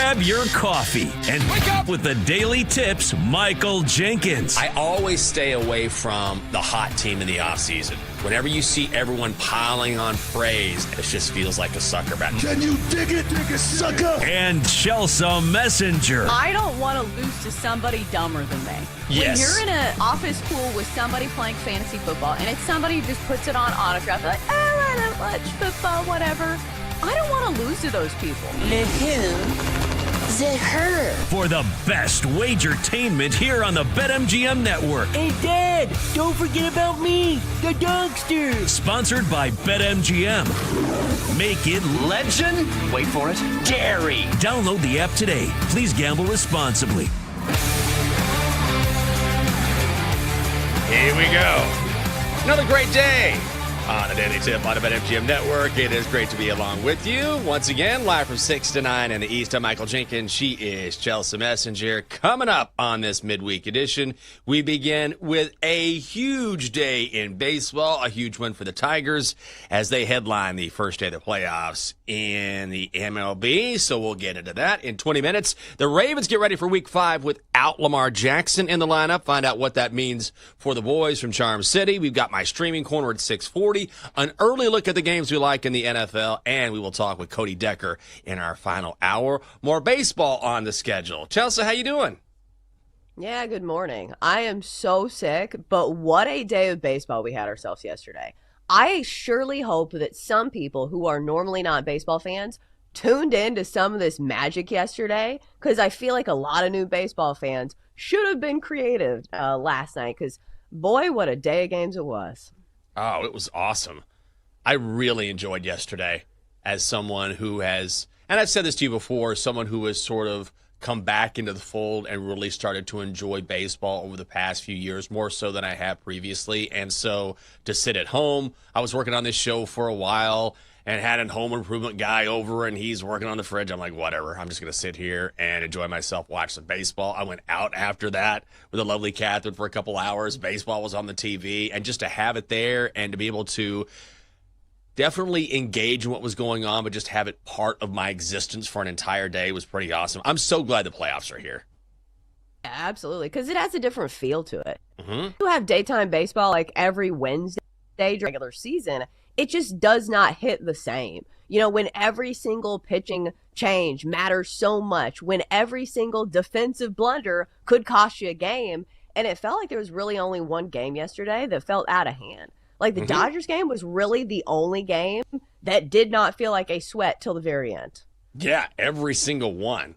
grab your coffee and wake up with the Daily Tips, Michael Jenkins. I always stay away from the hot team in the offseason. Whenever you see everyone piling on praise, it just feels like a sucker bet. Can you dig it, sucker? And Chelsea Messenger. I don't want to lose to somebody dumber than me. Yes. When you're in an office pool with somebody playing fantasy football, and it's somebody who just puts it on autograph, like, oh, I don't watch football, whatever. I don't want to lose to those people. The who? The her. For the best wagertainment here on the BetMGM Network. Hey, Dad, don't forget about me, the dogster. Sponsored by BetMGM. Make it legend. Wait for it. Dairy. Download the app today. Please gamble responsibly. Here we go. Another great day on a Daily Tip on the BetMGM Network. It is great to be along with you. Once again, live from 6 to 9 in the East. I'm Michael Jenkins. She is Chelsea Messenger. Coming up on this midweek edition, we begin with a huge day in baseball, a huge win for the Tigers as they headline the first day of the playoffs in the MLB. So we'll get into that in 20 minutes. The Ravens get ready for Week 5 without Lamar Jackson in the lineup. Find out what that means for the boys from Charm City. We've got my streaming corner at 6:40. An early look at the games we like in the NFL, and we will talk with Cody Decker in our final hour. More baseball on the schedule. Chelsea, how you doing? Yeah, good morning. I am so sick, but what a day of baseball we had ourselves yesterday. I surely hope that some people who are normally not baseball fans tuned in to some of this magic yesterday, because I feel like a lot of new baseball fans should have been creative last night, because boy, what a day of games it was. Oh, it was awesome. I really enjoyed yesterday as someone who has, and I've said this to you before, someone who has sort of come back into the fold and really started to enjoy baseball over the past few years, more so than I have previously. And so to sit at home, I was working on this show for a while and had a home improvement guy over, and he's working on the fridge. I'm like, whatever, I'm just going to sit here and enjoy myself, watch some baseball. I went out after that with a lovely Catherine for a couple hours. Baseball was on the TV, and just to have it there and to be able to definitely engage in what was going on, but just have it part of my existence for an entire day was pretty awesome. I'm so glad the playoffs are here. Yeah, absolutely, because it has a different feel to it. Mm-hmm. You have daytime baseball like every Wednesday during regular season. It just does not hit the same. You know, when every single pitching change matters so much, when every single defensive blunder could cost you a game, and it felt like there was really only one game yesterday that felt out of hand. Like the Dodgers game was really the only game that did not feel like a sweat till the very end. Yeah, every single one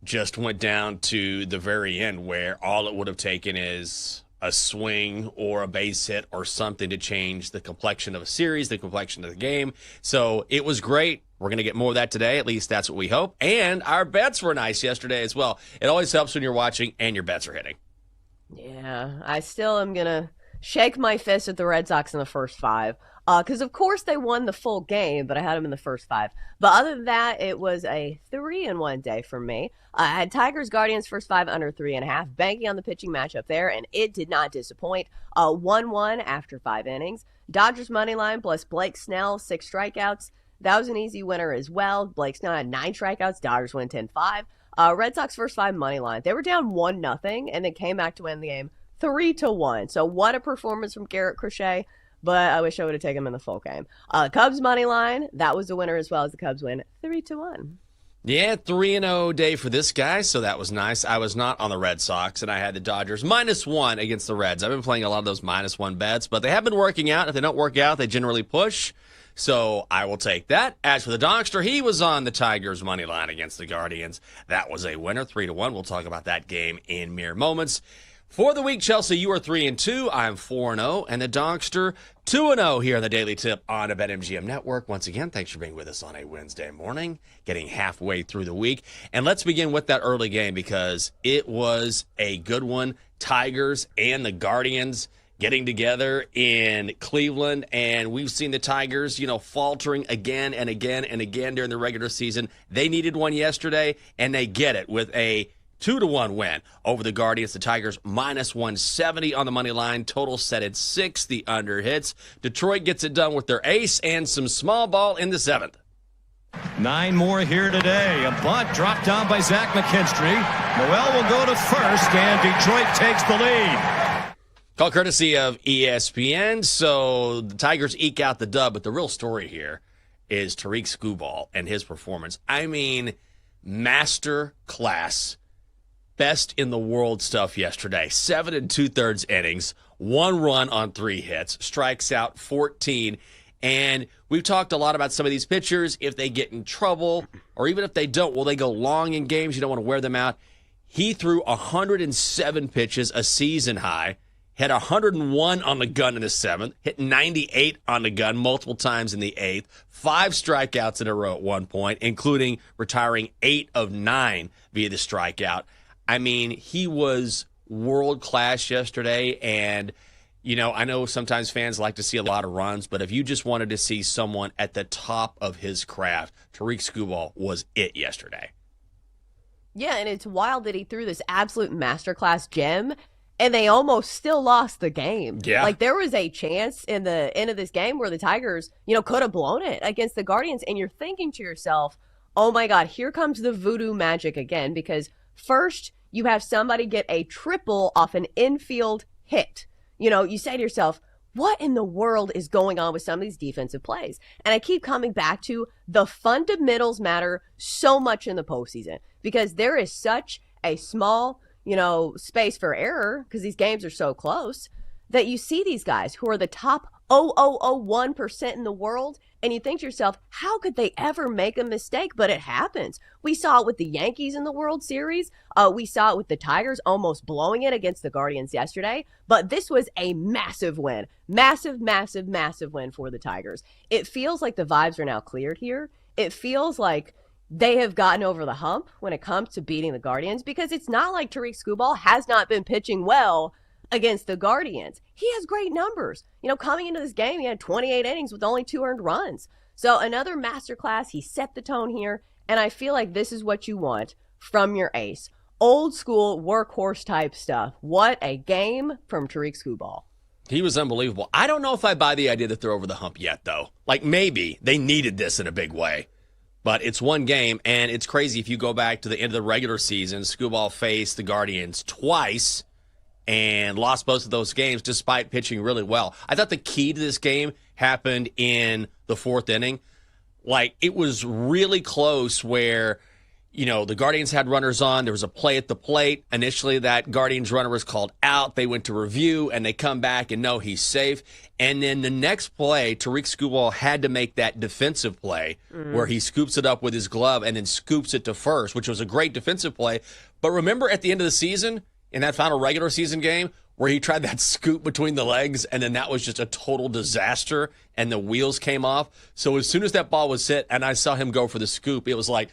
just went down to the very end where all it would have taken is a swing or a base hit or something to change the complexion of a series, the complexion of the game. So it was great. We're going to get more of that today. At least that's what we hope. And our bets were nice yesterday as well. It always helps when you're watching and your bets are hitting. Yeah, I still am going to shake my fist at the Red Sox in the first 5. Because, of course, they won the full game, but I had them in the first 5. But other than that, it was a 3-in-1 day for me. I had Tigers Guardians first 5 under 3.5, banking on the pitching matchup there, and it did not disappoint. 1-1 after 5 innings. Dodgers money line plus Blake Snell, 6 strikeouts. That was an easy winner as well. Blake Snell had 9 strikeouts. Dodgers win 10-5. Red Sox first 5 money line. They were down 1-0 and then came back to win the game 3-1. So what a performance from Garrett Crochet. But I wish I would have taken him in the full game. Cubs money line, that was the winner as well as the Cubs win 3-1. Yeah, 3-0 day for this guy, so that was nice. I was not on the Red Sox, and I had the Dodgers -1 against the Reds. I've been playing a lot of those -1 bets, but they have been working out. If they don't work out, they generally push. So I will take that. As for the Dogster, he was on the Tigers money line against the Guardians. That was a winner, 3-1. We'll talk about that game in mere moments. For the week, Chelsea, you are 3-2. I'm 4-0. And the Dogster, 2-0 here on the Daily Tip on the BetMGM Network. Once again, thanks for being with us on a Wednesday morning, getting halfway through the week. And let's begin with that early game because it was a good one. Tigers and the Guardians getting together in Cleveland, and we've seen the Tigers, faltering again and again and again during the regular season. They needed one yesterday, and they get it with a 2-1 win over the Guardians. The Tigers -170 on the money line. Total set at 6. The under hits. Detroit gets it done with their ace and some small ball in the 7th. 9 more here today. A bunt dropped down by Zach McKinstry. Noel will go to first, and Detroit takes the lead. Call courtesy of ESPN. So the Tigers eke out the dub, but the real story here is Tariq Skubal and his performance. I mean, master class, best in the world stuff yesterday. 7 2/3 innings, 1 run on 3 hits, strikes out 14. And we've talked a lot about some of these pitchers. If they get in trouble, or even if they don't, will they go long in games? You don't want to wear them out. He threw 107 pitches, a season high, had 101 on the gun in the 7th, hit 98 on the gun multiple times in the 8th, 5 strikeouts in a row at one point, including retiring 8 of 9 via the strikeout. I mean, he was world-class yesterday, and I know sometimes fans like to see a lot of runs, but if you just wanted to see someone at the top of his craft, Tariq Skubal was it yesterday. Yeah, and it's wild that he threw this absolute masterclass gem, and they almost still lost the game. Yeah. Like, there was a chance in the end of this game where the Tigers, could have blown it against the Guardians, and you're thinking to yourself, oh my God, here comes the voodoo magic again, because first you have somebody get a triple off an infield hit. You say to yourself, what in the world is going on with some of these defensive plays? And I keep coming back to the fundamentals matter so much in the postseason because there is such a small, space for error because these games are so close that you see these guys who are the top 0.0001% in the world, and you think to yourself, how could they ever make a mistake? But it happens. We saw it with the Yankees in the World Series. We saw it with the Tigers almost blowing it against the Guardians yesterday. But this was a massive win. Massive, massive, massive win for the Tigers. It feels like the vibes are now cleared here. It feels like they have gotten over the hump when it comes to beating the Guardians because it's not like Tariq Skubal has not been pitching well against the Guardians. He has great numbers. Coming into this game, he had 28 innings with only 2 earned runs. So another masterclass. He set the tone here, and I feel like this is what you want from your ace. Old school workhorse type stuff. What a game from Tariq Skubal. He was unbelievable. I don't know if I buy the idea that they're over the hump yet, though. Like, maybe they needed this in a big way. But it's one game, and it's crazy if you go back to the end of the regular season, Skubal faced the Guardians twice and lost both of those games despite pitching really well. I thought the key to this game happened in the 4th inning. Like, it was really close where, the Guardians had runners on. There was a play at the plate. Initially, that Guardians runner was called out. They went to review, and they come back and no, he's safe. And then the next play, Tariq Skubal had to make that defensive play where he scoops it up with his glove and then scoops it to first, which was a great defensive play. But remember at the end of the season, in that final regular season game, where he tried that scoop between the legs, and then that was just a total disaster, and the wheels came off. So as soon as that ball was hit, and I saw him go for the scoop, it was like,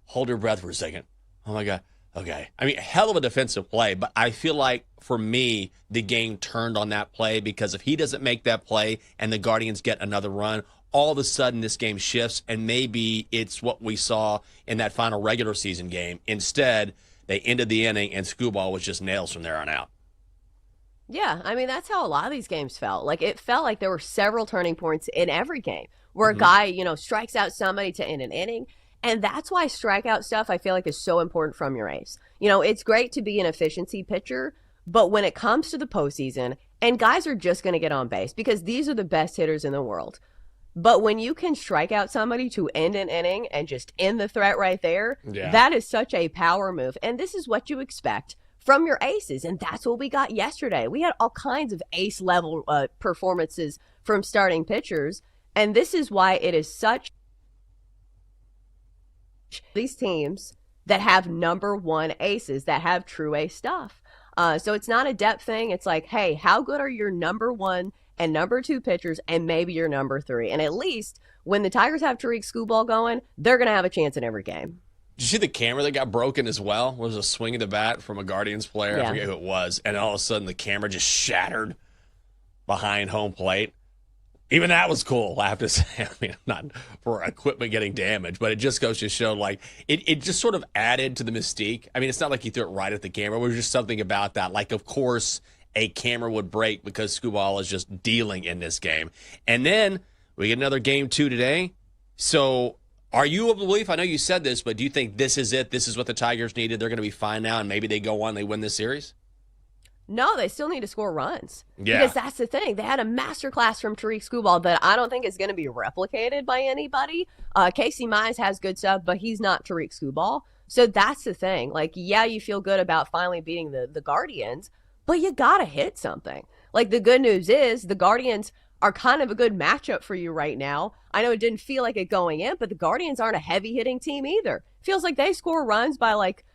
hold your breath for a second. Oh, my God. Okay. I mean, hell of a defensive play, but I feel like, for me, the game turned on that play because if he doesn't make that play and the Guardians get another run, all of a sudden this game shifts, and maybe it's what we saw in that final regular season game. Instead, they ended the inning, and Skubal was just nails from there on out. Yeah, I mean, that's how a lot of these games felt. Like, it felt like there were several turning points in every game where a guy, strikes out somebody to end an inning. And that's why strikeout stuff, I feel like, is so important from your ace. It's great to be an efficiency pitcher, but when it comes to the postseason, and guys are just going to get on base because these are the best hitters in the world. But when you can strike out somebody to end an inning and just end the threat right there, that is such a power move. And this is what you expect from your aces. And that's what we got yesterday. We had all kinds of ace level performances from starting pitchers. And this is why it is such these teams that have number 1 aces, that have true ace stuff. So it's not a depth thing. It's like, hey, how good are your number 1 and number 2 pitchers and maybe your number 3? And at least when the Tigers have Tariq Skubal going, they're going to have a chance in every game. Did you see the camera that got broken as well? It was a swing of the bat from a Guardians player. I forget who it was. And all of a sudden the camera just shattered behind home plate. Even that was cool, I have to say. I mean, not for equipment getting damaged, but it just goes to show, like, it just sort of added to the mystique. I mean, it's not like he threw it right at the camera. It was just something about that. Like, of course, a camera would break because Skubal is just dealing in this game. And then we get another game 2 today. So Are you of the belief, I know you said this, but do you think this is it? This is what the Tigers needed? They're going to be fine now, and maybe they go on, they win this series? No, they still need to score runs. Yeah. Because that's the thing. They had a masterclass from Tariq Skubal that I don't think is going to be replicated by anybody. Casey Mize has good stuff, but he's not Tariq Skubal. So that's the thing. Like, yeah, you feel good about finally beating the Guardians, but you got to hit something. Like, the good news is the Guardians are kind of a good matchup for you right now. I know it didn't feel like it going in, but the Guardians aren't a heavy-hitting team either. Feels like they score runs by, like,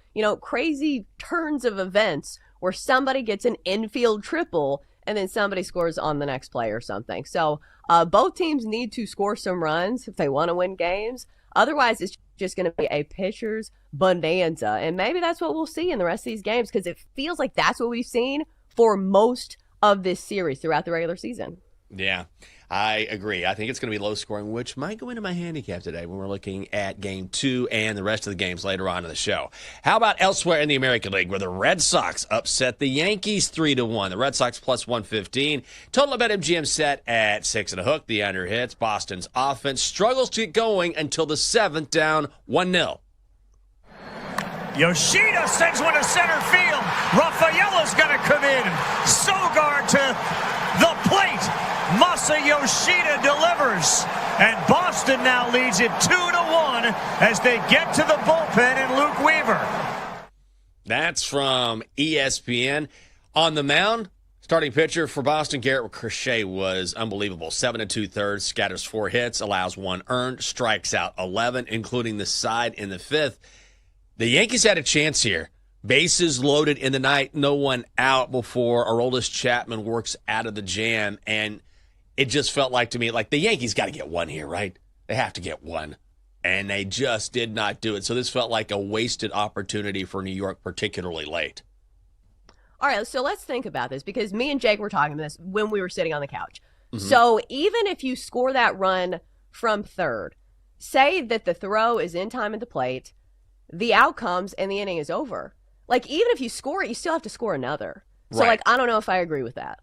crazy turns of events where somebody gets an infield triple and then somebody scores on the next play or something. So both teams need to score some runs if they want to win games. Otherwise, it's just going to be a pitcher's bonanza. And maybe that's what we'll see in the rest of these games, because it feels like that's what we've seen for most of this series throughout the regular season. Yeah, I agree. I think it's going to be low scoring, which might go into my handicap today when we're looking at Game 2 and the rest of the games later on in the show. How about elsewhere in the American League, where the Red Sox upset the Yankees 3-1? The Red Sox plus 115. Total of BetMGM set at 6.5. The under hits. Boston's offense struggles to get going until the 7th, down 1-0. Yoshida sends one to center field. Rafaela's going to come in. Sogard to the plate. Masa Yoshida delivers. And Boston now leads it 2-1 as they get to the bullpen and Luke Weaver. That's from ESPN. On the mound, starting pitcher for Boston, Garrett Crochet, was unbelievable. 7 2/3, scatters 4 hits, allows 1 earned, strikes out 11, including the side in the 5th. The Yankees had a chance here. Bases loaded in the night, no one out before Aroldis Chapman works out of the jam, and it just felt like to me, like the Yankees got to get one here, right? They have to get one, and they just did not do it. So this felt like a wasted opportunity for New York, particularly late. All right, so let's think about this, because me and Jake were talking about this when we were sitting on the couch. Mm-hmm. So even if you score that run from third, say that the throw is in time at the plate, the out comes and the inning is over. Like, even if you score it, you still have to score another. So, right. Like, I don't know if I agree with that.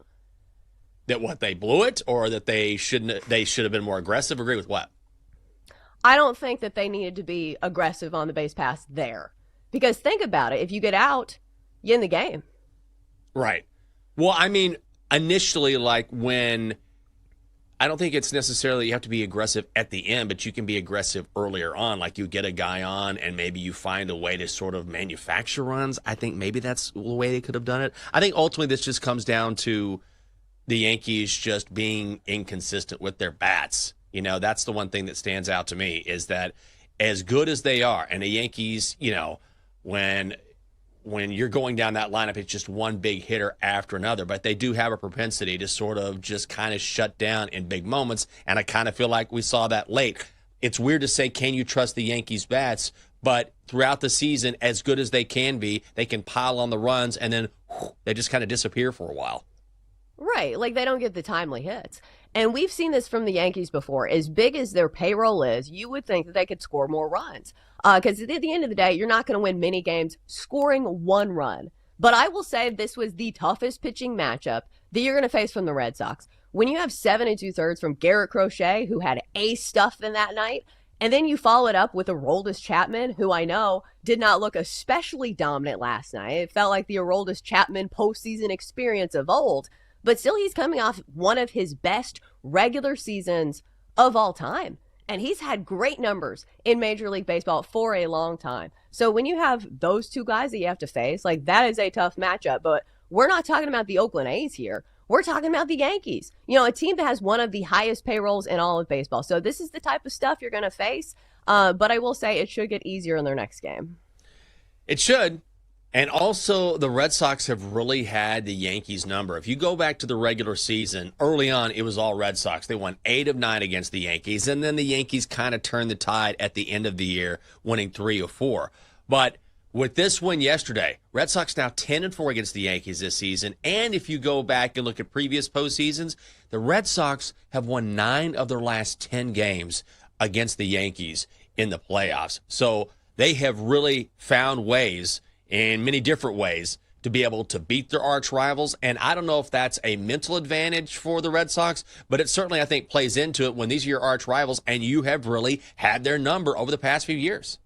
That what, they blew it, or that they should have been more aggressive? Agree with what? I don't think that they needed to be aggressive on the base pass there. Because think about it. If you get out, you end the game. Right. Well, I mean, initially, like when I don't think it's necessarily you have to be aggressive at the end, but you can be aggressive earlier on. Like you get a guy on and maybe you find a way to sort of manufacture runs. I think maybe that's the way they could have done it. I think ultimately this just comes down to the Yankees just being inconsistent with their bats. You know, that's the one thing that stands out to me, is that as good as they are, and the Yankees, you know, when you're going down that lineup, it's just one big hitter after another. But they do have a propensity to sort of just kind of shut down in big moments, and I kind of feel like we saw that late. It's weird to say, can you trust the Yankees' bats? But throughout the season, as good as they can pile on the runs, and then they just kind of disappear for a while. Right, like they don't get the timely hits. And we've seen this from the Yankees before. As big as their payroll is, you would think that they could score more runs. Because at the end of the day, you're not going to win many games scoring 1 run. But I will say this was the toughest pitching matchup that you're going to face from the Red Sox. When you have 7 2/3 from Garrett Crochet, who had ace stuff in that night, and then you follow it up with Aroldis Chapman, who I know did not look especially dominant last night. It felt like the Aroldis Chapman postseason experience of old. But still, he's coming off one of his best regular seasons of all time. And he's had great numbers in Major League Baseball for a long time. So when you have those two guys that you have to face, like, that is a tough matchup. But we're not talking about the Oakland A's here. We're talking about the Yankees. You know, a team that has one of the highest payrolls in all of baseball. So this is the type of stuff you're going to face. But I will say it should get easier in their next game. It should. And also, the Red Sox have really had the Yankees' number. If you go back to the regular season, early on, it was all Red Sox. They won 8 of 9 against the Yankees, and then the Yankees kind of turned the tide at the end of the year, winning 3 of 4. But with this win yesterday, Red Sox now 10-4 against the Yankees this season. And if you go back and look at previous postseasons, the Red Sox have won 9 of their last 10 games against the Yankees in the playoffs. So they have really found ways, in many different ways, to be able to beat their arch rivals. And I don't know if that's a mental advantage for the Red Sox, but it certainly, I think, plays into it when these are your arch rivals and you have really had their number over the past few years.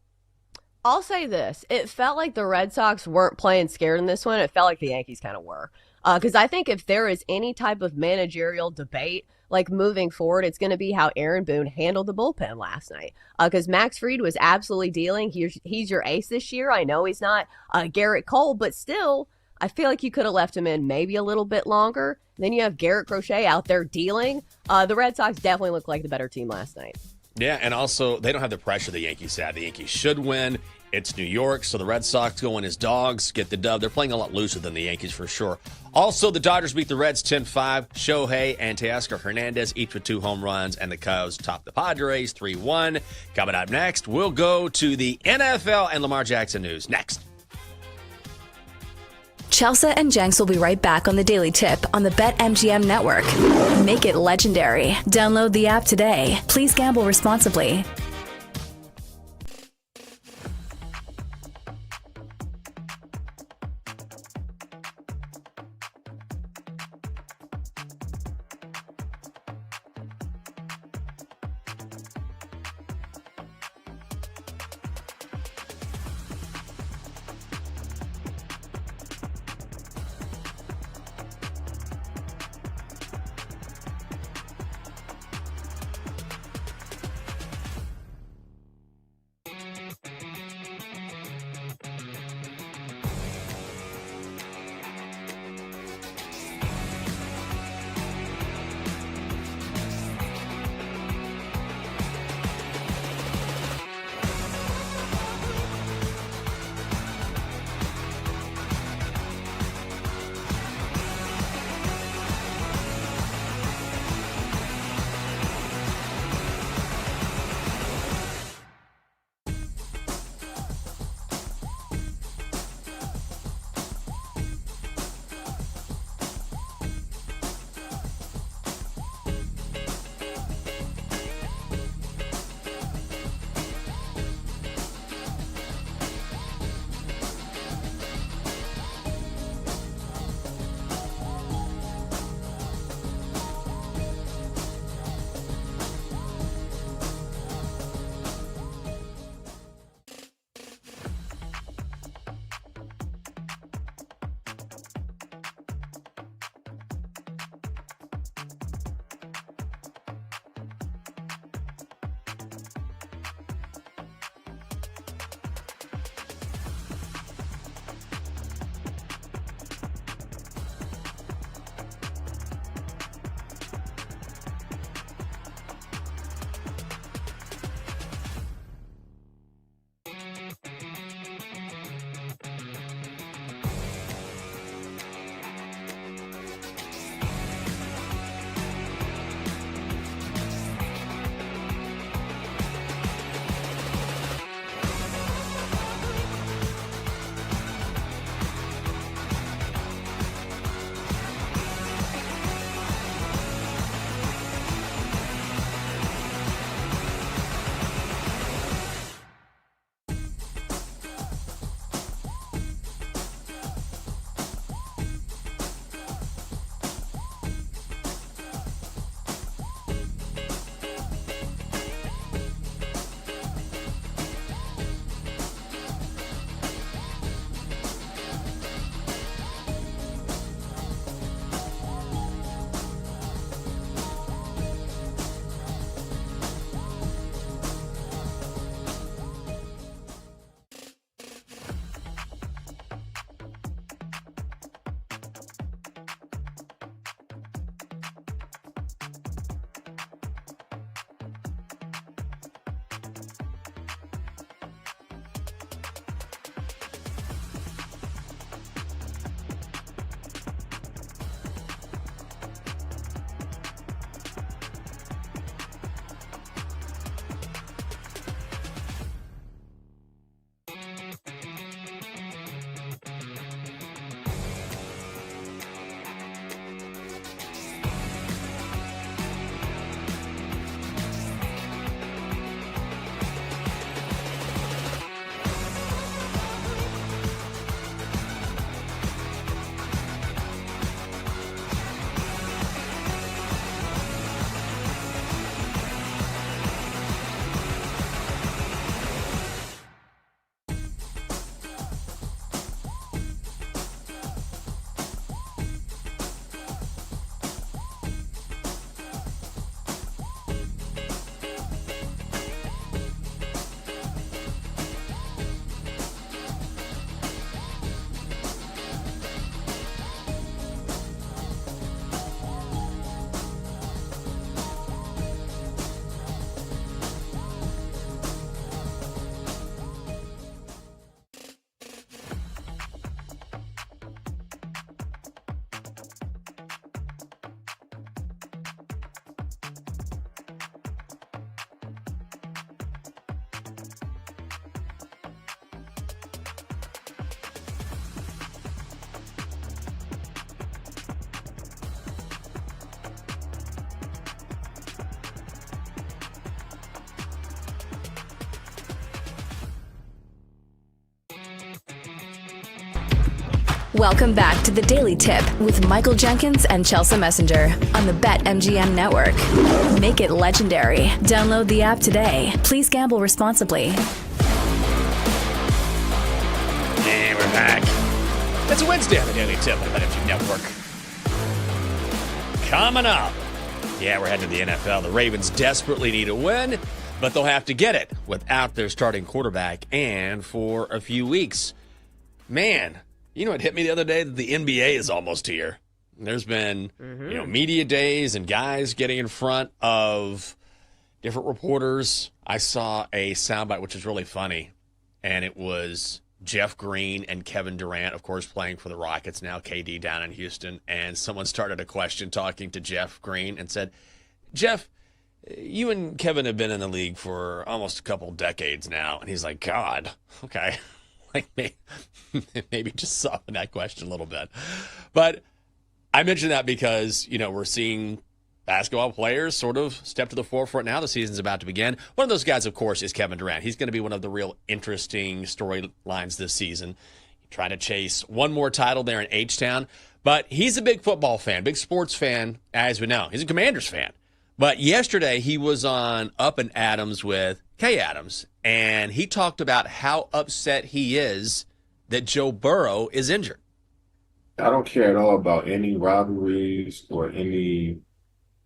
I'll say this. It felt like the Red Sox weren't playing scared in this one. It felt like the Yankees kind of were. Because I think if there is any type of managerial debate, like moving forward, it's going to be how Aaron Boone handled the bullpen last night. Because Max Fried was absolutely dealing. He's your ace this year. I know he's not Garrett Cole, but still, I feel like you could have left him in maybe a little bit longer. Then you have Garrett Crochet out there dealing. The Red Sox definitely looked like the better team last night. Yeah, and also, they don't have the pressure the Yankees had. The Yankees should win. It's New York, so the Red Sox go in as dogs, get the dub. They're playing a lot looser than the Yankees for sure. Also, the Dodgers beat the Reds 10-5. Shohei and Teoscar Hernandez each with 2 home runs, and the Cubs top the Padres 3-1. Coming up next, we'll go to the NFL and Lamar Jackson news. Next. Chelsea and Jenks will be right back on the Daily Tip on the BetMGM network. Make it legendary. Download the app today. Please gamble responsibly. Welcome back to the Daily Tip with Michael Jenkins and Chelsea Messenger on the BetMGM Network. Make it legendary. Download the app today. Please gamble responsibly. And we're back. It's a Wednesday on the Daily Tip on the BetMGM Network. Coming up. Yeah, we're heading to the NFL. The Ravens desperately need a win, but they'll have to get it without their starting quarterback and for a few weeks. Man, you know what hit me the other day? That the NBA is almost here. There's been, media days and guys getting in front of different reporters. I saw a soundbite, which is really funny, and it was Jeff Green and Kevin Durant, of course, playing for the Rockets, now KD down in Houston, and someone started a question talking to Jeff Green and said, Jeff, you and Kevin have been in the league for almost a couple decades now. And he's like, God, okay. Like, maybe just soften that question a little bit. But I mention that because, we're seeing basketball players sort of step to the forefront now. The season's about to begin. One of those guys, of course, is Kevin Durant. He's going to be one of the real interesting storylines this season. Trying to chase one more title there in H-Town. But he's a big football fan, big sports fan, as we know. He's a Commanders fan. But yesterday he was on Up and Adams with Kay Adams, and he talked about how upset he is that Joe Burrow is injured. I don't care at all about any rivalries or any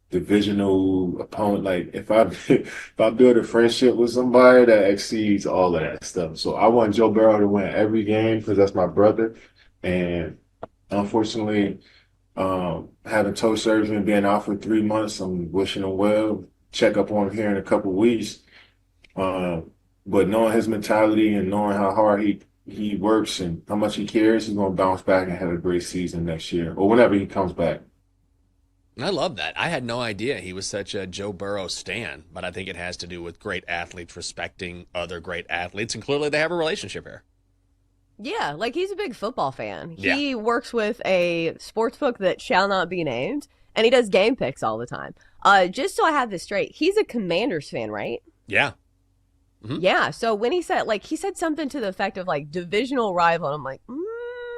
divisional opponent. Like if I build a friendship with somebody, that exceeds all of that stuff. So I want Joe Burrow to win every game because that's my brother. And unfortunately, having toe surgery and being out for 3 months, I'm wishing him well. Check up on him here in a couple weeks. But knowing his mentality and knowing how hard he works and how much he cares, he's going to bounce back and have a great season next year or whenever he comes back. I love that. I had no idea he was such a Joe Burrow stan, but I think it has to do with great athletes respecting other great athletes, and clearly they have a relationship here. Yeah, like he's a big football fan. Yeah. He works with a sports book that shall not be named, and he does game picks all the time. Just so I have this straight, he's a Commanders fan, right? Yeah. Mm-hmm. Yeah, so when he said something to the effect of like divisional rival, and I'm like,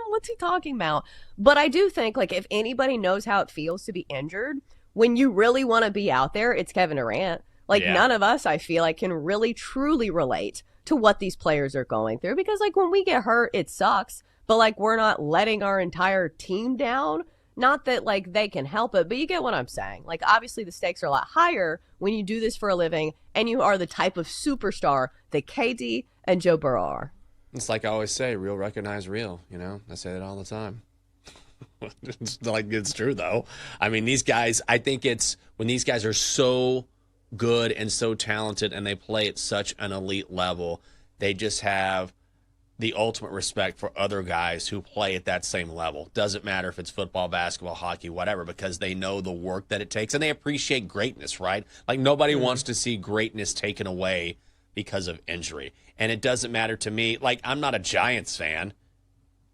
what's he talking about? But I do think like if anybody knows how it feels to be injured, when you really want to be out there, it's Kevin Durant. Like none of us, I feel like, can really truly relate to what these players are going through because like when we get hurt, it sucks. But like we're not letting our entire team down. Not that like they can help it, but you get what I'm saying. Like obviously the stakes are a lot higher when you do this for a living and you are the type of superstar that KD and Joe Burrow are. It's like I always say, real recognize real, I say that all the time. It's true though. I mean, these guys, I think it's when these guys are so good and so talented and they play at such an elite level, they just have the ultimate respect for other guys who play at that same level. Doesn't matter if it's football, basketball, hockey, whatever, because they know the work that it takes and they appreciate greatness, right? Like nobody wants to see greatness taken away because of injury. And it doesn't matter to me. Like I'm not a Giants fan.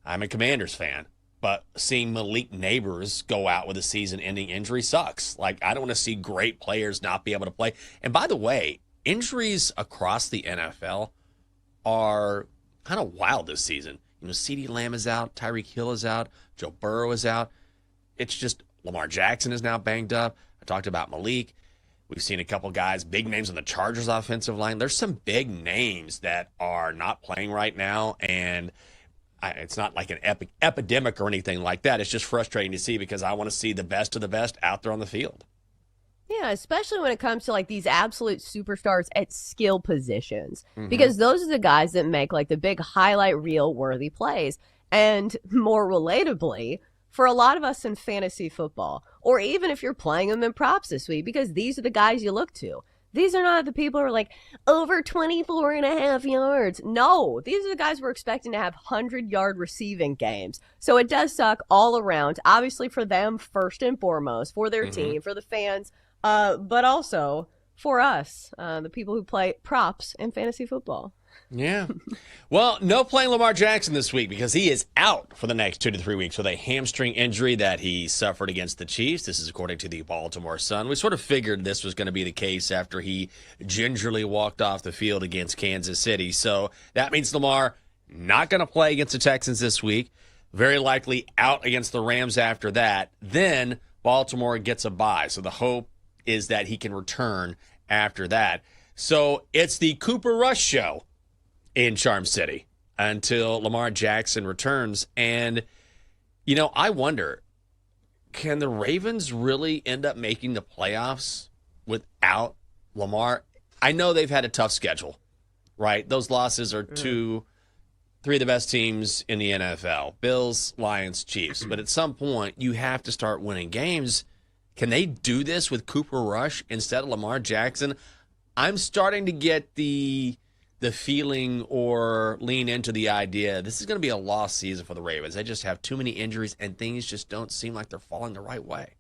I'm a Commanders fan. But seeing Malik Neighbors go out with a season-ending injury sucks. Like I don't want to see great players not be able to play. And by the way, injuries across the NFL are kind of wild this season. CeeDee Lamb is out, Tyreek Hill is out, Joe Burrow is out. It's just Lamar Jackson is now banged up. I talked about Malik. We've seen a couple guys, big names on the Chargers offensive line. There's some big names that are not playing right now, and it's not like an epidemic or anything like that. It's just frustrating to see because I want to see the best of the best out there on the field. Yeah, especially when it comes to like these absolute superstars at skill positions, because those are the guys that make like the big highlight reel worthy plays. And more relatably, for a lot of us in fantasy football, or even if you're playing them in props this week, because these are the guys you look to. These are not the people who are like over 24.5 yards. No, these are the guys we're expecting to have 100-yard receiving games. So it does suck all around, obviously for them first and foremost, for their team, for the fans, but also for us, the people who play props in fantasy football. Yeah. Well, no playing Lamar Jackson this week because he is out for the next 2 to 3 weeks with a hamstring injury that he suffered against the Chiefs. This is according to the Baltimore Sun. We sort of figured this was going to be the case after he gingerly walked off the field against Kansas City. So that means Lamar not going to play against the Texans this week. very likely out against the Rams after that. Then Baltimore gets a bye. So the hope is that he can return after that. So it's the Cooper Rush show in Charm City until Lamar Jackson returns. And, I wonder, can the Ravens really end up making the playoffs without Lamar? I know they've had a tough schedule, right? Those losses are three of the best teams in the NFL, Bills, Lions, Chiefs. But at some point, you have to start winning games. Can they do this with Cooper Rush instead of Lamar Jackson? I'm starting to get the feeling or lean into the idea this is going to be a lost season for the Ravens. They just have too many injuries, and things just don't seem like they're falling the right way.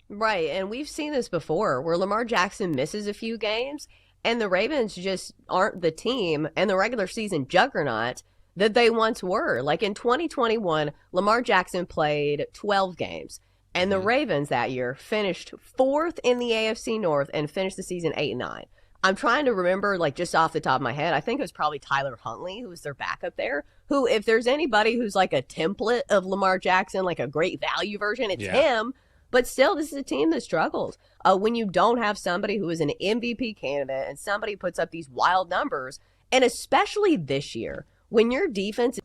Right, and we've seen this before where Lamar Jackson misses a few games, and the Ravens just aren't the team and the regular season juggernaut that they once were. Like in 2021, Lamar Jackson played 12 games, and the Ravens that year finished 4th in the AFC North and finished the season 8-9. I'm trying to remember, just off the top of my head, I think it was probably Tyler Huntley, who was their backup there, who, if there's anybody who's like a template of Lamar Jackson, like a great value version, it's him. But still, this is a team that struggles. When you don't have somebody who is an MVP candidate and somebody puts up these wild numbers, and especially this year, when your defense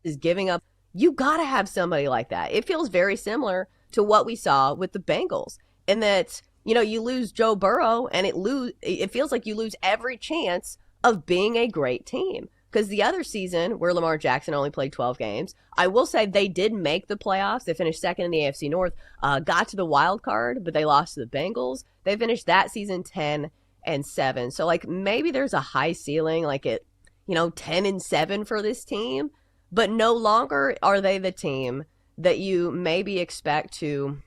is giving up, you got to have somebody like that. It feels very similar to what we saw with the Bengals in that, you lose Joe Burrow and it feels like you lose every chance of being a great team. Because the other season where Lamar Jackson only played 12 games, I will say they did make the playoffs. They finished second in the AFC North, got to the wild card, but they lost to the Bengals. They finished that season 10-7. So maybe there's a high ceiling, at 10-7 for this team, but no longer are they the team that you maybe expect to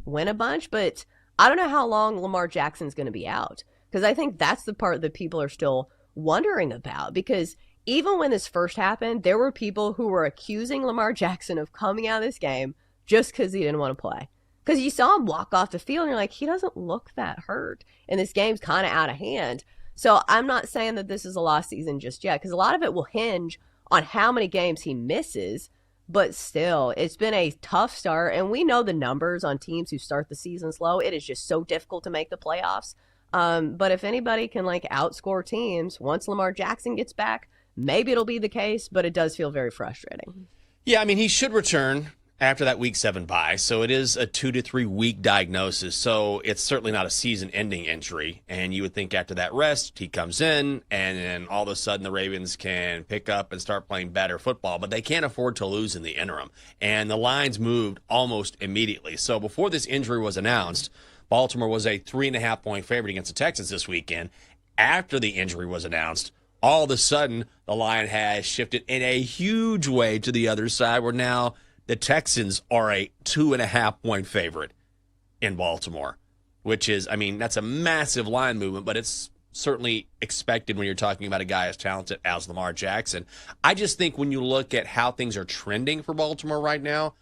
win a bunch. But I don't know how long Lamar Jackson's going to be out, because I think that's the part that people are still wondering about. Because even when this first happened, there were people who were accusing Lamar Jackson of coming out of this game just because he didn't want to play. Because you saw him walk off the field and you're like, he doesn't look that hurt. And this game's kind of out of hand. So I'm not saying that this is a lost season just yet, because a lot of it will hinge on how many games he misses. But still, it's been a tough start. And we know the numbers on teams who start the season slow. It is just so difficult to make the playoffs. But if anybody can outscore teams once Lamar Jackson gets back, maybe it'll be the case, but it does feel very frustrating. Yeah, he should return after that week 7 bye. So it is a 2 to 3 week diagnosis. So it's certainly not a season-ending injury. And you would think after that rest, he comes in, and then all of a sudden the Ravens can pick up and start playing better football. But they can't afford to lose in the interim. And the lines moved almost immediately. So before this injury was announced, Baltimore was a 3.5-point favorite against the Texans this weekend. After the injury was announced, all of a sudden the line has shifted in a huge way to the other side, where now the Texans are a 2.5-point favorite in Baltimore, which is, that's a massive line movement, but it's certainly expected when you're talking about a guy as talented as Lamar Jackson. I just think when you look at how things are trending for Baltimore right now,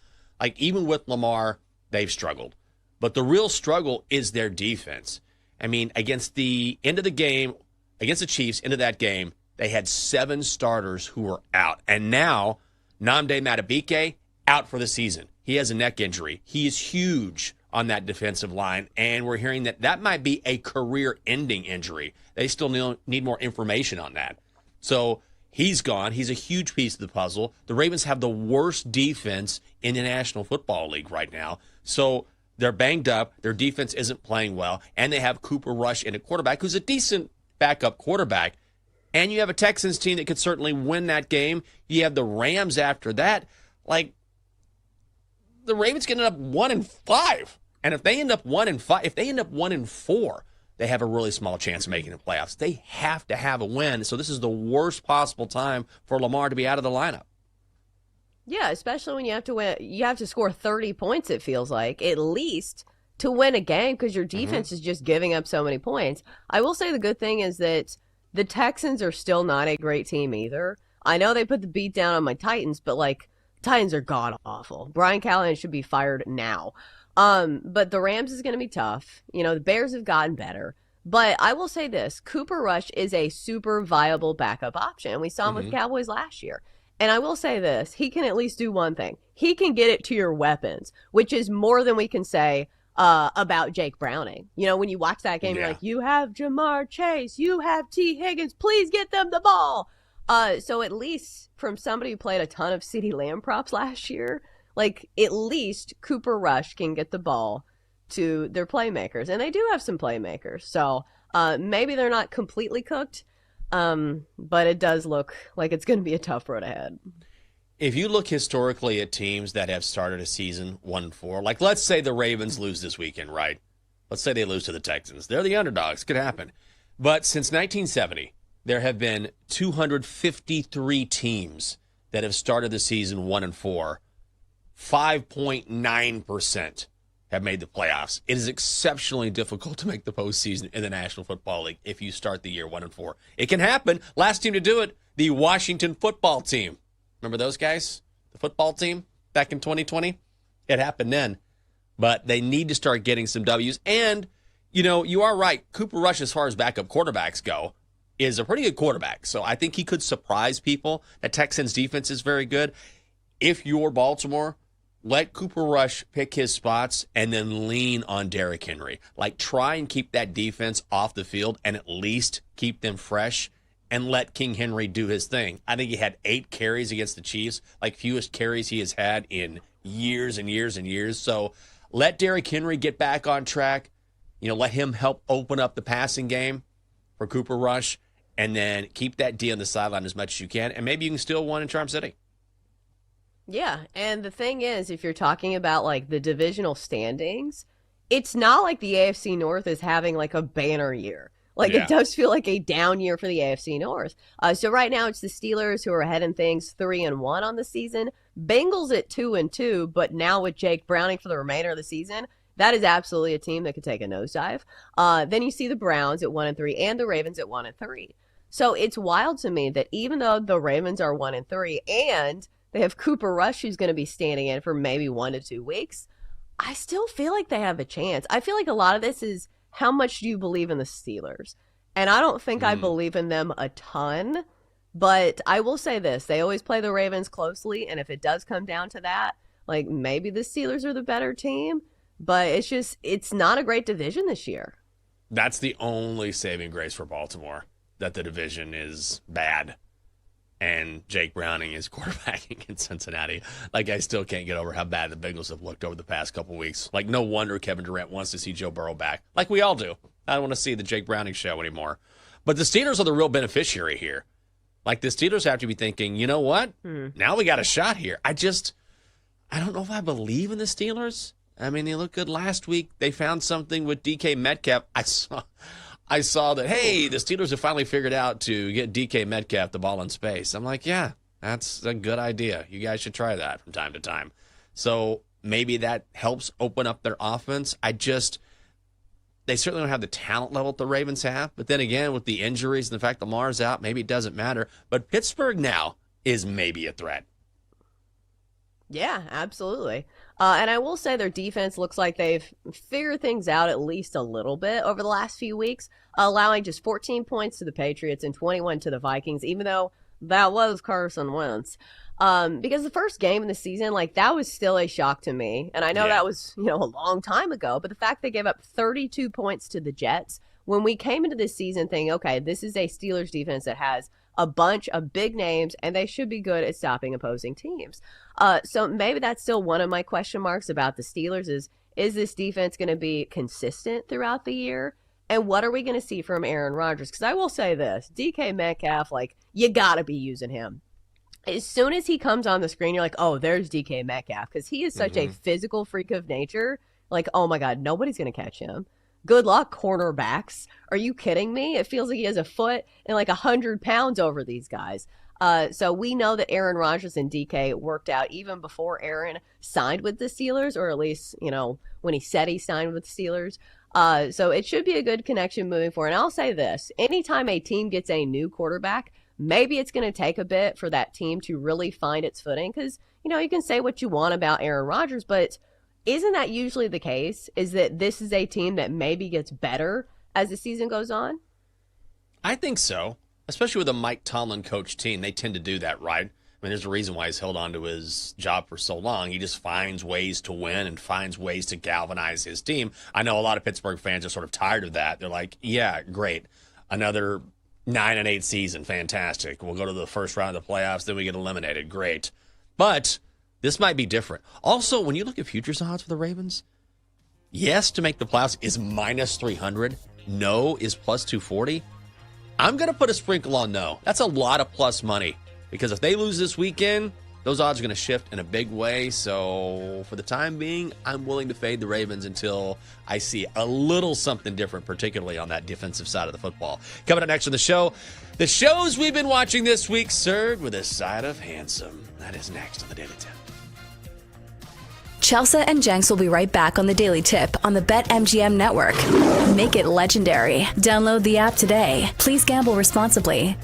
even with Lamar, they've struggled. But the real struggle is their defense. Against the end of the game, against the Chiefs, into that game, they had 7 starters who were out. And now, Nnamdi Madubuike, out for the season. He has a neck injury. He is huge on that defensive line, and we're hearing that might be a career-ending injury. They still need more information on that. So he's gone. He's a huge piece of the puzzle. The Ravens have the worst defense in the National Football League right now. So they're banged up. Their defense isn't playing well, and they have Cooper Rush in a quarterback who's a decent backup quarterback. And you have a Texans team that could certainly win that game. You have the Rams after that. The Ravens can end up 1-5. And if they end up 1-5, if they end up 1-4, they have a really small chance of making the playoffs. They have to have a win. So this is the worst possible time for Lamar to be out of the lineup. Yeah, especially when you have to win. You have to score 30 points, it feels like, at least, to win a game, because your defense is just giving up so many points. I will say the good thing is that the Texans are still not a great team either. I know they put the beat down on my Titans, but Titans are god-awful. Brian Callahan should be fired now. But the Rams is going to be tough. The Bears have gotten better. But I will say this, Cooper Rush is a super viable backup option. We saw him with the Cowboys last year. And I will say this, he can at least do one thing. He can get it to your weapons, which is more than we can say about Jake Browning. You know, when you watch that game, you're like, you have Jamar Chase, you have T. Higgins, please get them the ball. So at least from somebody who played a ton of CeeDee Lamb props last year, like at least Cooper Rush can get the ball to their playmakers. And they do have some playmakers. So maybe they're not completely cooked, but it does look like it's going to be a tough road ahead. If you look historically at teams that have started a season 1-4, like let's say the Ravens lose this weekend, right? Let's say they lose to the Texans. They're the underdogs. Could happen. But since 1970, there have been 253 teams that have started the season 1-4. 5.9% have made the playoffs. It is exceptionally difficult to make the postseason in the National Football League if you start the year 1-4. It can happen. Last team to do it, the Washington football team. Remember those guys? The football team back in 2020? It happened then. But they need to start getting some W's. And, you know, you are right. Cooper Rush, as far as backup quarterbacks go, is a pretty good quarterback. So I think he could surprise people. That Texans defense is very good. If you're Baltimore, let Cooper Rush pick his spots and then lean on Derrick Henry. Like, try and keep that defense off the field and at least keep them fresh and let King Henry do his thing. I think he had 8 carries against the Chiefs, like fewest carries he has had in years and years and years. So let Derrick Henry get back on track. You know, let him help open up the passing game for Cooper Rush, and then keep that D on the sideline as much as you can, and maybe you can steal one in Charm City. Yeah, and the thing is, if you're talking about, like, the divisional standings, it's not like the AFC North is having, like, a banner year. Like, It does feel like a down year for the AFC North. So right now it's the Steelers who are ahead in things 3-1 on the season. Bengals at 2-2, but now with Jake Browning for the remainder of the season, that is absolutely a team that could take a nosedive. Then you see the Browns at 1-3 and the Ravens at 1-3. So it's wild to me that even though the Ravens are 1-3 and they have Cooper Rush who's going to be standing in for maybe 1 to 2 weeks, I still feel like they have a chance. I feel like a lot of this is, how much do you believe in the Steelers? And I don't think I believe in them a ton, but I will say this. They always play the Ravens closely, and if it does come down to that, like, maybe the Steelers are the better team, but it's not a great division this year. That's the only saving grace for Baltimore, that the division is bad and Jake Browning is quarterbacking in Cincinnati. Like, I still can't get over how bad the Bengals have looked over the past couple weeks. Like, no wonder Kevin Durant wants to see Joe Burrow back. Like we all do. I don't want to see the Jake Browning show anymore. But the Steelers are the real beneficiary here. Like, the Steelers have to be thinking, you know what? Now we got a shot here. I don't know if I believe in the Steelers. I mean, they looked good last week. They found something with DK Metcalf. I saw that, hey, the Steelers have finally figured out to get DK Metcalf the ball in space. I'm like, yeah, that's a good idea. You guys should try that from time to time. So maybe that helps open up their offense. They certainly don't have the talent level that the Ravens have. But then again, with the injuries and the fact that Lamar's out, maybe it doesn't matter. But Pittsburgh now is maybe a threat. Yeah, absolutely. And I will say their defense looks like they've figured things out at least a little bit over the last few weeks, allowing just 14 points to the Patriots and 21 to the Vikings, even though that was Carson Wentz. Because the first game in the season, like, that was still a shock to me. And I know that was, a long time ago, but the fact they gave up 32 points to the Jets, when we came into this season thinking, okay, this is a Steelers defense that has a bunch of big names, and they should be good at stopping opposing teams. So maybe that's still one of my question marks about the Steelers is this defense going to be consistent throughout the year? And what are we going to see from Aaron Rodgers? Because I will say this, DK Metcalf, like, you got to be using him. As soon as he comes on the screen, you're like, oh, there's DK Metcalf, because he is such a physical freak of nature. Like, oh my God, nobody's going to catch him. Good luck, cornerbacks. Are you kidding me? It feels like he has a foot and like 100 pounds over these guys. So we know that Aaron Rodgers and DK worked out even before Aaron signed with the Steelers, or at least, when he said he signed with the Steelers. So it should be a good connection moving forward. And I'll say this, anytime a team gets a new quarterback, maybe it's going to take a bit for that team to really find its footing. Because, you can say what you want about Aaron Rodgers, but isn't that usually the case, is that this is a team that maybe gets better as the season goes on? I think so, especially with a Mike Tomlin coach team. They tend to do that, right? mean, there's a reason why he's held on to his job for so long. He just finds ways to win and finds ways to galvanize his team. I know a lot of Pittsburgh fans are sort of tired of that. They're like, yeah, great. Another 9-8 season. Fantastic. We'll go to the first round of the playoffs, then we get eliminated. Great. But this might be different. Also, when you look at futures odds for the Ravens, yes to make the playoffs is minus 300. No is plus 240. I'm going to put a sprinkle on no. That's a lot of plus money. Because if they lose this weekend, those odds are going to shift in a big way. So for the time being, I'm willing to fade the Ravens until I see a little something different, particularly on that defensive side of the football. Coming up next on the show, the shows we've been watching this week served with a side of handsome. That is next on the Daily Tip. Chelsea and Jenks will be right back on the Daily Tip on the BetMGM network. Make it legendary. Download the app today. Please gamble responsibly.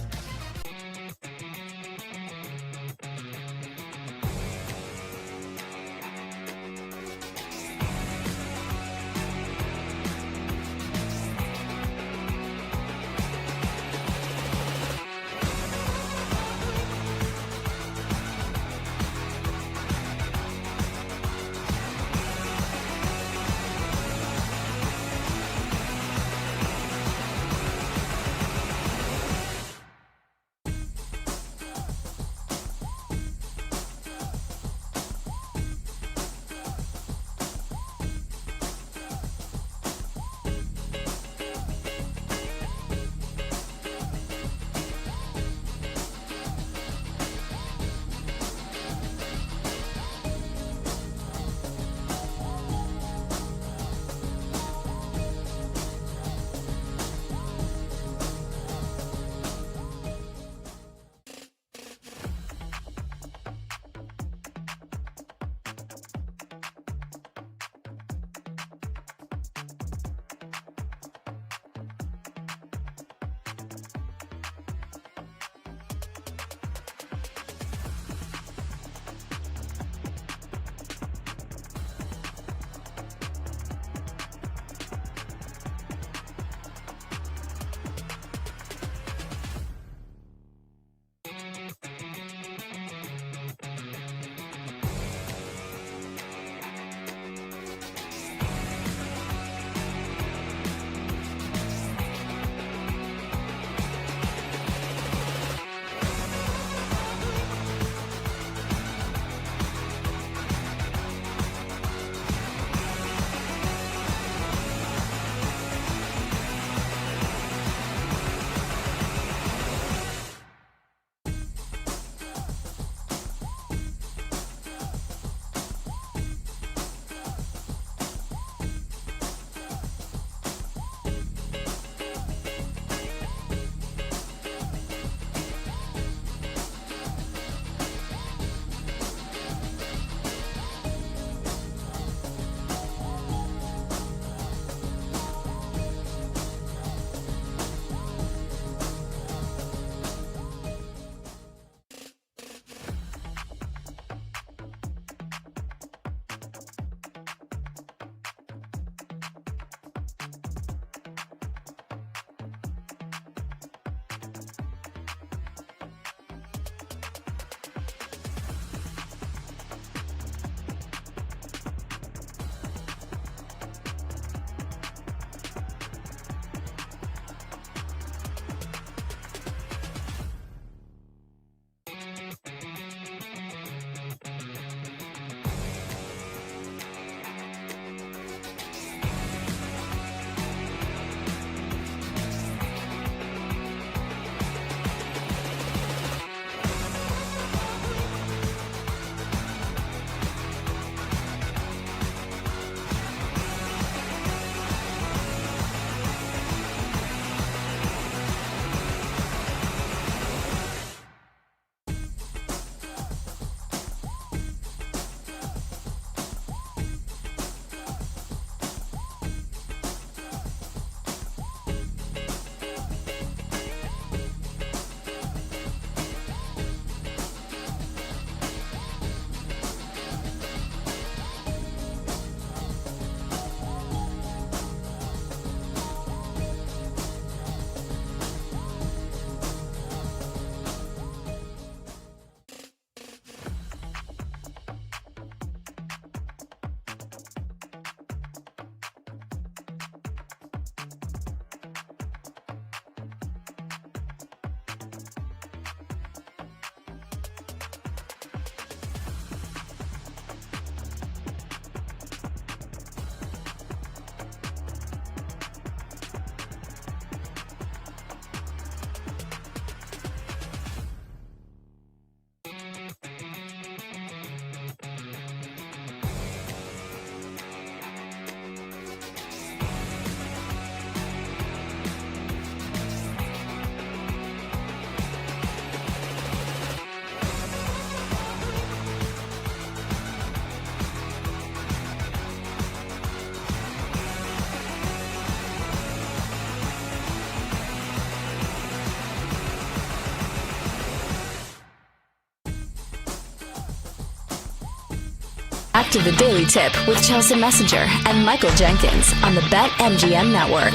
back to the Daily Tip with Chelsea Messenger and Michael Jenkins on the BetMGM Network.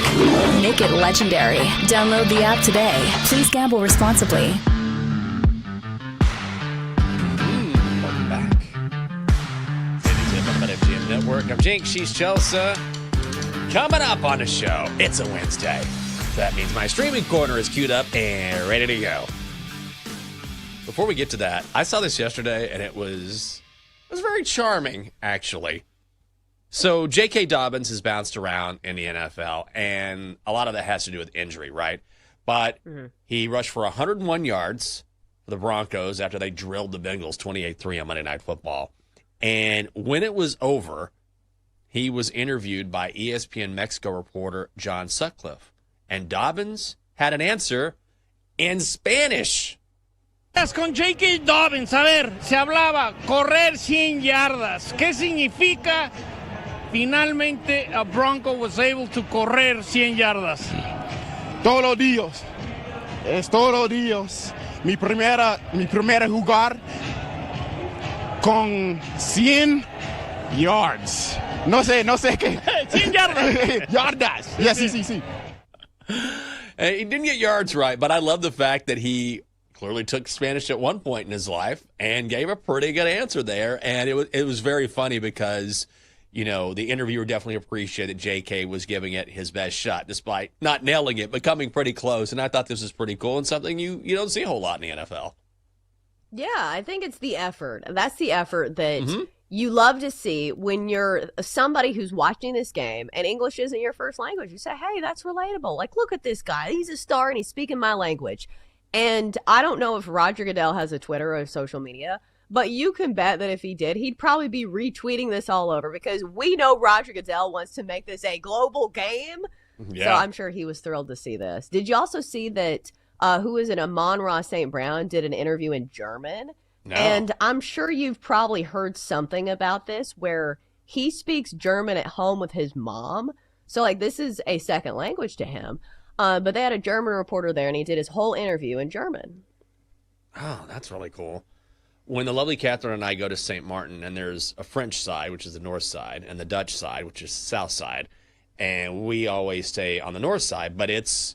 Make it legendary. Download the app today. Please gamble responsibly. Welcome back. Daily Tip on the BetMGM Network. I'm Jink. She's Chelsea. Coming up on the show, it's a Wednesday. So that means my streaming corner is queued up and ready to go. Before we get to that, I saw this yesterday, and it was very charming, actually. So J.K. Dobbins has bounced around in the NFL, and a lot of that has to do with injury, right? But he rushed for 101 yards for the Broncos after they drilled the Bengals 28-3 on Monday Night Football. And when it was over, he was interviewed by ESPN Mexico reporter John Sutcliffe. And Dobbins had an answer in Spanish. Con J.K. Dobbins, a ver, se hablaba correr 100 yardas. ¿Qué significa? Finalmente, a Bronco was able to correr 100 yardas. Todos los días. Es todos los días. Mi primera jugar con 100 yards. No sé qué. 100 yardas. Yardas. Yes, sí. He didn't get yards right, but I love the fact that he clearly took Spanish at one point in his life and gave a pretty good answer there. And it was very funny because, you know, the interviewer definitely appreciated that JK was giving it his best shot, despite not nailing it, but coming pretty close. And I thought this was pretty cool and something you don't see a whole lot in the NFL. Yeah, I think it's the effort. That's the effort that you love to see when you're somebody who's watching this game and English isn't your first language. You say, hey, that's relatable. Like, look at this guy. He's a star and he's speaking my language. And I don't know if Roger Goodell has a Twitter or social media, but you can bet that if he did, he'd probably be retweeting this all over because we know Roger Goodell wants to make this a global game. Yeah. So I'm sure he was thrilled to see this. Did you also see that, who is it, Amon-Ra St. Brown did an interview in German? No. And I'm sure you've probably heard something about this where he speaks German at home with his mom. So, like, this is a second language to him. But they had a German reporter there, and he did his whole interview in German. Oh, that's really cool. When the lovely Catherine and I go to St. Martin, and there's a French side, which is the north side, and the Dutch side, which is the south side, and we always stay on the north side, but it's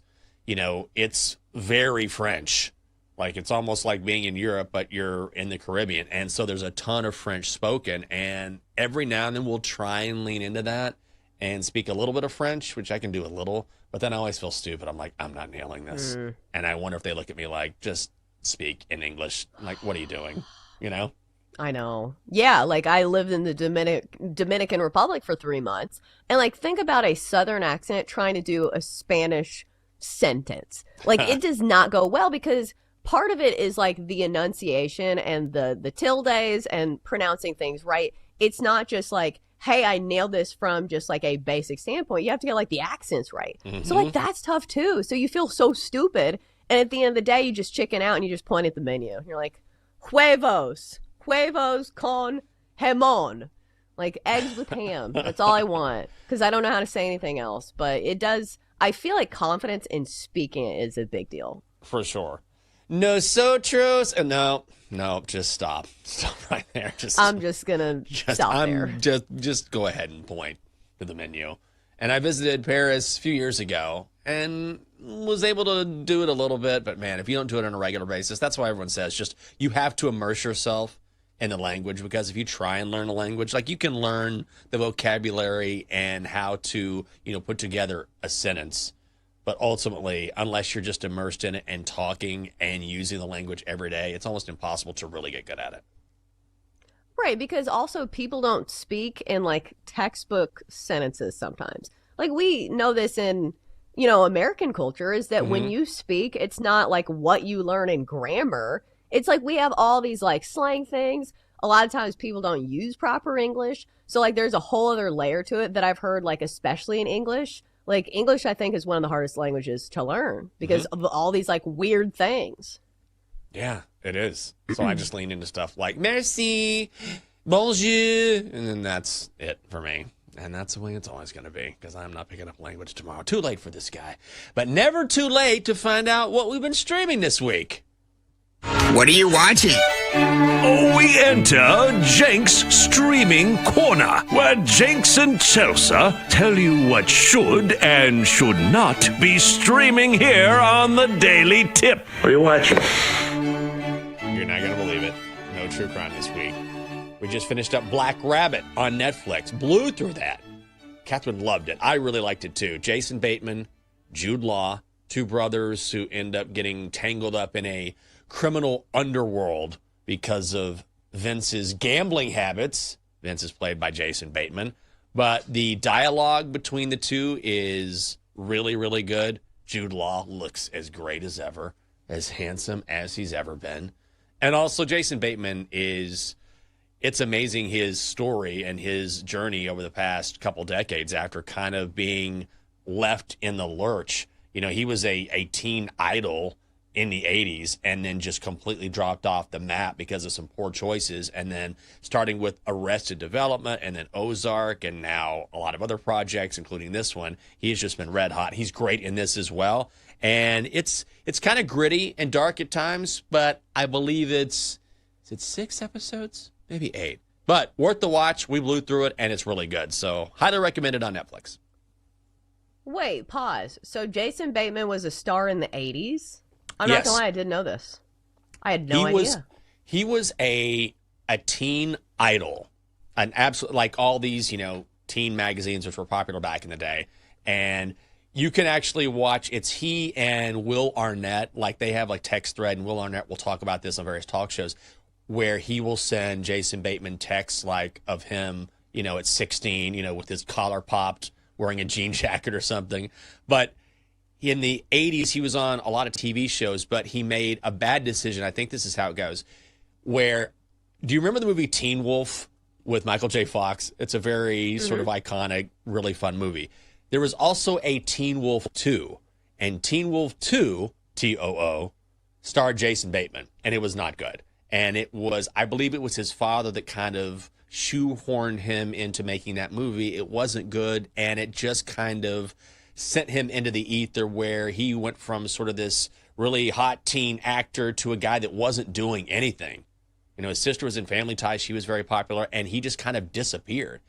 very French. Like, it's almost like being in Europe, but you're in the Caribbean. And so there's a ton of French spoken, and every now and then we'll try and lean into that and speak a little bit of French, which I can do a little, but then I always feel stupid. I'm like, I'm not nailing this. And I wonder if they look at me like, just speak in English. Like, what are you doing? You know? I know. Yeah, like I lived in the Dominican Republic for 3 months. And like, think about a Southern accent trying to do a Spanish sentence. Like, it does not go well because part of it is like the enunciation and the tildes and pronouncing things right. It's not just like, hey, I nailed this from just like a basic standpoint. You have to get like the accents right. So like that's tough too. So you feel so stupid. And at the end of the day, you just chicken out and you just point at the menu. You're like, huevos con jamón. Like eggs with ham. That's all I want. Because I don't know how to say anything else. But it does, I feel like confidence in speaking it is a big deal. For sure. Nosotros. No, just stop. Stop right there. I'm just going to stop there. Just go ahead and point to the menu. And I visited Paris a few years ago and was able to do it a little bit. But, man, if you don't do it on a regular basis, that's why everyone says just you have to immerse yourself in the language. Because if you try and learn a language, like you can learn the vocabulary and how to, put together a sentence. But ultimately, unless you're just immersed in it and talking and using the language every day, it's almost impossible to really get good at it. Right, because also people don't speak in like textbook sentences sometimes. Like we know this in, American culture is that when you speak, it's not like what you learn in grammar. It's like we have all these like slang things. A lot of times people don't use proper English. So like there's a whole other layer to it that I've heard, like especially in English. Like, English, I think, is one of the hardest languages to learn because of all these, like, weird things. Yeah, it is. So I just lean into stuff like, merci, bonjour, and then that's it for me. And that's the way it's always going to be because I'm not picking up language tomorrow. Too late for this guy. But never too late to find out what we've been streaming this week. What are you watching? We enter Jenks Streaming Corner, where Jenks and Chelsea tell you what should and should not be streaming here on the Daily Tip. What are you watching? You're not going to believe it. No true crime this week. We just finished up Black Rabbit on Netflix. Blew through that. Catherine loved it. I really liked it too. Jason Bateman, Jude Law, two brothers who end up getting tangled up in a criminal underworld because of Vince's gambling habits. Vince is played by Jason Bateman. But the dialogue between the two is really, really good. Jude Law looks as great as ever, as handsome as he's ever been. And also Jason Bateman it's amazing his story and his journey over the past couple decades after kind of being left in the lurch. You know, he was a teen idol in the 80s and then just completely dropped off the map because of some poor choices. And then starting with Arrested Development and then Ozark and now a lot of other projects, including this one, he's just been red hot. He's great in this as well. And it's kind of gritty and dark at times, but I believe is it 6 episodes? Maybe 8. But worth the watch. We blew through it, and it's really good. So highly recommended on Netflix. Wait, pause. So Jason Bateman was a star in the 80s? I'm not going to lie, I didn't know this. I had no idea. He was a teen idol. An absolute, like all these, teen magazines which were popular back in the day. And you can actually watch, it's he and Will Arnett. Like they have like text thread, and Will Arnett will talk about this on various talk shows, where he will send Jason Bateman texts like of him, at 16, with his collar popped, wearing a jean jacket or something. But in the 80s, he was on a lot of TV shows, but he made a bad decision. I think this is how it goes. Do you remember the movie Teen Wolf with Michael J. Fox? It's a very sort of iconic, really fun movie. There was also a Teen Wolf 2, and Teen Wolf 2, T-O-O, starred Jason Bateman, and it was not good. And I believe it was his father that kind of shoehorned him into making that movie. It wasn't good, and it just kind of sent him into the ether where he went from sort of this really hot teen actor to a guy that wasn't doing anything. His sister was in Family Ties. She was very popular, and he just kind of disappeared.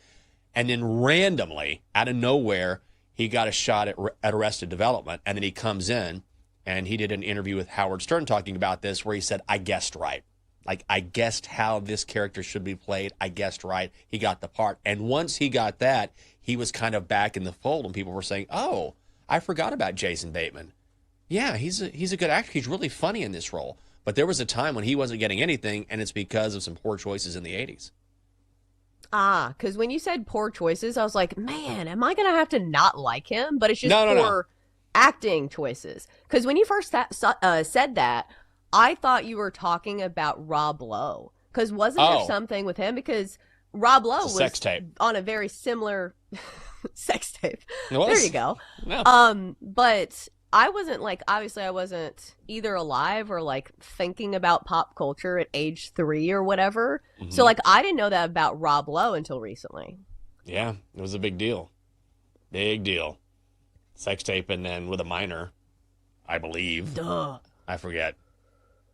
And then randomly, out of nowhere, he got a shot at Arrested Development, and then he comes in, and he did an interview with Howard Stern talking about this where he said, I guessed right. Like, I guessed how this character should be played. I guessed right. He got the part. And once he got that, he was kind of back in the fold, and people were saying, oh, I forgot about Jason Bateman. Yeah, he's a good actor. He's really funny in this role. But there was a time when he wasn't getting anything, and it's because of some poor choices in the 80s. Because when you said poor choices, I was like, man, am I going to have to not like him? But it's just poor acting choices. Because when you first said that, I thought you were talking about Rob Lowe. Because wasn't there something with him? Because Rob Lowe was sex tape. On a very similar sex tape. It was? There you go. No. But I wasn't obviously I wasn't either alive or thinking about pop culture at age 3 or whatever. Mm-hmm. So I didn't know that about Rob Lowe until recently. Yeah, it was a big deal. Big deal. Sex tape and then with a minor, I believe. Duh. I forget.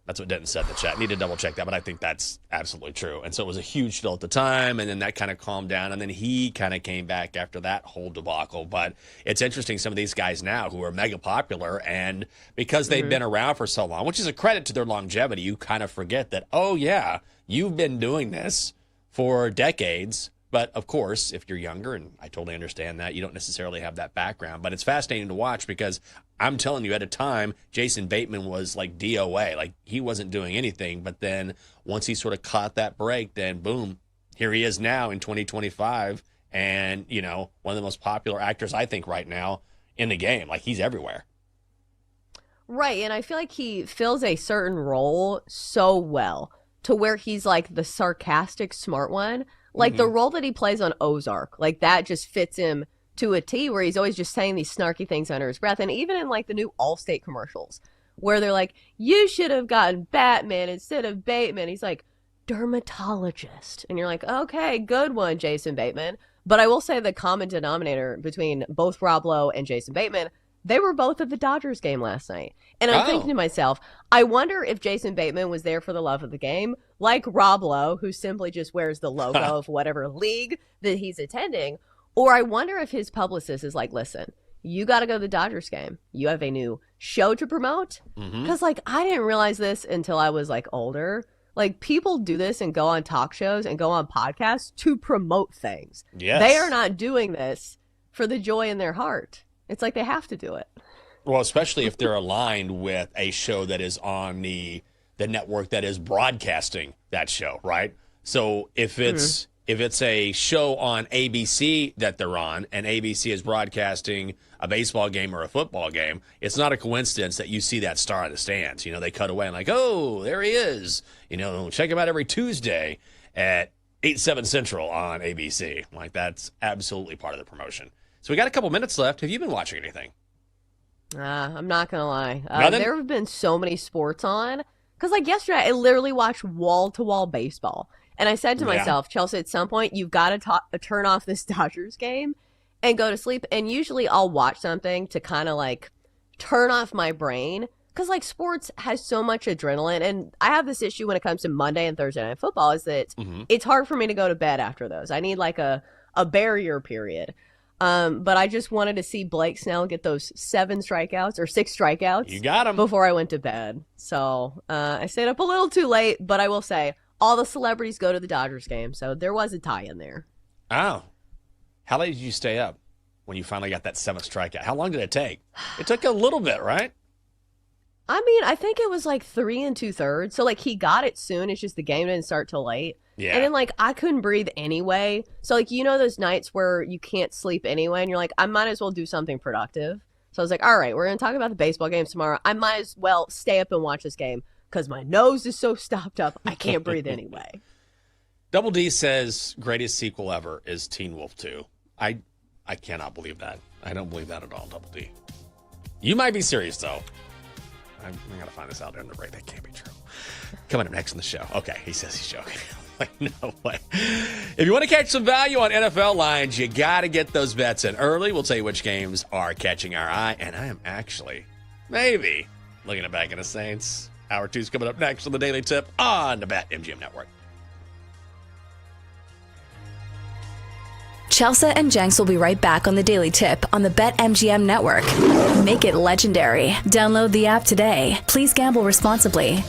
That's what Denton said in the chat. Need to double check that, but I think that's absolutely true. And so it was a huge deal at the time, and then that kind of calmed down, and then he kind of came back after that whole debacle. But it's interesting, some of these guys now who are mega popular, and because they've been around for so long, which is a credit to their longevity, you kind of forget that, oh yeah, you've been doing this for decades. But of course, if you're younger, and I totally understand that, you don't necessarily have that background. But it's fascinating to watch because I'm telling you, at a time, Jason Bateman was like DOA. He wasn't doing anything. But then once he sort of caught that break, then boom, here he is now in 2025. And, one of the most popular actors, I think, right now in the game. He's everywhere. Right. And I feel like he fills a certain role so well to where he's the sarcastic, smart one. The role that he plays on Ozark, that just fits him to a T, where he's always just saying these snarky things under his breath. And even in the new Allstate commercials where they're like, you should have gotten Batman instead of Bateman. He's like, dermatologist. And you're like, okay, good one, Jason Bateman. But I will say the common denominator between both Rob Lowe and Jason Bateman, They were both at the Dodgers game last night. And I'm thinking to myself, I wonder if Jason Bateman was there for the love of the game, like Rob Lowe, who simply just wears the logo of whatever league that he's attending. Or I wonder if his publicist is like, listen, you got to go to the Dodgers game. You have a new show to promote. Because, like, I didn't realize this until I was, like, older. Like, people do this and go on talk shows and go on podcasts to promote things. Yes. They are not doing this for the joy in their heart. It's like they have to do it. Well, especially if they're aligned with a show that is on the network that is broadcasting that show, right? So if it's a show on ABC that they're on and ABC is broadcasting a baseball game or a football game, it's not a coincidence that you see that star in the stands. You know, they cut away and like, oh, there he is. You know, check him out every Tuesday at 8, 7 Central on ABC. Like, that's absolutely part of the promotion. So we got a couple minutes left. Have you been watching anything? I'm not going to lie. Nothing? There have been so many sports on. Because, like, yesterday, I literally watched wall-to-wall baseball. And I said to myself, Chelsea, at some point, you've got to turn off this Dodgers game and go to sleep. And usually I'll watch something to kind of, like, turn off my brain. Because, like, sports has so much adrenaline. And I have this issue when it comes to Monday and Thursday Night Football is that it's hard for me to go to bed after those. I need, like, a barrier period. But I just wanted to see Blake Snell get those 7 strikeouts or 6 strikeouts. You got him. Before I went to bed. So I stayed up a little too late, but I will say all the celebrities go to the Dodgers game. So there was a tie in there. Oh. How late did you stay up when you finally got that 7th strikeout? How long did it take? It took a little bit, right? I mean, I think it was like 3 2/3. So like he got it soon. It's just the game didn't start till late. Yeah. And then, like, I couldn't breathe anyway. So, like, you know those nights where you can't sleep anyway, and you're like, I might as well do something productive. So I was like, all right, we're going to talk about the baseball games tomorrow. I might as well stay up and watch this game because my nose is so stopped up, I can't breathe anyway. Double D says greatest sequel ever is Teen Wolf 2. I cannot believe that. I don't believe that at all, Double D. You might be serious, though. I got to find this out during the break. That can't be true. Coming up next on the show. Okay, he says he's joking. Like, no way. If you want to catch some value on NFL lines, you got to get those bets in early. We'll tell you which games are catching our eye. And I am actually, maybe, looking at back in the Saints. Hour 2's coming up next on the Daily Tip on the BetMGM Network. Chelsea and Jenks will be right back on the Daily Tip on the BetMGM Network. Make it legendary. Download the app today. Please gamble responsibly.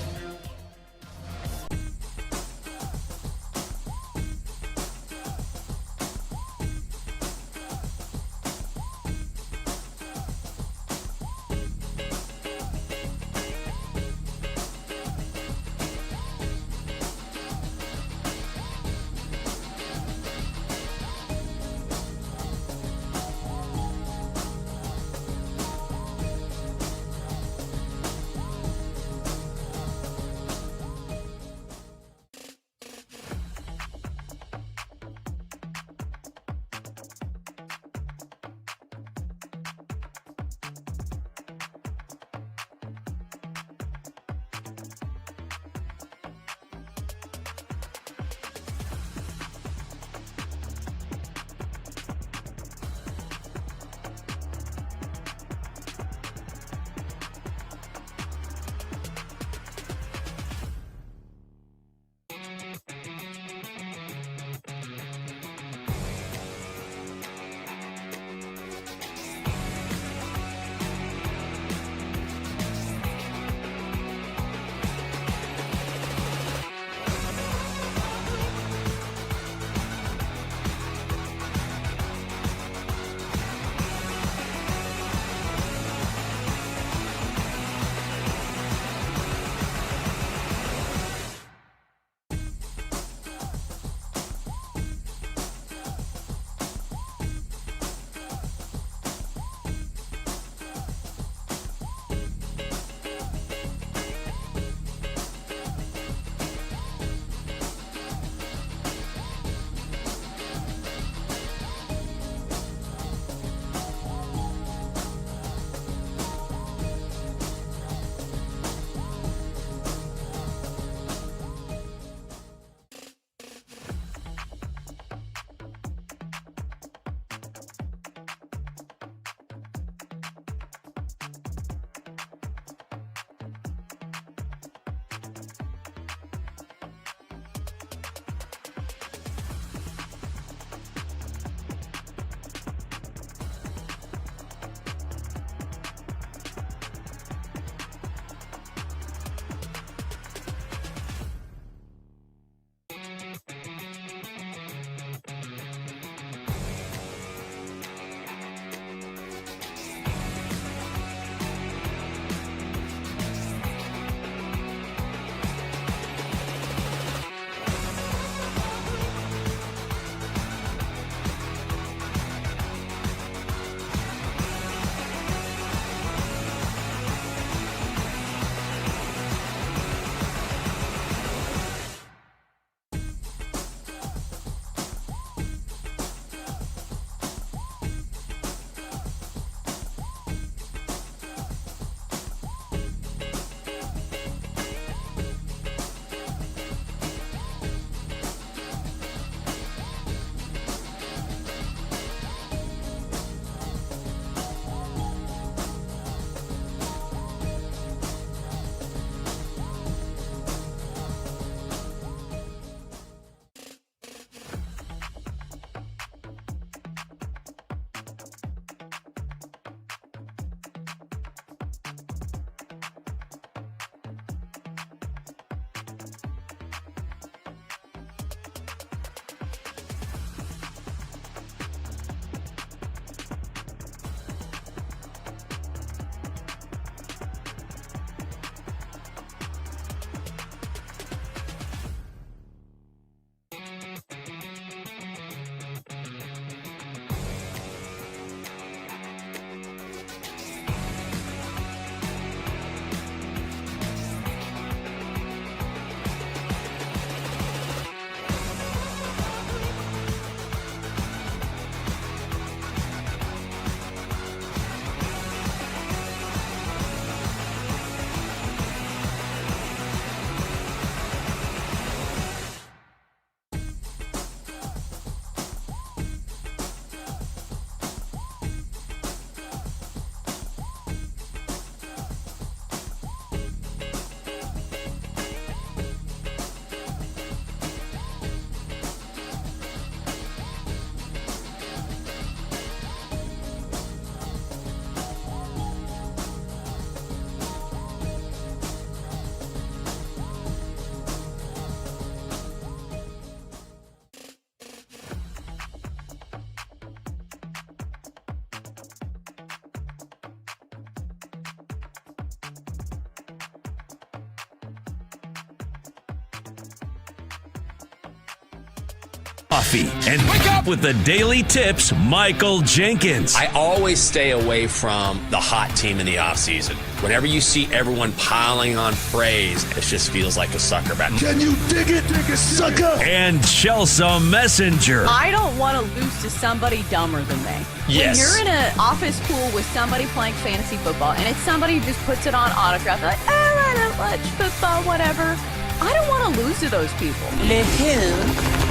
coffee and wake up with the Daily Tips, Michael Jenkins. I always stay away from the hot team in the offseason. Whenever you see everyone piling on praise, it just feels like a sucker bet. Can you dig it, sucker? And Chelsea Messenger. I don't want to lose to somebody dumber than me. Yes. When you're in an office pool with somebody playing fantasy football and it's somebody who just puts it on autograph, like, oh, I don't watch football, whatever. I don't want to lose to those people. Le who?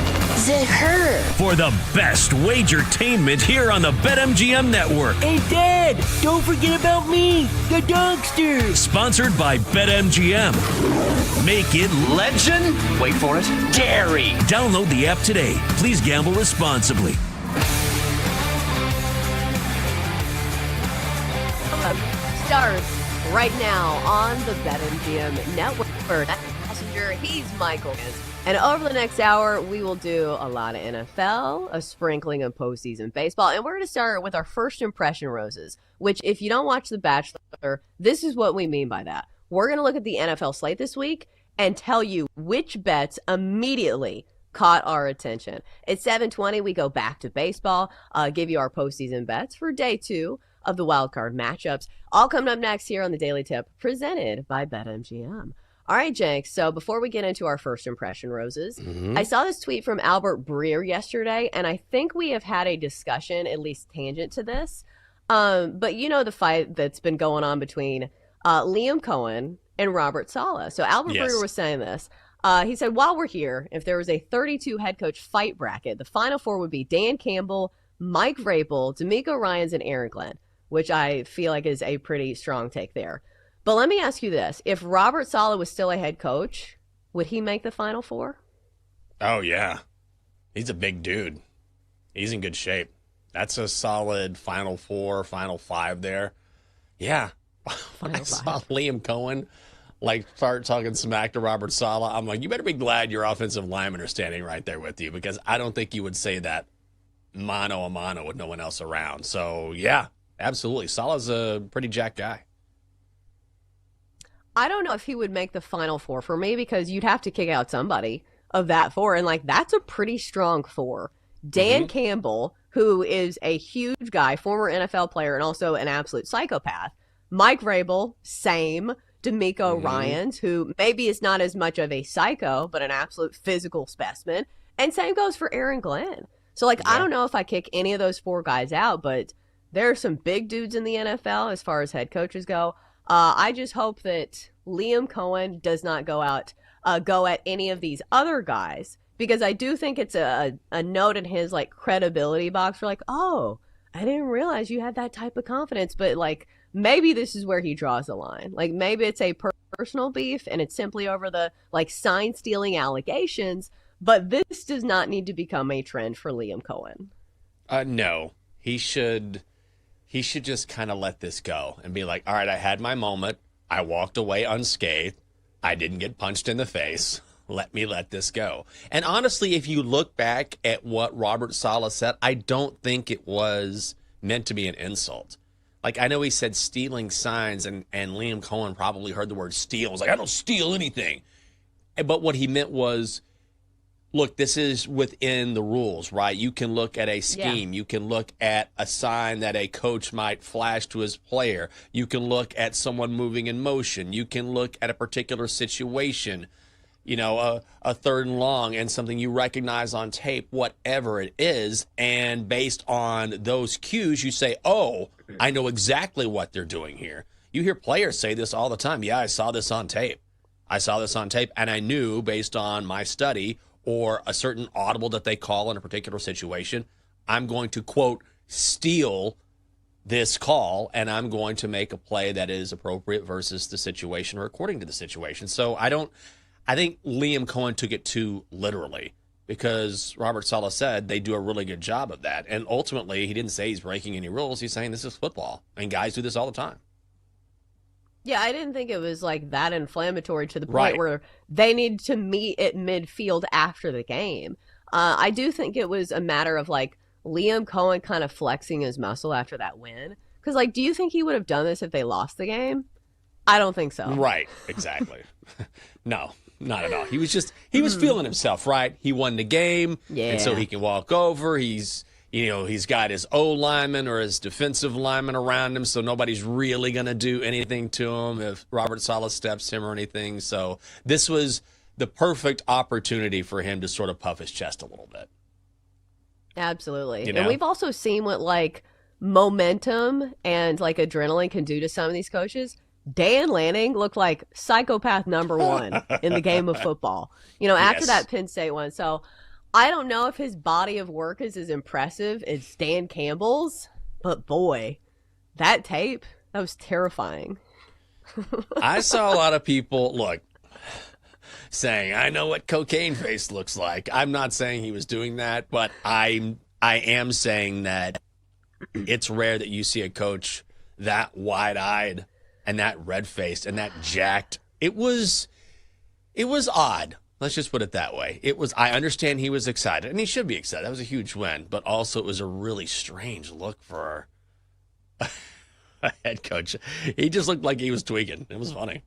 The her. For the best wagertainment here on the BetMGM Network. Hey, Dad, don't forget about me, the dogster. Sponsored by BetMGM. Make it legend. Wait for it. Dairy. Download the app today. Please gamble responsibly. Starts right now on the BetMGM Network. Messenger, he's Michael. And over the next hour, we will do a lot of NFL, a sprinkling of postseason baseball, and we're going to start with our first impression roses, which if you don't watch The Bachelor, this is what we mean by that. We're going to look at the NFL slate this week and tell you which bets immediately caught our attention. At 7:20, we go back to baseball, give you our postseason bets for day 2 of the wildcard matchups. All coming up next here on the Daily Tip, presented by BetMGM. All right, Jenks, so before we get into our first impression roses, I saw this tweet from Albert Breer yesterday, and I think we have had a discussion, at least tangent to this. But you know the fight that's been going on between Liam Cohen and Robert Saleh. So Albert Breer was saying this. He said, while we're here, if there was a 32 head coach fight bracket, the final 4 would be Dan Campbell, Mike Vrabel, D'Amico Ryans, and Aaron Glenn, which I feel like is a pretty strong take there. But let me ask you this. If Robert Saleh was still a head coach, would he make the Final 4? Oh, yeah. He's a big dude. He's in good shape. That's a solid Final 4, Final 5 there. Yeah. When I saw Liam Cohen start talking smack to Robert Saleh, I'm like, you better be glad your offensive linemen are standing right there with you, because I don't think you would say that mano a mano with no one else around. So, yeah, absolutely. Saleh's a pretty jacked guy. I don't know if he would make the Final 4 for me, because you'd have to kick out somebody of that 4. And that's a pretty strong 4. Dan Campbell, who is a huge guy, former NFL player, and also an absolute psychopath. Mike Vrabel, same. D'Amico Ryans, who maybe is not as much of a psycho, but an absolute physical specimen. And same goes for Aaron Glenn. So, I don't know if I kick any of those 4 guys out, but there are some big dudes in the NFL as far as head coaches go. I just hope that Liam Cohen does not go at any of these other guys, because I do think it's a note in his credibility box for oh, I didn't realize you had that type of confidence. But maybe this is where he draws the line. Maybe it's a personal beef and it's simply over the sign stealing allegations. But this does not need to become a trend for Liam Cohen. No, he should just kind of let this go and be like, all right, I had my moment. I walked away unscathed. I didn't get punched in the face. Let me let this go. And honestly, if you look back at what Robert Saleh said, I don't think it was meant to be an insult. I know he said stealing signs, and Liam Cohen probably heard the word steal. He was like, I don't steal anything. But what he meant was, look, this is within the rules, right? You can look at a scheme. Yeah. You can look at a sign that a coach might flash to his player. You can look at someone moving in motion. You can look at a particular situation, a 3rd and long and something you recognize on tape, whatever it is. And based on those cues, you say, oh, I know exactly what they're doing here. You hear players say this all the time. Yeah, I saw this on tape. And I knew based on my study or a certain audible that they call in a particular situation, I'm going to, quote, steal this call, and I'm going to make a play that is appropriate versus the situation or according to the situation. So I think Liam Cohen took it too literally, because Robert Saleh said they do a really good job of that. And ultimately, he didn't say he's breaking any rules. He's saying this is football, and guys do this all the time. Yeah, I didn't think it was that inflammatory to the point where they need to meet at midfield after the game. I do think it was a matter of Liam Cohen kind of flexing his muscle after that win. Because do you think he would have done this if they lost the game? I don't think so. Right, exactly. No, not at all. He was feeling himself, right? He won the game, and so he can walk over. He's got his O lineman or his defensive lineman around him, so nobody's really going to do anything to him if Robert Saleh steps him or anything. So this was the perfect opportunity for him to sort of puff his chest a little bit. Absolutely. You know? And we've also seen what like momentum and like adrenaline can do to some of these coaches. Dan Lanning looked like psychopath number one in the game of football, after that Penn State one. So I don't know if his body of work is as impressive as Dan Campbell's, but boy, that tape, that was terrifying. I saw a lot of people, saying, I know what cocaine face looks like. I'm not saying he was doing that, but I am saying that it's rare that you see a coach that wide-eyed and that red-faced and that jacked. It was odd. Let's just put it that way. I understand he was excited, and he should be excited. That was a huge win, but also it was a really strange look for a head coach. He just looked like he was tweaking. It was funny.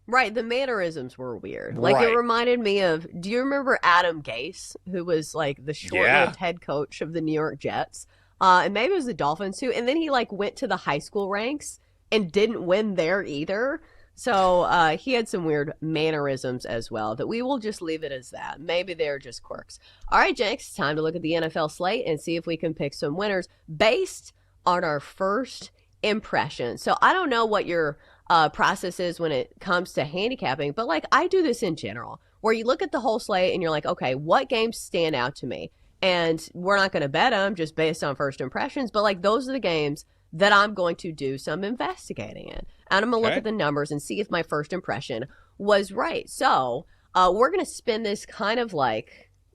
Right, the mannerisms were weird. It reminded me of, do you remember Adam Gase, who was like the short-lived head coach of the New York Jets? And maybe it was the Dolphins too. And then he went to the high school ranks and didn't win there either. So he had some weird mannerisms as well, that we will just leave it as that. Maybe they're just quirks. All right, Jenks, it's time to look at the NFL slate and see if we can pick some winners based on our first impression. So I don't know what your process is when it comes to handicapping, but I do this in general, where you look at the whole slate and you're like, okay, what games stand out to me? And we're not going to bet them just based on first impressions, but those are the games that I'm going to do some investigating in. And I'm going to look at the numbers and see if my first impression was right. So we're going to spin this kind of I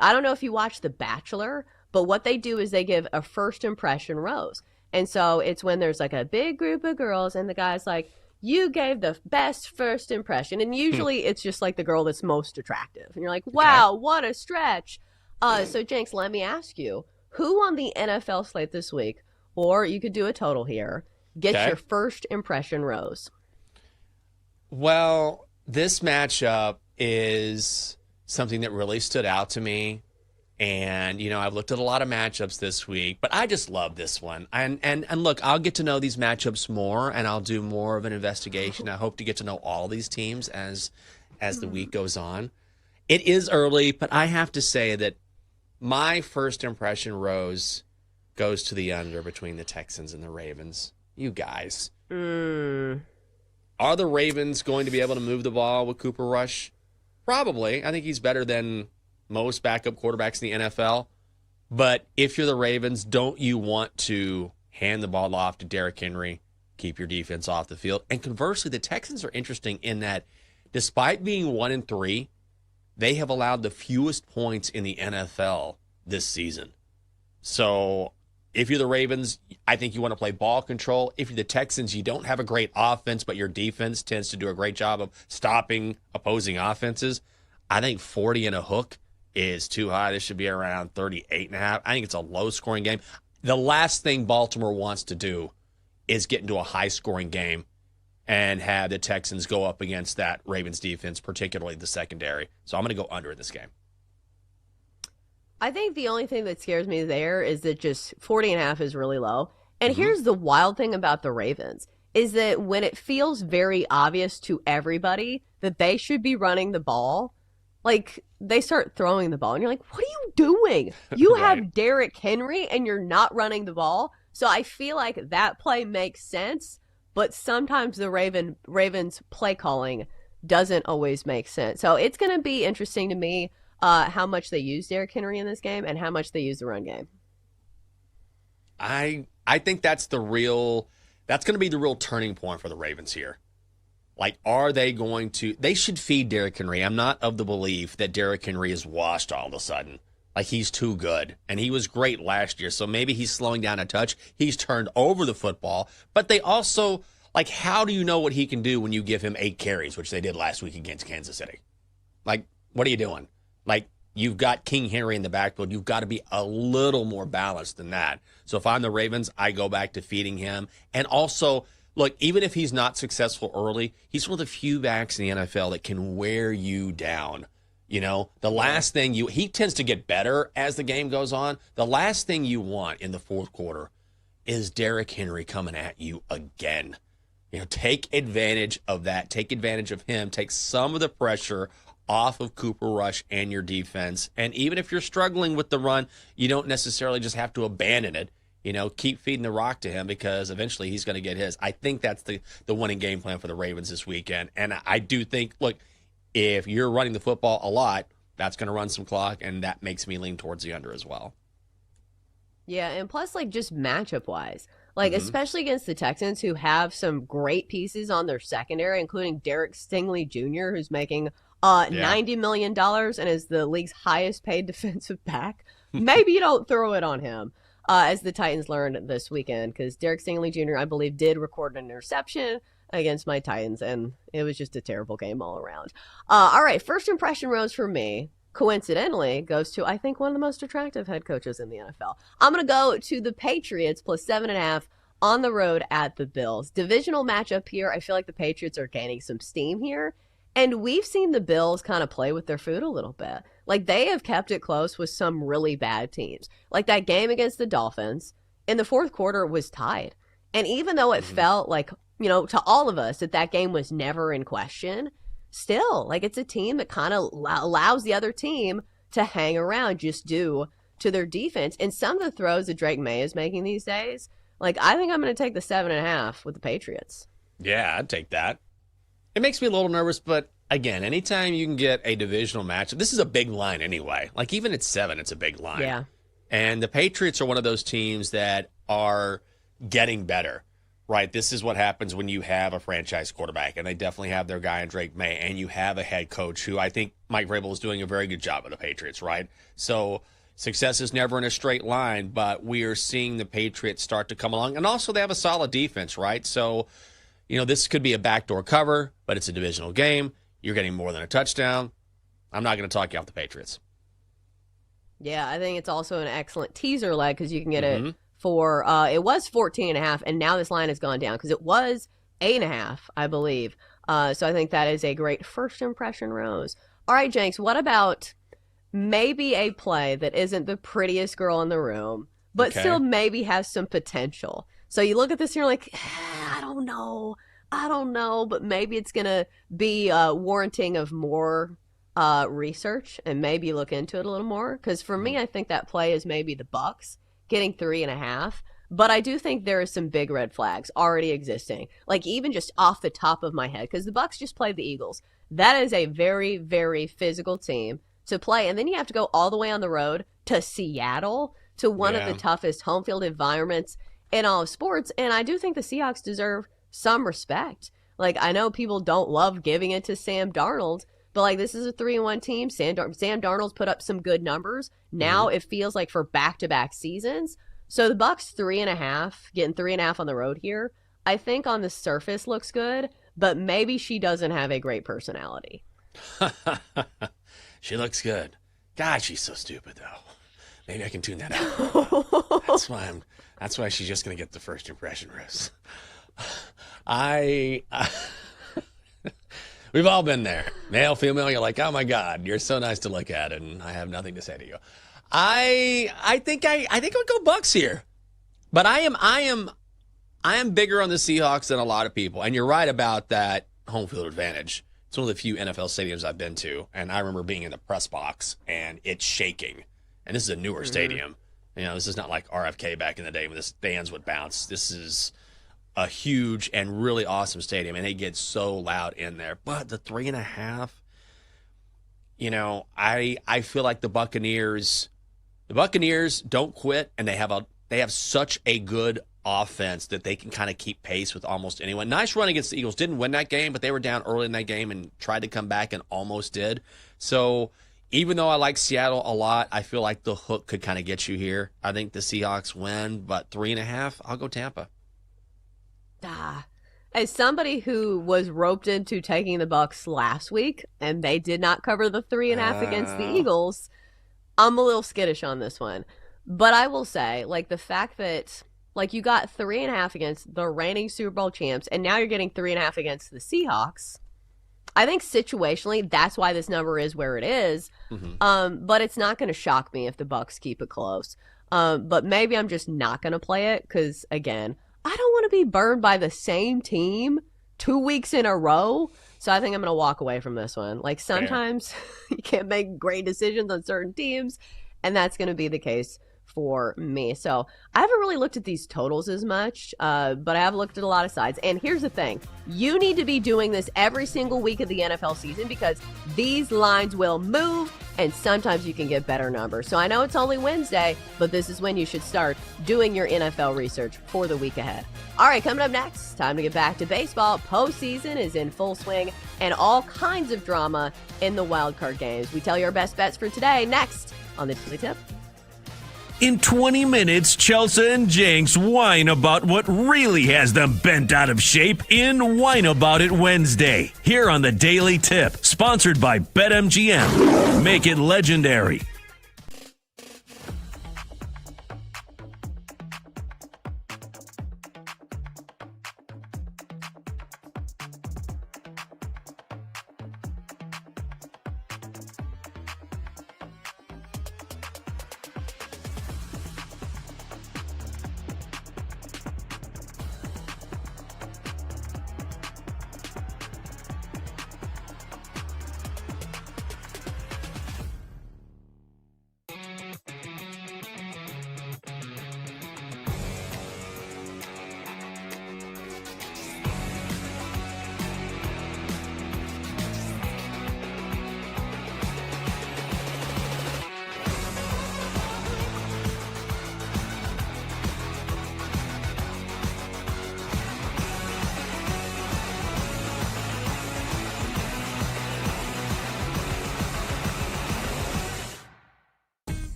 don't know if you watch The Bachelor, but what they do is they give a first impression rose. And so it's when there's a big group of girls and the guy's like, you gave the best first impression. And usually it's just the girl that's most attractive. And you're like, wow, what a stretch. So Jenks, let me ask you, who on the NFL slate this week, or you could do a total here, gets your first impression rose? Well, this matchup is something that really stood out to me. And, I've looked at a lot of matchups this week, but I just love this one. And look, I'll get to know these matchups more, and I'll do more of an investigation. I hope to get to know all these teams as the week goes on. It is early, but I have to say that my first impression rose goes to the under between the Texans and the Ravens. You guys. Are the Ravens going to be able to move the ball with Cooper Rush? Probably. I think he's better than most backup quarterbacks in the NFL. But if you're the Ravens, don't you want to hand the ball off to Derrick Henry, keep your defense off the field? And conversely, the Texans are interesting in that despite being 1-3, they have allowed the fewest points in the NFL this season. So if you're the Ravens, I think you want to play ball control. If you're the Texans, you don't have a great offense, but your defense tends to do a great job of stopping opposing offenses. I think 40 and a hook is too high. This should be around 38.5. I think it's a low-scoring game. The last thing Baltimore wants to do is get into a high-scoring game and have the Texans go up against that Ravens defense, particularly the secondary. So I'm going to go under in this game. I think the only thing that scares me there is that just 40.5 is really low. And here's the wild thing about the Ravens is that when it feels very obvious to everybody that they should be running the ball, they start throwing the ball and you're like, what are you doing? You have Derrick Henry and you're not running the ball. So I feel like that play makes sense, but sometimes the Ravens play calling doesn't always make sense. So it's going to be interesting to me how much they use Derrick Henry in this game and how much they use the run game. I think that's going to be the real turning point for the Ravens here. Are they going to, they should feed Derrick Henry. I'm not of the belief that Derrick Henry is washed all of a sudden. He's too good. And he was great last year. So maybe he's slowing down a touch. He's turned over the football. But they also, how do you know what he can do when you give him 8 carries, which they did last week against Kansas City? What are you doing? You've got King Henry in the backfield. You've got to be a little more balanced than that. So if I'm the Ravens, I go back to feeding him. And also, look, even if he's not successful early, he's one of the few backs in the NFL that can wear you down. You know, the last thing he tends to get better as the game goes on. The last thing you want in the fourth quarter is Derrick Henry coming at you again. You know, take advantage of that. Take advantage of him. Take some of the pressure off of Cooper Rush and your defense. And even if you're struggling with the run, you don't necessarily just have to abandon it. You know, keep feeding the rock to him because eventually he's going to get his. I think that's the winning game plan for the Ravens this weekend. And I do think, look, if you're running the football a lot, that's going to run some clock, and that makes me lean towards the under as well. Yeah, and plus, like, just matchup-wise, like, especially against the Texans, who have some great pieces on their secondary, including Derek Stingley Jr., who's making $90 million and is the league's highest-paid defensive back. Maybe you don't throw it on him, as the Titans learned this weekend, because Derek Stingley Jr., I believe, did record an interception against my Titans, and it was just a terrible game all around. All right, first impression rose for me, coincidentally, goes to, I think, one of the most attractive head coaches in the NFL. I'm going to go to the Patriots plus 7.5 on the road at the Bills. Divisional matchup here. I feel like the Patriots are gaining some steam here, and we've seen the Bills kind of play with their food a little bit. Like, they have kept it close with some really bad teams. Like, that game against the Dolphins in the fourth quarter was tied. And even though it felt like, you know, to all of us that game was never in question, still, like, it's a team that kind of allows the other team to hang around just due to their defense. And some of the throws that Drake May is making these days, like, I think I'm going to take the 7.5 with the Patriots. Yeah, I'd take that. It makes me a little nervous, but again, anytime you can get a divisional matchup, this is a big line anyway. Like, even at 7, it's a big line. Yeah. And the Patriots are one of those teams that are getting better, right? This is what happens when you have a franchise quarterback, and they definitely have their guy in Drake May, and you have a head coach who I think Mike Vrabel is doing a very good job of the Patriots, right? So success is never in a straight line, but we are seeing the Patriots start to come along. And also they have a solid defense, right? So, you know, this could be a backdoor cover, but it's a divisional game. You're getting more than a touchdown. I'm not going to talk you off the Patriots. Yeah, I think it's also an excellent teaser leg because you can get it for, it was 14.5, and now this line has gone down because it was 8.5, I believe. So I think that is a great first impression rose. All right, Jenks, what about maybe a play that isn't the prettiest girl in the room, but still maybe has some potential? So you look at this and you're like, I don't know, but maybe it's going to be warranting of more research and maybe look into it a little more. Because for me, I think that play is maybe the Bucks getting 3.5. But I do think there is some big red flags already existing. Like, even just off the top of my head, because the Bucks just played the Eagles. That is a very, very physical team to play. And then you have to go all the way on the road to Seattle, to one of the toughest home field environments in all of sports. And I do think the Seahawks deserve some respect. Like, I know people don't love giving it to Sam Darnold, but, like, this is a 3-1 team. Sam Darnold's put up some good numbers. Now it feels like for back-to-back seasons. So the Bucks 3.5, getting 3.5 on the road here, I think on the surface looks good, but maybe she doesn't have a great personality. She looks good. God, she's so stupid, though. Maybe I can tune that out. That's why she's just going to get the first impression rose. We've all been there. Male, female, you're like, oh my God, you're so nice to look at, and I have nothing to say to you. I think I'll go Bucks here. But I am bigger on the Seahawks than a lot of people. And you're right about that home field advantage. It's one of the few NFL stadiums I've been to, and I remember being in the press box and it's shaking. And this is a newer stadium. You know, this is not like RFK back in the day when the stands would bounce. This is a huge and really awesome stadium, and it gets so loud in there. But the 3.5, you know, I feel like the Buccaneers don't quit, and they have such a good offense that they can kind of keep pace with almost anyone. Nice run against the Eagles. Didn't win that game, but they were down early in that game and tried to come back and almost did. So even though I like Seattle a lot, I feel like the hook could kind of get you here. I think the Seahawks win, but 3.5, I'll go Tampa. As somebody who was roped into taking the Bucks last week and they did not cover the 3.5 against the Eagles, I'm a little skittish on this one. But I will say, like, the fact that Like, you got 3.5 against the reigning Super Bowl champs, and now you're getting 3.5 against the Seahawks. I think situationally, that's why this number is where it is. But it's not going to shock me if the Bucs keep it close. But maybe I'm just not going to play it because, again, I don't want to be burned by the same team 2 weeks in a row. So I think I'm going to walk away from this one. Like, sometimes you can't make great decisions on certain teams, and that's going to be the case for me. So I haven't really looked at these totals as much, but I have looked at a lot of sides. And here's the thing. You need to be doing this every single week of the NFL season because these lines will move and sometimes you can get better numbers. So I know it's only Wednesday, but this is when you should start doing your NFL research for the week ahead. All right, coming up next, time to get back to baseball. Postseason is in full swing and all kinds of drama in the wild card games. We tell you our best bets for today next on the Daily Tip. In 20 minutes, Chelsea and Jenks whine about what really has them bent out of shape in Whine About It Wednesday. Here on the Daily Tip, sponsored by BetMGM. Make it legendary.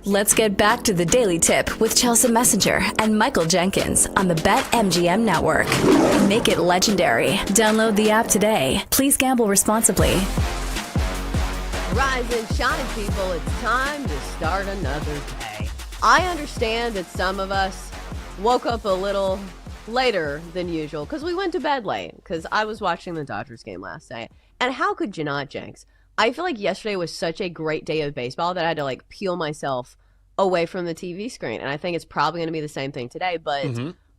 Let's get back to the Daily Tip with Chelsea Messenger and Michael Jenkins on the BetMGM Network. Make it legendary. Download the app today. Please gamble responsibly. Rise and shine, people. It's time to start another day. I understand that some of us woke up a little later than usual because we went to bed late because I was watching the Dodgers game last night. And how could you not, Jenks? I feel like yesterday was such a great day of baseball that I had to like peel myself away from the TV screen. And I think it's probably going to be the same thing today, but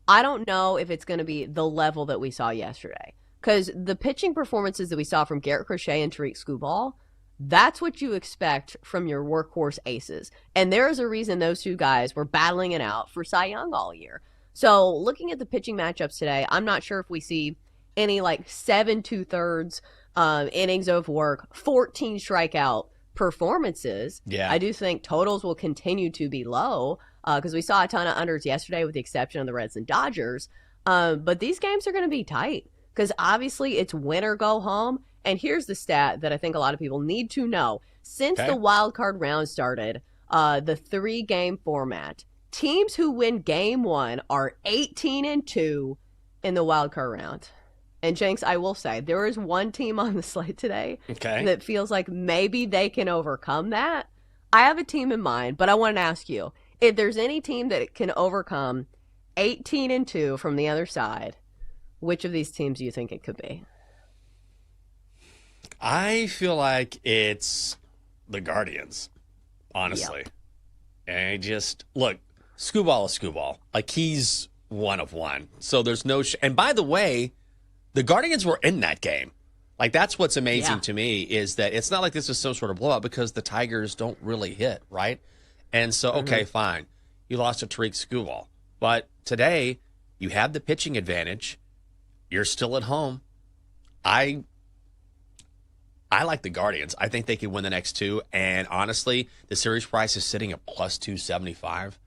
I don't know if it's going to be the level that we saw yesterday. Because the pitching performances that we saw from Garrett Crochet and Tariq Skubal, that's what you expect from your workhorse aces. And there is a reason those two guys were battling it out for Cy Young all year. So looking at the pitching matchups today, I'm not sure if we see any like 7 2/3 innings of work, 14 strikeout performances. Yeah. I do think totals will continue to be low because we saw a ton of unders yesterday with the exception of the Reds and Dodgers. But these games are going to be tight because obviously it's win or go home. And here's the stat that I think a lot of people need to know. Since the wild card round started, the 3-game format, teams who win game 1 are 18-2 in the wild card round. And Jenks, I will say, there is one team on the slate today that feels like maybe they can overcome that. I have a team in mind, but I want to ask you, if there's any team that can overcome 18-2 from the other side, which of these teams do you think it could be? I feel like it's the Guardians, honestly. Yep. And just, look, Skubal is Skubal. Like, he's one of one. So there's no and by the way, the Guardians were in that game. Like, that's what's amazing to me is that it's not like this is some sort of blowout because the Tigers don't really hit, right? And so, okay, fine. You lost to Tariq Skubal. But today, you have the pitching advantage. You're still at home. I like the Guardians. I think they can win the next 2. And honestly, the series price is sitting at plus 275.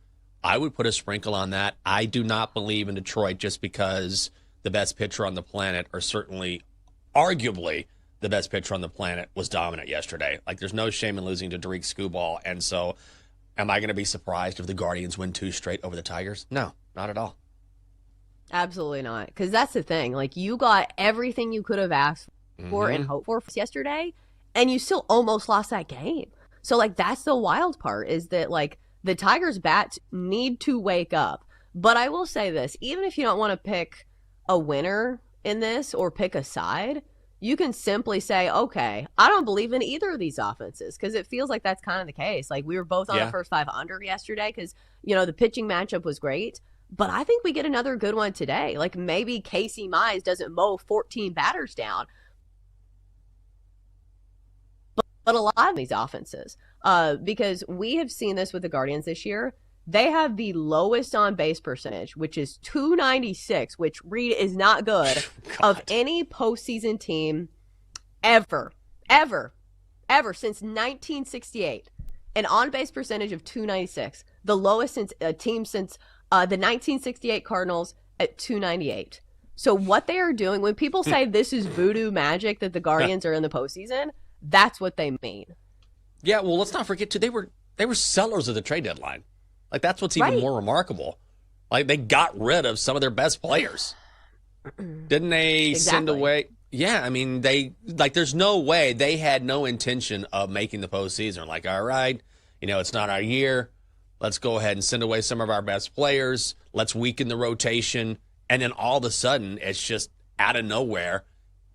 I would put a sprinkle on that. I do not believe in Detroit just because the best pitcher on the planet, or certainly arguably the best pitcher on the planet, was dominant yesterday. Like, there's no shame in losing to Tariq Skubal. And so am I going to be surprised if the Guardians win 2 straight over the Tigers? No, not at all. Absolutely not. Because that's the thing. Like, you got everything you could have asked for and hoped for yesterday, and you still almost lost that game. So, like, that's the wild part is that, like, the Tigers' bats need to wake up. But I will say this, even if you don't want to pick a winner in this or pick a side, you can simply say, okay, I don't believe in either of these offenses, because it feels like that's kind of the case. Like, we were both on the first 5 under yesterday because, you know, the pitching matchup was great. But I think we get another good one today. Like, maybe Casey Mize doesn't mow 14 batters down. But a lot of these offenses, because we have seen this with the Guardians this year, they have the lowest on base percentage, which is 296, which Reed is not good, of any postseason team ever since 1968. An on base percentage of 296, the lowest since a team since the 1968 Cardinals at 298. So what they are doing, when people say this is voodoo magic that the Guardians are in the postseason, that's what they mean. Yeah, well, let's not forget too. They were sellers of the trade deadline. Like, that's what's even more remarkable. Like, they got rid of some of their best players. Didn't they send away? Yeah, I mean, there's no way they had no intention of making the postseason. Like, all right, it's not our year. Let's go ahead and send away some of our best players. Let's weaken the rotation. And then all of a sudden, it's just out of nowhere.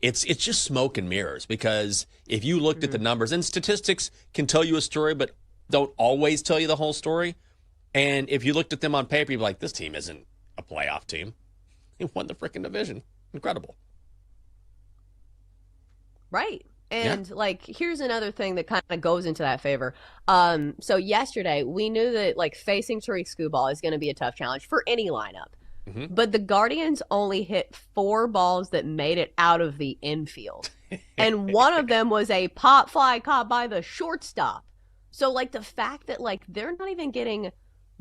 It's just smoke and mirrors, because if you looked at the numbers, and statistics can tell you a story, but don't always tell you the whole story. And if you looked at them on paper, you'd be like, this team isn't a playoff team. They won the freaking division. Incredible. Right. And here's another thing that kind of goes into that favor. So yesterday we knew that facing Tariq Skubal is going to be a tough challenge for any lineup. But the Guardians only hit 4 balls that made it out of the infield. And one of them was a pop fly caught by the shortstop. So the fact that they're not even getting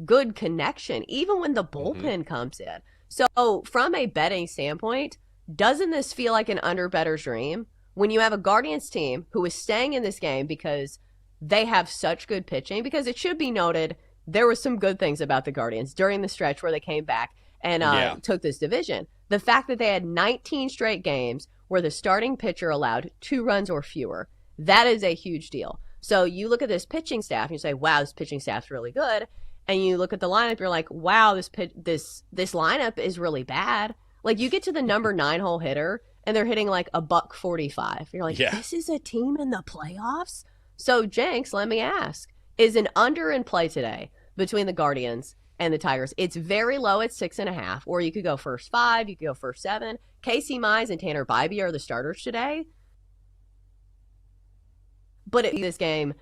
good connection, even when the bullpen comes in. So from a betting standpoint, doesn't this feel like an under better's dream? When you have a Guardians team who is staying in this game because they have such good pitching, because it should be noted there were some good things about the Guardians during the stretch where they came back and took this division. The fact that they had 19 straight games where the starting pitcher allowed 2 runs or fewer, that is a huge deal. So you look at this pitching staff and you say, wow, this pitching staff's really good. And you look at the lineup, you're like, wow, this lineup is really bad. Like, you get to the number 9 hole hitter and they're hitting like $145. You're like, this is a team in the playoffs? So, Jenks, let me ask, is an under in play today between the Guardians and the Tigers? It's very low at 6.5, or you could go first 5, you could go first 7. Casey Mize and Tanner Bybee are the starters today. But this game,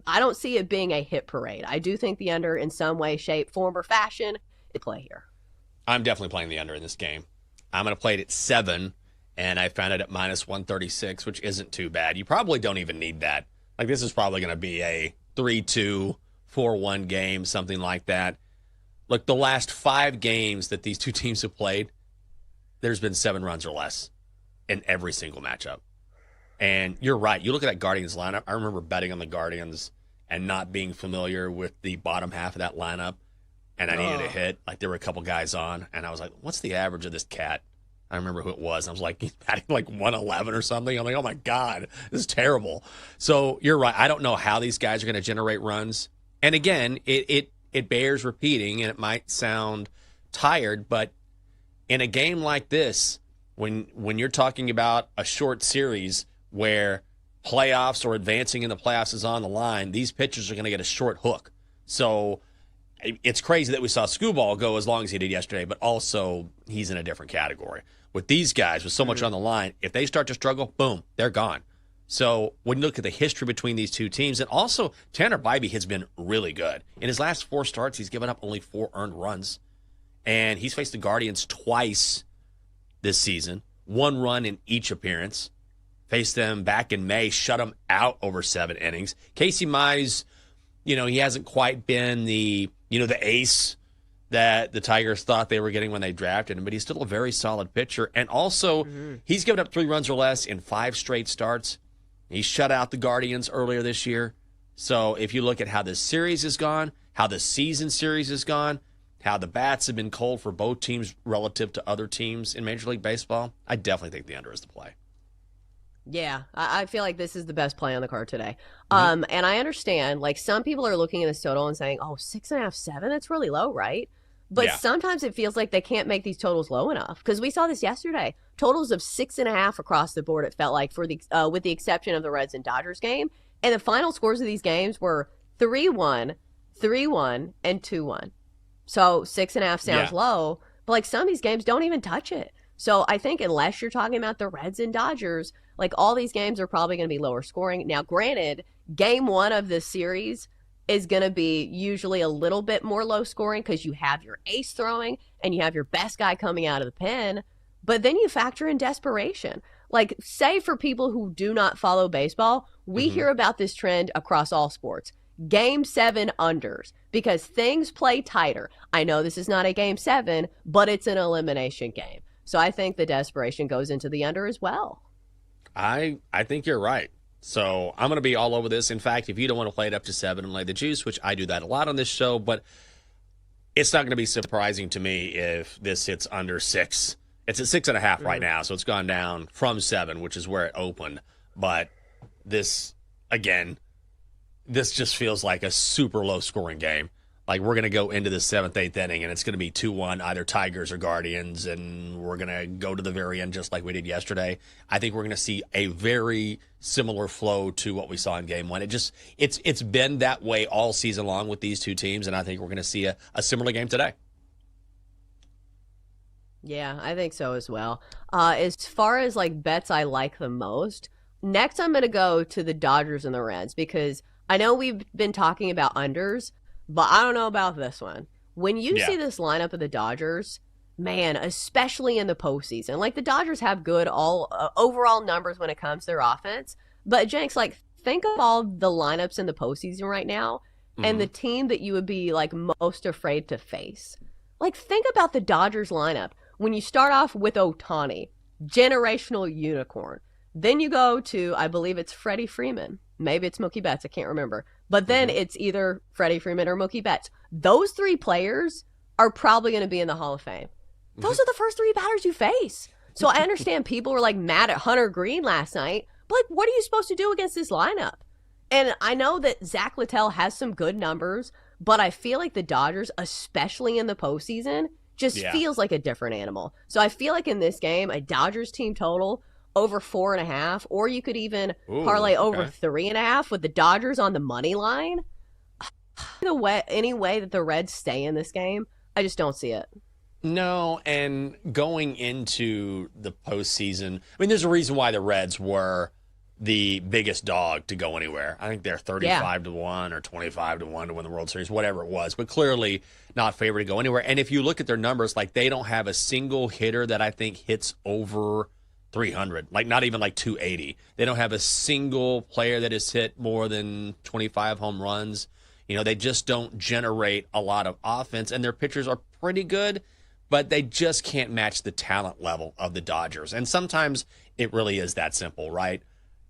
I don't see it being a hit parade. I do think the under in some way, shape, form, or fashion is play here. I'm definitely playing the under in this game. I'm going to play it at 7, and I found it at -136, which isn't too bad. You probably don't even need that. Like, this is probably going to be a 3-2, 4-1 game, something like that. Look, the last 5 games that these two teams have played, there's been 7 runs or less in every single matchup. And you're right. You look at that Guardians lineup. I remember betting on the Guardians and not being familiar with the bottom half of that lineup, and I needed a hit. Like, there were a couple guys on, and I was like, what's the average of this cat? I remember who it was. I was like, he's batting like 111 or something. I'm like, oh, my God, this is terrible. So you're right. I don't know how these guys are going to generate runs. And, again, it bears repeating, and it might sound tired, but in a game like this, when you're talking about a short series where playoffs or advancing in the playoffs is on the line, these pitchers are going to get a short hook. So it's crazy that we saw Skubal go as long as he did yesterday, but also he's in a different category. With these guys, with so much on the line, if they start to struggle, boom, they're gone. So when you look at the history between these two teams, and also Tanner Bybee has been really good. In his last 4 starts, he's given up only 4 earned runs. And he's faced the Guardians twice this season, 1 run in each appearance. Faced them back in May, shut them out over 7 innings. Casey Mize, he hasn't quite been the ace that the Tigers thought they were getting when they drafted him, but he's still a very solid pitcher. And also, he's given up 3 runs or less in 5 straight starts. He shut out the Guardians earlier this year. So if you look at how this series has gone, how the season series has gone, how the bats have been cold for both teams relative to other teams in Major League Baseball, I definitely think the under is the play. Yeah, I feel like this is the best play on the card today. And I understand, like, some people are looking at this total and saying, 6.5, 7, that's really low, right? But sometimes it feels like they can't make these totals low enough, because we saw this yesterday. Totals of 6.5 across the board, it felt like, for the with the exception of the Reds and Dodgers game. And the final scores of these games were 3-1, 3-1, and 2-1. So 6.5 sounds low, but like some of these games don't even touch it. So I think unless you're talking about the Reds and Dodgers, like all these games are probably going to be lower scoring. Now, granted, game 1 of this series is going to be usually a little bit more low scoring because you have your ace throwing and you have your best guy coming out of the pen. But then you factor in desperation. Like, say for people who do not follow baseball, we hear about this trend across all sports. Game 7 unders, because things play tighter. I know this is not a game 7, but it's an elimination game. So I think the desperation goes into the under as well. I think you're right. So I'm going to be all over this. In fact, if you don't want to play it up to 7 and lay the juice, which I do that a lot on this show, but it's not going to be surprising to me if this hits under 6. It's at 6.5 right now, so it's gone down from 7, which is where it opened. But this, again, this just feels like a super low-scoring game. Like, we're going to go into the 7th, 8th inning, and it's going to be 2-1, either Tigers or Guardians, and we're going to go to the very end just like we did yesterday. I think we're going to see a very similar flow to what we saw in Game 1. It's been that way all season long with these two teams, and I think we're going to see a similar game today. Yeah, I think so as well. As far as, like, bets I like the most, next I'm going to go to the Dodgers and the Reds, because I know we've been talking about unders, but I don't know about this one. When you see this lineup of the Dodgers, man, especially in the postseason, like the Dodgers have good overall numbers when it comes to their offense. But Jenks, like, think of all the lineups in the postseason right now and the team that you would be like most afraid to face. Like, think about the Dodgers lineup. When you start off with Ohtani, generational unicorn. Then you go to, I believe it's Freddie Freeman. Maybe it's Mookie Betts. I can't remember. But then it's either Freddie Freeman or Mookie Betts. Those three players are probably going to be in the Hall of Fame. Those are the first three batters you face. So I understand people were like mad at Hunter Green last night, but like, what are you supposed to do against this lineup? And I know that Zach Littell has some good numbers, but I feel like the Dodgers, especially in the postseason, just feels like a different animal. So I feel like in this game, a Dodgers team total over 4.5, or you could even parlay over 3.5 with the Dodgers on the money line. Any way that the Reds stay in this game, I just don't see it. No, and going into the postseason, I mean, there's a reason why the Reds were the biggest dog to go anywhere. I think they're 35-1 or 25-1 to win the World Series, whatever it was, but clearly not favored to go anywhere. And if you look at their numbers, like they don't have a single hitter that I think hits over 300, like not even like 280. They don't have a single player that has hit more than 25 home runs. You know, they just don't generate a lot of offense, and their pitchers are pretty good, but they just can't match the talent level of the Dodgers. And sometimes it really is that simple, right?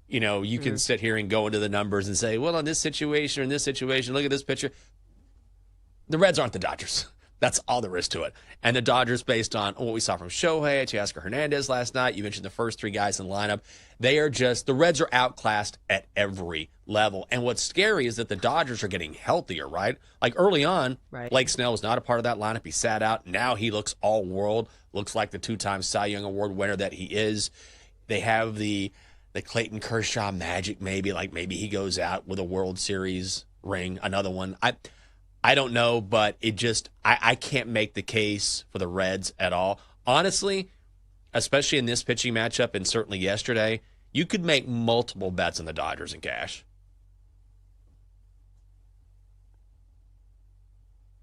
You know, you can sit here and go into the numbers and say, well, in this situation or in this situation, look at this pitcher. The Reds aren't the Dodgers. That's all there is to it. And the Dodgers, based on what we saw from Shohei, Teoscar Hernandez last night, you mentioned the first three guys in the lineup, the Reds are outclassed at every level. And what's scary is that the Dodgers are getting healthier, right? Like early on, Blake Snell was not a part of that lineup. He sat out. Now he looks all world, looks like the two-time Cy Young Award winner that he is. They have the Clayton Kershaw magic, maybe he goes out with a World Series ring, another one. I don't know, but it just, I can't make the case for the Reds at all. Honestly, especially in this pitching matchup and certainly yesterday, you could make multiple bets on the Dodgers and cash.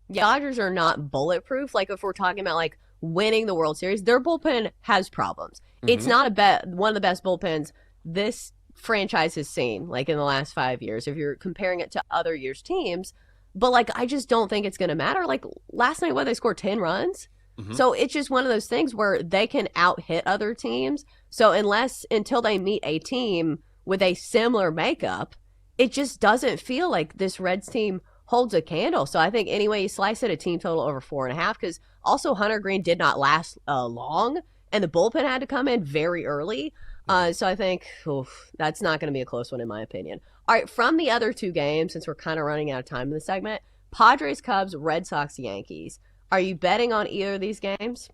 Dodgers are not bulletproof. Like if we're talking about like winning the World Series, their bullpen has problems. It's not one of the best bullpens this franchise has seen, like in the last 5 years, if you're comparing it to other years' teams. But, like, I just don't think it's going to matter. Like, last night, they scored 10 runs. So it's just one of those things where they can out-hit other teams. So until they meet a team with a similar makeup, it just doesn't feel like this Reds team holds a candle. So I think any way you slice it, a team total over 4.5, because also Hunter Green did not last long, and the bullpen had to come in very early. So I think that's not going to be a close one in my opinion. All right, from the other two games, since we're kind of running out of time in the segment, Padres, Cubs, Red Sox, Yankees. Are you betting on either of these games?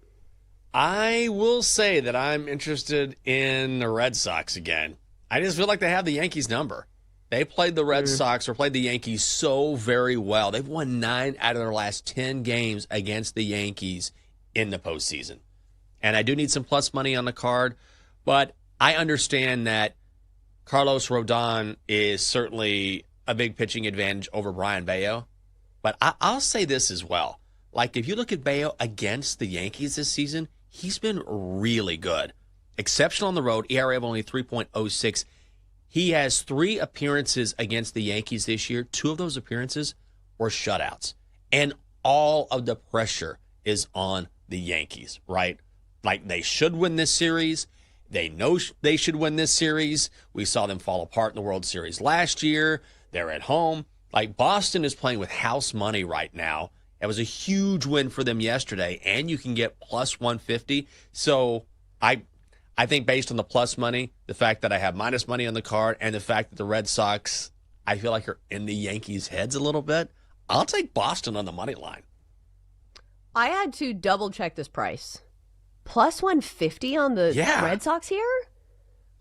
I will say that I'm interested in the Red Sox again. I just feel like they have the Yankees number. They played the Red Sox or played the Yankees so very well. They've won 9 out of their last 10 games against the Yankees in the postseason. And I do need some plus money on the card, but I understand that Carlos Rodon is certainly a big pitching advantage over Brian Bayo. But I'll say this as well. Like, if you look at Bayo against the Yankees this season, he's been really good. Exceptional on the road, ERA of only 3.06. He has 3 appearances against the Yankees this year. 2 of those appearances were shutouts. And all of the pressure is on the Yankees, right? Like, they should win this series. They know they should win this series. We saw them fall apart in the World Series last year. They're at home. Like, Boston is playing with house money right now. It was a huge win for them yesterday, and you can get plus 150. So I think based on the plus money, the fact that I have minus money on the card, and the fact that the Red Sox, I feel like, are in the Yankees' heads a little bit, I'll take Boston on the money line. I had to double-check this price. Plus 150 on the Red Sox here?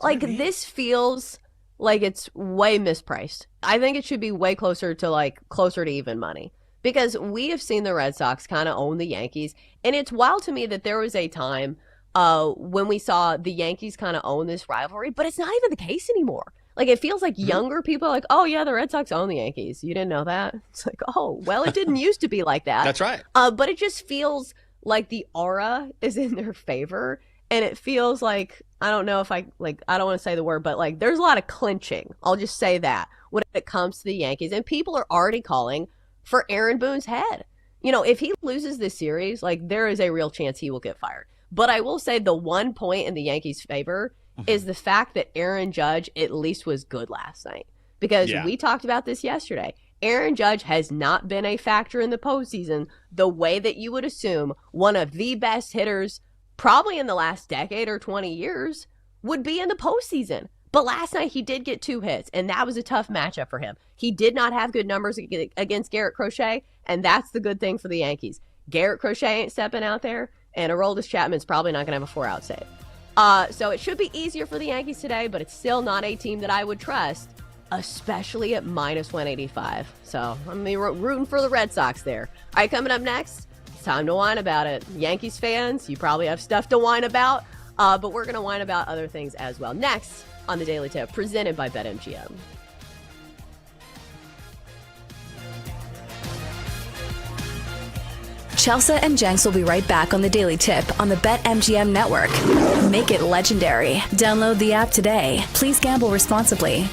Like, this feels like it's way mispriced. I think it should be way closer to even money. Because we have seen the Red Sox kind of own the Yankees. And it's wild to me that there was a time when we saw the Yankees kind of own this rivalry, but it's not even the case anymore. Like, it feels like younger people are like, oh, yeah, the Red Sox own the Yankees. You didn't know that? It's like, oh, well, it didn't used to be like that. That's right. But it just feels like the aura is in their favor. And it feels like, I don't know if I don't want to say the word, but like there's a lot of clinching. I'll just say that when it comes to the Yankees. And people are already calling for Aaron Boone's head. You know, if he loses this series, like there is a real chance he will get fired. But I will say the one point in the Yankees' favor is the fact that Aaron Judge at least was good last night. because Yeah. we talked about this yesterday. Aaron Judge has not been a factor in the postseason the way that you would assume one of the best hitters probably in the last decade or 20 years would be in the postseason. But last night he did get 2 hits, and that was a tough matchup for him. He did not have good numbers against Garrett Crochet, and that's the good thing for the Yankees. Garrett Crochet ain't stepping out there, and Aroldis Chapman's probably not going to have a 4-out save. So it should be easier for the Yankees today, but it's still not a team that I would trust, especially at -185. So I'm rooting for the Red Sox there. All right, coming up next, it's time to whine about it. Yankees fans, you probably have stuff to whine about, but we're going to whine about other things as well. Next on the Daily Tip, presented by BetMGM. Chelsea and Jenks will be right back on the Daily Tip on the BetMGM network. Make it legendary. Download the app today. Please gamble responsibly.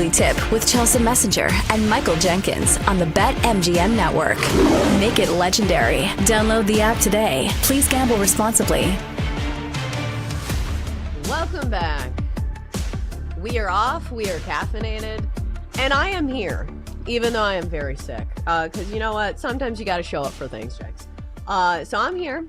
Daily Tip with Chelsea Messenger and Michael Jenkins on the BetMGM Network. Make it legendary. Download the app today. Please gamble responsibly. Welcome back. We are off. We are caffeinated. And I am here, even though I am very sick. Because you know what? Sometimes you got to show up for things, Jakes. So I'm here.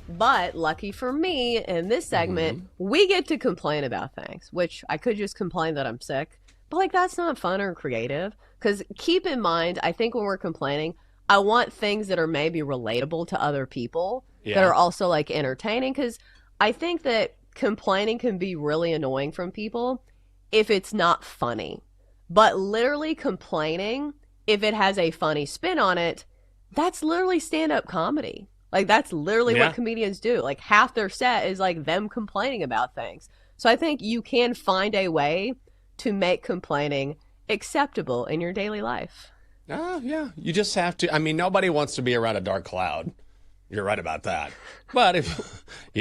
But lucky for me, in this segment, we get to complain about things, which I could just complain that I'm sick. But, like, that's not fun or creative. Because keep in mind, I think when we're complaining, I want things that are maybe relatable to other people that are also, like, entertaining. Because I think that complaining can be really annoying from people if it's not funny. But literally complaining, if it has a funny spin on it, that's literally stand-up comedy. Like, that's literally what comedians do. Like, half their set is, like, them complaining about things. So I think you can find a way to make complaining acceptable in your daily life. Yeah. You just have to. I mean, nobody wants to be around a dark cloud. You're right about that. But if, I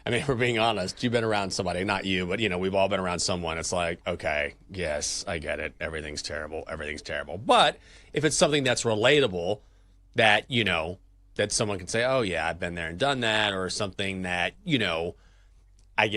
mean, if we're being honest, you've been around somebody, not you, but, we've all been around someone. It's like, okay, yes, I get it. Everything's terrible. But if it's something that's relatable that, that someone can say, oh, yeah, I've been there and done that, or something that, I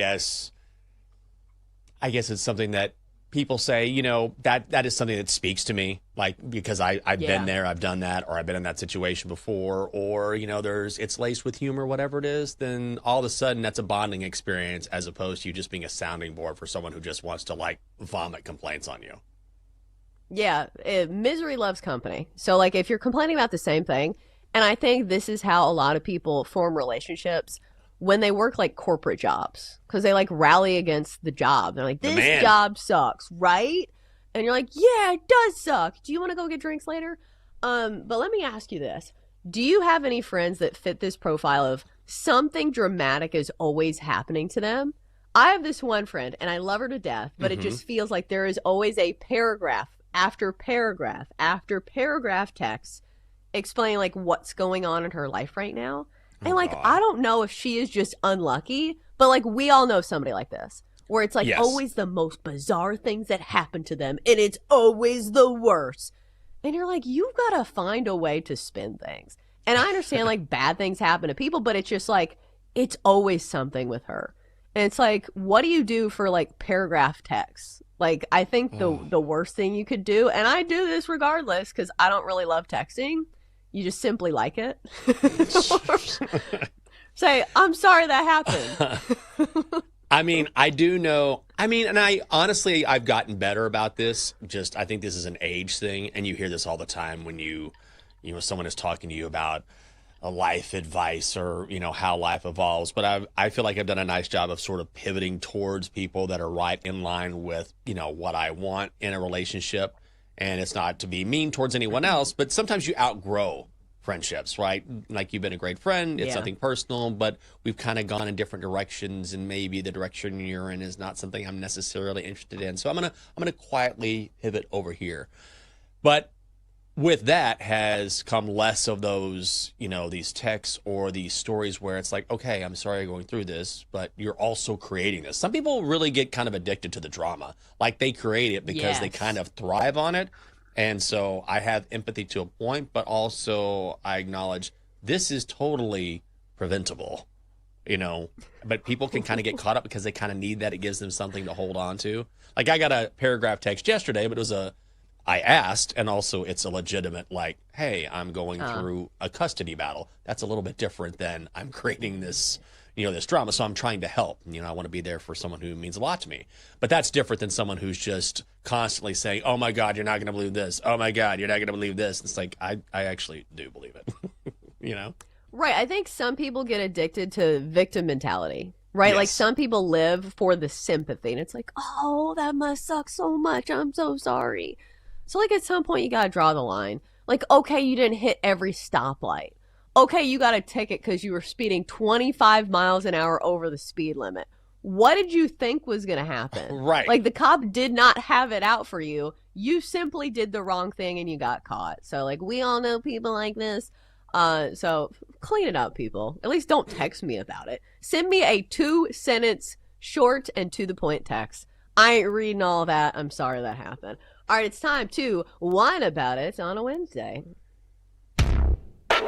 guess it's something that people say, that is something that speaks to me, like, because I've been there, I've done that, or I've been in that situation before, or, it's laced with humor, whatever it is, then all of a sudden that's a bonding experience as opposed to you just being a sounding board for someone who just wants to, like, vomit complaints on you. Yeah, misery loves company. So, like, if you're complaining about the same thing, and I think this is how a lot of people form relationships when they work, like, corporate jobs, because they, like, rally against the job. They're like, this job sucks, right? And you're like, yeah, it does suck. Do you want to go get drinks later? But let me ask you this. Do you have any friends that fit this profile of something dramatic is always happening to them? I have this one friend, and I love her to death, but it just feels like there is always a paragraph after paragraph after paragraph text explaining, like, what's going on in her life right now. And, like, I don't know if she is just unlucky, but, like, we all know somebody like this, where it's, like, always the most bizarre things that happen to them, and it's always the worst. And you're like, you've got to find a way to spin things. And I understand, like, bad things happen to people, but it's just, like, it's always something with her. And it's like, what do you do for, like, paragraph text? Like, I think the worst thing you could do, and I do this regardless because I don't really love texting. You just simply like it. Say, I'm sorry that happened. I mean, I do know. I mean, and I've gotten better about this. Just, I think this is an age thing. And you hear this all the time when someone is talking to you about a life advice or, how life evolves. But I feel like I've done a nice job of sort of pivoting towards people that are right in line with, what I want in a relationship. And it's not to be mean towards anyone else, but sometimes you outgrow friendships, right? Like, you've been a great friend, it's nothing personal, but we've kind of gone in different directions, and maybe the direction you're in is not something I'm necessarily interested in. So I'm gonna quietly pivot over here. But with that has come less of those, these texts or these stories where it's like, okay, I'm sorry you're going through this, but you're also creating this. Some people really get kind of addicted to the drama. Like, they create it because they kind of thrive on it. And so I have empathy to a point, but also I acknowledge this is totally preventable, but people can kind of get caught up because they kind of need that. It gives them something to hold on to. Like, I got a paragraph text yesterday, but it was I asked, and also it's a legitimate, like, hey, I'm going through a custody battle. That's a little bit different than I'm creating this, this drama. So I'm trying to help. I want to be there for someone who means a lot to me. But that's different than someone who's just constantly saying, oh, my God, you're not going to believe this. Oh, my God, you're not going to believe this. It's like, I actually do believe it, Right. I think some people get addicted to victim mentality. Right? Yes. Like, some people live for the sympathy. And it's like, oh, that must suck so much. I'm so sorry. So, like, at some point, you got to draw the line. Like, okay, you didn't hit every stoplight. Okay, you got a ticket because you were speeding 25 miles an hour over the speed limit. What did you think was going to happen? Right. Like, the cop did not have it out for you. You simply did the wrong thing and you got caught. So, like, we all know people like this. So, clean it up, people. At least don't text me about it. Send me a 2-sentence, short and to the point text. I ain't reading all that. I'm sorry that happened. All right, it's time to whine about it on a Wednesday.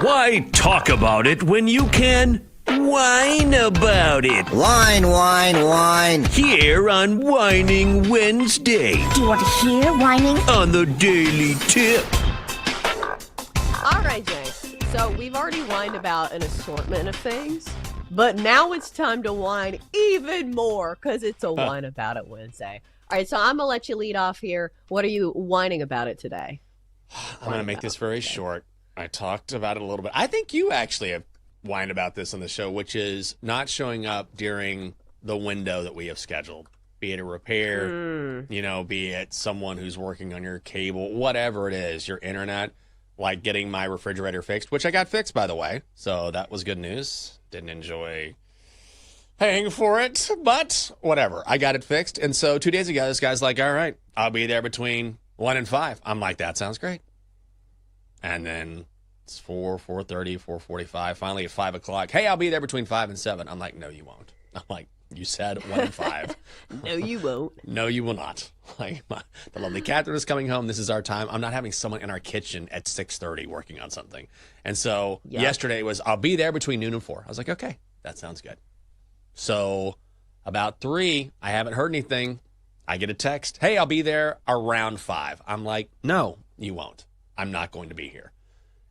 Why talk about it when you can whine about it? Whine, whine, whine. Here on Whining Wednesday. Do you want to hear whining? On the Daily Tip. All right, Jay. So we've already whined about an assortment of things, but now it's time to whine even more because it's a whine about it Wednesday. All right, so I'm going to let you lead off here. What are you whining about it today? I'm going to make this very short. I talked about it a little bit. I think you actually have whined about this on the show, which is not showing up during the window that we have scheduled, be it a repair, be it someone who's working on your cable, whatever it is, your internet, like getting my refrigerator fixed, which I got fixed, by the way. So that was good news. Didn't enjoy paying for it, but whatever. I got it fixed. And so 2 days ago, this guy's like, all right, I'll be there between 1 and 5. I'm like, that sounds great. And then it's 4:30, 4:45. Finally at 5 o'clock. Hey, I'll be there between 5 and 7. I'm like, no, you won't. I'm like, you said 1 and 5. No, you won't. No, you will not. Like, the lovely Catherine is coming home. This is our time. I'm not having someone in our kitchen at 6:30 working on something. And so yesterday was, I'll be there between noon and 4. I was like, okay, that sounds good. So about 3, I haven't heard anything. I get a text. Hey, I'll be there around 5. I'm like, no, you won't. I'm not going to be here.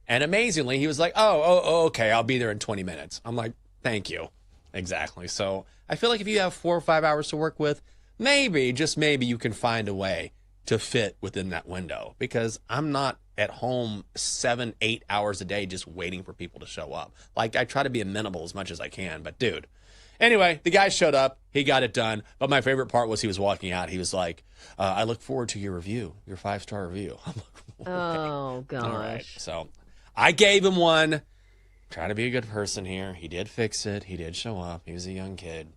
And amazingly, he was like, oh, okay, I'll be there in 20 minutes. I'm like, thank you. Exactly. So I feel like if you have 4 or 5 hours to work with, maybe, just maybe, you can find a way to fit within that window, because I'm not at home 7, 8 hours a day just waiting for people to show up. Like, I try to be amenable as much as I can, but dude. Anyway, the guy showed up. He got it done. But my favorite part was he was walking out. He was like, I look forward to your review, your 5-star review. I'm like, okay. Oh, gosh. All right. So I gave him one. Try to be a good person here. He did fix it. He did show up. He was a young kid.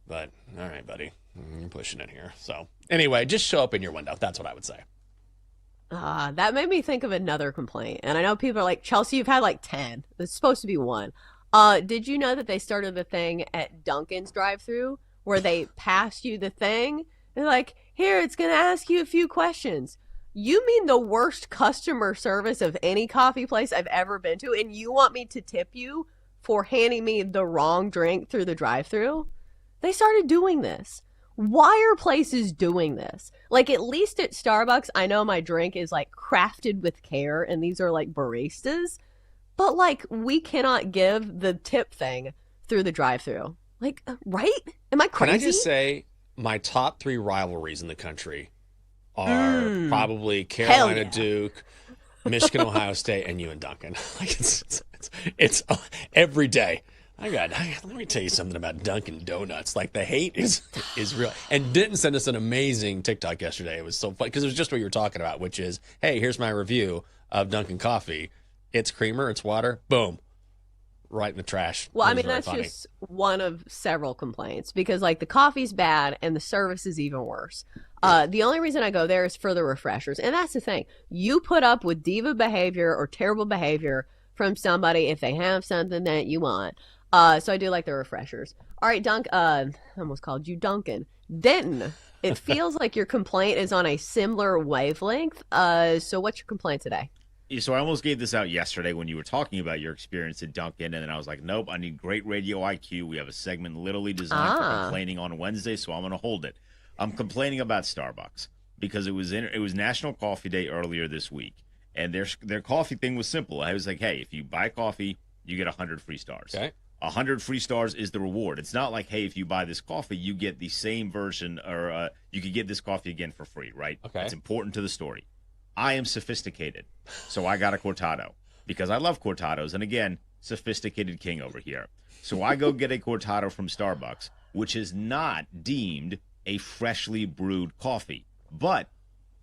But, all right, buddy. You're pushing it here. So anyway, just show up in your window. That's what I would say. That made me think of another complaint. And I know people are like, Chelsea, you've had like 10. It's supposed to be 1. Did you know that they started the thing at Dunkin's drive-thru where they passed you the thing? They're like, here, it's going to ask you a few questions. You mean the worst customer service of any coffee place I've ever been to, and you want me to tip you for handing me the wrong drink through the drive-thru? They started doing this. Why are places doing this? Like, at least at Starbucks, I know my drink is like crafted with care, and these are like baristas. But, like, we cannot give the tip thing through the drive-thru. Like, right? Am I crazy? Can I just say my top 3 rivalries in the country are probably Carolina Duke, Michigan, Ohio State, and you and Duncan. Like, it's every day. Let me tell you something about Dunkin' Donuts. Like, the hate is real. And Denton sent us an amazing TikTok yesterday. It was so funny because it was just what you were talking about, which is, hey, here's my review of Dunkin' Coffee. It's creamer, it's water, boom, right in the trash. Well, I mean, that's just one of several complaints because, like, the coffee's bad and the service is even worse. The only reason I go there is for the refreshers. And that's the thing. You put up with diva behavior or terrible behavior from somebody if they have something that you want. So I do like the refreshers. All right, I almost called you Duncan. Denton, it feels like your complaint is on a similar wavelength. So what's your complaint today? So I almost gave this out yesterday when you were talking about your experience at Dunkin', and then I was like, nope, I need great radio IQ. We have a segment literally designed for complaining on Wednesday, so I'm going to hold it. I'm complaining about Starbucks because it was National Coffee Day earlier this week, and their coffee thing was simple. I was like, hey, if you buy coffee, you get 100 free stars. Okay. 100 free stars is the reward. It's not like, hey, if you buy this coffee, you get the same version, or you could get this coffee again for free, right? Okay. It's important to the story. I am sophisticated, so I got a cortado because I love cortados. And again, sophisticated king over here. So I go get a cortado from Starbucks, which is not deemed a freshly brewed coffee, but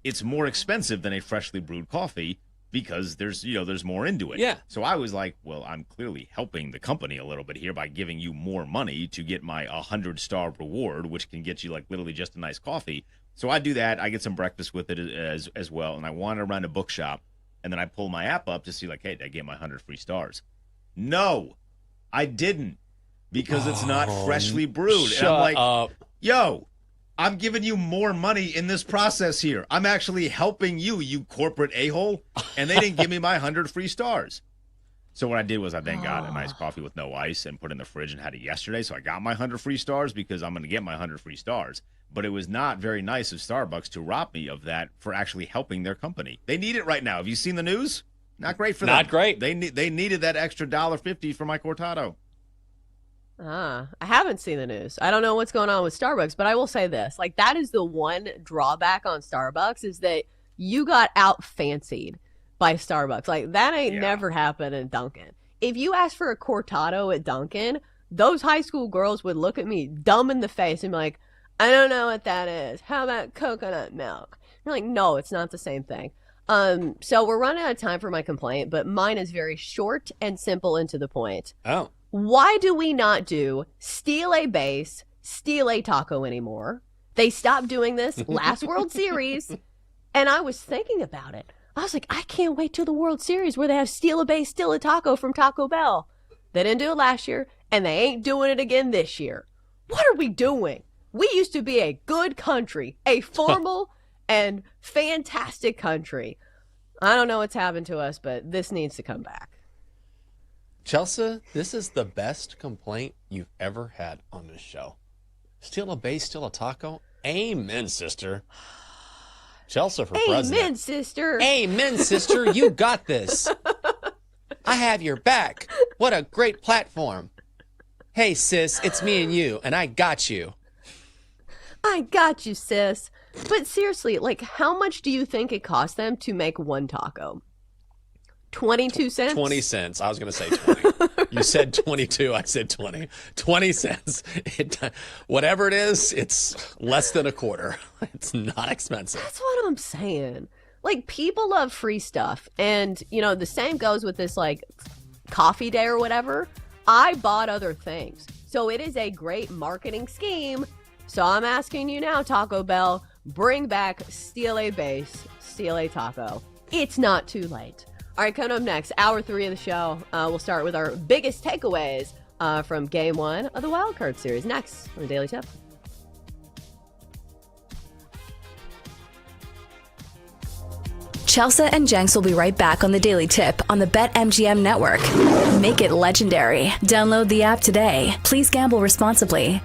it's more expensive than a freshly brewed coffee because there's more into it. Yeah. So I was like, well, I'm clearly helping the company a little bit here by giving you more money to get my 100-star reward, which can get you like literally just a nice coffee. So I do that. I get some breakfast with it as well, and I wander around a bookshop, and then I pull my app up to see, like, hey, did I get my 100 free stars? No, I didn't, because it's not freshly brewed. Shut and I'm like, up. yo, I'm giving you more money in this process here. I'm actually helping you, you corporate a-hole. And they didn't give me my 100 free stars. So what I did was I then got a nice coffee with no ice and put it in the fridge and had it yesterday. So I got my 100 free stars because I'm going to get my 100 free stars. But it was not very nice of Starbucks to rob me of that for actually helping their company. They need it right now. Have you seen the news? Not great for them. Not great. They needed that extra $1.50 for my cortado. I haven't seen the news. I don't know what's going on with Starbucks, but I will say this. Like, that is the one drawback on Starbucks is that you got out-fancied by Starbucks. Like, that ain't never happened in Dunkin'. If you asked for a cortado at Dunkin', those high school girls would look at me dumb in the face and be like, I don't know what that is. How about coconut milk? You're like, no, it's not the same thing. So we're running out of time for my complaint, but mine is very short and simple and to the point. Oh. Why do we not do steal a base, steal a taco anymore? They stopped doing this last World Series, and I was thinking about it. I was like, I can't wait till the World Series where they have steal a base, steal a taco from Taco Bell. They didn't do it last year, and they ain't doing it again this year. What are we doing? We used to be a good country, a formal and fantastic country. I don't know what's happened to us, but this needs to come back. Chelsea, this is the best complaint you've ever had on this show. Steal a base, steal a taco? Amen, sister. Chelsea for president. Amen, sister. Amen, sister. You got this. I have your back. What a great platform. Hey, sis, it's me and you, and I got you. I got you, sis. But seriously, like, how much do you think it cost them to make one taco? 22 cents? 20 cents. I was going to say 20. You said 22. I said 20. 20 cents. Whatever it is, it's less than a quarter. It's not expensive. That's what I'm saying. Like, people love free stuff. And, you know, the same goes with this, like, coffee day or whatever. I bought other things. So it is a great marketing scheme. So I'm asking you now, Taco Bell, bring back steal a base, steal a taco. It's not too late. All right, coming up next, hour 3 of the show. We'll start with our biggest takeaways from Game 1 of the Wild Card Series. Next on the Daily Tip. Chelsea and Jenks will be right back on the Daily Tip on the BetMGM network. Make it legendary. Download the app today. Please gamble responsibly.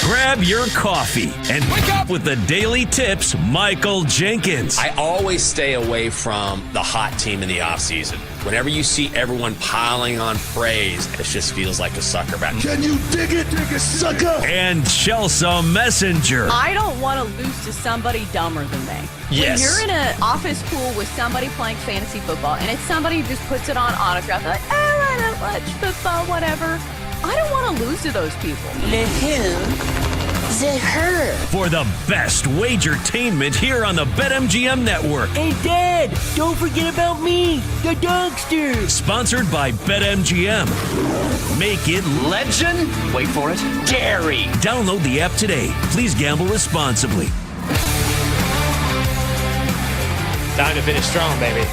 Grab your coffee and wake up with the Daily Tips, Michael Jenkins. I always stay away from the hot team in the offseason. Whenever you see everyone piling on praise, it just feels like a sucker back. Can you dig it, sucker? And Chelsea Messenger. I don't want to lose to somebody dumber than me. Yes. When you're in an office pool with somebody playing fantasy football and it's somebody who just puts it on autograph, like, oh, I don't watch football, whatever. I don't want to lose to those people. The who? The her. For the best wagertainment here on the BetMGM Network. Hey, Dad, don't forget about me, the dogster. Sponsored by BetMGM. Make it legend. Wait for it. Dairy. Download the app today. Please gamble responsibly. Time to finish strong, baby.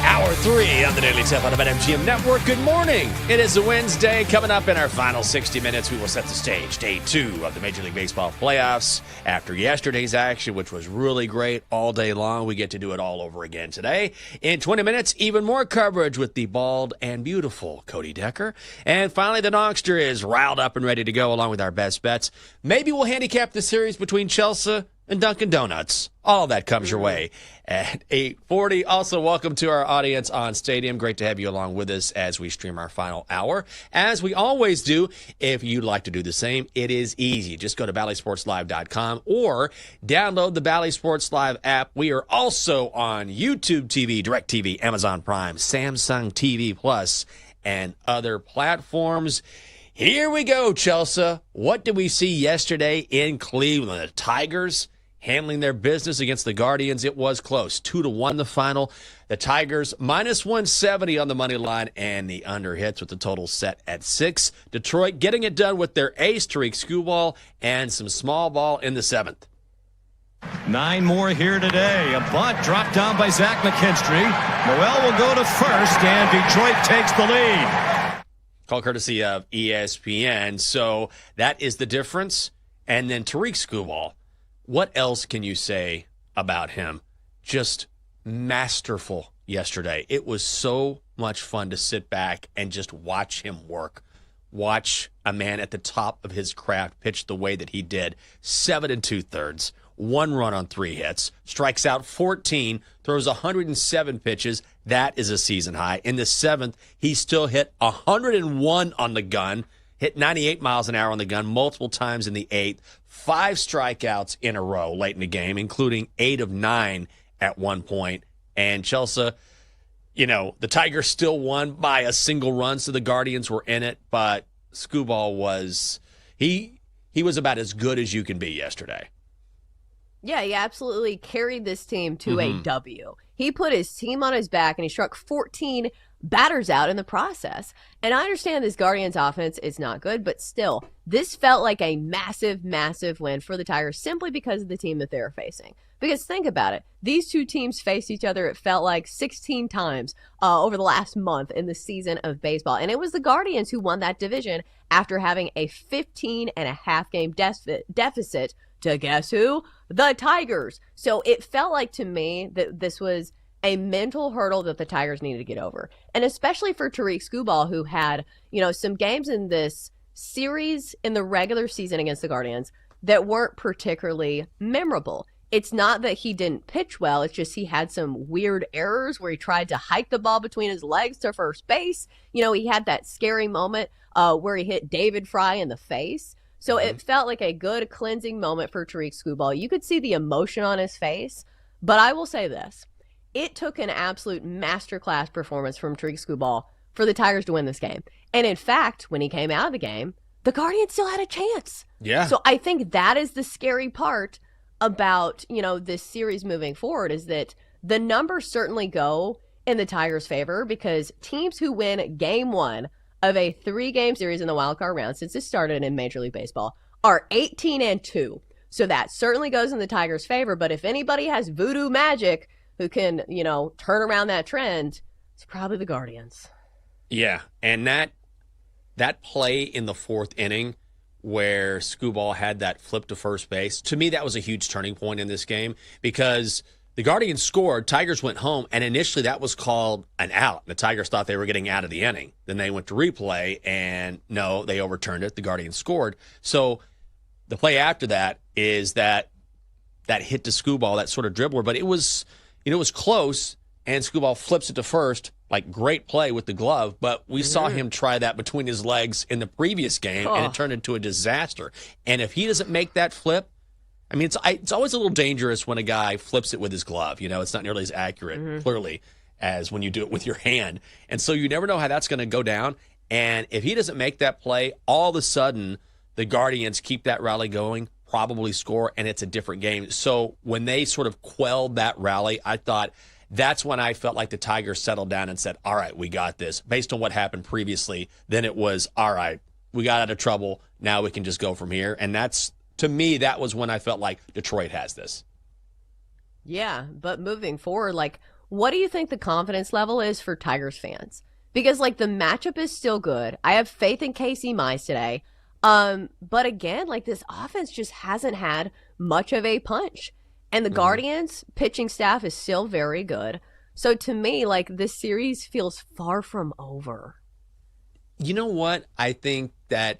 Hour 3 on the Daily Tip on the BetMGM Network. Good morning. It is a Wednesday. Coming up in our final 60 minutes, we will set the stage. Day 2 of the Major League Baseball playoffs. After yesterday's action, which was really great all day long, we get to do it all over again today. In 20 minutes, even more coverage with the bald and beautiful Cody Decker. And finally, the Nongster is riled up and ready to go along with our best bets. Maybe we'll handicap the series between Chelsea and Dunkin' Donuts. All of that comes your way at 8:40. Also, welcome to our audience on Stadium. Great to have you along with us as we stream our final hour. As we always do, if you'd like to do the same, it is easy. Just go to BallySportsLive.com or download the Bally Sports Live app. We are also on YouTube TV, DirecTV, Amazon Prime, Samsung TV Plus, and other platforms. Here we go, Chelsea. What did we see yesterday in Cleveland? The Tigers handling their business against the Guardians. It was close. 2-1 the final. The Tigers minus 170 on the money line, and the under hits with the total set at 6. Detroit getting it done with their ace, Tariq Skubal, and some small ball in the 7th. 9 more here today. A bunt dropped down by Zach McKinstry. Noel will go to first, and Detroit takes the lead. Call courtesy of ESPN. So that is the difference. And then Tariq Skubal. What else can you say about him? Just masterful yesterday. It was so much fun to sit back and just watch him work. Watch a man at the top of his craft pitch the way that he did. 7 2/3, 1 run on 3 hits, strikes out 14, throws 107 pitches. That is a season high. In the 7th, he still hit 101 on the gun, hit 98 miles an hour on the gun multiple times in the 8th. 5 strikeouts in a row late in the game, including 8 of 9 at one point. And Chelsea, the Tigers still won by a single run, so the Guardians were in it. But Skubal was he was about as good as you can be yesterday. Yeah, he absolutely carried this team to a W. He put his team on his back, and he struck 14 batters out in the process. And I understand this Guardians offense is not good, but still, this felt like a massive, massive win for the Tigers simply because of the team that they're facing. Because think about it. These two teams faced each other, it felt like 16 times over the last month in the season of baseball. And it was the Guardians who won that division after having a 15.5-game deficit to guess who? The Tigers. So it felt like to me that this was a mental hurdle that the Tigers needed to get over. And especially for Tariq Skubal, who had, some games in this series in the regular season against the Guardians that weren't particularly memorable. It's not that he didn't pitch well. It's just he had some weird errors where he tried to hike the ball between his legs to first base. He had that scary moment where he hit David Fry in the face. So it felt like a good cleansing moment for Tariq Skubal. You could see the emotion on his face. But I will say this. It took an absolute masterclass performance from Tariq Skubal for the Tigers to win this game. And in fact, when he came out of the game, the Guardians still had a chance. Yeah. So I think that is the scary part about, this series moving forward, is that the numbers certainly go in the Tigers' favor because teams who win game 1 of a 3-game series in the wild card round since it started in Major League Baseball are 18-2. So that certainly goes in the Tigers' favor. But if anybody has voodoo magic who can, turn around that trend, it's probably the Guardians. Yeah, and that play in the 4th inning where Skubal had that flip to first base, to me that was a huge turning point in this game because the Guardians scored, Tigers went home, and initially that was called an out. The Tigers thought they were getting out of the inning. Then they went to replay, and no, they overturned it. The Guardians scored. So The play after that is that hit to Skubal, that sort of dribbler, but it was close, and Skubal flips it to first. Like, great play with the glove, but we saw him try that between his legs in the previous game, and it turned into a disaster. And if he doesn't make that flip, I mean, it's always a little dangerous when a guy flips it with his glove. It's not nearly as accurate, clearly, as when you do it with your hand. And so you never know how that's going to go down. And if he doesn't make that play, all of a sudden the Guardians keep that rally going, probably score, and it's a different game. So when they sort of quelled that rally, I thought that's when I felt like the Tigers settled down and said, all right, we got this. Based on what happened previously, then it was, all right, we got out of trouble. Now we can just go from here. And that's, to me, that was when I felt like Detroit has this. Yeah, but moving forward, like, what do you think the confidence level is for Tigers fans? Because, like, the matchup is still good. I have faith in Casey Mize today. But again, like, this offense just hasn't had much of a punch. And the Guardians pitching staff is still very good. So to me, like, this series feels far from over. You know what? I think that,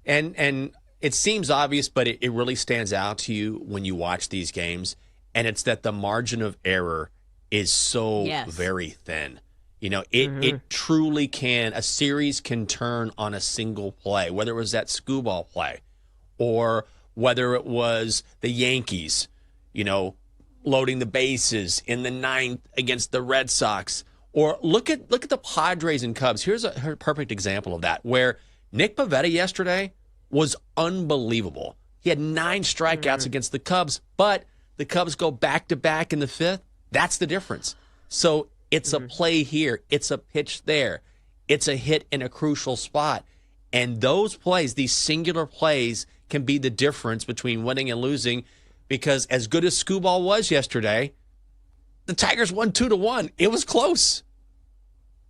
and it seems obvious, but it really stands out to you when you watch these games. And it's that the margin of error is so very thin. It truly can, a series can turn on a single play, whether it was that Skubal play or whether it was the Yankees, loading the bases in the ninth against the Red Sox. Or look at the Padres and Cubs. Here's a perfect example of that, where Nick Pivetta yesterday was unbelievable. He had 9 strikeouts against the Cubs, but the Cubs go back-to-back in the 5th. That's the difference. So it's a play here. It's a pitch there. It's a hit in a crucial spot. And those plays, these singular plays, can be the difference between winning and losing, because as good as Skubal was yesterday, the Tigers won 2-1. It was close.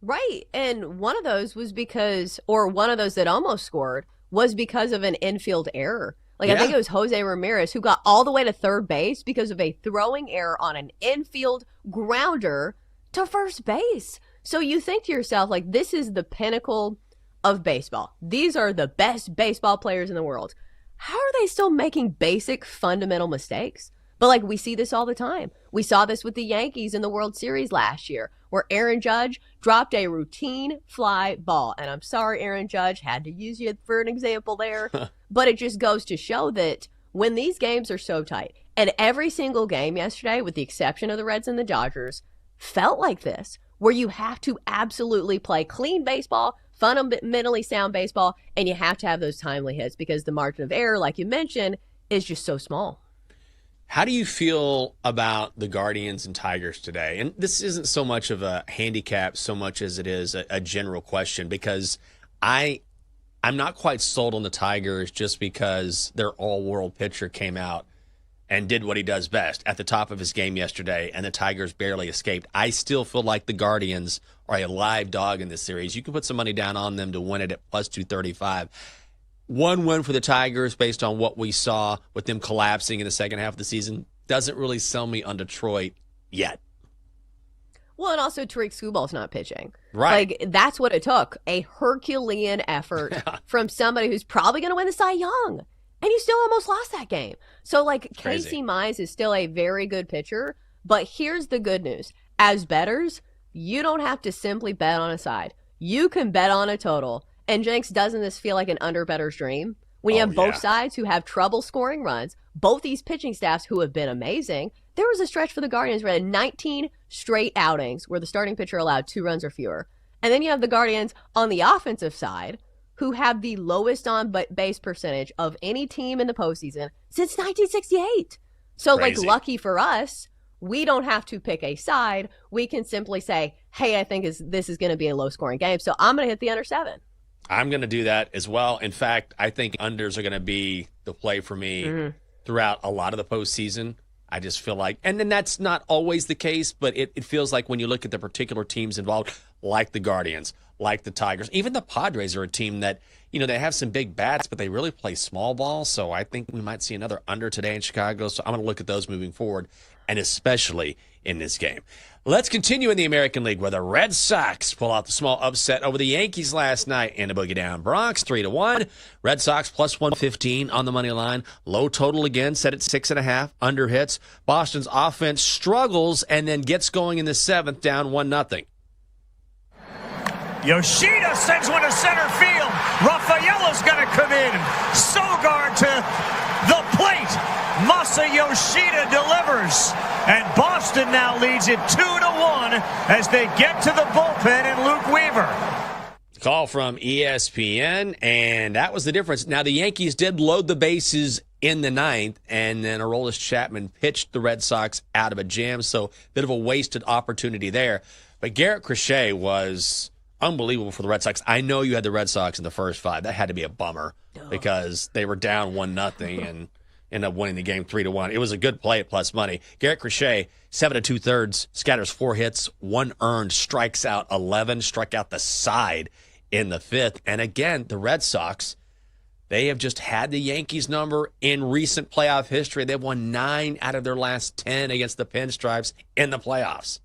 Right. And one of those was because, or one of those that almost scored, was because of an infield error. Like, I think it was Jose Ramirez who got all the way to third base because of a throwing error on an infield grounder to first base. So you think to yourself, like, this is the pinnacle of baseball. These are the best baseball players in the world. How are they still making basic fundamental mistakes? But, like, we see this all the time. We saw this with the Yankees in the World Series last year, where Aaron Judge dropped a routine fly ball. And I'm sorry, Aaron Judge, had to use you for an example there. But it just goes to show that when these games are so tight, and every single game yesterday, with the exception of the Reds and the Dodgers, felt like this, where you have to absolutely play clean baseball, fundamentally sound baseball, and you have to have those timely hits because the margin of error, like you mentioned, is just so small. How do you feel about the Guardians and Tigers today? And this isn't so much of a handicap so much as it is a general question, because I'm not quite sold on the Tigers just because their all-world pitcher came out and did what he does best at the top of his game yesterday, and the Tigers barely escaped. I still feel like the Guardians are a live dog in this series. You can put some money down on them to win it at plus 235. One win for the Tigers based on what we saw with them collapsing in the second half of the season doesn't really sell me on Detroit yet. Well, and also Tariq Skubal's not pitching. Right. Like, that's what it took. A Herculean effort from somebody who's probably going to win the Cy Young. And you still almost lost that game. So, like, Casey Mize is still a very good pitcher. But here's the good news. As bettors, you don't have to simply bet on a side. You can bet on a total. And Jenks, doesn't this feel like an under-bettor's dream? When you have both sides who have trouble scoring runs, both these pitching staffs who have been amazing. There was a stretch for the Guardians where they had 19 straight outings where the starting pitcher allowed 2 runs or fewer. And then you have the Guardians on the offensive side who have the lowest on-base percentage of any team in the postseason since 1968. So, Crazy. like, lucky for us, we don't have to pick a side. We can simply say, hey, I think this is going to be a low-scoring game, so I'm going to hit the under 7. I'm going to do that as well. In fact, I think unders are going to be the play for me throughout a lot of the postseason. I just feel like, and then that's not always the case, but it feels like when you look at the particular teams involved, like the Guardians, like the Tigers, even the Padres are a team that, they have some big bats, but they really play small ball. So I think we might see another under today in Chicago. So I'm going to look at those moving forward. and especially in this game. Let's continue in the American League, where the Red Sox pull out the small upset over the Yankees last night in the Boogie Down Bronx, 3-1. Red Sox plus 115 on the money line. Low total again, set at 6.5. Under hits. Boston's offense struggles and then gets going in the 7th, down 1-0. Yoshida sends one to center field. Rafaela's going to come in. Sogard to the plate. Masa Yoshida delivers. And Boston now leads it 2-1 as they get to the bullpen and Luke Weaver. Call from ESPN, and that was the difference. Now, the Yankees did load the bases in the 9th, and then Aroldis Chapman pitched the Red Sox out of a jam, so a bit of a wasted opportunity there. But Garrett Crochet was unbelievable for the Red Sox. I know you had the Red Sox in the first 5. That had to be a bummer because they were down 1-0 and ended up winning the game 3-1. It was a good play at plus money. Garrett Crochet, 7 2/3, scatters 4 hits, 1 earned, strikes out 11, struck out the side in the 5th. And again, the Red Sox, they have just had the Yankees number in recent playoff history. They've won 9 out of their last 10 against the Pinstripes in the playoffs.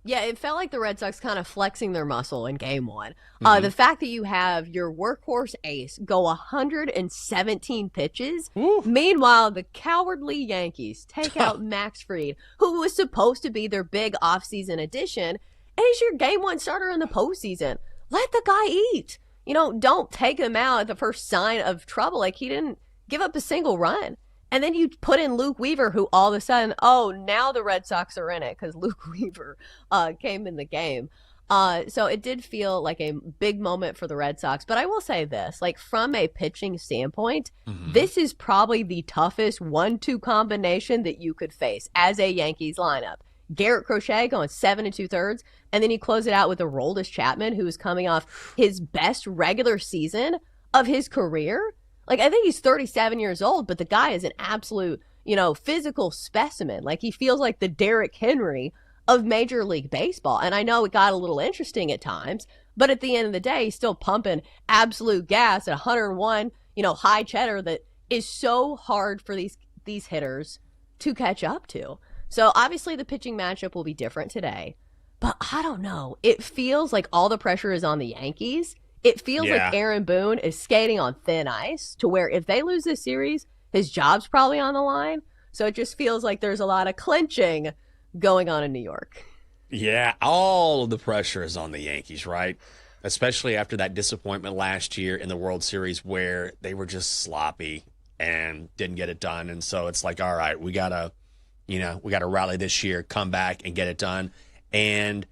Yeah, it felt like the Red Sox kind of flexing their muscle in game 1. The fact that you have your workhorse ace go 117 pitches. Meanwhile, the cowardly Yankees take out Max Fried, who was supposed to be their big offseason addition, and he's your game 1 starter in the postseason. Let the guy eat. Don't take him out at the first sign of trouble. Like, he didn't give up a single run. And then you put in Luke Weaver, who all of a sudden, now the Red Sox are in it because Luke Weaver came in the game. So it did feel like a big moment for the Red Sox. But I will say this, like, from a pitching standpoint, this is probably the toughest 1-2 combination that you could face as a Yankees lineup. Garrett Crochet going 7 2/3, and then you close it out with Aroldis Chapman, who is coming off his best regular season of his career. Like, I think he's 37 years old, but the guy is an absolute, physical specimen. Like, he feels like the Derrick Henry of Major League Baseball. And I know it got a little interesting at times, but at the end of the day, he's still pumping absolute gas at 101, high cheddar that is so hard for these hitters to catch up to. So obviously the pitching matchup will be different today, but I don't know. It feels like all the pressure is on the Yankees. It feels like Aaron Boone is skating on thin ice to where if they lose this series, his job's probably on the line. So it just feels like there's a lot of clinching going on in New York. Yeah, all of the pressure is on the Yankees, right? Especially after that disappointment last year in the World Series where they were just sloppy and didn't get it done. And so it's like, all right, we gotta rally this year, come back and get it done. And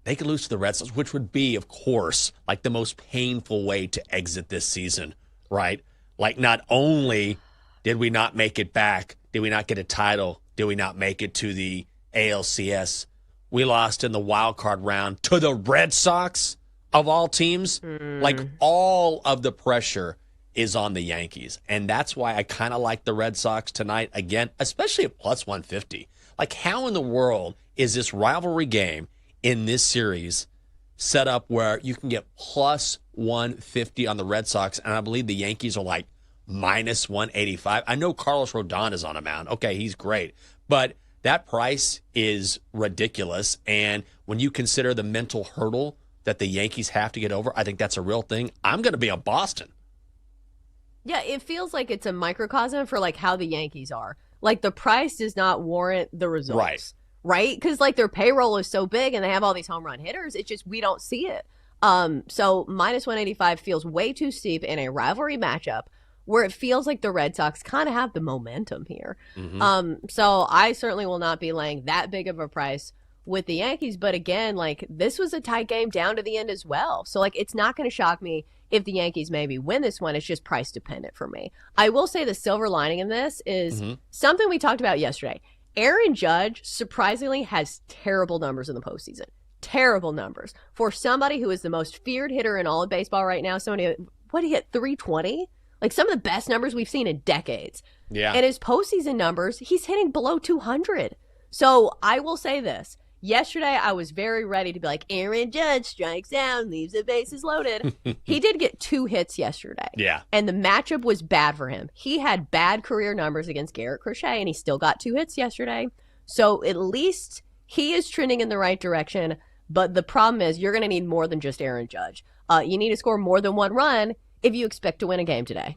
they could lose to the Red Sox, which would be, of course, like the most painful way to exit this season, right? Like, not only did we not make it back, did we not get a title, did we not make it to the ALCS, we lost in the wild card round to the Red Sox, of all teams. Like, all of the pressure is on the Yankees. And that's why I kind of like the Red Sox tonight, again, especially at plus 150. Like, how in the world is this rivalry game in this series set up where you can get plus 150 on the Red Sox, and I believe the Yankees are like minus 185. I know Carlos Rodon is on a mound. Okay, he's great. But that price is ridiculous. And when you consider the mental hurdle that the Yankees have to get over, I think that's a real thing. I'm going to be on Boston. Yeah, it feels like it's a microcosm for like how the Yankees are. Like, the price does not warrant the results. Right? Because, like, their payroll is so big and they have all these home run hitters. It's just we don't see it. So minus 185 feels way too steep in a rivalry matchup where it feels like the Red Sox kind of have the momentum here. So I certainly will not be laying that big of a price with the Yankees. But again, like, this was a tight game down to the end as well. So, like, it's not going to shock me if the Yankees maybe win this one. It's just price dependent for me. I will say the silver lining in this is something we talked about yesterday. Aaron Judge, surprisingly, has terrible numbers in the postseason. Terrible numbers. For somebody who is the most feared hitter in all of baseball right now, what did he hit, 320? Like, some of the best numbers we've seen in decades. Yeah. And his postseason numbers, he's hitting below 200. So I will say this. Yesterday, I was very ready to be like, Aaron Judge strikes out, leaves the bases loaded. He did get 2 hits yesterday. Yeah. And the matchup was bad for him. He had bad career numbers against Garrett Crochet, and he still got 2 hits yesterday. So at least he is trending in the right direction. But the problem is you're going to need more than just Aaron Judge. You need to score more than 1 run if you expect to win a game today.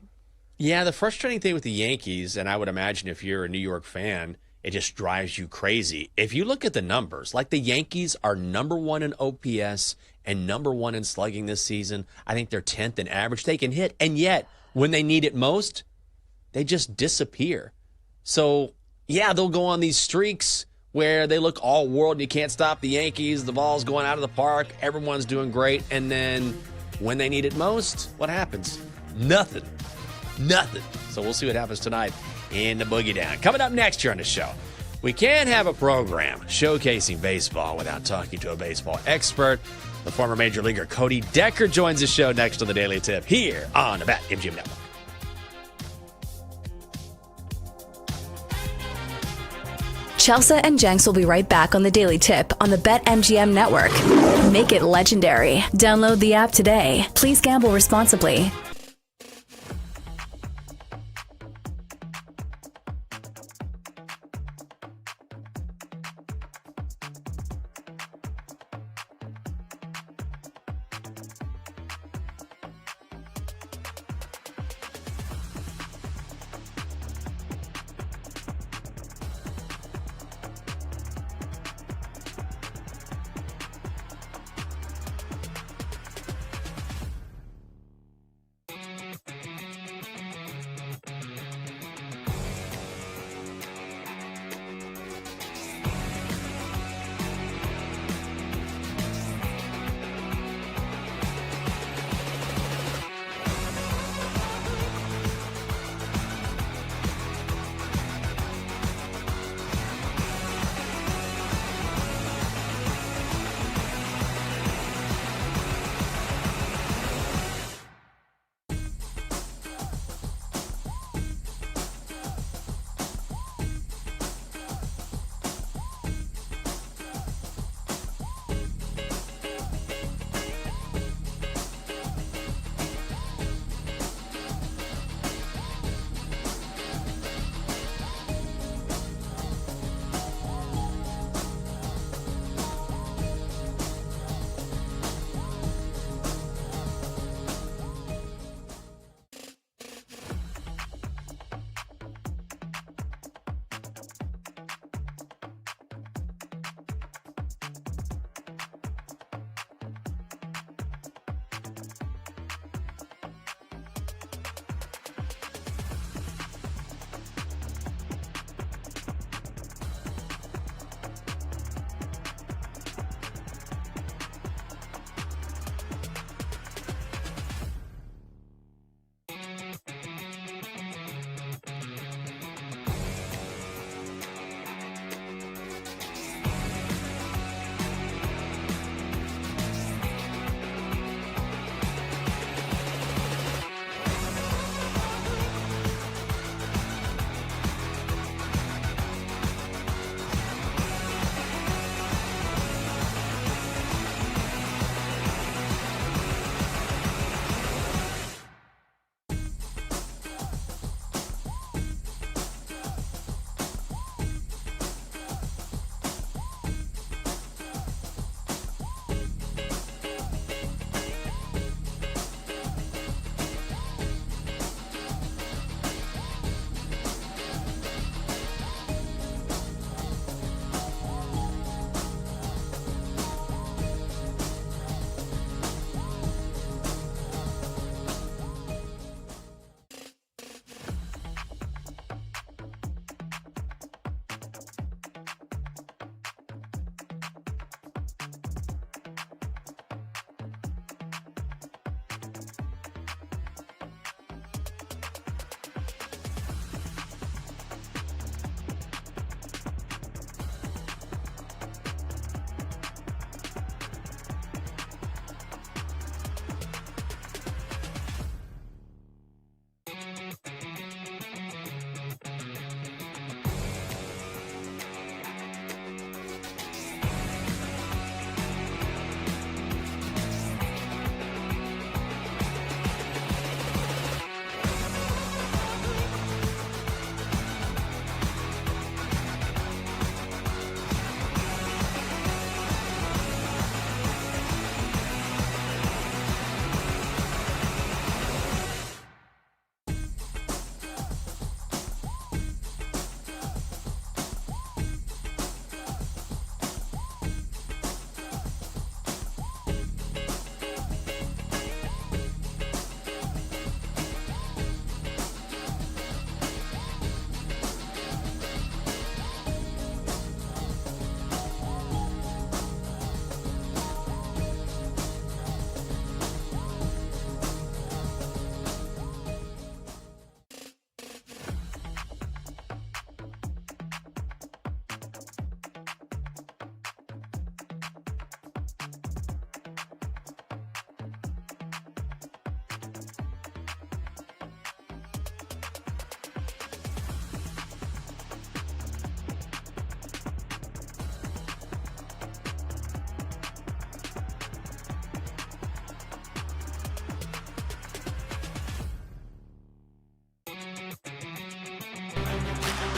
Yeah, the frustrating thing with the Yankees, and I would imagine if you're a New York fan, it just drives you crazy. If you look at the numbers, like the Yankees are number 1 in OPS and number 1 in slugging this season. I think they're 10th in average. They can hit, and yet when they need it most, they just disappear. So, yeah, they'll go on these streaks where they look all world. You can't stop the Yankees. The ball's going out of the park. Everyone's doing great. And then when they need it most, what happens? Nothing. So we'll see what happens tonight in the Boogie Down. Coming up next here on the show, we can't have a program showcasing baseball without talking to a baseball expert. The former Major Leaguer Cody Decker joins the show next on the Daily Tip here on the BetMGM Network. Chelsea and Jenks will be right back on the Daily Tip on the BetMGM Network. Make it legendary. Download the app today. Please gamble responsibly.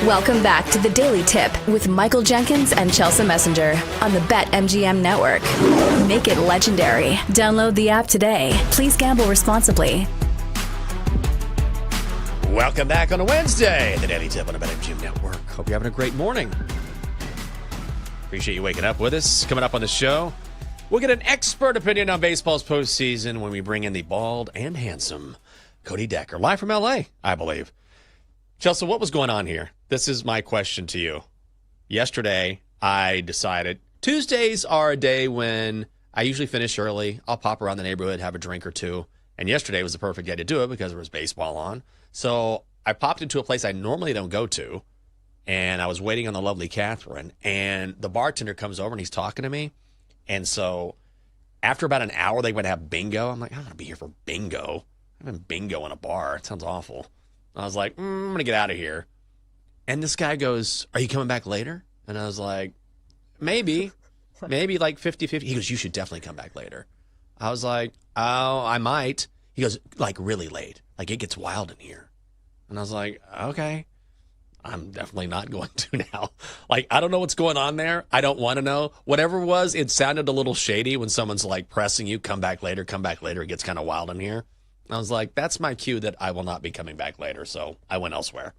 Welcome back to the Daily Tip with Michael Jenkins and Chelsea Messenger on the BetMGM Network. Make it legendary. Download the app today. Please gamble responsibly. Welcome back on a Wednesday, the Daily Tip on the BetMGM Network. Hope you're having a great morning. Appreciate you waking up with us. Coming up on the show, we'll get an expert opinion on baseball's postseason when we bring in the bald and handsome Cody Decker, live from L.A., I believe. Chelsea, what was going on here? This is my question to you. Yesterday, I decided Tuesdays are a day when I usually finish early. I'll pop around the neighborhood, have a drink or two. And yesterday was the perfect day to do it because there was baseball on. So I popped into a place I normally don't go to, and I was waiting on the lovely Catherine. And the bartender comes over, and he's talking to me. And so after about an hour, they went to have bingo. I'm like, I don't want to be here for bingo. I'm having bingo in a bar. It sounds awful. I was like, I'm going to get out of here. And this guy goes, are you coming back later? And I was like, maybe like 50-50. He goes, you should definitely come back later. I was like, oh, I might. He goes, like really late. Like it gets wild in here. And I was like, okay, I'm definitely not going to now. Like, I don't know what's going on there. I don't want to know. Whatever it was, it sounded a little shady when someone's like pressing you, come back later. It gets kind of wild in here. I was like, that's my cue that I will not be coming back later. So I went elsewhere.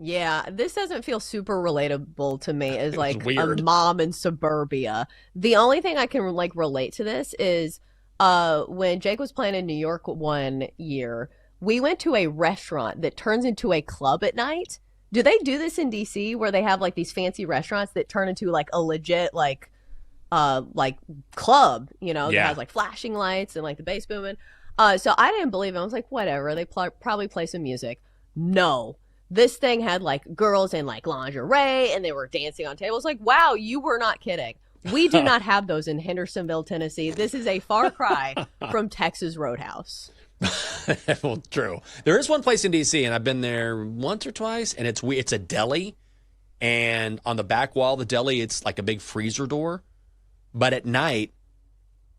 Yeah, this doesn't feel super relatable to me as like weird. A mom in suburbia. The only thing I can like relate to this is when Jake was playing in New York one year, we went to a restaurant that turns into a club at night. Do they do this in DC where they have like these fancy restaurants that turn into like a legit like club, you know, that has like flashing lights and like the bass booming? So I didn't believe it. I was like, whatever. They probably play some music. No. This thing had like girls in like lingerie and they were dancing on tables. Like, wow, you were not kidding. We do not have those in Hendersonville, Tennessee. This is a far cry from Texas Roadhouse. Well, true. There is one place in D.C., and I've been there once or twice, and it's a deli. And on the back wall of the deli, it's like a big freezer door. But at night,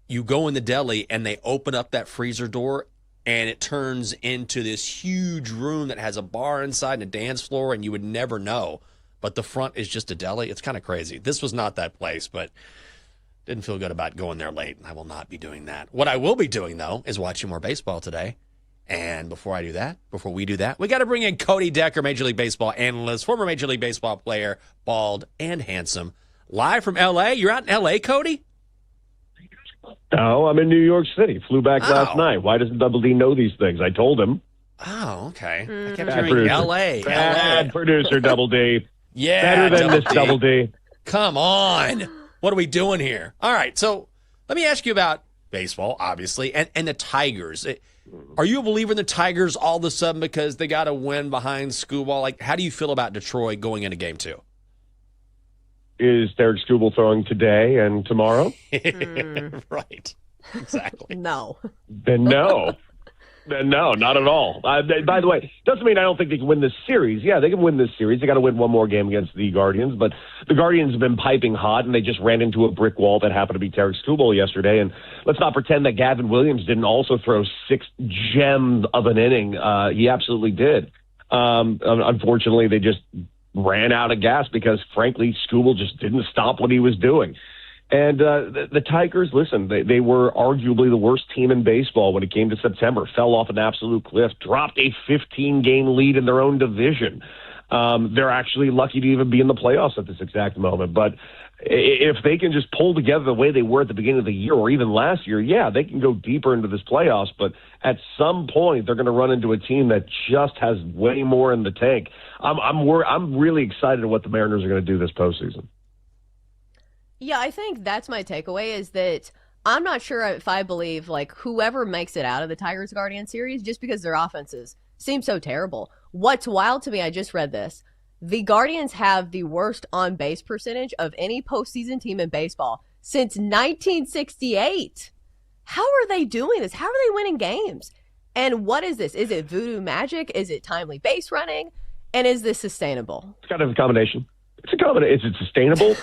you go in the deli, and they open up that freezer door, and it turns into this huge room that has a bar inside and a dance floor, and you would never know. But the front is just a deli. It's kind of crazy. This was not that place, but didn't feel good about going there late. I will not be doing that. What I will be doing, though, is watching more baseball today. And before we do that, we got to bring in Cody Decker, Major League Baseball analyst, former Major League Baseball player, bald and handsome. Live from L.A. You're out in L.A., Cody? No, I'm in New York City. Flew back last night. Why doesn't Double D know these things? I told him. Oh, okay. I kept Bad hearing producer. L.A. Bad producer, Double D. Yeah, better than this, Double D. Come on. What are we doing here? All right, so let me ask you about baseball, obviously, and the Tigers. Are you a believer in the Tigers all of a sudden because they got to win behind Skubal? Like, how do you feel about Detroit going into Game 2? Is Derek Skubal throwing today and tomorrow? Right. Exactly. No. Then no. Then no, not at all. By the way, doesn't mean I don't think they can win this series. Yeah, they can win this series. They got to win one more game against the Guardians, but the Guardians have been piping hot, and they just ran into a brick wall that happened to be Derek Skubal yesterday. And let's not pretend that Gavin Williams didn't also throw 6 gems of an inning. He absolutely did. Unfortunately, they just ran out of gas because, frankly, Skubal just didn't stop what he was doing. And the Tigers, listen, they were arguably the worst team in baseball when it came to September, fell off an absolute cliff, dropped a 15-game lead in their own division. They're actually lucky to even be in the playoffs at this exact moment. But if they can just pull together the way they were at the beginning of the year or even last year, yeah, they can go deeper into this playoffs. But at some point, they're going to run into a team that just has way more in the tank. I'm really excited at what the Mariners are going to do this postseason. Yeah, I think that's my takeaway is that I'm not sure if I believe like whoever makes it out of the Tigers Guardian series just because their offenses seem so terrible. What's wild to me, I just read this. The Guardians have the worst on-base percentage of any postseason team in baseball since 1968. How are they doing this? How are they winning games? And what is this? Is it voodoo magic? Is it timely base running? And is this sustainable? It's kind of a combination. It's a combination. Is it sustainable?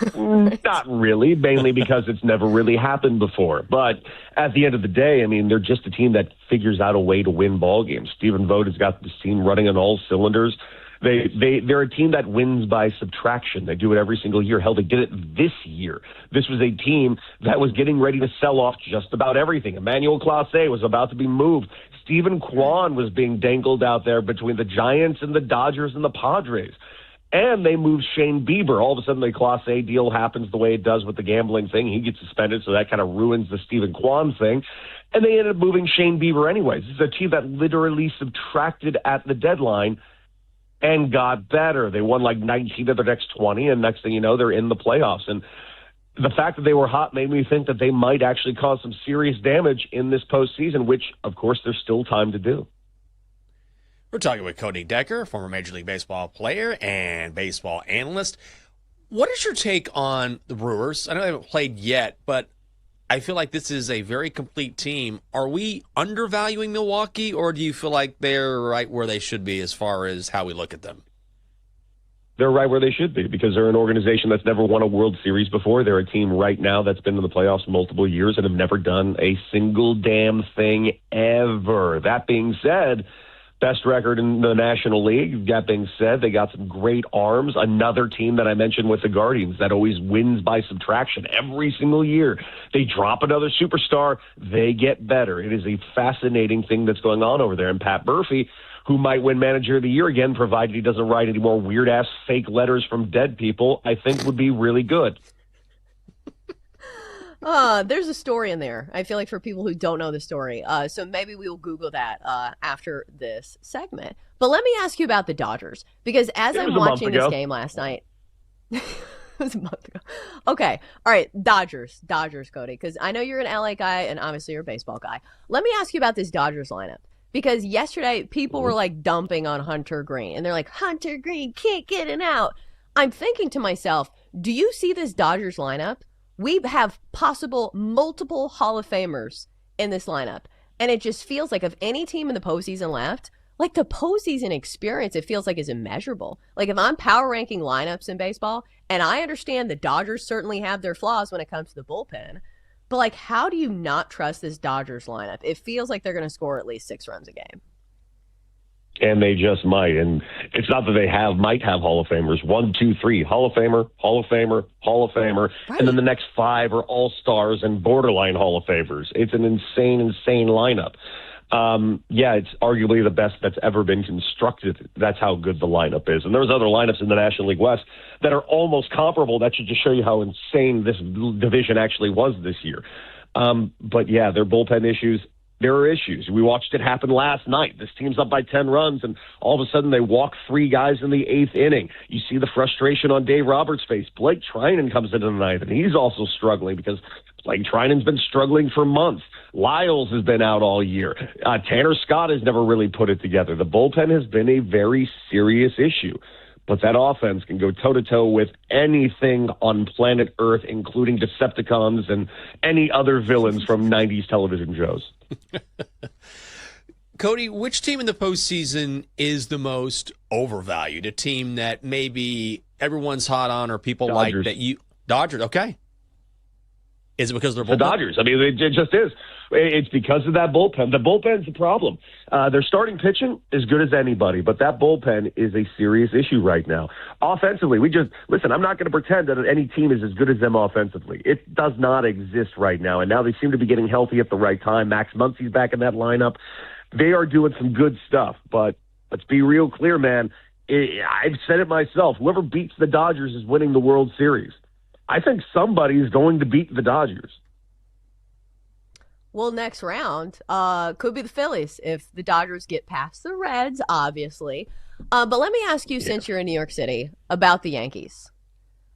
Not really, mainly because it's never really happened before. But at the end of the day, I mean, they're just a team that figures out a way to win ball games. Stephen Vogt has got this team running on all cylinders. They're a team that wins by subtraction. They do it every single year. Hell, they did it this year. This was a team that was getting ready to sell off just about everything. Emmanuel Clase was about to be moved. Stephen Kwan was being dangled out there between the Giants and the Dodgers and the Padres. And they moved Shane Bieber. All of a sudden, the Clase deal happens the way it does with the gambling thing. He gets suspended, so that kind of ruins the Stephen Kwan thing. And they ended up moving Shane Bieber anyways. This is a team that literally subtracted at the deadline and got better. They won like 19 of their next 20, and next thing you know, they're in the playoffs. And the fact that they were hot made me think that they might actually cause some serious damage in this postseason, which, of course, there's still time to do. We're talking with Cody Decker, former Major League Baseball player and baseball analyst. What is your take on the Brewers? I know they haven't played yet, but I feel like this is a very complete team. Are we undervaluing Milwaukee, or do you feel like they're right where they should be as far as how we look at them? They're right where they should be because they're an organization that's never won a World Series before. They're a team right now that's been in the playoffs multiple years and have never done a single damn thing ever. That being said, best record in the National League. That being said, they got some great arms. Another team that I mentioned with the Guardians that always wins by subtraction every single year. They drop another superstar, they get better. It is a fascinating thing that's going on over there. And Pat Murphy, who might win Manager of the Year again, provided he doesn't write any more weird-ass fake letters from dead people, I think would be really good. There's a story in there, I feel like, for people who don't know the story. So maybe we'll Google that after this segment. But let me ask you about the Dodgers, because as I'm watching this game last night, it was a month ago. Okay. All right. Dodgers, Cody, because I know you're an LA guy and obviously you're a baseball guy. Let me ask you about this Dodgers lineup, because yesterday people were like dumping on Hunter Green, and they're like, Hunter Green can't get it out. I'm thinking to myself, do you see this Dodgers lineup? We have possible multiple Hall of Famers in this lineup. And it just feels like if any team in the postseason left, like the postseason experience, it feels like is immeasurable. Like if I'm power ranking lineups in baseball, and I understand the Dodgers certainly have their flaws when it comes to the bullpen, but like how do you not trust this Dodgers lineup? It feels like they're going to score at least 6 runs a game. And they just might. And it's not that they might have Hall of Famers. 1, 2, 3. Hall of Famer, Hall of Famer, Hall of Famer. Right. And then the next 5 are all-stars and borderline Hall of Famers. It's an insane lineup. It's arguably the best that's ever been constructed. That's how good the lineup is. And there's other lineups in the National League West that are almost comparable. That should just show you how insane this division actually was this year. But yeah, their bullpen issues. There are issues. We watched it happen last night. This team's up by 10 runs, and all of a sudden they walk 3 guys in the 8th inning. You see the frustration on Dave Roberts' face. Blake Trinan comes into the 9th, and he's also struggling because Blake Trinan's been struggling for months. Lyles has been out all year. Tanner Scott has never really put it together. The bullpen has been a very serious issue. But that offense can go toe-to-toe with anything on planet Earth, including Decepticons and any other villains from 90s television shows. Cody, which team in the postseason is the most overvalued? A team that maybe everyone's hot on or people Dodgers. like that you... Dodgers, okay. Is it because they're the Dodgers? I mean, it just is. It's because of that bullpen. The bullpen's the problem. Their starting pitching is good as anybody, but that bullpen is a serious issue right now. Offensively, listen, I'm not going to pretend that any team is as good as them offensively. It does not exist right now, and now they seem to be getting healthy at the right time. Max Muncy's back in that lineup. They are doing some good stuff, but let's be real clear, man. I've said it myself. Whoever beats the Dodgers is winning the World Series. I think somebody is going to beat the Dodgers. Well, next round could be the Phillies if the Dodgers get past the Reds, obviously. But let me ask you, since you're in New York City, about the Yankees.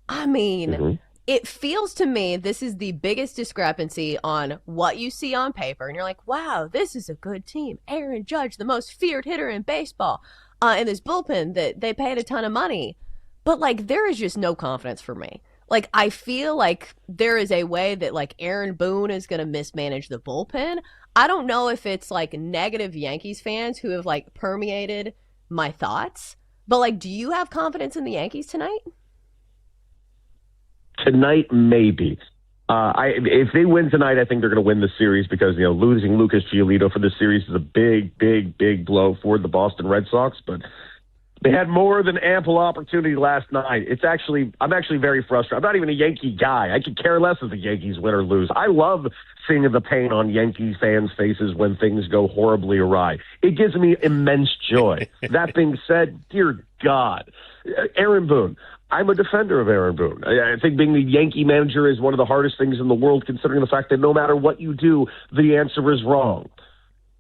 I mean, it feels to me this is the biggest discrepancy on what you see on paper. And you're like, wow, this is a good team. Aaron Judge, the most feared hitter in baseball. And this bullpen that they paid a ton of money. But, like, there is just no confidence for me. Like, I feel like there is a way that, like, Aaron Boone is going to mismanage the bullpen. I don't know if it's, like, negative Yankees fans who have, like, permeated my thoughts. But, like, do you have confidence in the Yankees tonight? Tonight, maybe. If they win tonight, I think they're going to win the series because, losing Lucas Giolito for the series is a big, big, big blow for the Boston Red Sox. But They had more than ample opportunity last night. I'm actually very frustrated. I'm not even a Yankee guy. I could care less if the Yankees win or lose. I love seeing the pain on Yankee fans' faces when things go horribly awry. It gives me immense joy. That being said, dear God, Aaron Boone. I'm a defender of Aaron Boone. I think being the Yankee manager is one of the hardest things in the world, considering the fact that no matter what you do, the answer is wrong.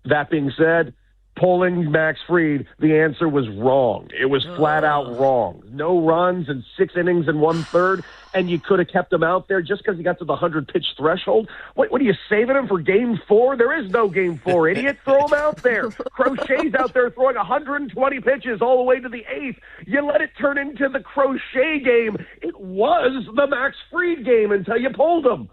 That being said, pulling Max Fried, the answer was wrong. It was flat out wrong. No runs in 6 innings and 1/3, and you could have kept him out there just because he got to the 100-pitch threshold. What are you saving him for Game 4? There is no Game 4, idiot. Throw him out there. Crochet's out there throwing 120 pitches all the way to the 8th. You let it turn into the Crochet game. It was the Max Fried game until you pulled him.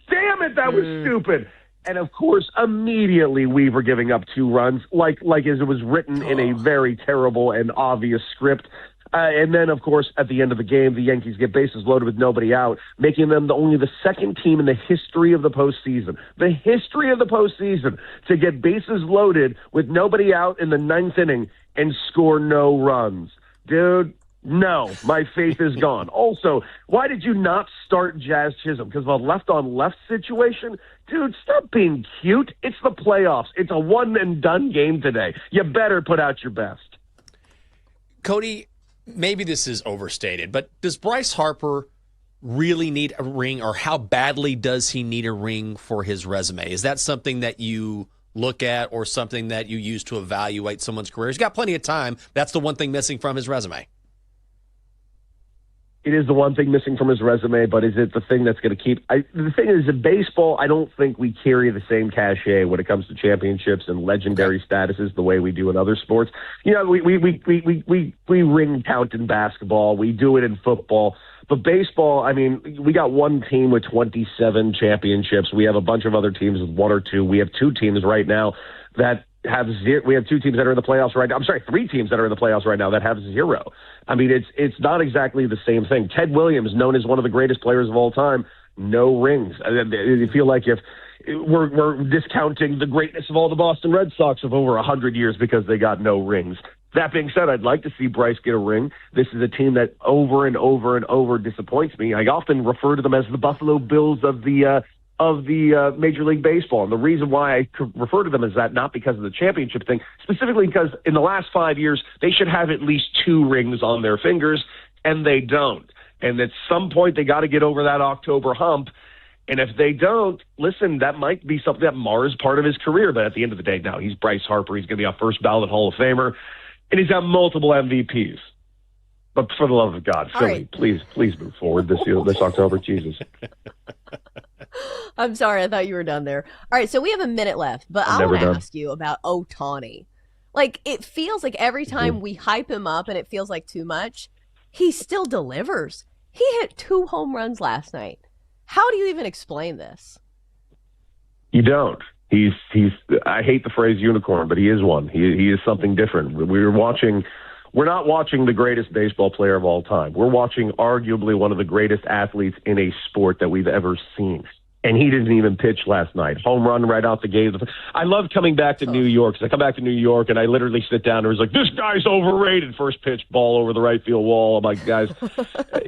Damn it, that was stupid. And, of course, immediately Weaver giving up 2 runs, like as it was written in a very terrible and obvious script. And then, of course, at the end of the game, the Yankees get bases loaded with nobody out, making them only the second team in the history of the postseason, to get bases loaded with nobody out in the 9th inning and score no runs. Dude. No, my faith is gone. Also, why did you not start Jazz Chisholm? Because of a left-on-left situation? Dude, stop being cute. It's the playoffs. It's a one-and-done game today. You better put out your best. Cody, maybe this is overstated, but does Bryce Harper really need a ring, or how badly does he need a ring for his resume? Is that something that you look at or something that you use to evaluate someone's career? He's got plenty of time. That's the one thing missing from his resume. It is the one thing missing from his resume, but is it the thing that's going to keep? The thing is, in baseball, I don't think we carry the same cachet when it comes to championships and legendary statuses the way we do in other sports. You know, we ring count in basketball, we do it in football, but baseball, I mean, we got one team with 27 championships. We have a bunch of other teams with 1 or 2. We have 2 teams right now that have 0. We have 2 teams that are in the playoffs right now. I'm sorry, 3 teams that are in the playoffs right now that have 0. I mean, it's not exactly the same thing. Ted Williams, known as one of the greatest players of all time, no rings. I feel like if we're discounting the greatness of all the Boston Red Sox of over 100 years because they got no rings. That being said, I'd like to see Bryce get a ring. This is a team that over and over and over disappoints me. I often refer to them as the Buffalo Bills of the Major League Baseball. And the reason why I refer to them as that, not because of the championship thing, specifically because in the last 5 years, they should have at least 2 rings on their fingers, and they don't. And at some point, they got to get over that October hump. And if they don't, listen, that might be something that mars part of his career. But at the end of the day, now he's Bryce Harper. He's going to be a first ballot Hall of Famer, and he's got multiple MVPs. But for the love of God, Philly, please move forward this October. Jesus. I'm sorry, I thought you were done there. All right, so we have a minute left, but I want to ask you about Ohtani. Like, it feels like every time we hype him up and it feels like too much, he still delivers. He hit 2 home runs last night. How do you even explain this? You don't. He's I hate the phrase unicorn, but he is one. He is something different. We're not watching the greatest baseball player of all time. We're watching arguably one of the greatest athletes in a sport that we've ever seen. And he didn't even pitch last night. Home run right out the gate. I love coming back to New York, because I come back to New York and I literally sit down and was like, this guy's overrated. First pitch, ball over the right field wall. I'm like, guys,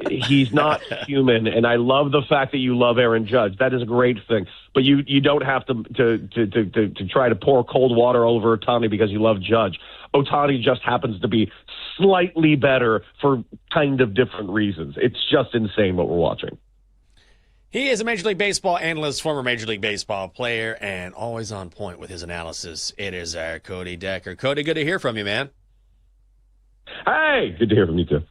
he's not human. And I love the fact that you love Aaron Judge. That is a great thing. But you don't have to try to pour cold water over Ohtani because you love Judge. Ohtani just happens to be slightly better for kind of different reasons. It's just insane what we're watching. He is a Major League Baseball analyst, former Major League Baseball player, and always on point with his analysis. It is our Cody Decker. Cody, good to hear from you, man. Hey, good to hear from you, too.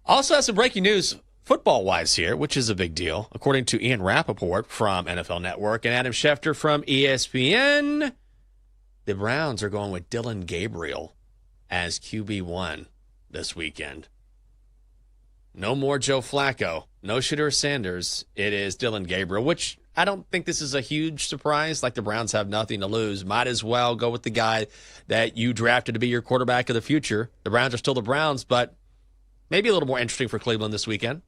Also have some breaking news football-wise here, which is a big deal. According to Ian Rappaport from NFL Network and Adam Schefter from ESPN, the Browns are going with Dylan Gabriel as QB1 this weekend. No more Joe Flacco. No Shedeur Sanders. It is Dylan Gabriel, which I don't think this is a huge surprise. Like, the Browns have nothing to lose. Might as well go with the guy that you drafted to be your quarterback of the future. The Browns are still the Browns, but maybe a little more interesting for Cleveland this weekend.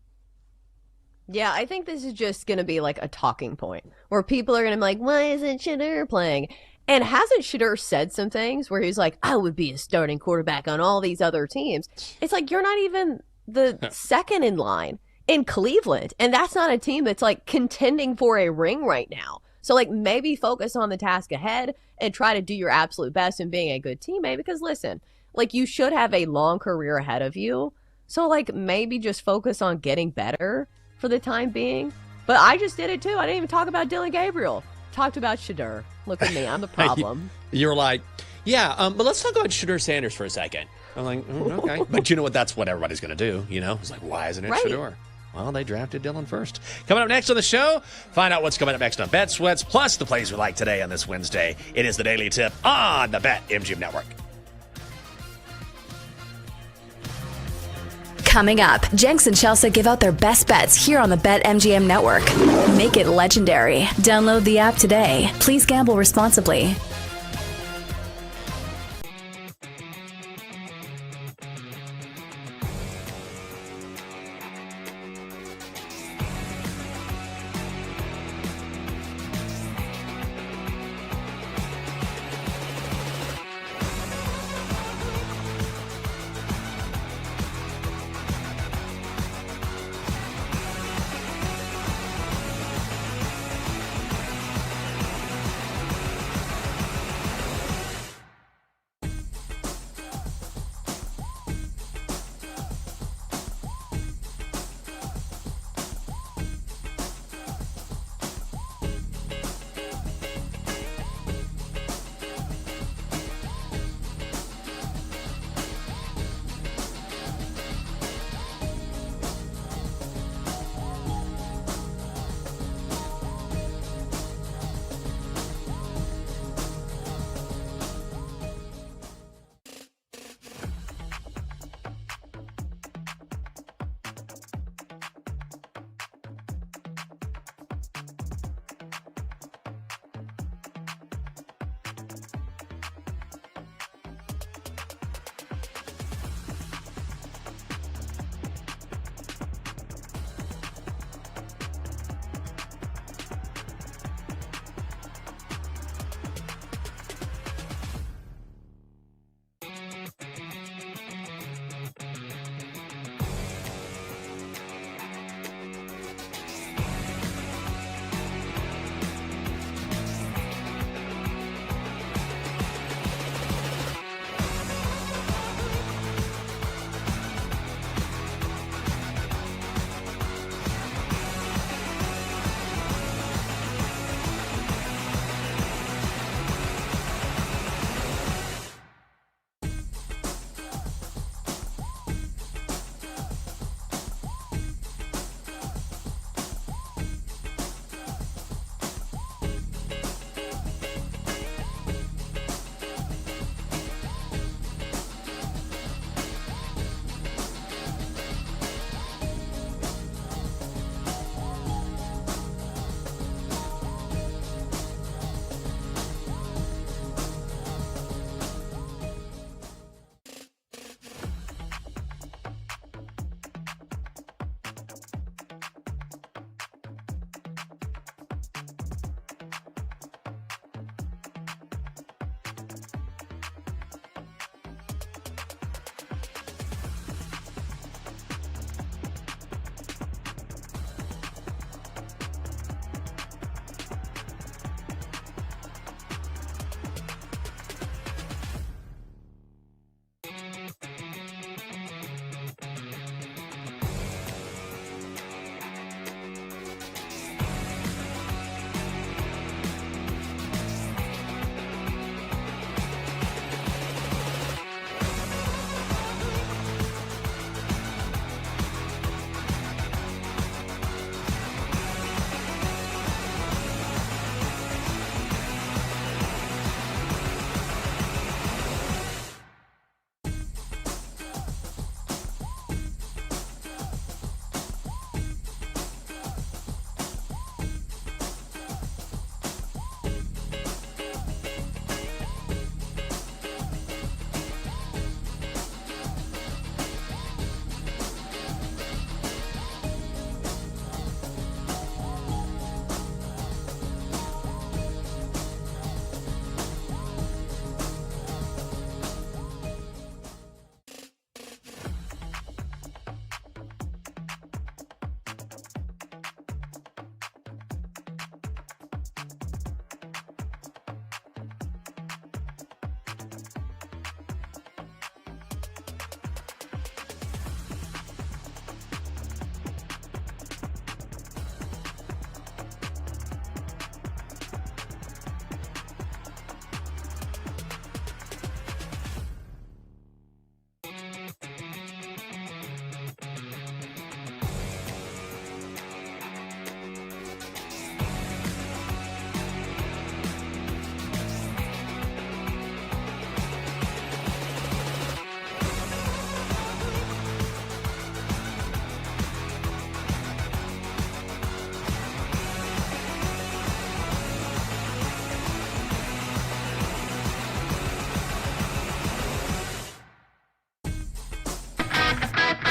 Yeah, I think this is just going to be like a talking point where people are going to be like, why isn't Shedeur playing? And hasn't Shedeur said some things where he's like, I would be a starting quarterback on all these other teams? It's like, you're not even the second in line in Cleveland. And that's not a team that's like contending for a ring right now. So like maybe focus on the task ahead and try to do your absolute best in being a good teammate. Because listen, like you should have a long career ahead of you. So like maybe just focus on getting better for the time being. But I just did it too. I didn't even talk about Dylan Gabriel. Talked about Shedeur. Look at me. I'm the problem. You're like, yeah, but let's talk about Shedeur Sanders for a second. I'm like, okay. But you know what? That's what everybody's going to do. You know, it's like, why isn't it Shedeur? Well, they drafted Dylan first. Coming up next on the show, find out what's coming up next on Bet Sweats, plus the plays we like today on this Wednesday. It is the Daily Tip on the BetMGM Network. Coming up, Jenks and Chelsea give out their best bets here on the BetMGM Network. Make it legendary. Download the app today. Please gamble responsibly.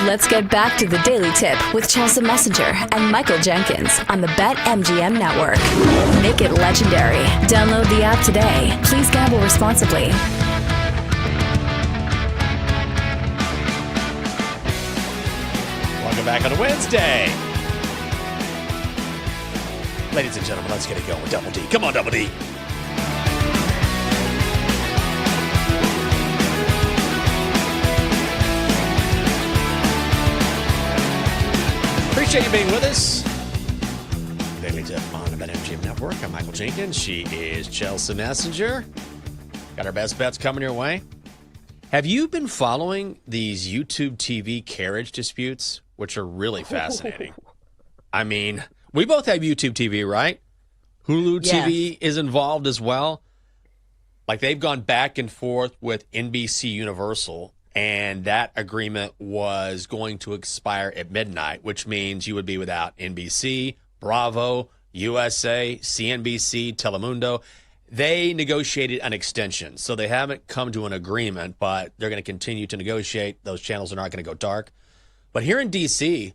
Let's get back to the Daily Tip with Chelsea Messenger and Michael Jenkins on the BetMGM Network. Make it legendary. Download the app today. Please gamble responsibly. Welcome back on a Wednesday. Ladies and gentlemen, let's get it going with Double D. Come on, Double D. Appreciate you being with us. Daily Tip on the BetMGM Network. I'm Michael Jenkins. She is Chelsea Messenger. Got our best bets coming your way. Have you been following these YouTube TV carriage disputes, which are really fascinating? I mean, we both have YouTube TV, right? Hulu TV is involved as well. Like, they've gone back and forth with NBC Universal, and that agreement was going to expire at midnight, which means you would be without NBC, Bravo, USA, CNBC, Telemundo. They negotiated an extension, so they haven't come to an agreement, but they're going to continue to negotiate. Those channels are not going to go dark. But here in D.C.,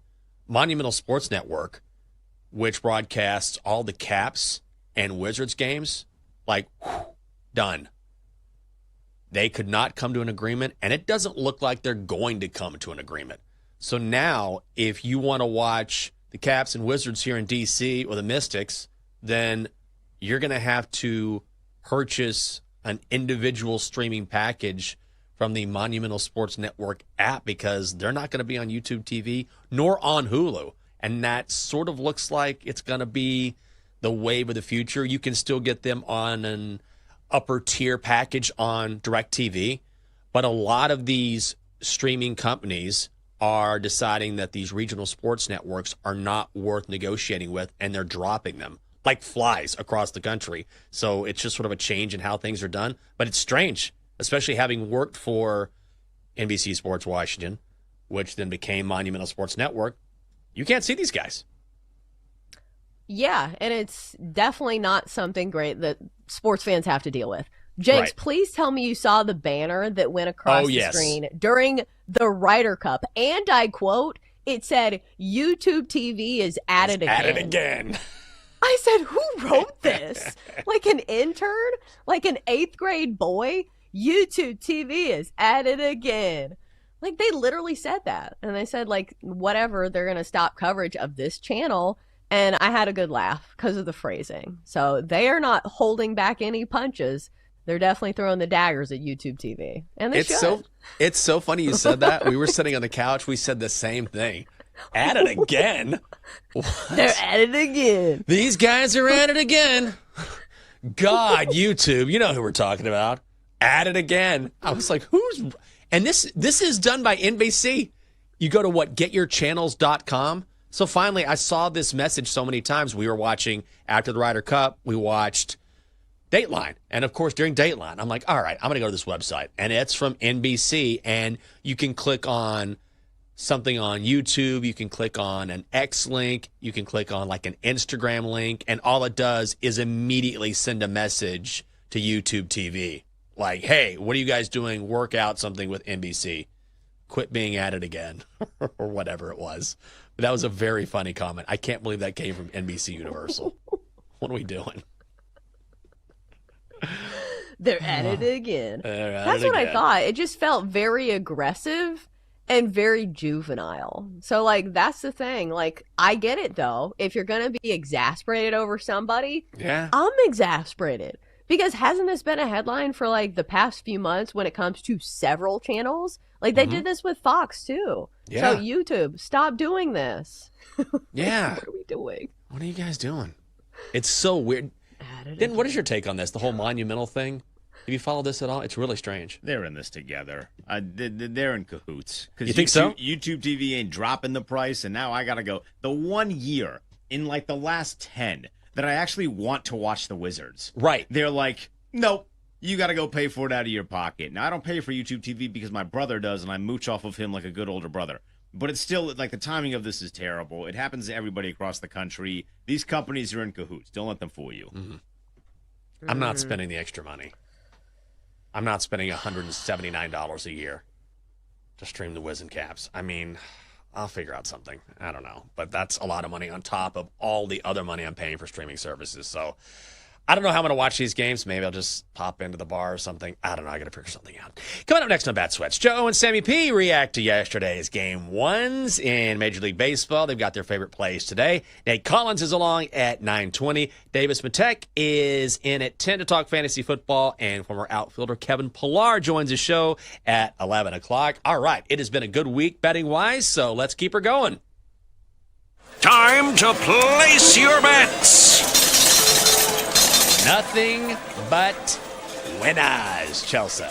Monumental Sports Network, which broadcasts all the Caps and Wizards games, done. They could not come to an agreement, and it doesn't look like they're going to come to an agreement. So now, if you want to watch the Caps and Wizards here in D.C. or the Mystics, then you're going to have to purchase an individual streaming package from the Monumental Sports Network app because they're not going to be on YouTube TV nor on Hulu. And that sort of looks like it's going to be the wave of the future. You can still get them on an upper tier package on DirecTV, but a lot of these streaming companies are deciding that these regional sports networks are not worth negotiating with, and they're dropping them like flies across the country. So it's just sort of a change in how things are done. But it's strange, especially having worked for NBC Sports Washington, which then became Monumental Sports Network. You can't see these guys. Yeah, and it's definitely not something great that sports fans have to deal with. Jenks, Right. please tell me you saw the banner that went across the screen during the Ryder Cup. And I quote, it said, YouTube TV is at it again. At it again. I said, who wrote this? Like an intern? Like an 8th grade boy? YouTube TV is at it again. Like, they literally said that. And they said, whatever, they're going to stop coverage of this channel. And I had a good laugh because of the phrasing. So they are not holding back any punches. They're definitely throwing the daggers at YouTube TV. And they should. It's so funny you said that. We were sitting on the couch. We said the same thing. At it again? What? They're at it again. These guys are at it again. God, YouTube. You know who we're talking about. At it again. I was like, who's... And this is done by NBC. You go to getyourchannels.com. So finally, I saw this message so many times. We were watching, after the Ryder Cup, we watched Dateline. And of course, during Dateline, I'm like, all right, I'm going to go to this website. And it's from NBC. And you can click on something on YouTube. You can click on an X link. You can click on an Instagram link. And all it does is immediately send a message to YouTube TV. Like, hey, what are you guys doing? Work out something with NBC. Quit being at it again. Or whatever it was. But that was a very funny comment. I can't believe that came from NBC Universal. What are we doing? They're at it again. That's what I thought. It just felt very aggressive and very juvenile. So, that's the thing. I get it, though. If you're going to be exasperated over somebody, yeah, I'm exasperated. Because hasn't this been a headline for, the past few months when it comes to several channels? They did this with Fox, too. Yeah. So, YouTube, stop doing this. Yeah. What are we doing? What are you guys doing? It's so weird. Then what is your take on this? The whole monumental thing? Have you followed this at all? It's really strange. They're in this together. They're in cahoots. You think so? YouTube TV ain't dropping the price, and now I got to go. The 1 year in the last 10 that I actually want to watch the Wizards. Right. They're like, nope, you got to go pay for it out of your pocket. Now, I don't pay for YouTube TV because my brother does, and I mooch off of him like a good older brother. But it's still, the timing of this is terrible. It happens to everybody across the country. These companies are in cahoots. Don't let them fool you. Mm-hmm. I'm not spending the extra money. I'm not spending $179 a year to stream the Wiz and Caps. I mean, I'll figure out something. I don't know. But that's a lot of money on top of all the other money I'm paying for streaming services. So I don't know how I'm going to watch these games. Maybe I'll just pop into the bar or something. I don't know. I got to figure something out. Coming up next on Bat Sweats, Joe and Sammy P react to yesterday's Game 1s in Major League Baseball. They've got their favorite plays today. Nate Collins is along at 9:20. Davis Matek is in at 10 to talk fantasy football. And former outfielder Kevin Pillar joins the show at 11 o'clock. All right. It has been a good week betting-wise, so let's keep her going. Time to place your bets. Nothing but winners, Chelsea.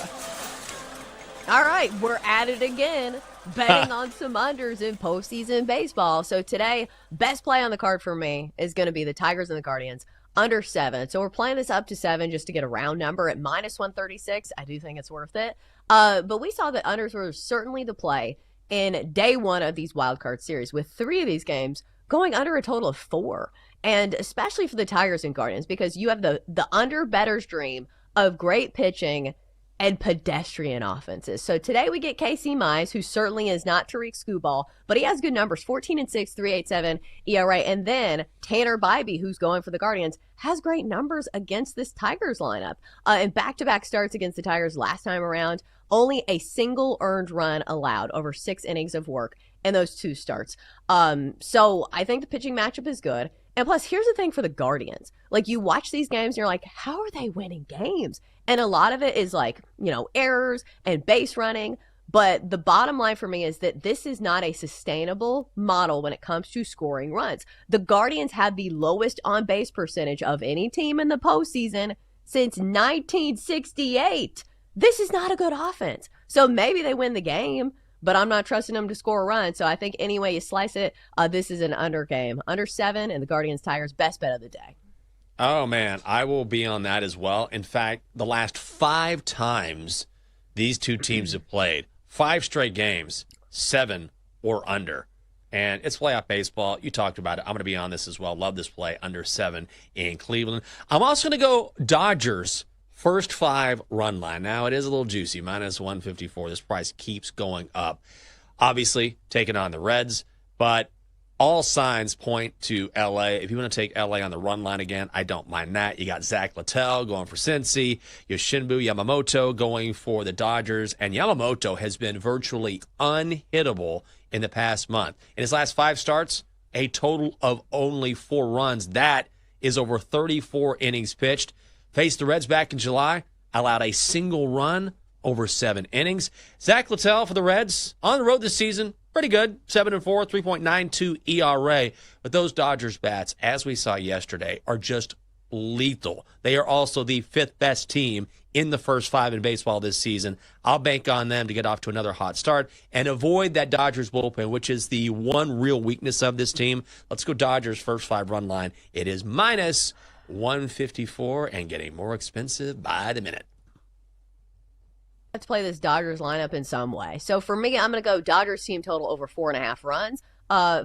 All right, we're at it again, betting on some unders in postseason baseball. So today, best play on the card for me is going to be the Tigers and the Guardians, under 7. So we're playing this up to 7 just to get a round number at -136. I do think it's worth it. But we saw that unders were certainly the play in day 1 of these wild card series, with 3 of these games going under a total of 4. And especially for the Tigers and Guardians, because you have the under better's dream of great pitching and pedestrian offenses. So today we get Casey Mize, who certainly is not Tariq Skubal, but he has good numbers, 14-6, 3.87 ERA. And then Tanner Bybee, who's going for the Guardians, has great numbers against this Tigers lineup. In back-to-back starts against the Tigers last time around, only a single earned run allowed over 6 innings of work in those 2 starts. So I think the pitching matchup is good. And plus, here's the thing for the Guardians. Like, you watch these games and you're like, how are they winning games? And a lot of it is like, errors and base running. But the bottom line for me is that this is not a sustainable model when it comes to scoring runs. The Guardians have the lowest on-base percentage of any team in the postseason since 1968. This is not a good offense. So maybe they win the game, but I'm not trusting them to score a run. So I think any way you slice it, this is an under game. Under 7, and the Guardians-Tigers, best bet of the day. Oh, man, I will be on that as well. In fact, the last 5 times these two teams have played, 5 straight games, 7 or under. And it's playoff baseball. You talked about it. I'm going to be on this as well. Love this play, under 7 in Cleveland. I'm also going to go Dodgers. First 5 run line. Now, it is a little juicy, -154. This price keeps going up. Obviously, taking on the Reds, but all signs point to L.A. If you want to take L.A. on the run line again, I don't mind that. You got Zach Littell going for Cincy, Yoshinbu Yamamoto going for the Dodgers, and Yamamoto has been virtually unhittable in the past month. In his last 5 starts, a total of only 4 runs. That is over 34 innings pitched. Faced the Reds back in July, allowed a single run over 7 innings. Zach Littell for the Reds on the road this season, pretty good, 7-4, 3.92 ERA. But those Dodgers bats, as we saw yesterday, are just lethal. They are also the 5th best team in the first 5 in baseball this season. I'll bank on them to get off to another hot start and avoid that Dodgers bullpen, which is the one real weakness of this team. Let's go Dodgers first 5 run line. It is -154 and getting more expensive by the minute. Let's play this Dodgers lineup in some way. So for me, I'm going to go Dodgers team total over 4.5 runs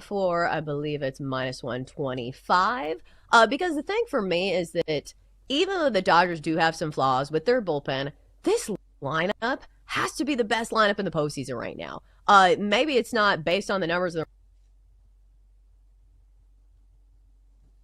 for, I believe it's -125. Because the thing for me is that even though the Dodgers do have some flaws with their bullpen, this lineup has to be the best lineup in the postseason right now. Maybe it's not based on the numbers of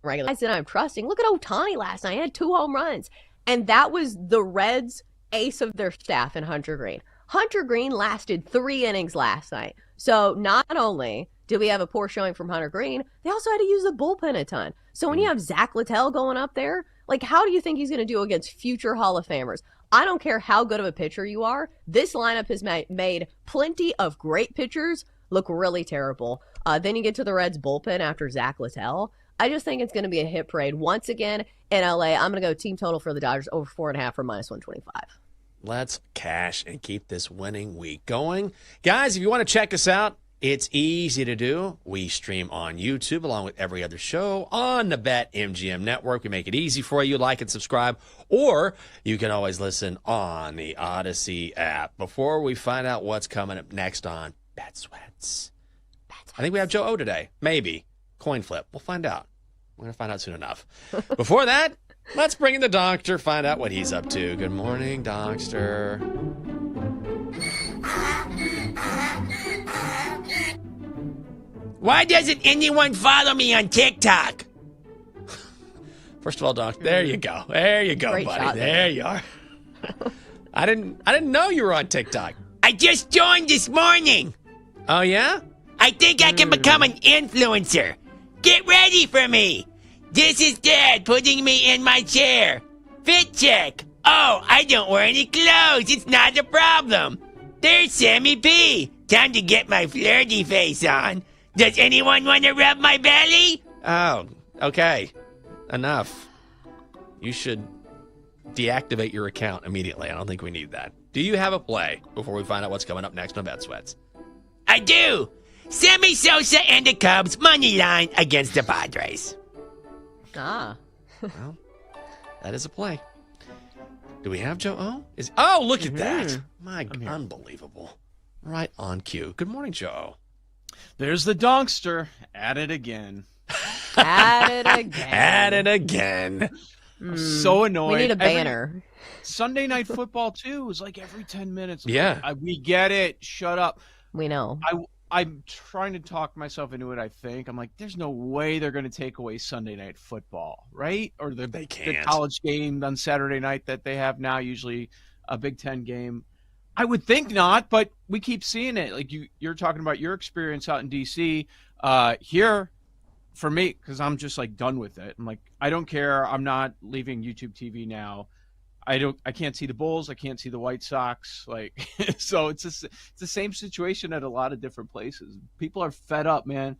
the regular guys that I'm trusting. Look at Ohtani last night. He had 2 home runs. And that was the Reds' ace of their staff in Hunter Green. Hunter Green lasted 3 innings last night. So not only did we have a poor showing from Hunter Green, they also had to use the bullpen a ton. So when you have Zach Littell going up there, like, how do you think he's going to do against future Hall of Famers? I don't care how good of a pitcher you are. This lineup has made plenty of great pitchers look really terrible. Then you get to the Reds' bullpen after Zach Littell. I just think it's going to be a hit parade once again in LA. I'm going to go team total for the Dodgers over 4.5 for -125. Let's cash and keep this winning week going. Guys, if you want to check us out, it's easy to do. We stream on YouTube along with every other show on the BetMGM network. We make it easy for you. Like and subscribe. Or you can always listen on the Odyssey app. Before we find out what's coming up next on Bet Sweats, I think we have Joe O today. Maybe. Coin flip. We'll find out. We're going to find out soon enough. Before that, let's bring in the doctor, find out what he's up to. Good morning, doctor. Why doesn't anyone follow me on TikTok? First of all, Doc, there you go. There you go, Great buddy. shot There you are. I didn't know you were on TikTok. I just joined this morning. Oh, yeah? I think I can become an influencer. Get ready for me. This is Dad putting me in my chair. Fit check. Oh, I don't wear any clothes. It's not a problem. There's Sammy P. Time to get my flirty face on. Does anyone want to rub my belly? Oh, okay. Enough. You should deactivate your account immediately. I don't think we need that. Do you have a play before we find out what's coming up next on Bet Sweats? I do. Sammy Sosa and the Cubs money line against the Padres. Ah. Well, that is a play. Do we have Joe O? Oh, look at that. My, unbelievable. Right on cue. Good morning, Joe O. There's the donkster at it again. At it again. At it again. So annoyed. We need a banner. Sunday Night Football, too, is like every 10 minutes. Yeah. We get it. Shut up. We know. I'm trying to talk myself into it, I think. I'm like, there's no way they're going to take away Sunday Night Football, right? Or the college game on Saturday night that they have now, usually a Big Ten game. I would think not, but we keep seeing it. Like you're talking about your experience out in D.C. Here, for me, because I'm just like done with it. I'm like, I don't care. I'm not leaving YouTube TV now. I can't see the Bulls. I can't see the White Sox. Like, so it's the same situation at a lot of different places. People are fed up, man.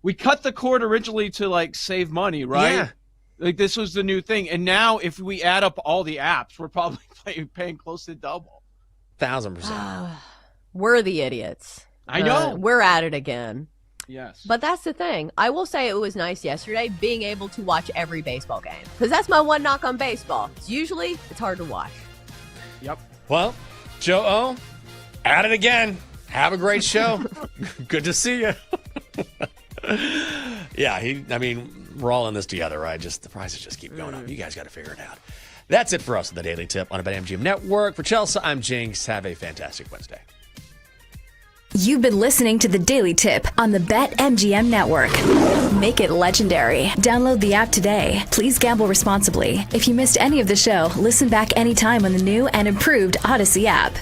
We cut the cord originally to like save money, right? Yeah. Like this was the new thing. And now if we add up all the apps, we're probably paying close to double. 1,000%. We're the idiots. I know. We're at it again. Yes. But that's the thing. I will say it was nice yesterday being able to watch every baseball game. Because that's my one knock on baseball. Usually, it's hard to watch. Yep. Well, Joe O, at it again. Have a great show. Good to see you. Yeah, we're all in this together, right? Just the prices just keep going up. You guys got to figure it out. That's it for us on the Daily Tip on the BetMGM Network. For Chelsea, I'm Jinx. Have a fantastic Wednesday. You've been listening to the Daily Tip on the BetMGM Network. Make it legendary. Download the app today. Please gamble responsibly. If you missed any of the show, listen back anytime on the new and improved Odyssey app.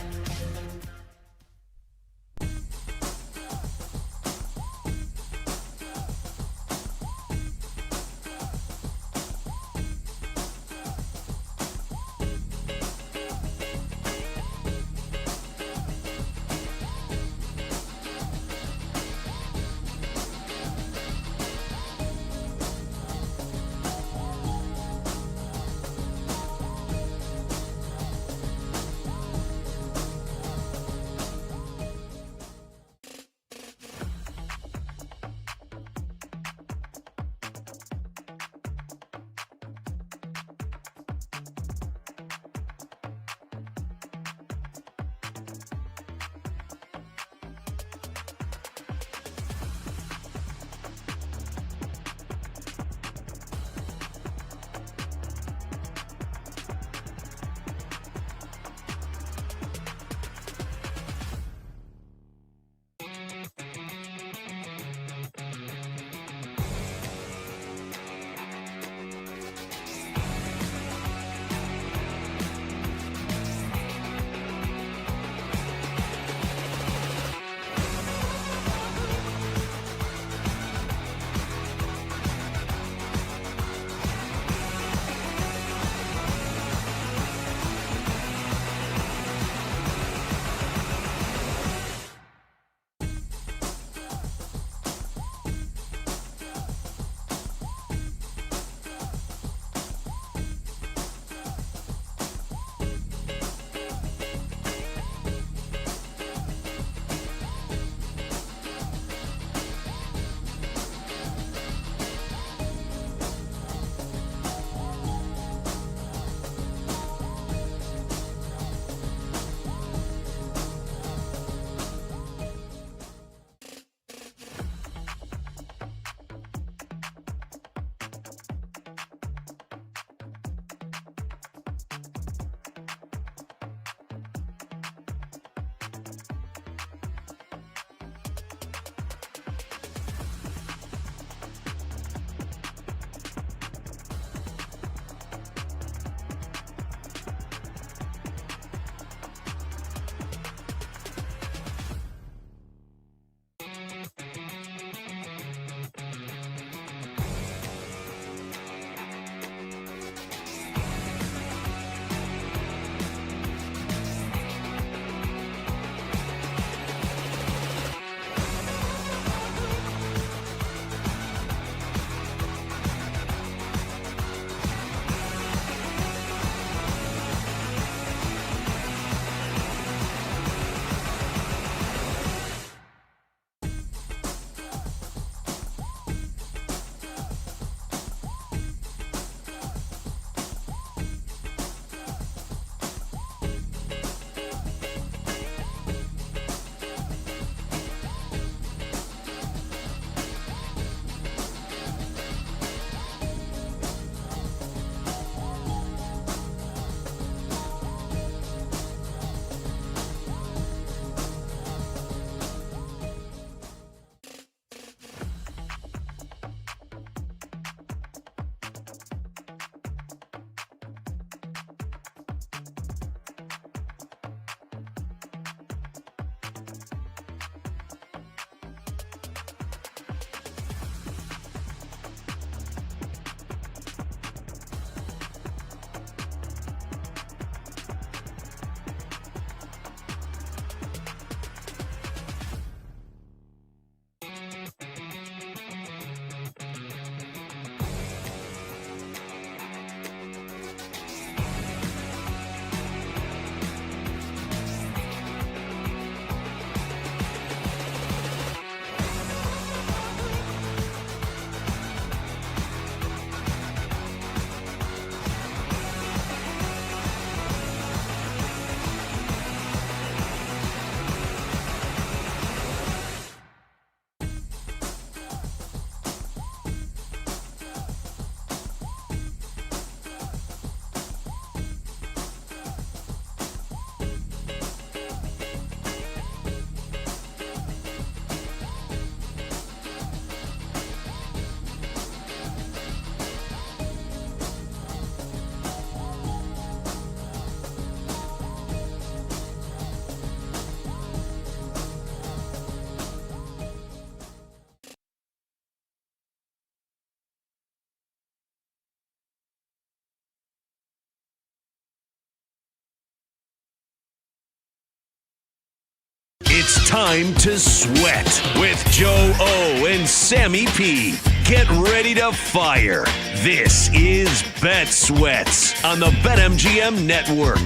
time to sweat with Joe O and Sammy P. Get ready to fire. This is Bet Sweats on the BetMGM Network.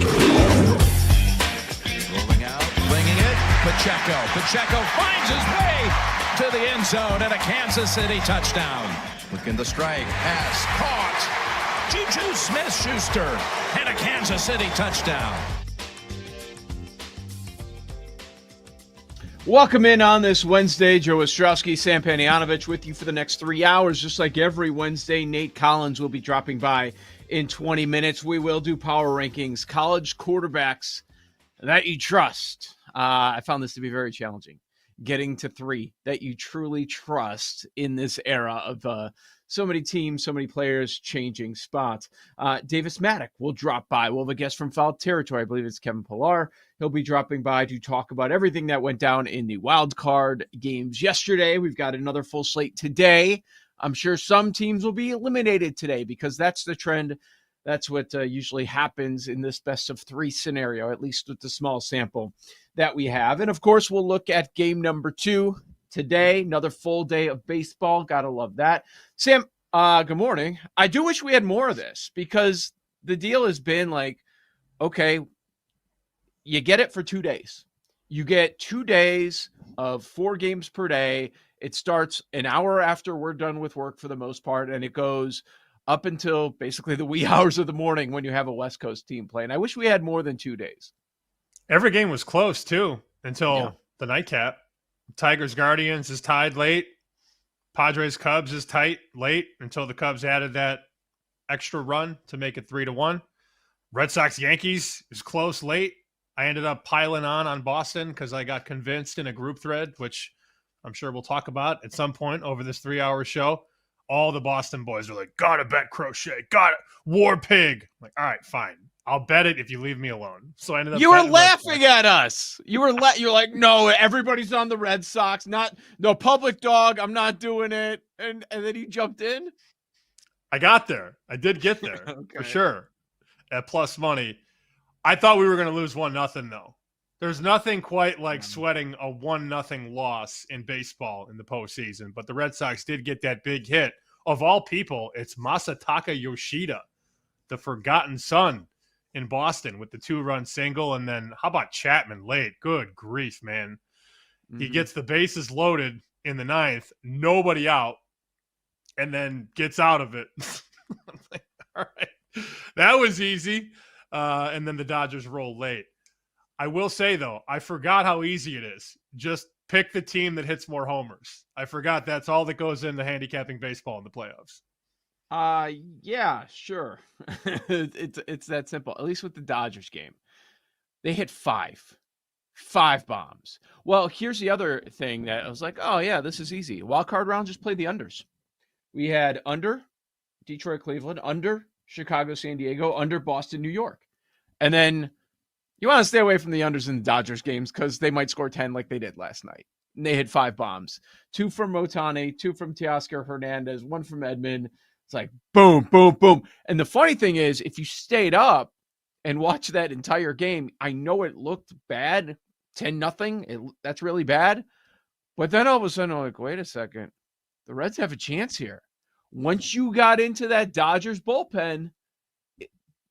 Rolling out, flinging it. Pacheco finds his way to the end zone and a Kansas City touchdown. Looking to strike, pass, caught. Juju Smith-Schuster and a Kansas City touchdown. Welcome in on this Wednesday. Joe Ostrowski, Sam Panayotovich with you for the next 3 hours. Just like every Wednesday, Nate Collins will be dropping by in 20 minutes. We will do power rankings, college quarterbacks that you trust. I found this to be very challenging, getting to 3 that you truly trust in this era of so many teams, so many players changing spots. Davis Maddock will drop by. We'll have a guest from Foul Territory. I believe it's Kevin Pillar. He'll be dropping by to talk about everything that went down in the wild card games yesterday. We've got another full slate today. I'm sure some teams will be eliminated today because that's the trend. That's what usually happens in this best of 3 scenario, at least with the small sample that we have. And of course, we'll look at game number 2 today. Another full day of baseball. Gotta love that. Sam, good morning. I do wish we had more of this because the deal has been like, okay, you get it for 2 days. You get 2 days of 4 games per day. It starts an hour after we're done with work for the most part, and it goes up until basically the wee hours of the morning when you have a West Coast team play. And I wish we had more than 2 days. Every game was close, too, until the nightcap. Tigers Guardians is tied late. Padres Cubs is tight late until the Cubs added that extra run to make it 3-1. Red Sox Yankees is close late. I ended up piling on Boston because I got convinced in a group thread, which I'm sure we'll talk about at some point over this 3-hour show. All the Boston boys are like, gotta bet Crochet, got it, War Pig. I'm like, all right, fine. I'll bet it if you leave me alone. So I ended up. You were laughing at us. You're like, no, everybody's on the Red Sox. No public dog. I'm not doing it. And then he jumped in. I got there. I did get there for sure. At plus money, I thought we were going to lose 1-0 though. There's nothing quite like sweating a 1-0 loss in baseball in the postseason. But the Red Sox did get that big hit. Of all people, it's Masataka Yoshida, the forgotten son, in Boston with the 2-run single. And then how about Chapman late? Good grief, man. Mm-hmm. He gets the bases loaded in the 9th, nobody out, and then gets out of it. I'm like, all right, that was easy. And then the Dodgers roll late. I will say, though, I forgot how easy it is. Just pick the team that hits more homers. I forgot that's all that goes into handicapping baseball in the playoffs. Yeah, sure. It's that simple. At least with the Dodgers game, they hit 5 bombs. Well, here's the other thing that I was like, oh yeah, this is easy. Wild card round, just play the unders. We had under Detroit, Cleveland, under Chicago, San Diego, under Boston, New York. And then you want to stay away from the unders in the Dodgers games because they might score 10 like they did last night. And they hit 5 bombs. 2 from Motani, 2 from Teoscar Hernandez, 1 from Edman. It's like boom, boom, boom. And the funny thing is, if you stayed up and watched that entire game, I know it looked bad, 10-0. That's really bad. But then all of a sudden, I'm like, wait a second. The Reds have a chance here. Once you got into that Dodgers bullpen,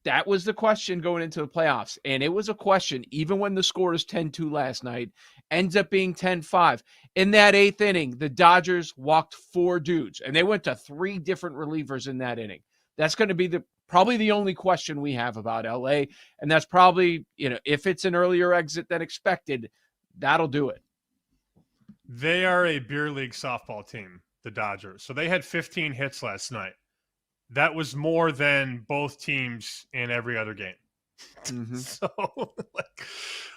that was the question going into the playoffs. And it was a question, even when the score is 10-2 last night, ends up being 10-5. In that 8th inning, the Dodgers walked 4 dudes, and they went to 3 different relievers in that inning. That's going to be probably the only question we have about LA. And that's probably, if it's an earlier exit than expected, that'll do it. They are a beer league softball team, the Dodgers. So they had 15 hits last night. That was more than both teams in every other game. Mm-hmm. So,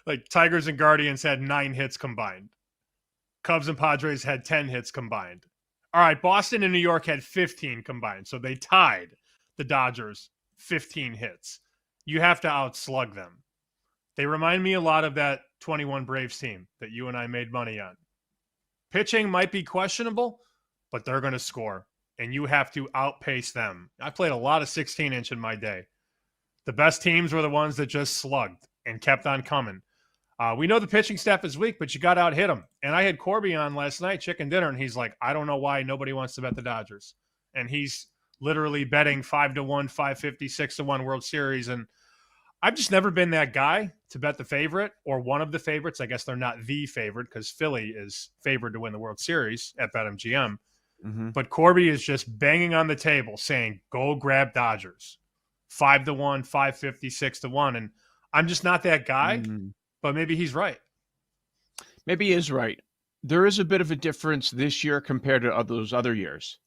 like Tigers and Guardians had 9 hits combined. Cubs and Padres had 10 hits combined. All right, Boston and New York had 15 combined. So they tied the Dodgers 15 hits. You have to outslug them. They remind me a lot of that 21 Braves team that you and I made money on. Pitching might be questionable, but they're going to score. And you have to outpace them. I played a lot of 16-inch in my day. The best teams were the ones that just slugged and kept on coming. We know the pitching staff is weak, but you got to out hit them. And I had Corby on last night, chicken dinner, and he's like, I don't know why nobody wants to bet the Dodgers. And he's literally betting 5-1, 550, 6-1 World Series. And I've just never been that guy to bet the favorite or one of the favorites. I guess they're not the favorite because Philly is favored to win the World Series at BetMGM. Mm-hmm. But Corby is just banging on the table saying, go grab Dodgers. 5-1, 550, 6-1. And I'm just not that guy. Mm-hmm. But maybe he's right. Maybe he is right. There is a bit of a difference this year compared to those other years.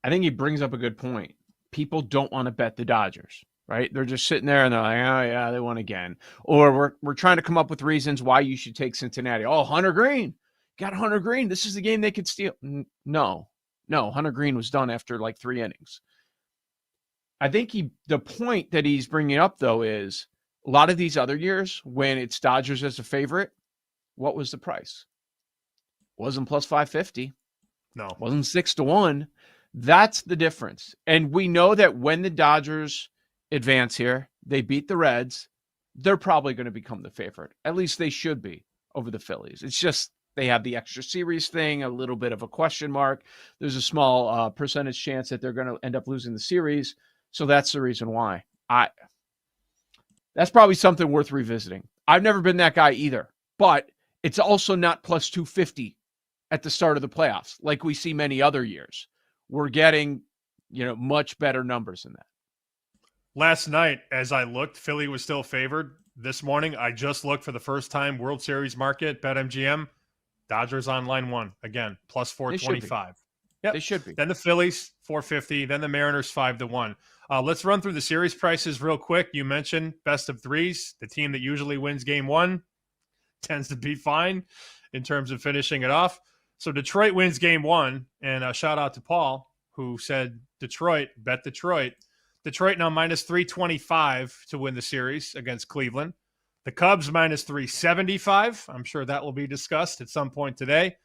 I think he brings up a good point. People don't want to bet the Dodgers, right? They're just sitting there and they're like, oh, yeah, they won again. Or we're trying to come up with reasons why you should take Cincinnati. Oh, Hunter Green. Got Hunter Green. This is the game they could steal. No, Hunter Green was done after like 3 innings. I think the point that he's bringing up, though, is a lot of these other years, when it's Dodgers as a favorite, what was the price? Wasn't plus 550. No. Wasn't 6-1. That's the difference. And we know that when the Dodgers advance here, they beat the Reds, they're probably going to become the favorite. At least they should be over the Phillies. It's just they have the extra series thing, a little bit of a question mark. There's a small percentage chance that they're going to end up losing the series. So that's the reason why. That's probably something worth revisiting. I've never been that guy either, but it's also not plus 250 at the start of the playoffs like we see many other years. We're getting, much better numbers than that. Last night, as I looked, Philly was still favored. This morning, I just looked for the first time World Series market, BetMGM. Dodgers on line 1 again, plus 425. Yep. They should be. Then the Phillies, 450. Then the Mariners, 5-1. Let's run through the series prices real quick. You mentioned best of threes. The team that usually wins game 1 tends to be fine in terms of finishing it off. So Detroit wins game 1. And shout out to Paul, who said Detroit, bet Detroit. Detroit now minus 325 to win the series against Cleveland. The Cubs minus 375. I'm sure that will be discussed at some point today.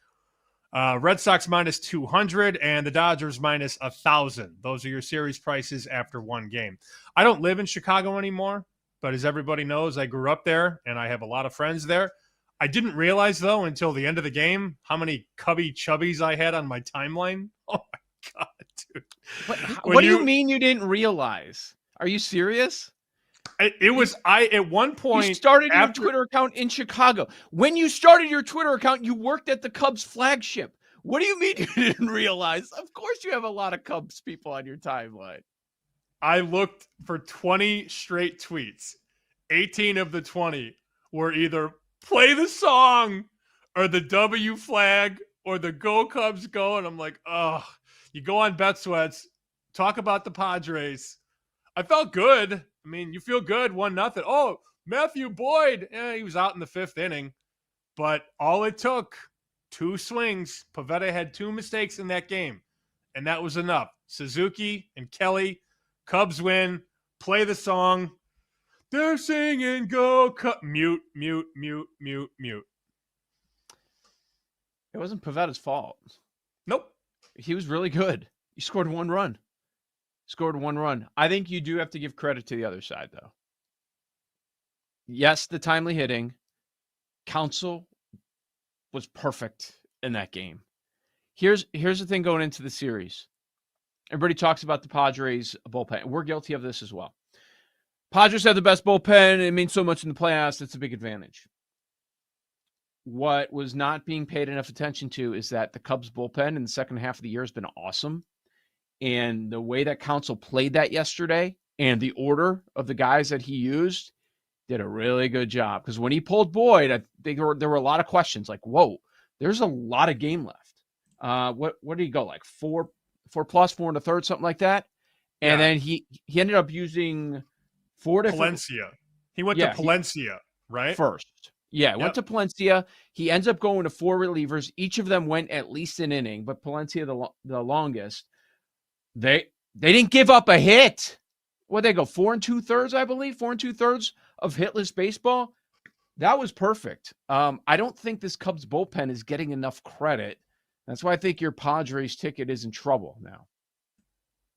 Red Sox minus 200 and the Dodgers minus 1,000. Those are your series prices after one game. I don't live in Chicago anymore, but as everybody knows, I grew up there and I have a lot of friends there. I didn't realize, though, until the end of the game, how many Cubby Chubbies I had on my timeline. Oh, my God, dude. What do you mean you didn't realize? Are you serious? At one point. You started your Twitter account in Chicago. When you started your Twitter account, you worked at the Cubs flagship. What do you mean you didn't realize? Of course you have a lot of Cubs people on your timeline. I looked for 20 straight tweets. 18 of the 20 were either play the song or the W flag or the Go Cubs Go. And I'm like, oh, you go on Bet Sweats, talk about the Padres. I felt good. I mean, you feel good, 1-0. Oh, Matthew Boyd, he was out in the 5th inning. But all it took, 2 swings. Pivetta had 2 mistakes in that game, and that was enough. Suzuki and Kelly, Cubs win, play the song. They're singing Go Cubs. Mute, mute, mute, mute, mute. It wasn't Pivetta's fault. Nope. He was really good. He scored 1 run. Scored 1 run. I think you do have to give credit to the other side, though. Yes, the timely hitting. Counsell was perfect in that game. Here's the thing going into the series. Everybody talks about the Padres bullpen. We're guilty of this as well. Padres have the best bullpen. It means so much in the playoffs. It's a big advantage. What was not being paid enough attention to is that the Cubs bullpen in the second half of the year has been awesome. And the way that Counsell played that yesterday and the order of the guys that he used did a really good job. Because when he pulled Boyd, I think there were a lot of questions like, whoa, there's a lot of game left. What did he go? Like 4 plus, 4 1/3, something like that. And then he ended up using 4 different. Palencia. He went to Palencia, right? First. Yeah, went to Palencia. He ends up going to 4 relievers. Each of them went at least an inning, but Palencia the longest. They didn't give up a hit. What'd they go? 4 2/3, I believe. 4 2/3 of hitless baseball. That was perfect. I don't think this Cubs bullpen is getting enough credit. That's why I think your Padres ticket is in trouble now.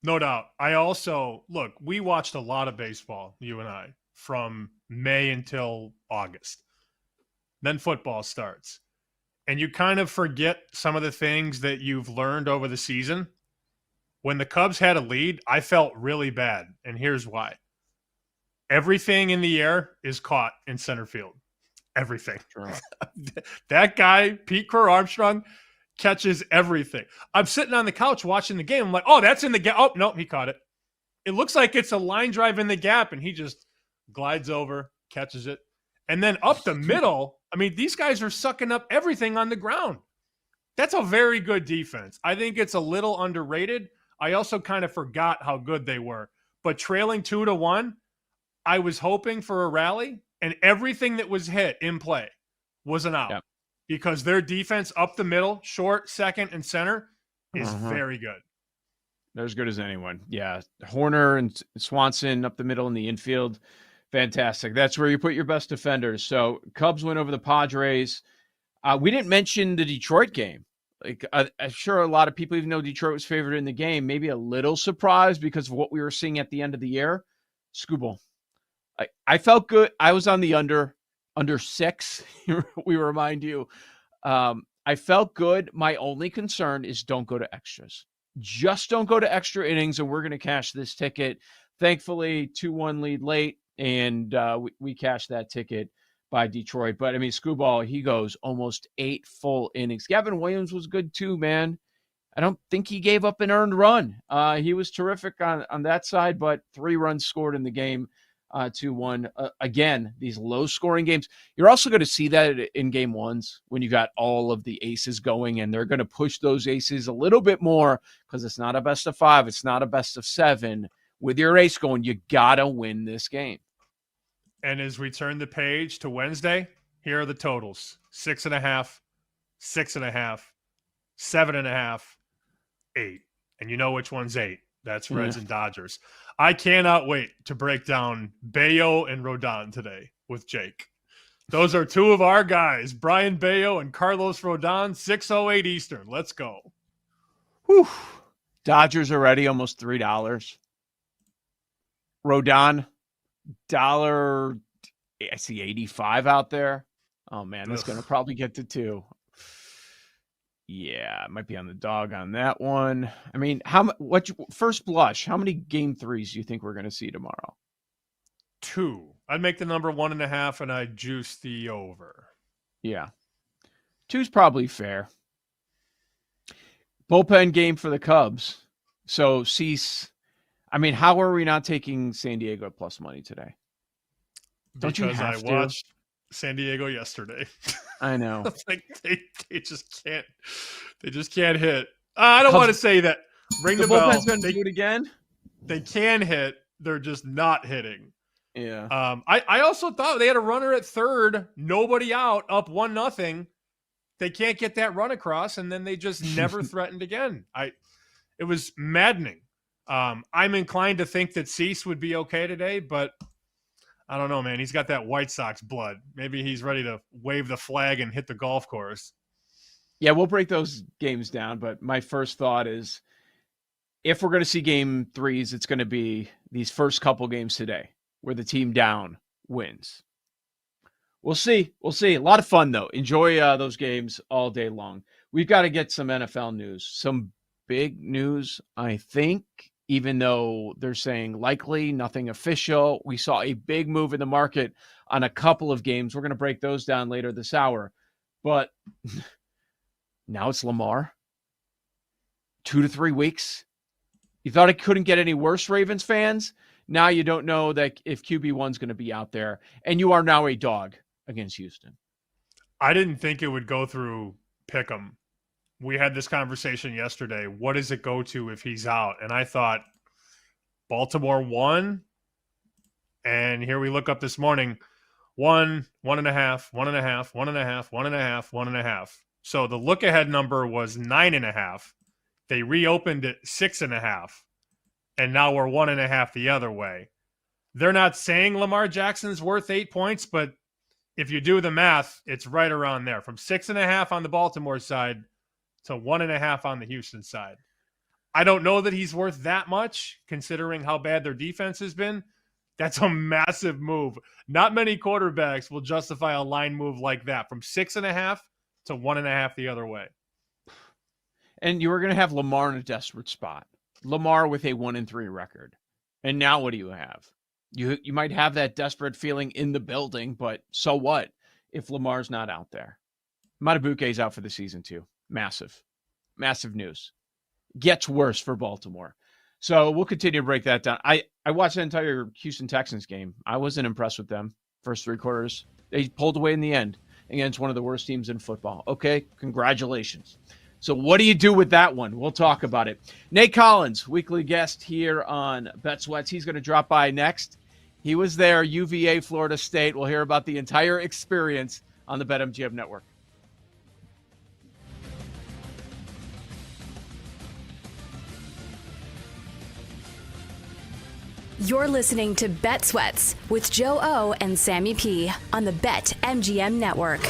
No doubt. I also, look, we watched a lot of baseball, you and I, from May until August. then football starts. And you kind of forget some of the things that you've learned over the season. When the Cubs had a lead, I felt really bad. And here's why. Everything in the air is caught in center field. Everything. Sure. That guy, Pete Crow Armstrong, catches everything. I'm sitting on the couch watching the game. I'm like, oh, that's in the gap. Oh, no, he caught it. It looks like it's a line drive in the gap, and he just glides over, catches it. And then up the middle, I mean, these guys are sucking up everything on the ground. That's a very good defense. I think it's a little underrated. I also kind of forgot how good they were. But trailing 2-1, I was hoping for a rally, and everything that was hit in play was an out because their defense up the middle, short, second, and center is very good. They're as good as anyone. Yeah. Horner and Swanson up the middle in the infield. Fantastic. That's where you put your best defenders. So Cubs win over the Padres. We didn't mention the Detroit game. Like I'm sure a lot of people, even though Detroit was favored in the game, maybe a little surprised because of what we were seeing at the end of the year. Scooble. I felt good. I was on the under 6. We remind you. I felt good. My only concern is don't go to extras. Just don't go to extra innings, and we're going to cash this ticket. Thankfully, 2-1 lead late, and we cashed that ticket by Detroit. But, I mean, Scooball, he goes almost 8 full innings. Gavin Williams was good too, man. I don't think he gave up an earned run. He was terrific on that side, but 3 runs scored in the game. 2-1. Again, these low-scoring games. You're also going to see that in game ones when you got all of the aces going, and they're going to push those aces a little bit more because it's not a best of 5. It's not a best of 7. With your ace going, you got to win this game. And as we turn the page to Wednesday, here are the totals. 6.5, 6.5, 7.5, 8. And you know which one's 8. That's Reds and Dodgers. I cannot wait to break down Bayo and Rodon today with Jake. Those are 2 of our guys, Brian Bayo and Carlos Rodon, 6:08 Eastern. Let's go. Whew. Dodgers already almost $3. Rodon, $1. I see 85 out there. Oh man, that's going to probably get to 2. Yeah, it might be on the dog on that one. I mean, first blush, how many game 3s do you think we're going to see tomorrow? 2. I'd make the number 1.5 and I'd juice the over. Yeah. 2's probably fair. Bullpen game for the Cubs. So Cease, I mean, how are we not taking San Diego plus money today? Don't you have I watched San Diego yesterday. I know. Like they just can't. They just can't hit. I don't want to say that. Ring the bell. Bullpen's going to do it again. They can hit. They're just not hitting. Yeah. I also thought they had a runner at third, nobody out, up 1-0. They can't get that run across, and then they just never threatened again. It was maddening. I'm inclined to think that Cease would be okay today, but I don't know, man. He's got that White Sox blood. Maybe he's ready to wave the flag and hit the golf course. Yeah, we'll break those games down, but my first thought is if we're going to see game 3s, it's going to be these first couple games today where the team down wins. We'll see. We'll see. A lot of fun, though. Enjoy those games all day long. We've got to get some NFL news. Some big news, I think, even though they're saying likely, nothing official. We saw a big move in the market on a couple of games. We're going to break those down later this hour. But now it's Lamar. 2 to 3 weeks. You thought it couldn't get any worse, Ravens fans? Now you don't know that if QB1's going to be out there. And you are now a dog against Houston. I didn't think it would go through Pick'em. We had this conversation yesterday. What does it go to if he's out? And I thought Baltimore 1. And here we look up this morning. 1, 1.5, 1.5, 1.5, 1.5, 1.5. So the look ahead number was 9.5. They reopened it 6.5. And now we're 1.5 the other way. They're not saying Lamar Jackson's worth 8 points, but if you do the math, it's right around there. From 6.5 on the Baltimore side to 1.5 on the Houston side. I don't know that he's worth that much, considering how bad their defense has been. That's a massive move. Not many quarterbacks will justify a line move like that from 6.5 to 1.5 the other way. And you were going to have Lamar in a desperate spot. Lamar with a 1-3 record. And now what do you have? You might have that desperate feeling in the building, but so what if Lamar's not out there? Matabuke's out for the season too. Massive news. Gets worse for Baltimore. So we'll continue to break that down. I watched the entire Houston Texans game. I wasn't impressed with them first 3 quarters. They pulled away in the end against one of the worst teams in football. Okay, congratulations. So what do you do with that one? We'll talk about it. Nate Collins, weekly guest here on Bet Sweats. He's going to drop by next. He was there, UVA, Florida State. We'll hear about the entire experience on the BetMGM Network. You're listening to Bet Sweats with Joe O and Sammy P on the BetMGM Network.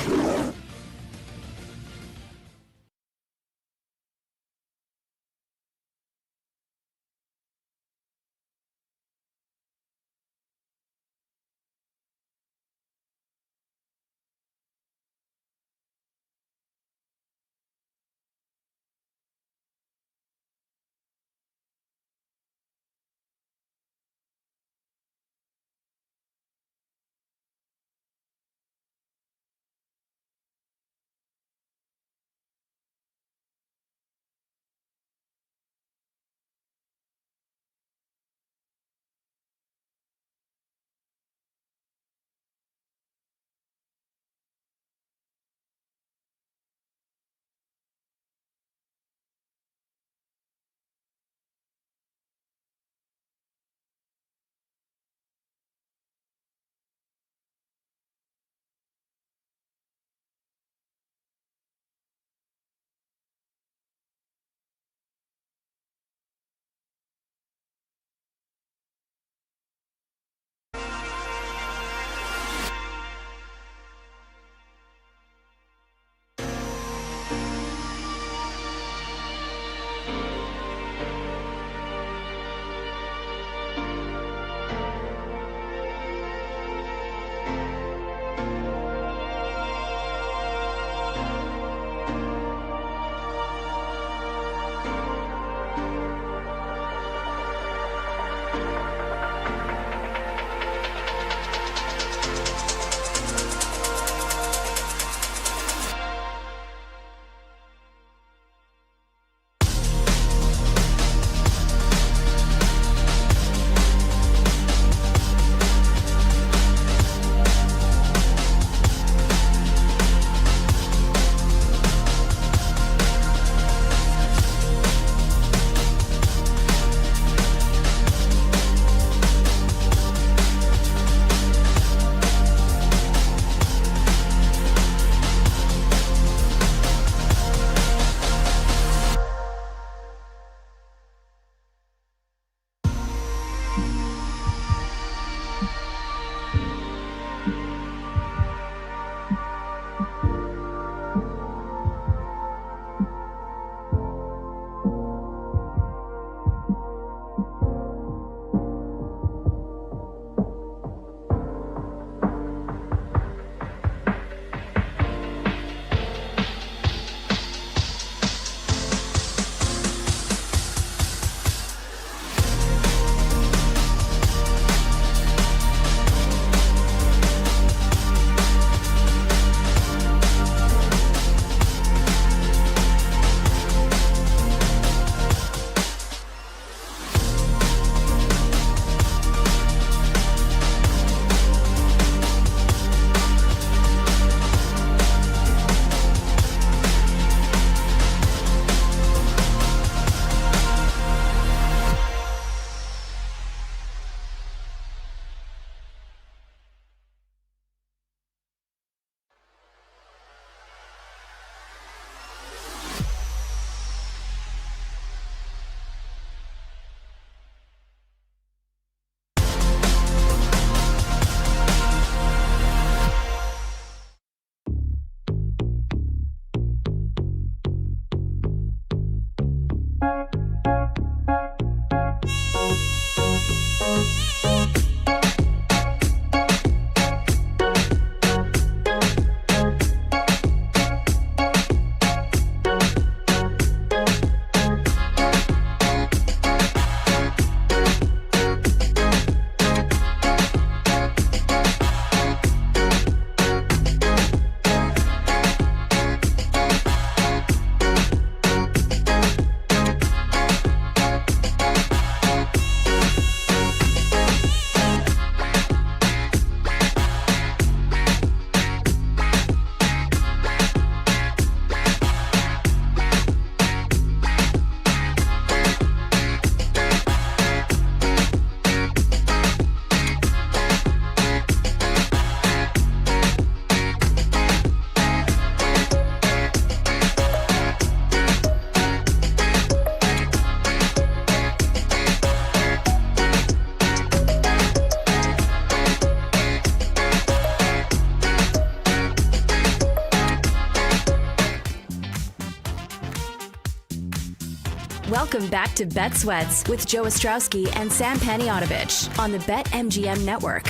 Welcome back to Bet Sweats with Joe Ostrowski and Sam Paniotovich on the BetMGM Network.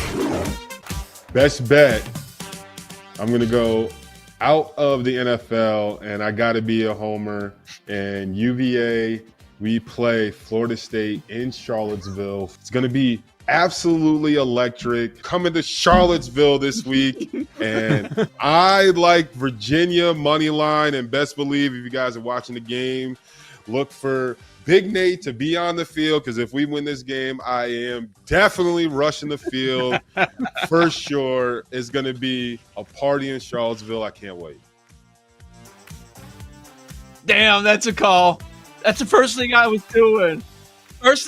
Best bet. I'm going to go out of the NFL, and I got to be a homer. And UVA, we play Florida State in Charlottesville. It's going to be absolutely electric. Coming to Charlottesville this week. And I like Virginia money line, and best believe if you guys are watching the game, look for Big Nate to be on the field, because if we win this game, I am definitely rushing the field for sure. It's going to be a party in Charlottesville. I can't wait. Damn, that's a call. That's the first thing I was doing. Where's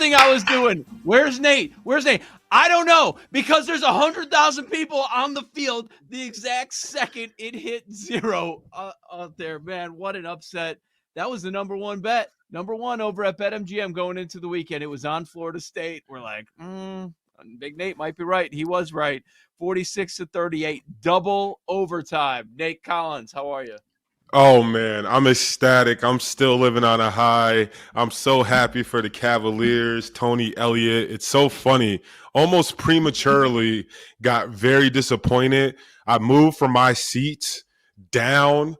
Nate? I don't know, because there's 100,000 people on the field the exact second it hit zero out there. Man, what an upset. That was the number one bet. Number one over at BetMGM going into the weekend. It was on Florida State. We're like, Big Nate might be right. He was right. 46-38, double overtime. Nate Collins, how are you? Oh, man, I'm ecstatic. I'm still living on a high. I'm so happy for the Cavaliers, Tony Elliott. It's so funny. Almost prematurely got very disappointed. I moved from my seats down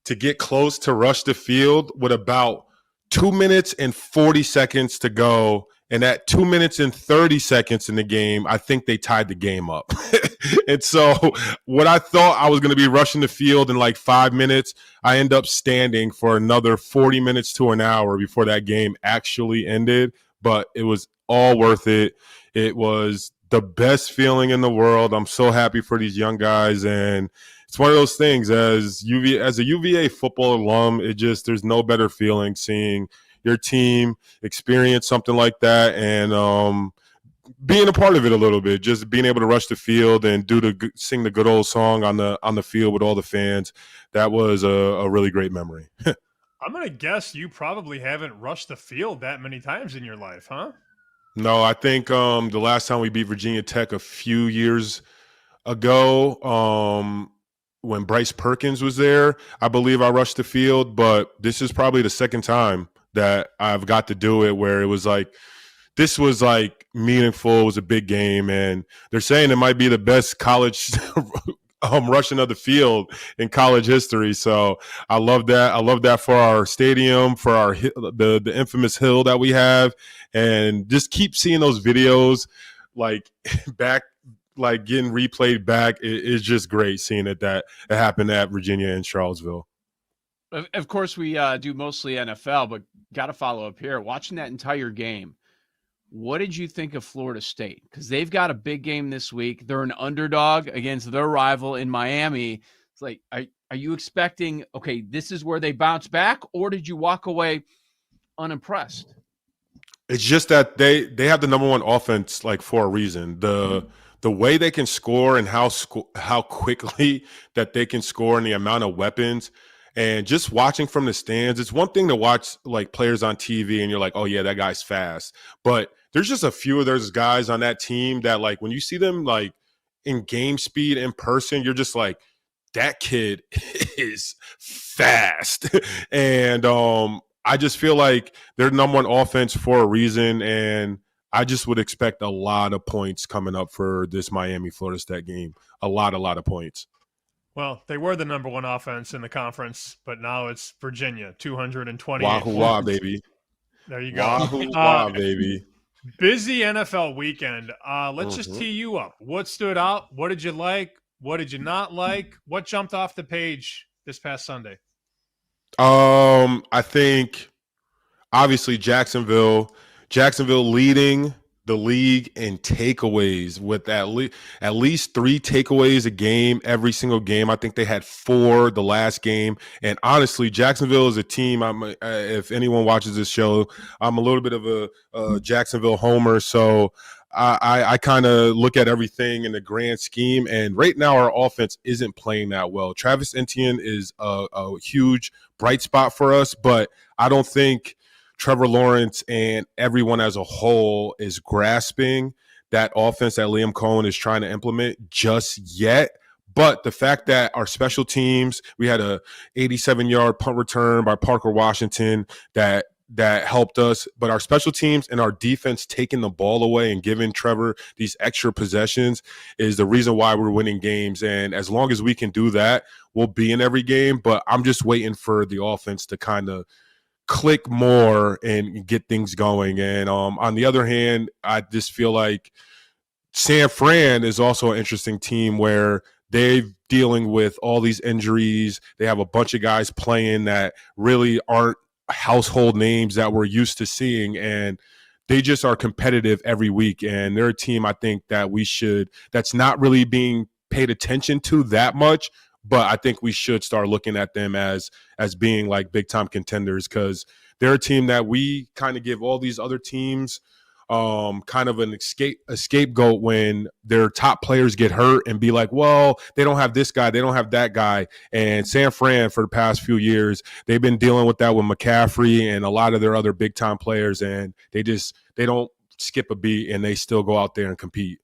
to get close to rush the field with about 2 minutes and 40 seconds to go. And at 2 minutes and 30 seconds in the game, I think they tied the game up. And so what I thought I was going to be rushing the field in like 5 minutes, I end up standing for another 40 minutes to an hour before that game actually ended. But it was all worth it. It was the best feeling in the world. I'm so happy for these young guys. And it's one of those things, as a UVA football alum, there's no better feeling seeing your team experience something like that, and being a part of it a little bit, just being able to rush the field and sing the good old song on the field with all the fans. That was a really great memory. I'm going to guess you probably haven't rushed the field that many times in your life, huh? No, I think the last time we beat Virginia Tech a few years ago, when Bryce Perkins was there, I believe I rushed the field, but this is probably the second time that I've got to do it where this was meaningful. It was a big game, and they're saying it might be the best college rushing of the field in college history. So I love that. I love that for our stadium, for our the infamous hill that we have, and just keep seeing those videos back. Getting replayed back is just great seeing that it happened at Virginia and Charlottesville. Of course, we do mostly NFL, but got to follow up here. Watching that entire game, what did you think of Florida State? Because they've got a big game this week. They're an underdog against their rival in Miami. It's like, are you expecting, okay, this is where they bounce back, or did you walk away unimpressed? It's just that they have the number one offense for a reason. The way they can score and how quickly that they can score and the amount of weapons, and just watching from the stands, it's one thing to watch players on TV and you're like, oh yeah, that guy's fast. But there's just a few of those guys on that team that when you see them in game speed in person, you're just like, that kid is fast. And I just feel like they're number one offense for a reason, and I just would expect a lot of points coming up for this Miami-Florida State game. A lot of points. Well, they were the number one offense in the conference, but now it's Virginia, 228 Wahoo-wah, baby. There you go. Wahoo-wah, baby. Busy NFL weekend. Let's just tee you up. What stood out? What did you like? What did you not like? What jumped off the page this past Sunday? I think obviously Jacksonville leading the league in takeaways with at least 3 takeaways a game every single game. I think they had 4 the last game. And honestly, Jacksonville is a team. If anyone watches this show, I'm a little bit of a Jacksonville homer. So I kind of look at everything in the grand scheme. And right now our offense isn't playing that well. Travis Etienne is a huge bright spot for us, but I don't think Trevor Lawrence and everyone as a whole is grasping that offense that Liam Cohen is trying to implement just yet. But the fact that our special teams, we had a 87-yard punt return by Parker Washington that that helped us, but our special teams and our defense taking the ball away and giving Trevor these extra possessions is the reason why we're winning games. And as long as we can do that, we'll be in every game. But I'm just waiting for the offense to kind of click more and get things going. And on the other hand, I just feel like San Fran is also an interesting team where they're dealing with all these injuries. They have a bunch of guys playing that really aren't household names that we're used to seeing, and they just are competitive every week. And they're a team I think that that's not really being paid attention to that much, but I think we should start looking at them as being like big time contenders, because they're a team that we kind of give all these other teams kind of a scapegoat when their top players get hurt and be like, well, they don't have this guy, they don't have that guy. And San Fran for the past few years, they've been dealing with that with McCaffrey and a lot of their other big time players, and they don't skip a beat and they still go out there and compete.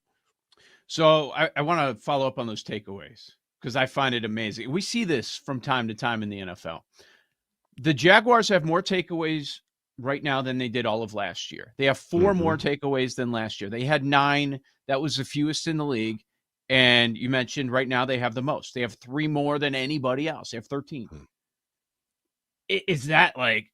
So I want to follow up on those takeaways because I find it amazing. We see this from time to time in the NFL. The Jaguars have more takeaways right now than they did all of last year. They have 4 more takeaways than last year. They had 9. That was the fewest in the league. And you mentioned right now they have the most. They have 3 more than anybody else. They have 13. Is that like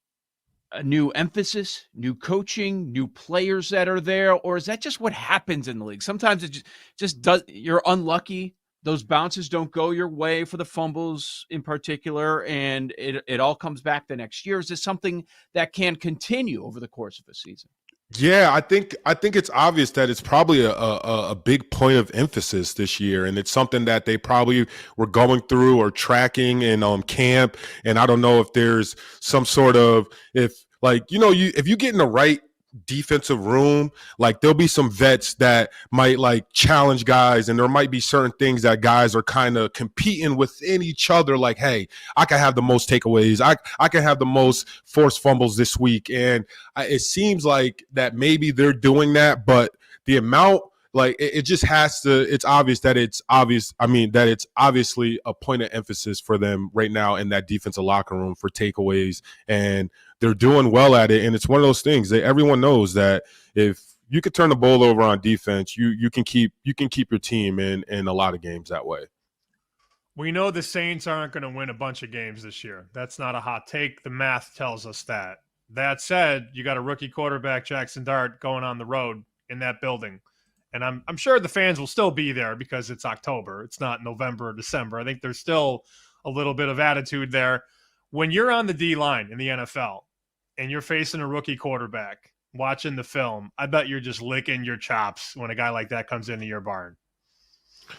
a new emphasis, new coaching, new players that are there? Or is that just what happens in the league? Sometimes it just does. You're unlucky. Those bounces don't go your way for the fumbles in particular, and it all comes back the next year. Is this something that can continue over the course of a season? Yeah, I think it's obvious that it's probably a big point of emphasis this year, and it's something that they probably were going through or tracking in camp. And I don't know if there's some sort of if you get in the right defensive room, like there'll be some vets that might like challenge guys, and there might be certain things that guys are kind of competing within each other, like, hey, I can have the most takeaways, I can have the most forced fumbles this week. And it seems like that maybe they're doing that, but the amount, like it just has to, it's obviously a point of emphasis for them right now in that defensive locker room for takeaways, and they're doing well at it. And it's one of those things that everyone knows that if you could turn the ball over on defense, you can keep your team in a lot of games that way. We know the Saints aren't going to win a bunch of games this year. That's not a hot take. The math tells us that. That said, you got a rookie quarterback, Jackson Dart, going on the road in that building. And I'm sure the fans will still be there because it's October. It's not November or December. I think there's still a little bit of attitude there. When you're on the D-line in the NFL and you're facing a rookie quarterback, watching the film, I bet you're just licking your chops when a guy like that comes into your barn.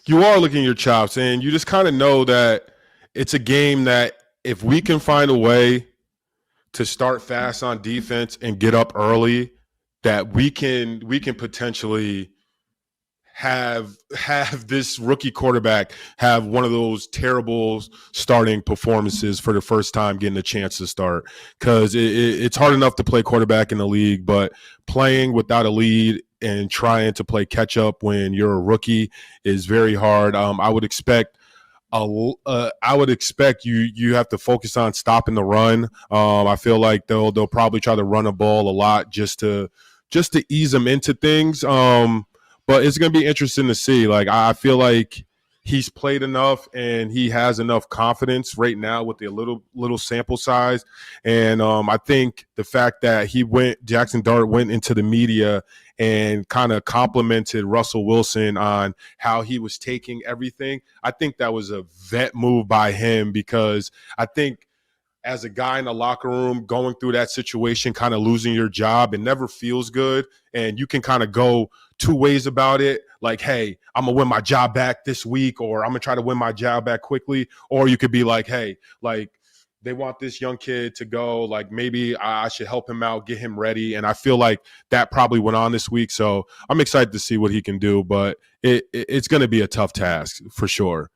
You are licking your chops, and you just kind of know that it's a game that if we can find a way to start fast on defense and get up early, that we can potentially have this rookie quarterback have one of those terrible starting performances for the first time getting a chance to start, because it's hard enough to play quarterback in the league, but playing without a lead and trying to play catch up when you're a rookie is very hard. I would expect you have to focus on stopping the run. I feel like they'll probably try to run a ball a lot just to ease them into things. But it's going to be interesting to see. Like, I feel like he's played enough and he has enough confidence right now with the little sample size. And I think the fact that Jackson Dart went into the media and kind of complimented Russell Wilson on how he was taking everything, I think that was a vet move by him, because I think as a guy in the locker room going through that situation, kind of losing your job, it never feels good. And you can kind of go 2 ways about it. Like, hey, I'm going to win my job back this week, or I'm going to try to win my job back quickly. Or you could be like, hey, like, they want this young kid to go. Like, maybe I should help him out, get him ready. And I feel like that probably went on this week. So I'm excited to see what he can do. But it's going to be a tough task for sure.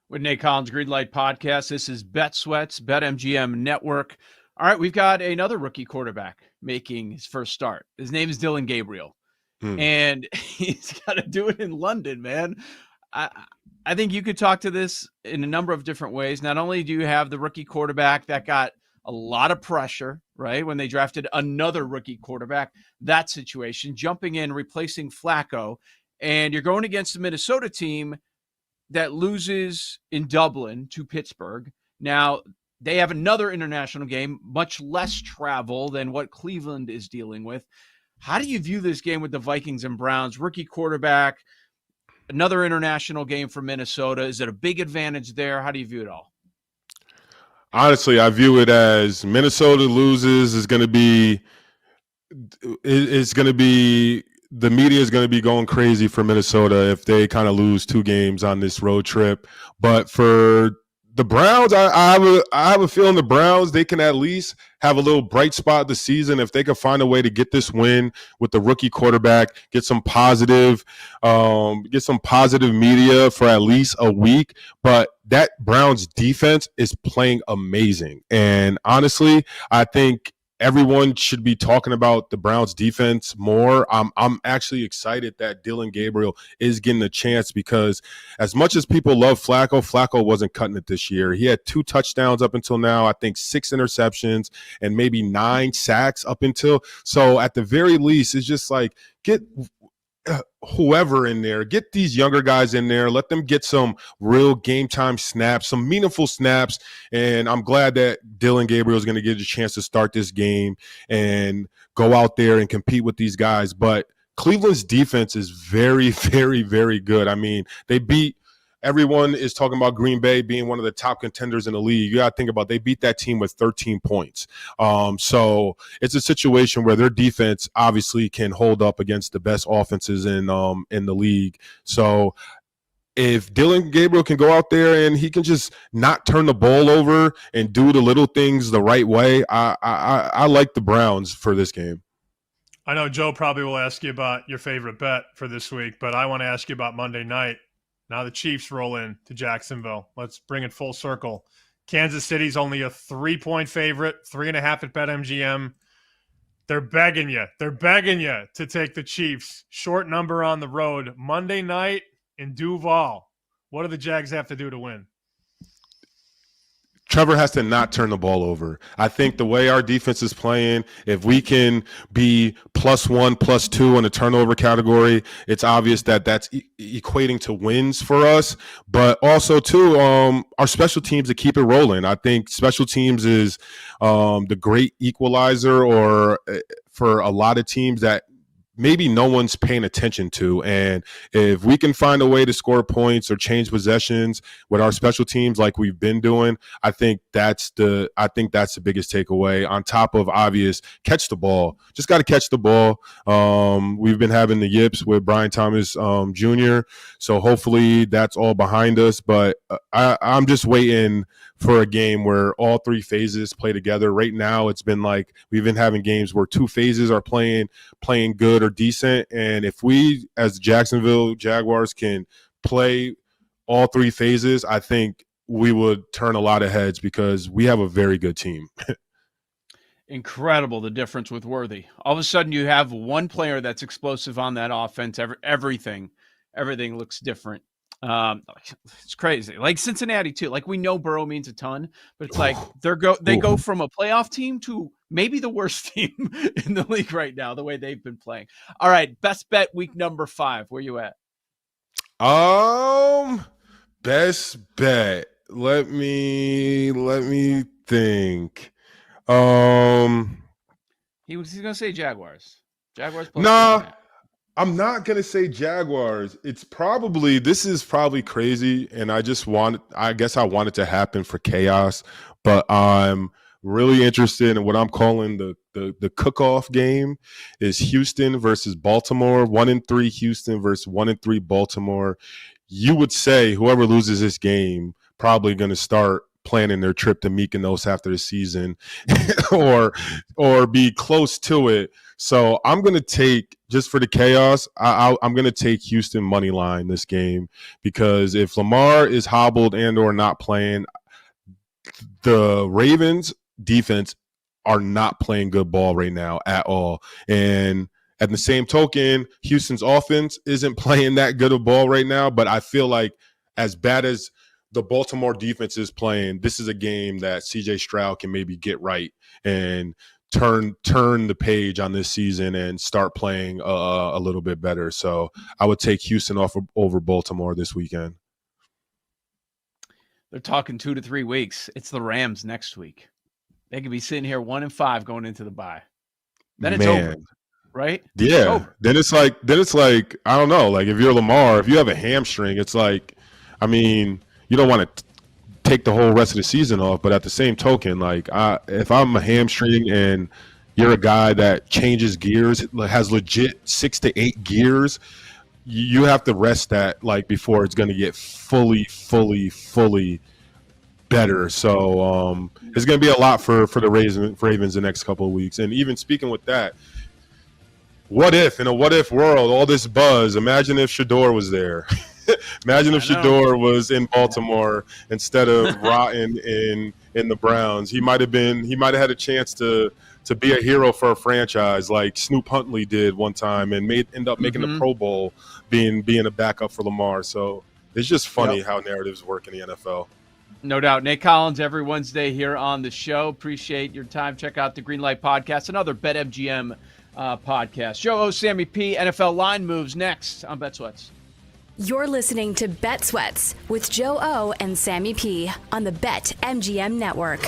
With Nate Collins, Greenlight Podcast. This is Bet Sweats, BetMGM Network. All right, we've got another rookie quarterback making his first start. His name is Dylan Gabriel, and he's got to do it in London, man. I think you could talk to this in a number of different ways. Not only do you have the rookie quarterback that got a lot of pressure, right? When they drafted another rookie quarterback, that situation, jumping in, replacing Flacco, and you're going against the Minnesota team that loses in Dublin to Pittsburgh. Now, they have another international game, much less travel than what Cleveland is dealing with. How do you view this game with the Vikings and Browns? Rookie quarterback, another international game for Minnesota. Is it a big advantage there? How do you view it all? Honestly, I view it as Minnesota loses is going to be the media is going to be going crazy for Minnesota if they kind of lose 2 games on this road trip. But for the Browns, I have a feeling the Browns, they can at least have a little bright spot this season if they can find a way to get this win with the rookie quarterback, get some positive media for at least a week. But that Browns defense is playing amazing. And honestly, I think everyone should be talking about the Browns defense more. I'm actually excited that Dylan Gabriel is getting a chance because as much as people love Flacco wasn't cutting it this year. He had 2 touchdowns up until now, I think 6 interceptions and maybe 9 sacks up until. So at the very least, it's just like get whoever in there, get these younger guys in there, let them get some real game time snaps, some meaningful snaps. And I'm glad that Dylan Gabriel is going to get a chance to start this game and go out there and compete with these guys. But Cleveland's defense is very, very, very good. I mean, everyone is talking about Green Bay being one of the top contenders in the league. You got to think about they beat that team with 13 points. So it's a situation where their defense obviously can hold up against the best offenses in the league. So if Dylan Gabriel can go out there and he can just not turn the ball over and do the little things the right way, I like the Browns for this game. I know Joe probably will ask you about your favorite bet for this week, but I want to ask you about Monday night. Now the Chiefs roll in to Jacksonville. Let's bring it full circle. Kansas City's only a 3-point favorite, 3.5 at BetMGM. They're begging you. They're begging you to take the Chiefs. Short number on the road. Monday night in Duval. What do the Jags have to do to win? Trevor has to not turn the ball over. I think the way our defense is playing, if we can be +1, +2 in the turnover category, it's obvious that that's equating to wins for us. But also, too, our special teams to keep it rolling. I think special teams is the great equalizer or for a lot of teams that maybe no one's paying attention to. And if we can find a way to score points or change possessions with our special teams like we've been doing, I think that's the biggest takeaway, on top of obvious catch the ball. Just got to catch the ball. We've been having the yips with Brian Thomas Jr., so hopefully that's all behind us. But I'm just waiting for a game where all 3 phases play together. Right now, it's been like we've been having games where 2 phases are playing good or decent. And if we, as Jacksonville Jaguars, can play all 3 phases, I think we would turn a lot of heads because we have a very good team. Incredible, the difference with Worthy. All of a sudden, you have one player that's explosive on that offense. Everything looks different. It's crazy. Like Cincinnati too. Like we know Burrow means a ton, but it's like they go from a playoff team to maybe the worst team in the league right now, the way they've been playing. All right, best bet week number 5. Where you at? Best bet. Let me think. He's gonna say Jaguars. Jaguars. Nah. I'm not going to say Jaguars. This is probably crazy, and I guess I want it to happen for chaos, but I'm really interested in what I'm calling the cook-off game is Houston versus Baltimore, 1-3 Houston versus 1-3 Baltimore. You would say whoever loses this game probably going to start planning their trip to Mykonos after the season or be close to it. So I'm going to take, just for the chaos, I'm going to take Houston money line this game, because if Lamar is hobbled and or not playing, the Ravens defense are not playing good ball right now at all. And at the same token, Houston's offense isn't playing that good of ball right now, but I feel like as bad as the Baltimore defense is playing, this is a game that CJ Stroud can maybe get right and turn the page on this season and start playing a little bit better. So I would take Houston over Baltimore this weekend. They're talking 2 to 3 weeks. It's the Rams next week. They could be sitting here 1-5 going into the bye. Then it's over, right? Yeah. Then it's like I don't know. Like if you're Lamar, if you have a hamstring, it's like, I mean, you don't want to take the whole rest of the season off, but at the same token, like if I'm a hamstring and you're a guy that changes gears, has legit 6 to 8 gears, you have to rest that like before it's going to get fully better. So it's going to be a lot for the Ravens the next couple of weeks. And even speaking with that, what if in a what if world, all this buzz, imagine if Shador was there. Imagine if Shador was in Baltimore instead of rotting in the Browns. He might have had a chance to be a hero for a franchise like Snoop Huntley did one time and end up making the Pro Bowl being a backup for Lamar. So it's just funny how narratives work in the NFL. No doubt. Nate Collins every Wednesday here on the show. Appreciate your time. Check out the Greenlight Podcast, another BetMGM podcast. Joe O, Sammy P, NFL line moves next on Bet Sweats. You're listening to Bet Sweats with Joe O and Sammy P on the BetMGM Network.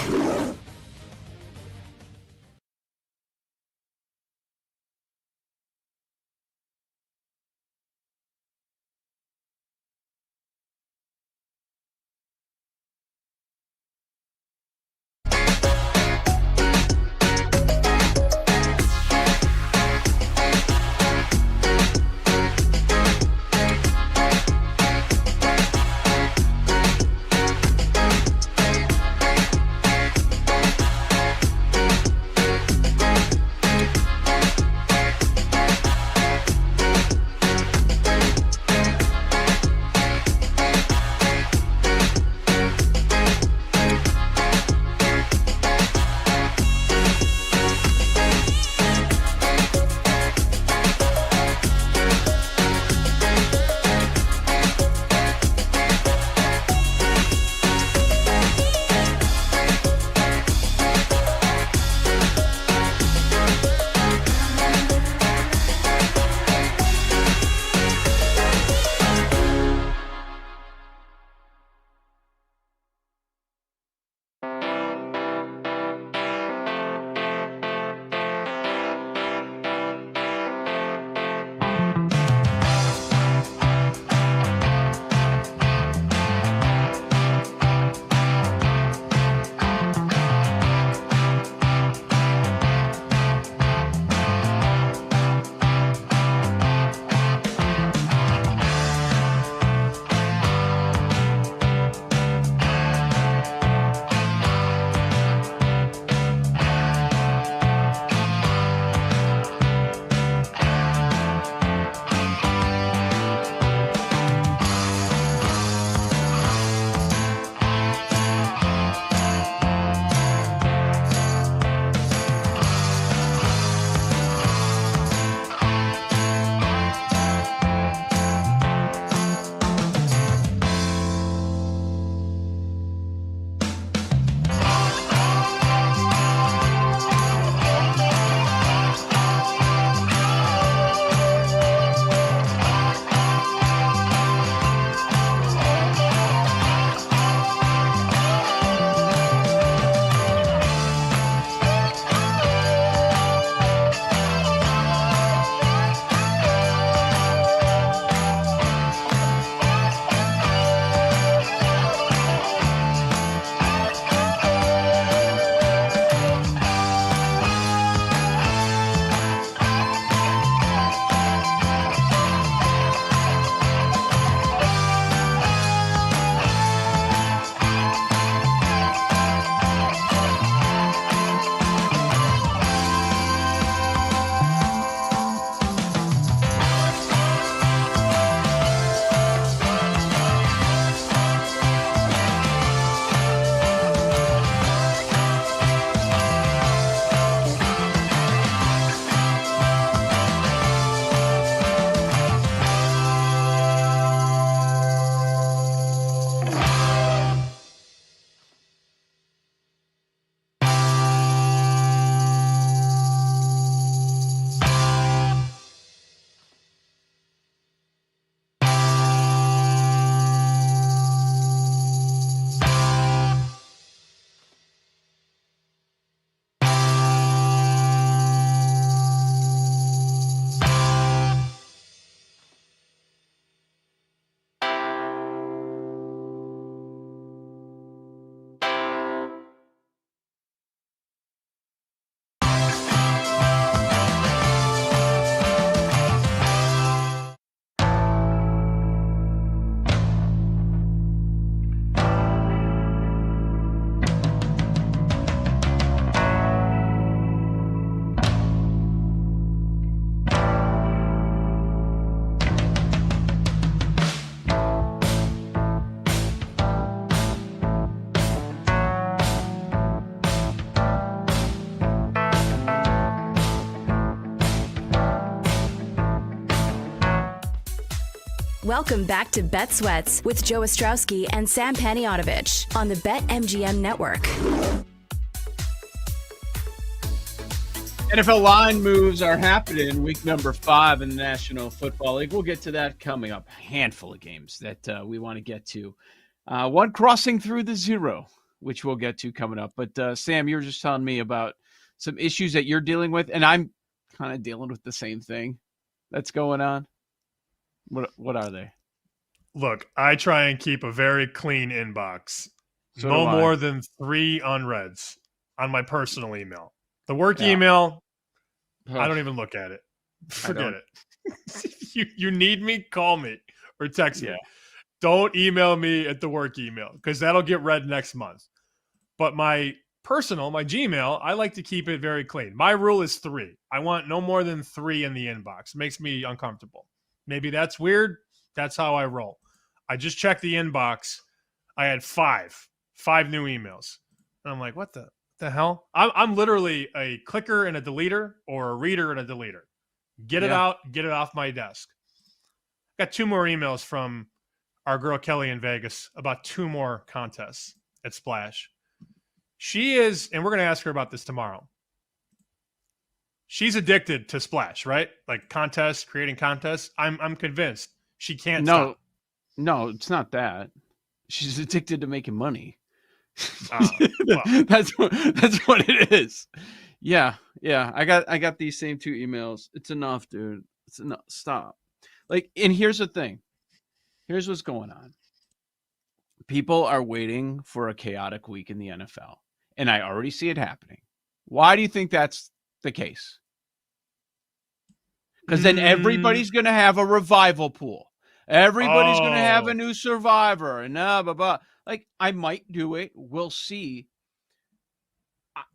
Welcome back to Bet Sweats with Joe Ostrowski and Sam Paniotovich on the BetMGM Network. NFL line moves are happening week number 5 in the National Football League. We'll get to that coming up. A handful of games that we want to get to. One crossing through the zero, which we'll get to coming up. But Sam, you were just telling me about some issues that you're dealing with, and I'm kind of dealing with the same thing that's going on. What are they? Look, I try and keep a very clean inbox. So no do I. more than 3 unreads on my personal email. The work email, I don't even look at it. Forget it. you need me, call me or text me. Don't email me at the work email because that'll get read next month. But my personal, my Gmail, I like to keep it very clean. My rule is 3. I want no more than 3 in the inbox. It makes me uncomfortable. Maybe that's weird. That's how I roll. I just checked the inbox. I had 5 new emails. And I'm like, what the hell? I'm literally a clicker and a deleter or a reader and a deleter. Get it out, get it off my desk. Got 2 more emails from our girl Kelly in Vegas about 2 more contests at Splash. She is, and we're going to ask her about this tomorrow. She's addicted to Splash, right? Like contests, creating contests. I'm convinced she can't stop. No, it's not that. She's addicted to making money. Well. That's what it is. Yeah. I got these same 2 emails. It's enough, dude. It's enough. Stop. Like, and here's the thing. Here's what's going on. People are waiting for a chaotic week in the NFL, and I already see it happening. Why do you think that's the case? Because then everybody's going to have a revival pool. Everybody's going to have a new survivor and blah, blah, blah. Like, I might do it. We'll see.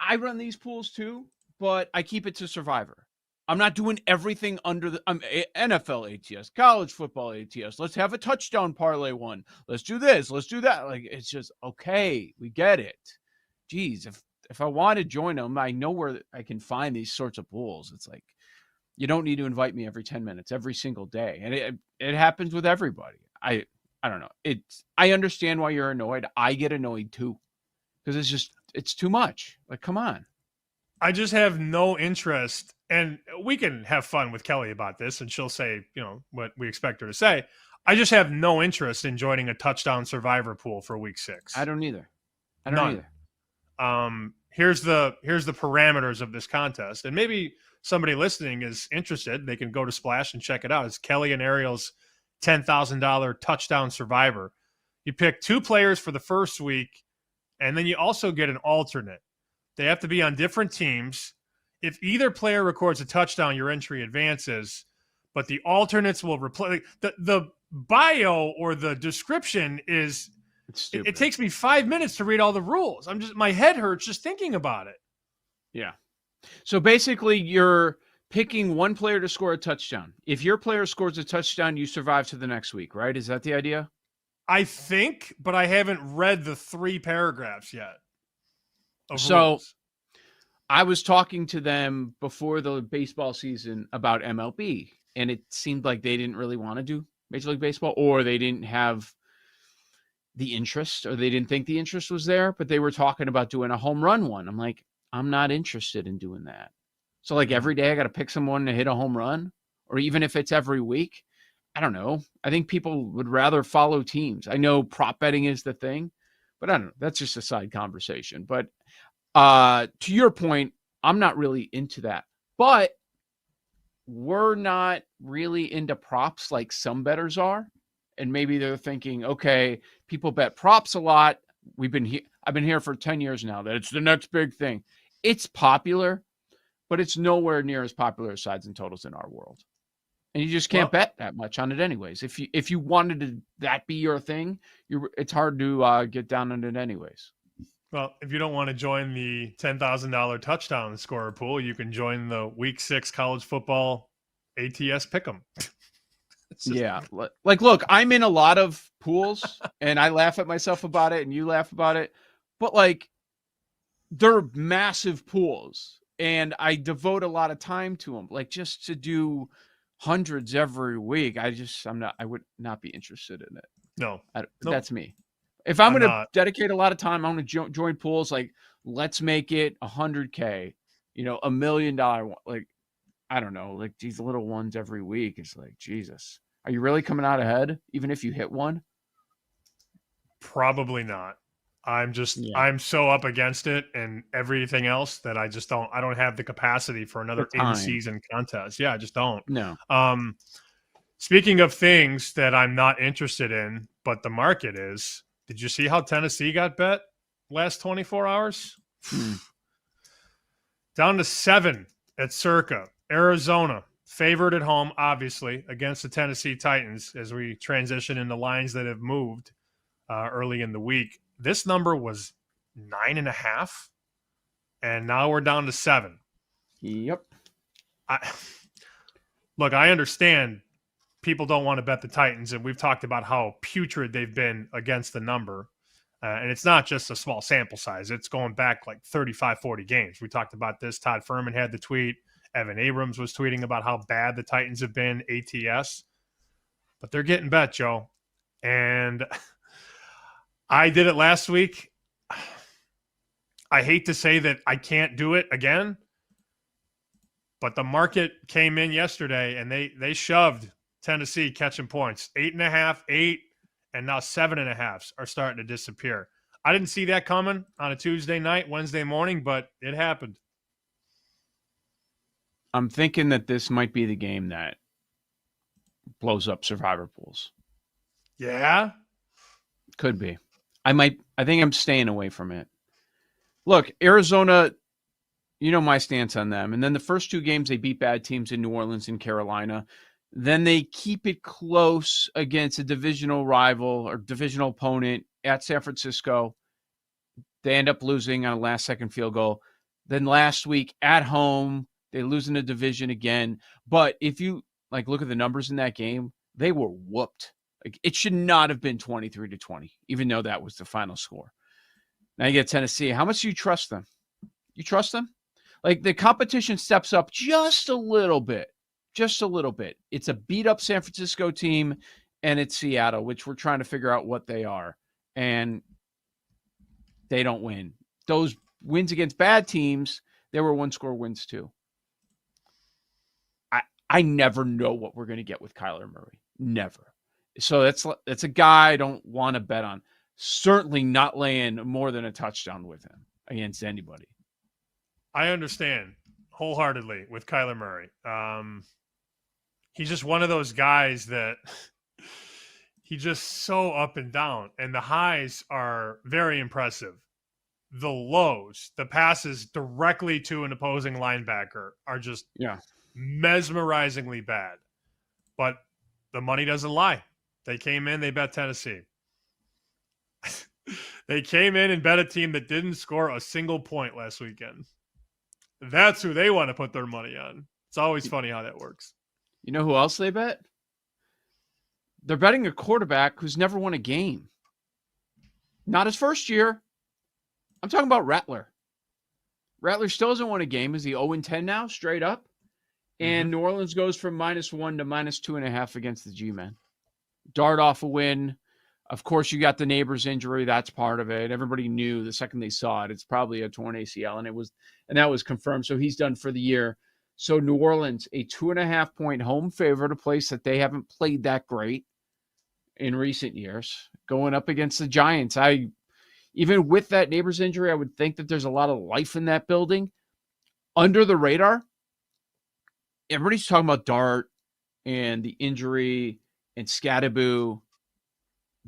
I run these pools too, but I keep it to survivor. I'm not doing everything under the NFL ATS, college football ATS. Let's have a touchdown parlay one. Let's do this. Let's do that. Like, it's just, okay, we get it. Geez, if I want to join them, I know where I can find these sorts of pools. It's like, you don't need to invite me every 10 minutes, every single day. And it happens with everybody. I don't know. I understand why you're annoyed. I get annoyed too. Because it's too much. Like, come on. I just have no interest, and we can have fun with Kelly about this, and she'll say, what we expect her to say. I just have no interest in joining a touchdown survivor pool for week 6. I don't either. None. Here's the parameters of this contest, and maybe somebody listening is interested. They can go to Splash and check it out. It's Kelly and Ariel's $10,000 touchdown survivor. You pick 2 players for the first week, and then you also get an alternate. They have to be on different teams. If either player records a touchdown, your entry advances, but the alternates will replace the bio or the description is it takes me 5 minutes to read all the rules. My head hurts just thinking about it. Yeah. So basically you're picking one player to score a touchdown. If your player scores a touchdown, you survive to the next week, right? Is that the idea? I think, but I haven't read the 3 paragraphs yet. So rules. I was talking to them before the baseball season about MLB, and it seemed like they didn't really want to do Major League Baseball, or they didn't have the interest, or they didn't think the interest was there, but they were talking about doing a home run one. I'm like, I'm not interested in doing that. So like every day I got to pick someone to hit a home run, or even if it's every week, I don't know. I think people would rather follow teams. I know prop betting is the thing, but I don't know. That's just a side conversation. But to your point, I'm not really into that. But we're not really into props like some bettors are. And maybe they're thinking, okay, people bet props a lot. I've been here for 10 years now that it's the next big thing. It's popular, but it's nowhere near as popular as sides and totals in our world. And you just can't bet that much on it anyways. If you wanted that be your thing, it's hard to get down on it anyways. Well, if you don't want to join the $10,000 touchdown scorer pool, you can join the Week 6 college football ATS Pick'em. Yeah. Like, look, I'm in a lot of pools, and I laugh at myself about it, and you laugh about it. But, like, they're massive pools, and I devote a lot of time to them. Like, just to do hundreds every week, I would not be interested in it. No. Nope. Nope. That's me. If I'm going to not. dedicate a lot of time, I'm going to join pools. Like, let's make it $100K, $1 million. Like, I don't know, like these little ones every week. It's like, Jesus, are you really coming out ahead? Even if you hit one? Probably not. I'm so up against it and everything else that I don't have the capacity for another in-season contest. Yeah, I just don't. No. Speaking of things that I'm not interested in, but the market is, did you see how Tennessee got bet last 24 hours? Down to 7 at Circa. Arizona, favored at home, obviously, against the Tennessee Titans as we transition into lines that have moved early in the week. This number was 9.5, and now we're down to 7. Yep. Look, I understand people don't want to bet the Titans, and we've talked about how putrid they've been against the number. And it's not just a small sample size. It's going back like 35, 40 games. We talked about this. Todd Furman had the tweet. Evan Abrams was tweeting about how bad the Titans have been, ATS. But they're getting bet, Joe. And I did it last week. I hate to say that I can't do it again, but the market came in yesterday and they shoved Tennessee catching points. 8.5, 8, and now 7.5 are starting to disappear. I didn't see that coming on a Tuesday night, Wednesday morning, but it happened. I'm thinking that this might be the game that blows up survivor pools. Yeah? Could be. I think I'm staying away from it. Look, Arizona, my stance on them. And then the first 2 games, they beat bad teams in New Orleans and Carolina. Then they keep it close against a divisional rival or divisional opponent at San Francisco. They end up losing on a last-second field goal. Then last week at home, they lose in the division again. But if you look at the numbers in that game, they were whooped. It should not have been 23-20, even though that was the final score. Now you get Tennessee. How much do you trust them? You trust them? The competition steps up just a little bit. Just a little bit. It's a beat-up San Francisco team, and it's Seattle, which we're trying to figure out what they are. And they don't win. Those wins against bad teams, they were one-score wins too. I never know what we're going to get with Kyler Murray. Never. So that's a guy I don't want to bet on. Certainly not laying more than a touchdown with him against anybody. I understand wholeheartedly with Kyler Murray. He's just one of those guys that he's just so up and down, and the highs are very impressive. The lows, the passes directly to an opposing linebacker are just mesmerizingly bad. But the money doesn't lie. They came in, they bet Tennessee. They came in and bet a team that didn't score a single point last weekend. That's who they want to put their money on. It's always funny how that works. You know who else they bet? They're betting a quarterback who's never won a game. Not his first year. I'm talking about Rattler. Rattler still hasn't won a game. Is he 0-10 now, straight up? And New Orleans goes from -1 to -2.5 against the G-Men. Dart off a win. Of course, you got the neighbor's injury. That's part of it. Everybody knew the second they saw it. It's probably a torn ACL, and that was confirmed. So he's done for the year. So New Orleans, a 2.5-point home favorite, a place that they haven't played that great in recent years, going up against the Giants. Even with that neighbor's injury, I would think that there's a lot of life in that building. Under the radar, everybody's talking about Dart and the injury and Scadaboo.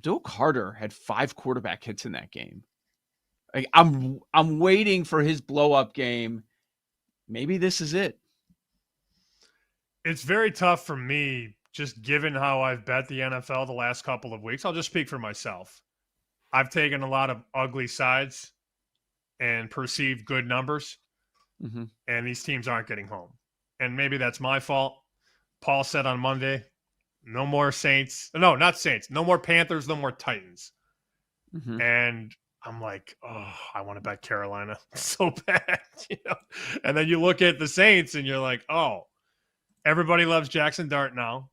Joe Carter had 5 quarterback hits in that game. I'm waiting for his blow-up game. Maybe this is it. It's very tough for me, just given how I've bet the NFL the last couple of weeks. I'll just speak for myself. I've taken a lot of ugly sides and perceived good numbers, and these teams aren't getting home. And maybe that's my fault. Paul said on Monday, no more Saints. No, not Saints. No more Panthers, no more Titans. And I'm like, oh, I want to bet Carolina so bad. And then you look at the Saints and you're like, oh, Everybody loves Jackson Dart now.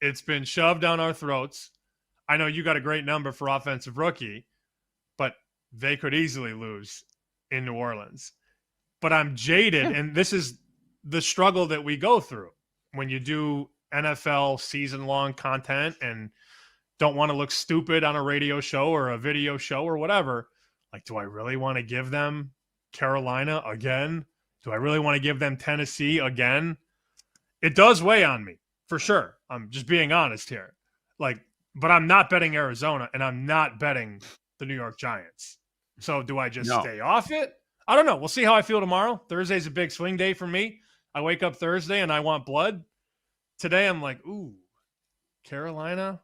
It's been shoved down our throats. I know you got a great number for offensive rookie, but they could easily lose in New Orleans. But I'm jaded, and this is the struggle that we go through when you do NFL season-long content and don't want to look stupid on a radio show or a video show or whatever. Like, do I really want to give them Carolina again? Do I really want to give them Tennessee again? It does weigh on me, for sure. I'm just being honest here. Like, but I'm not betting Arizona, and I'm not betting the New York Giants. So do I just stay off it? I don't know. We'll see how I feel tomorrow. Thursday's a big swing day for me. I wake up Thursday and I want blood. Today I'm like, ooh, Carolina,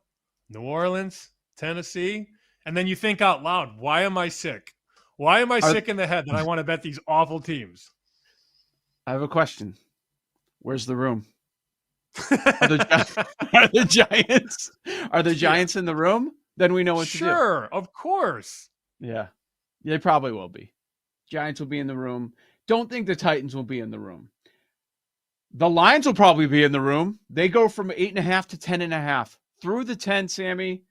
New Orleans, Tennessee. And then you think out loud, why am I sick? Why am I sick in the head that I want to bet these awful teams? I have a question. Where's the room? Are the Giants in the room? Then we know what to do. Sure, of course. Yeah, they probably will be. Giants will be in the room. Don't think the Titans will be in the room. The Lions will probably be in the room. They go from 8.5 to 10.5. Through the 10, Sammy.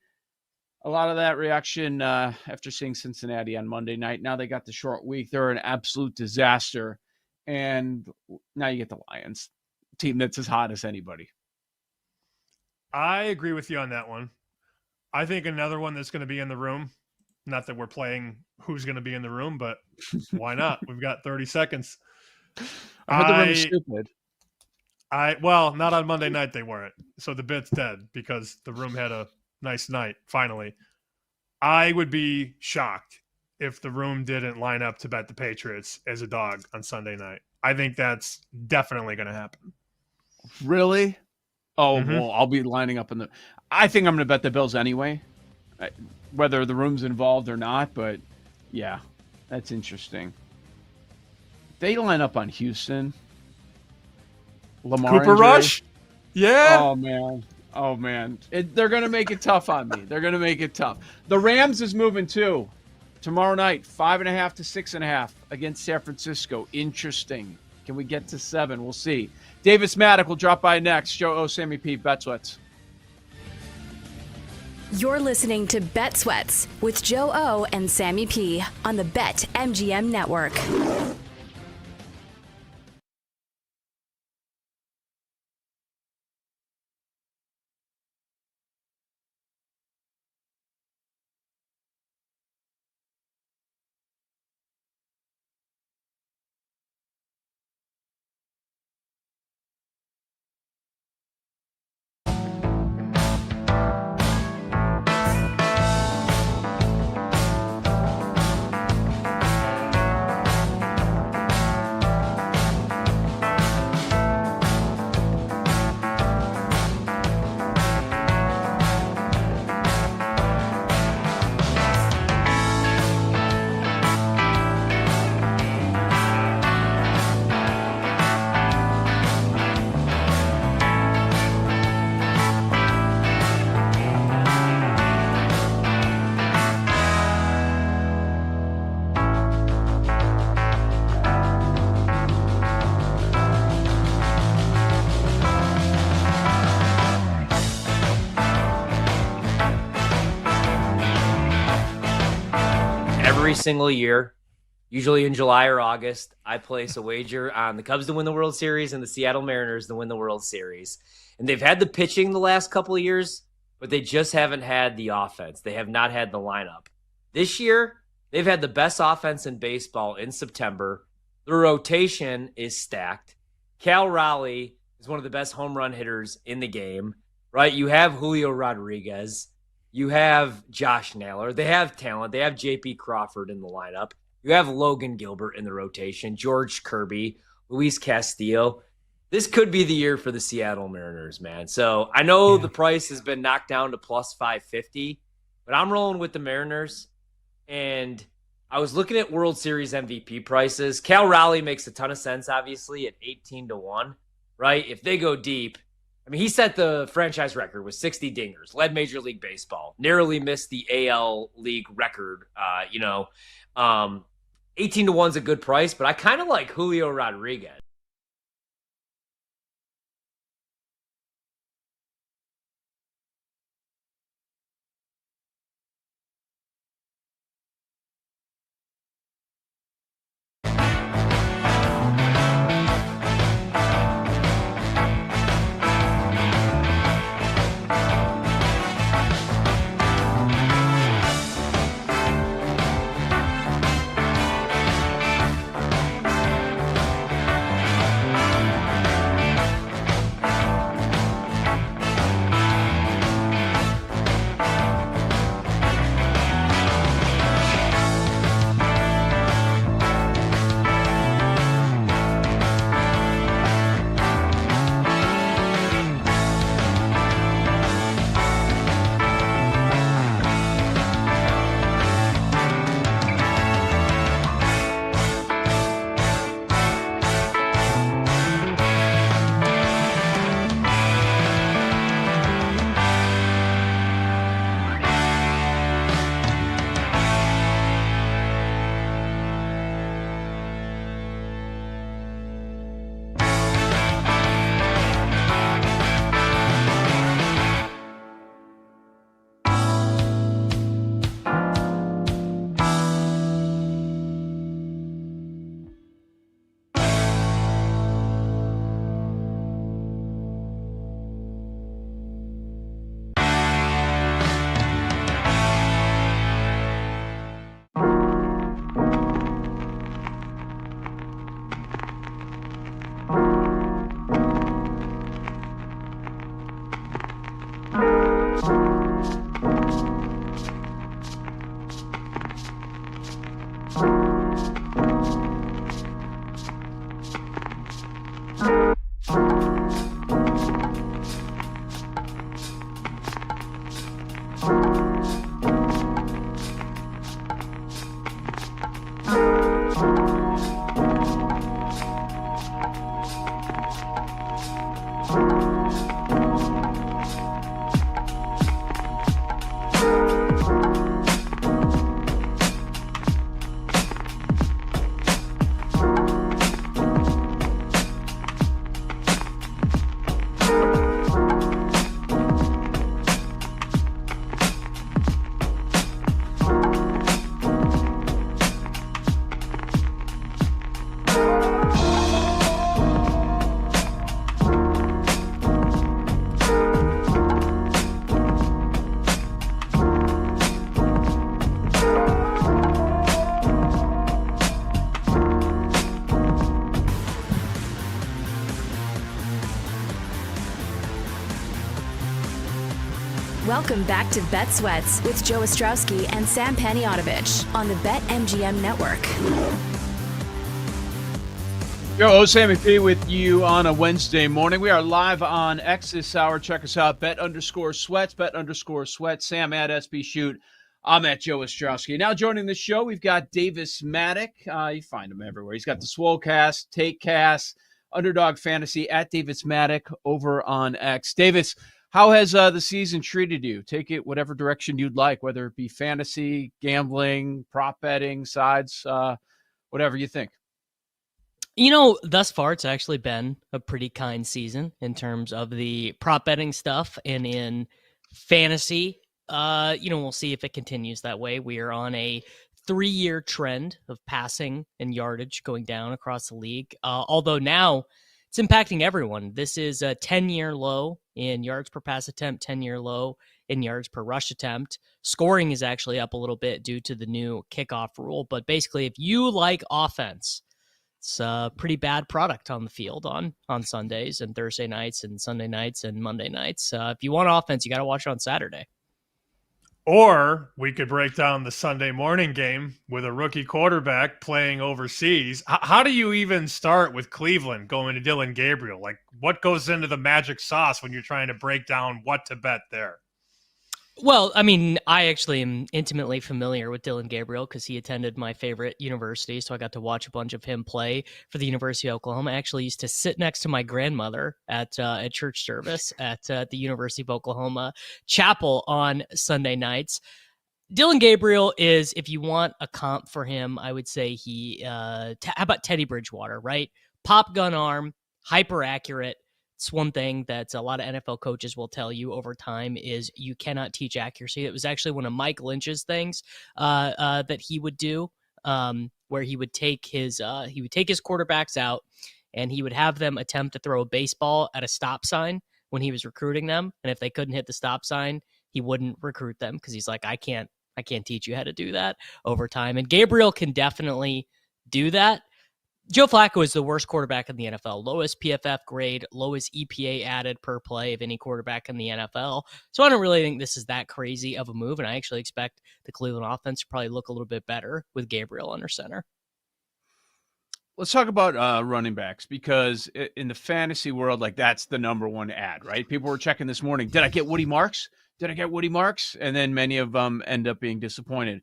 A lot of that reaction after seeing Cincinnati on Monday night. Now they got the short week. They're an absolute disaster. And now you get the Lions, team that's as hot as anybody. I agree with you on that one. I think another one that's going to be in the room, not that we're playing who's going to be in the room, but why not? We've got 30 seconds. I heard the room is stupid. Well, not on Monday night they weren't. So the bit's dead because the room had a nice night, finally. I would be shocked if the room didn't line up to bet the Patriots as a dog on Sunday night. I think that's definitely going to happen. Really? Oh, well, I'll be lining up I think I'm going to bet the Bills anyway, whether the room's involved or not. But yeah, that's interesting. They line up on Houston. Lamar Cooper injury. Rush? Yeah. Oh, man. They're going to make it tough on me. They're going to make it tough. The Rams is moving too. Tomorrow night, 5.5 to 6.5 against San Francisco. Interesting. Can we get to 7? We'll see. Davis Maddock will drop by next. Joe O, Sammy P, Bet Sweats. You're listening to Bet Sweats with Joe O and Sammy P on the BetMGM Network. Every single year, usually in July or August, I place a wager on the Cubs to win the World Series and the Seattle Mariners to win the World Series. And they've had the pitching the last couple of years, but they just haven't had the offense. They have not had the lineup. This year, they've had the best offense in baseball in September. The rotation is stacked. Cal Raleigh is one of the best home run hitters in the game, right? You have Julio Rodriguez. You have Josh Naylor. They have talent. They have J.P. Crawford in the lineup. You have Logan Gilbert in the rotation, George Kirby, Luis Castillo. This could be the year for the Seattle Mariners, man. So I know the price has been knocked down to plus 550, but I'm rolling with the Mariners. And I was looking at World Series MVP prices. Cal Raleigh makes a ton of sense, obviously, at 18-1, right? If they go deep, I mean, he set the franchise record with 60 dingers, led Major League Baseball, narrowly missed the AL League record. 18-1 is a good price, but I kind of like Julio Rodriguez. Welcome back to Bet Sweats with Joe Ostrowski and Sam Paniotovich on the BetMGM Network. Yo, Sammy P with you on a Wednesday morning. We are live on X this hour. Check us out, Bet_Sweats, Bet_Sweats. Sam at SB Shoot. I'm at Joe Ostrowski. Now joining the show, we've got Davis Maddock. You find him everywhere. He's got the Swolecast, Takecast, Underdog Fantasy at Davis Maddock over on X. Davis, how has the season treated you? Take it whatever direction you'd like, whether it be fantasy, gambling, prop betting, sides, whatever you think. You know, thus far, it's actually been a pretty kind season in terms of the prop betting stuff and in fantasy. We'll see if it continues that way. We are on a 3-year trend of passing and yardage going down across the league. Although now it's impacting everyone. This is a 10-year low in yards per pass attempt, 10-year low in yards per rush attempt. Scoring is actually up a little bit due to the new kickoff rule. But basically, if you like offense, it's a pretty bad product on the field on Sundays and Thursday nights and Sunday nights and Monday nights. If you want offense, you got to watch it on Saturday. Or we could break down the Sunday morning game with a rookie quarterback playing overseas. How do you even start with Cleveland going to Dylan Gabriel? Like, what goes into the magic sauce when you're trying to break down what to bet there? Well, I mean, I actually am intimately familiar with Dylan Gabriel because he attended my favorite university, so I got to watch a bunch of him play for the University of Oklahoma. I actually used to sit next to my grandmother at church service at the University of Oklahoma chapel on Sunday nights. Dylan Gabriel is, if you want a comp for him, I would say how about Teddy Bridgewater, right? Pop gun arm, hyper accurate. It's one thing that a lot of NFL coaches will tell you over time is you cannot teach accuracy. It was actually one of Mike Lynch's things that he would do, where he would take his quarterbacks out and he would have them attempt to throw a baseball at a stop sign when he was recruiting them. And if they couldn't hit the stop sign, he wouldn't recruit them because he's like, I can't teach you how to do that over time. And Gabriel can definitely do that. Joe Flacco is the worst quarterback in the NFL, lowest PFF grade, lowest EPA added per play of any quarterback in the NFL. So I don't really think this is that crazy of a move, and I actually expect the Cleveland offense to probably look a little bit better with Gabriel under center. Let's talk about running backs, because in the fantasy world, like, that's the number one ad, right? People were checking this morning. Did I get Woody Marks? And then many of them end up being disappointed.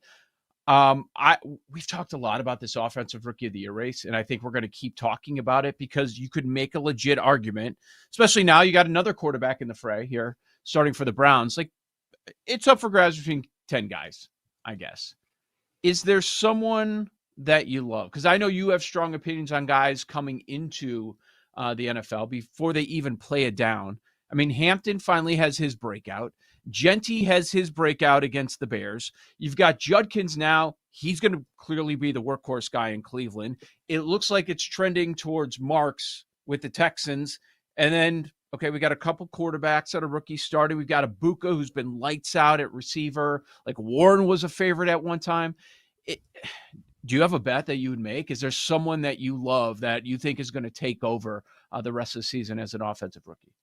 We've talked a lot about this offensive rookie of the year race, and I think we're going to keep talking about it because you could make a legit argument, especially now you got another quarterback in the fray here starting for the Browns. Like, it's up for grabs between 10 guys, I guess. Is there someone that you love? Because I know you have strong opinions on guys coming into the NFL before they even play it down. I mean, Hampton finally has his breakout. Genty has his breakout against the Bears. You've got Judkins now. He's going to clearly be the workhorse guy in Cleveland. It looks like it's trending towards Marks with the Texans. And then, okay, we got a couple quarterbacks that are rookies starting. We've got Ibuka, who's been lights out at receiver. Like, Warren was a favorite at one time. Do you have a bet that you would make? Is there someone that you love that you think is going to take over the rest of the season as an offensive rookie?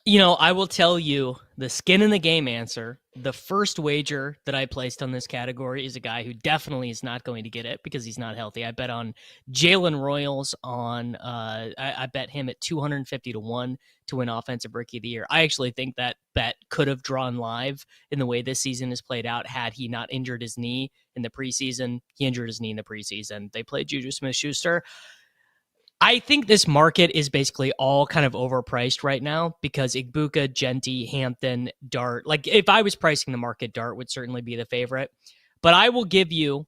You know, I will tell you the skin in the game answer. The first wager that I placed on this category is a guy who definitely is not going to get it because he's not healthy. I bet on Jalen Royals I bet him at 250-1 to win Offensive Rookie of the Year. I actually think that bet could have drawn live in the way this season has played out had he not injured his knee in the preseason. He injured his knee in the preseason. They played Juju Smith-Schuster. I think this market is basically all kind of overpriced right now because Ibuka, Genty, Hampton, Dart. Like, if I was pricing the market, Dart would certainly be the favorite. But I will give you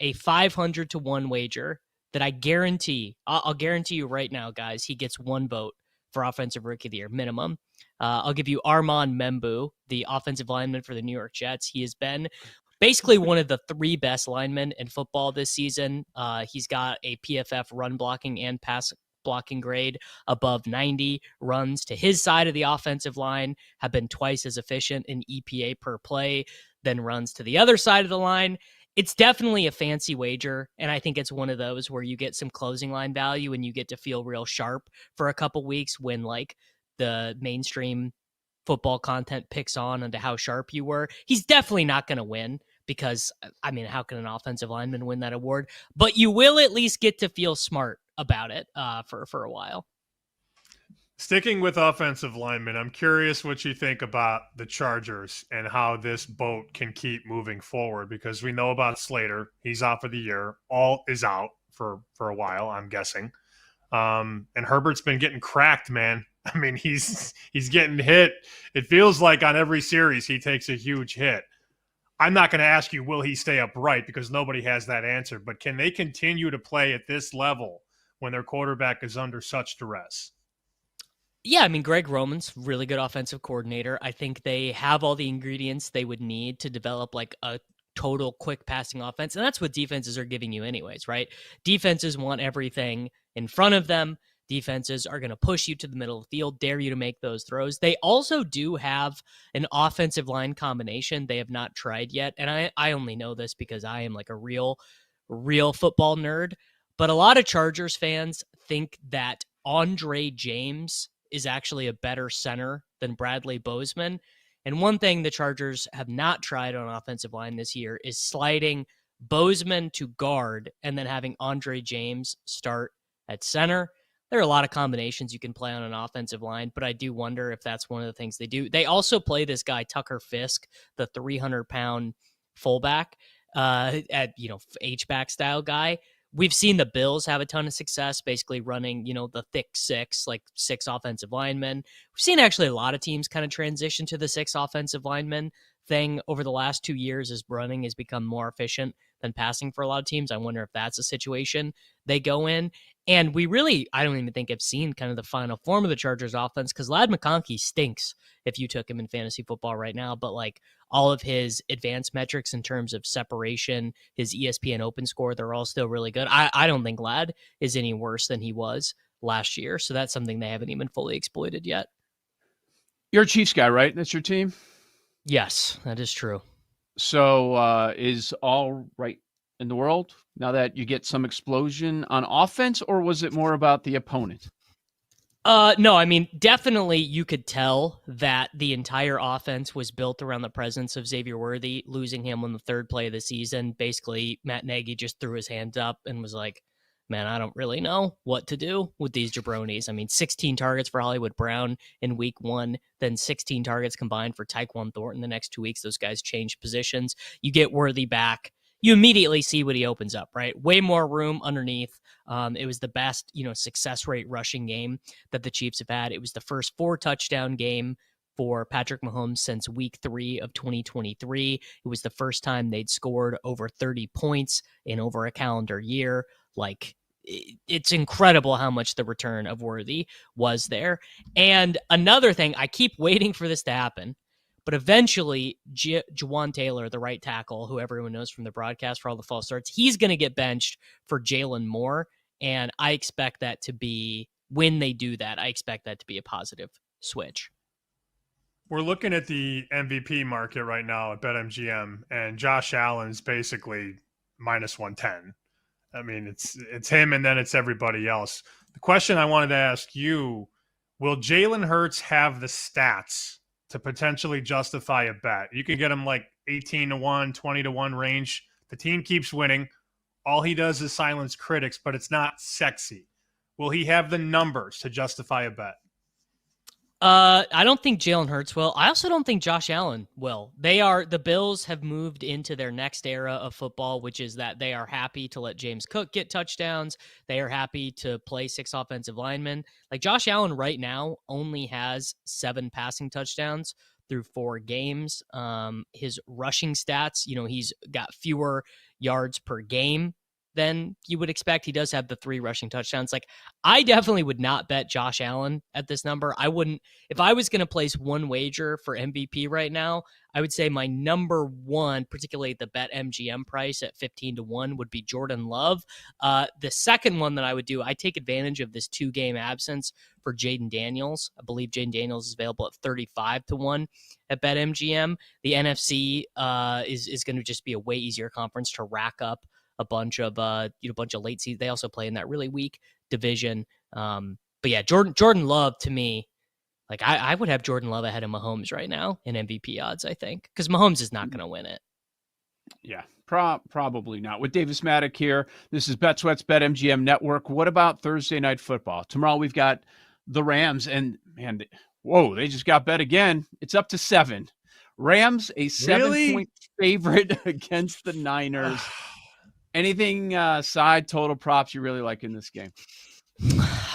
a 500-1 wager that I guarantee. I'll guarantee you right now, guys, he gets one vote for Offensive Rookie of the Year minimum. I'll give you Armand Membu, the offensive lineman for the New York Jets. He has been basically one of the 3 best linemen in football this season. He's got a PFF run blocking and pass blocking grade above 90. Runs to his side of the offensive line have been twice as efficient in EPA per play than runs to the other side of the line. It's definitely a fancy wager, and I think it's one of those where you get some closing line value and you get to feel real sharp for a couple weeks when, like, the mainstream football content picks on into how sharp you were. He's definitely not going to win because, I mean, how can an offensive lineman win that award? But you will at least get to feel smart about it for a while. Sticking with offensive linemen, I'm curious what you think about the Chargers and how this boat can keep moving forward, because we know about Slater. He's out for the year. All is out for a while, I'm guessing. And Herbert's been getting cracked, man. I mean, he's getting hit. It feels like on every series he takes a huge hit. I'm not going to ask you, will he stay upright, because nobody has that answer. But can they continue to play at this level when their quarterback is under such duress? Yeah, I mean, Greg Roman's really good offensive coordinator. I think they have all the ingredients they would need to develop like a total quick passing offense. And that's what defenses are giving you anyways, right? Defenses want everything in front of them. Defenses are going to push you to the middle of the field, dare you to make those throws. They also do have an offensive line combination they have not tried yet. And I only know this because I am like a real football nerd. But a lot of Chargers fans think that Andre James is actually a better center than Bradley Bozeman. And one thing the Chargers have not tried on offensive line this year is sliding Bozeman to guard and then having Andre James start at center. There are a lot of combinations you can play on an offensive line, but I do wonder if that's one of the things they do. They also play this guy, Tucker Fisk, the 300-pound fullback, at, H-back style guy. We've seen the Bills have a ton of success basically running, the thick six, like 6 offensive linemen. We've seen actually a lot of teams kind of transition to the 6 offensive linemen thing over the last 2 years as running has become more efficient than passing for a lot of teams. I wonder if that's a situation they go in. And I don't even think I've seen kind of the final form of the Chargers offense, because Ladd McConkey stinks if you took him in fantasy football right now. But like all of his advanced metrics in terms of separation, his ESPN open score, they're all still really good. I don't think Ladd is any worse than he was last year. So that's something they haven't even fully exploited yet. You're a Chiefs guy, right? That's your team? Yes, that is true. So is all right in the world now that you get some explosion on offense, or was it more about the opponent? No, I mean, definitely you could tell that the entire offense was built around the presence of Xavier Worthy. Losing him on the 3rd play of the season, basically Matt Nagy just threw his hands up and was like, man, I don't really know what to do with these jabronis. I mean, 16 targets for Hollywood Brown in week 1, then 16 targets combined for Tyquan Thornton the next 2 weeks. Those guys changed positions. You get Worthy back. You immediately see what he opens up, right? Way more room underneath. It was the best, success rate rushing game that the Chiefs have had. It was the first 4-touchdown game for Patrick Mahomes since week 3 of 2023. It was the first time they'd scored over 30 points in over a calendar year. Like, it's incredible how much the return of Worthy was there. And another thing, I keep waiting for this to happen, but eventually, Juwan Taylor, the right tackle, who everyone knows from the broadcast for all the false starts, he's going to get benched for Jalen Moore. And I expect that to be, when they do that, I expect that to be a positive switch. We're looking at the MVP market right now at BetMGM, and Josh Allen's basically minus 110. I mean, it's him and then it's everybody else. The question I wanted to ask you, will Jalen Hurts have the stats to potentially justify a bet? You can get him like 18-1, 20-1 range. The team keeps winning. All he does is silence critics, but it's not sexy. Will he have the numbers to justify a bet? I don't think Jalen Hurts will. I also don't think Josh Allen will. The Bills have moved into their next era of football, which is that they are happy to let James Cook get touchdowns. They are happy to play 6 offensive linemen. Like Josh Allen right now only has 7 passing touchdowns through 4 games. His rushing stats, he's got fewer yards per game than you would expect. He does have the 3 rushing touchdowns. Like, I definitely would not bet Josh Allen at this number. I wouldn't. If I was going to place one wager for MVP right now, I would say my number one, particularly at the BetMGM price at 15-1, would be Jordan Love. The second one that I would do, I take advantage of this 2-game absence for Jaden Daniels. I believe Jaden Daniels is available at 35-1 at BetMGM. The NFC is going to just be a way easier conference to rack up a bunch of late season. They also play in that really weak division. But yeah, Jordan Love to me Like I would have Jordan Love ahead of Mahomes right now in MVP odds, I think, because Mahomes is not going to win it. Yeah, probably not. With Davis Maddock here, this is Bet Sweat's BetMGM Network. What about Thursday Night Football? Tomorrow we've got the Rams, and man, whoa, they just got bet again. It's up to 7. Rams, a 7-point favorite against the Niners. Anything side total props you really like in this game?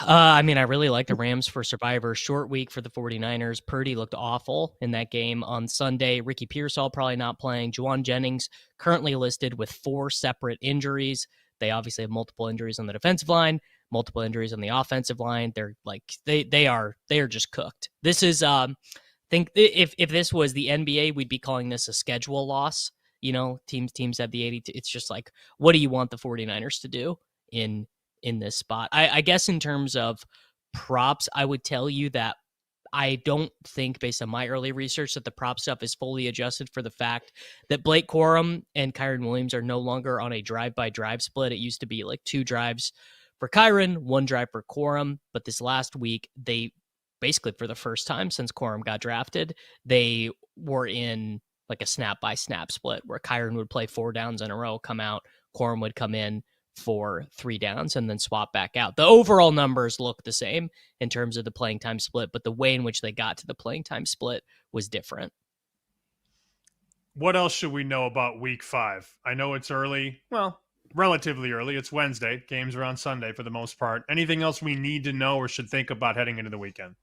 I mean, I really like the Rams for Survivor. Short week for the 49ers. Purdy looked awful in that game on Sunday. Ricky Pearsall probably not playing. Juwan Jennings currently listed with 4 separate injuries. They obviously have multiple injuries on the defensive line, multiple injuries on the offensive line. They're like they are just cooked. This is think if this was the NBA, we'd be calling this a schedule loss. You know, teams have the 82. It's just like, what do you want the 49ers to do in this spot? I guess in terms of props, I would tell you that I don't think, based on my early research, that the prop stuff is fully adjusted for the fact that Blake Corum and Kyron Williams are no longer on a drive-by-drive split. It used to be like 2 drives for Kyron, 1 drive for Corum, but this last week, they basically, for the first time since Corum got drafted, they were in like a snap-by-snap split where Kyron would play 4 downs in a row, come out, Corum would come in for 3 downs and then swap back out. The overall numbers look the same in terms of the playing time split, but the way in which they got to the playing time split was different. What else should we know about week 5? I know it's early. Well, relatively early. It's Wednesday. Games are on Sunday for the most part. Anything else we need to know or should think about heading into the weekend?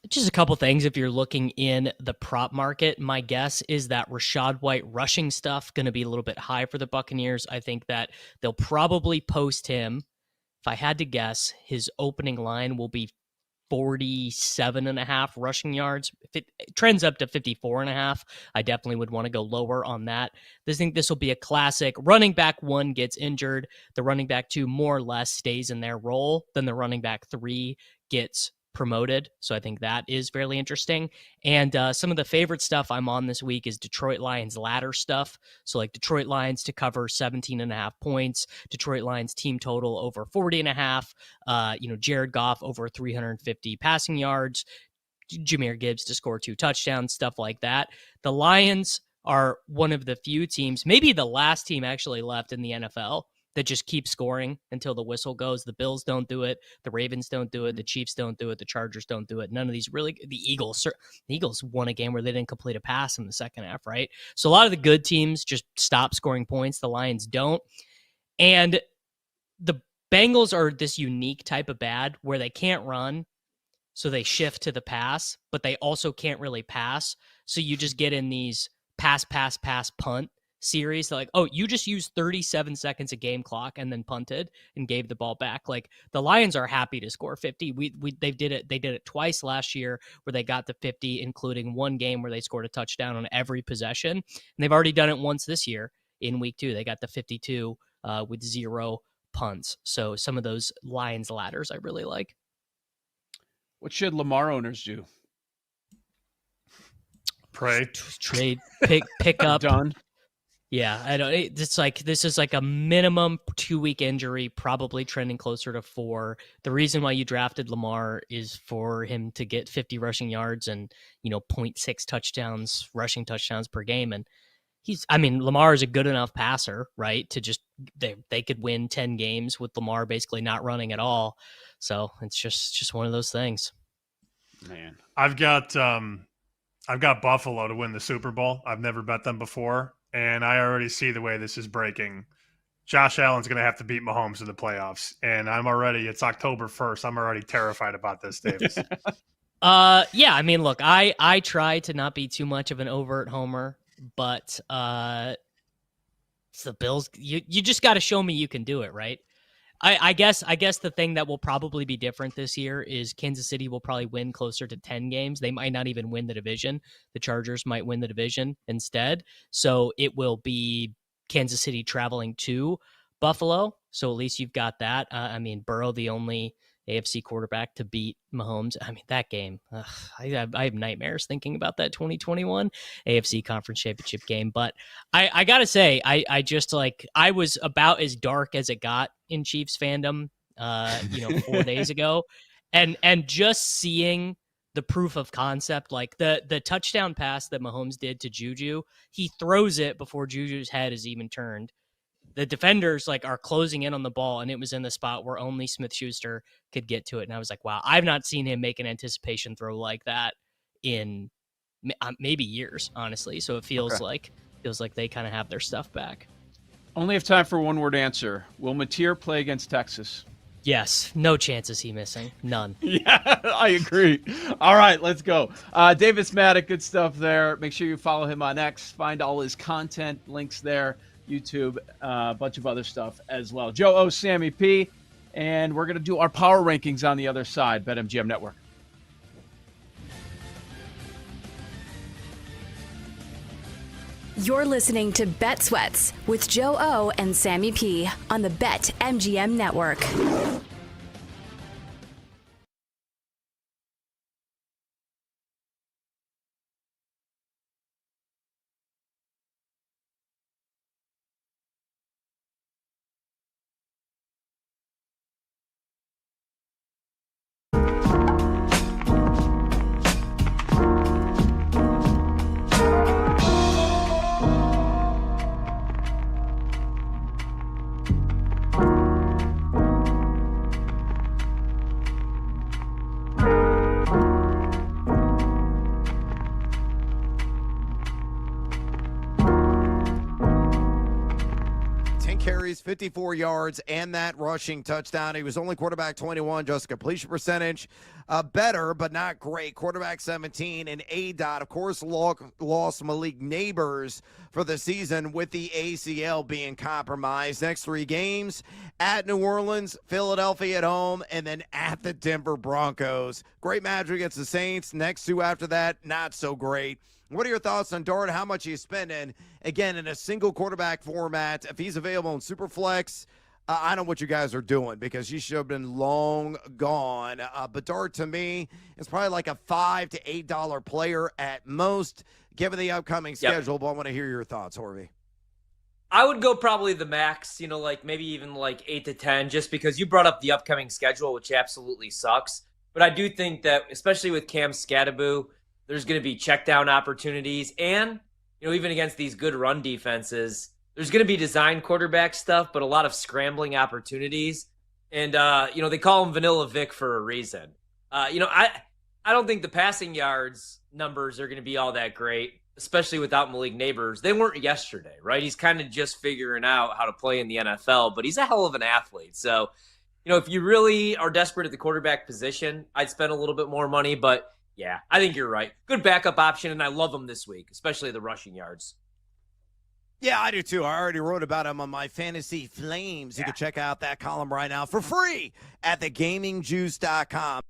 Just a couple things. If you're looking in the prop market, my guess is that Rachaad White rushing stuff going to be a little bit high for the Buccaneers. I think that they'll probably post him. If I had to guess, his opening line will be 47.5 rushing yards. If it trends up to 54.5, I definitely would want to go lower on that. I think this will be a classic. Running back 1 gets injured. The running back 2 more or less stays in their role. Then the running back 3 gets promoted. So I think that is fairly interesting. And some of the favorite stuff I'm on this week is Detroit Lions ladder stuff. So like Detroit Lions to cover 17.5 points, Detroit Lions team total over 40.5, Jared Goff over 350 passing yards, Jahmyr Gibbs to score 2 touchdowns, stuff like that. The Lions are one of the few teams, maybe the last team actually left in the NFL, that just keep scoring until the whistle goes. The Bills don't do it. The Ravens don't do it. The Chiefs don't do it. The Chargers don't do it. None of these really. The Eagles won a game where they didn't complete a pass in the second half, right? So a lot of the good teams just stop scoring points. The Lions don't. And the Bengals are this unique type of bad where they can't run, so they shift to the pass, but they also can't really pass. So you just get in these pass, punt series. They're like, oh, you just used 37 seconds of game clock and then punted and gave the ball back. Like the Lions are happy to score 50. They did it twice last year where they got to 50, including one game where they scored a touchdown on every possession. And they've already done it once this year in week 2. They got the 52 with 0 punts. So some of those Lions ladders I really like. What should Lamar owners do? Pray, trade, pick up. Done. Yeah, I don't. It's like this is like a minimum 2-week injury, probably trending closer to 4. The reason why you drafted Lamar is for him to get 50 rushing yards and 0.6 rushing touchdowns per game, and Lamar is a good enough passer, right? To just they could win 10 games with Lamar basically not running at all. So it's just one of those things. Man, I've got Buffalo to win the Super Bowl. I've never bet them before. And I already see the way this is breaking. Josh Allen's going to have to beat Mahomes in the playoffs. And it's October 1st. I'm already terrified about this, Davis. Yeah, look, I try to not be too much of an overt homer, but it's the Bills. You just got to show me you can do it, right? I guess the thing that will probably be different this year is Kansas City will probably win closer to 10 games. They might not even win the division. The Chargers might win the division instead. So it will be Kansas City traveling to Buffalo. So at least you've got that. Burrow, the only AFC quarterback to beat Mahomes. That game, I have nightmares thinking about that 2021 AFC Conference Championship game. But I got to say, I was about as dark as it got in Chiefs fandom, 4 days ago. And just seeing the proof of concept. Like the touchdown pass that Mahomes did to Juju, he throws it before Juju's head is even turned. The defenders like are closing in on the ball, and it was in the spot where only Smith-Schuster could get to it. And I was like, wow, I've not seen him make an anticipation throw like that in maybe years, honestly. So it feels like they kind of have their stuff back. Only have time for one word answer. Will Mateer play against Texas? Yes, no chances he missing. None. Yeah, I agree. All right, let's go. Davis Maddock, good stuff there. Make sure you follow him on X. Find all his content, links there, YouTube, a bunch of other stuff as well. Joe O, Sammy P, and we're going to do our power rankings on the other side, BetMGM Network. You're listening to Bet Sweats with Joe O and Sammy P on the BetMGM Network. Carries, 54 yards, and that rushing touchdown. He was only quarterback 21, just completion percentage. Better, but not great. Quarterback 17, and ADOT, of course, lost Malik Neighbors for the season with the ACL being compromised. Next 3 games, at New Orleans, Philadelphia at home, and then at the Denver Broncos. Great match against the Saints. Next 2 after that, not so great. What are your thoughts on Dart? How much he's spending, again, in a single quarterback format? If he's available in Superflex, I know what you guys are doing because he should have been long gone. But Dart, to me, is probably like a $5 to $8 player at most, given the upcoming schedule. But I want to hear your thoughts, Horvey. I would go probably the max, like maybe even like 8 to 10, just because you brought up the upcoming schedule, which absolutely sucks. But I do think that, especially with Cam Scattaboo, there's going to be check down opportunities. And, even against these good run defenses, there's going to be design quarterback stuff, but a lot of scrambling opportunities. And, they call him Vanilla Vic for a reason. I don't think the passing yards numbers are going to be all that great, especially without Malik Neighbors. They weren't yesterday, right? He's kind of just figuring out how to play in the NFL, but he's a hell of an athlete. So, if you really are desperate at the quarterback position, I'd spend a little bit more money, but yeah, I think you're right. Good backup option, and I love him this week, especially the rushing yards. Yeah, I do too. I already wrote about him on my Fantasy Flames. You can check out that column right now for free at thegamingjuice.com.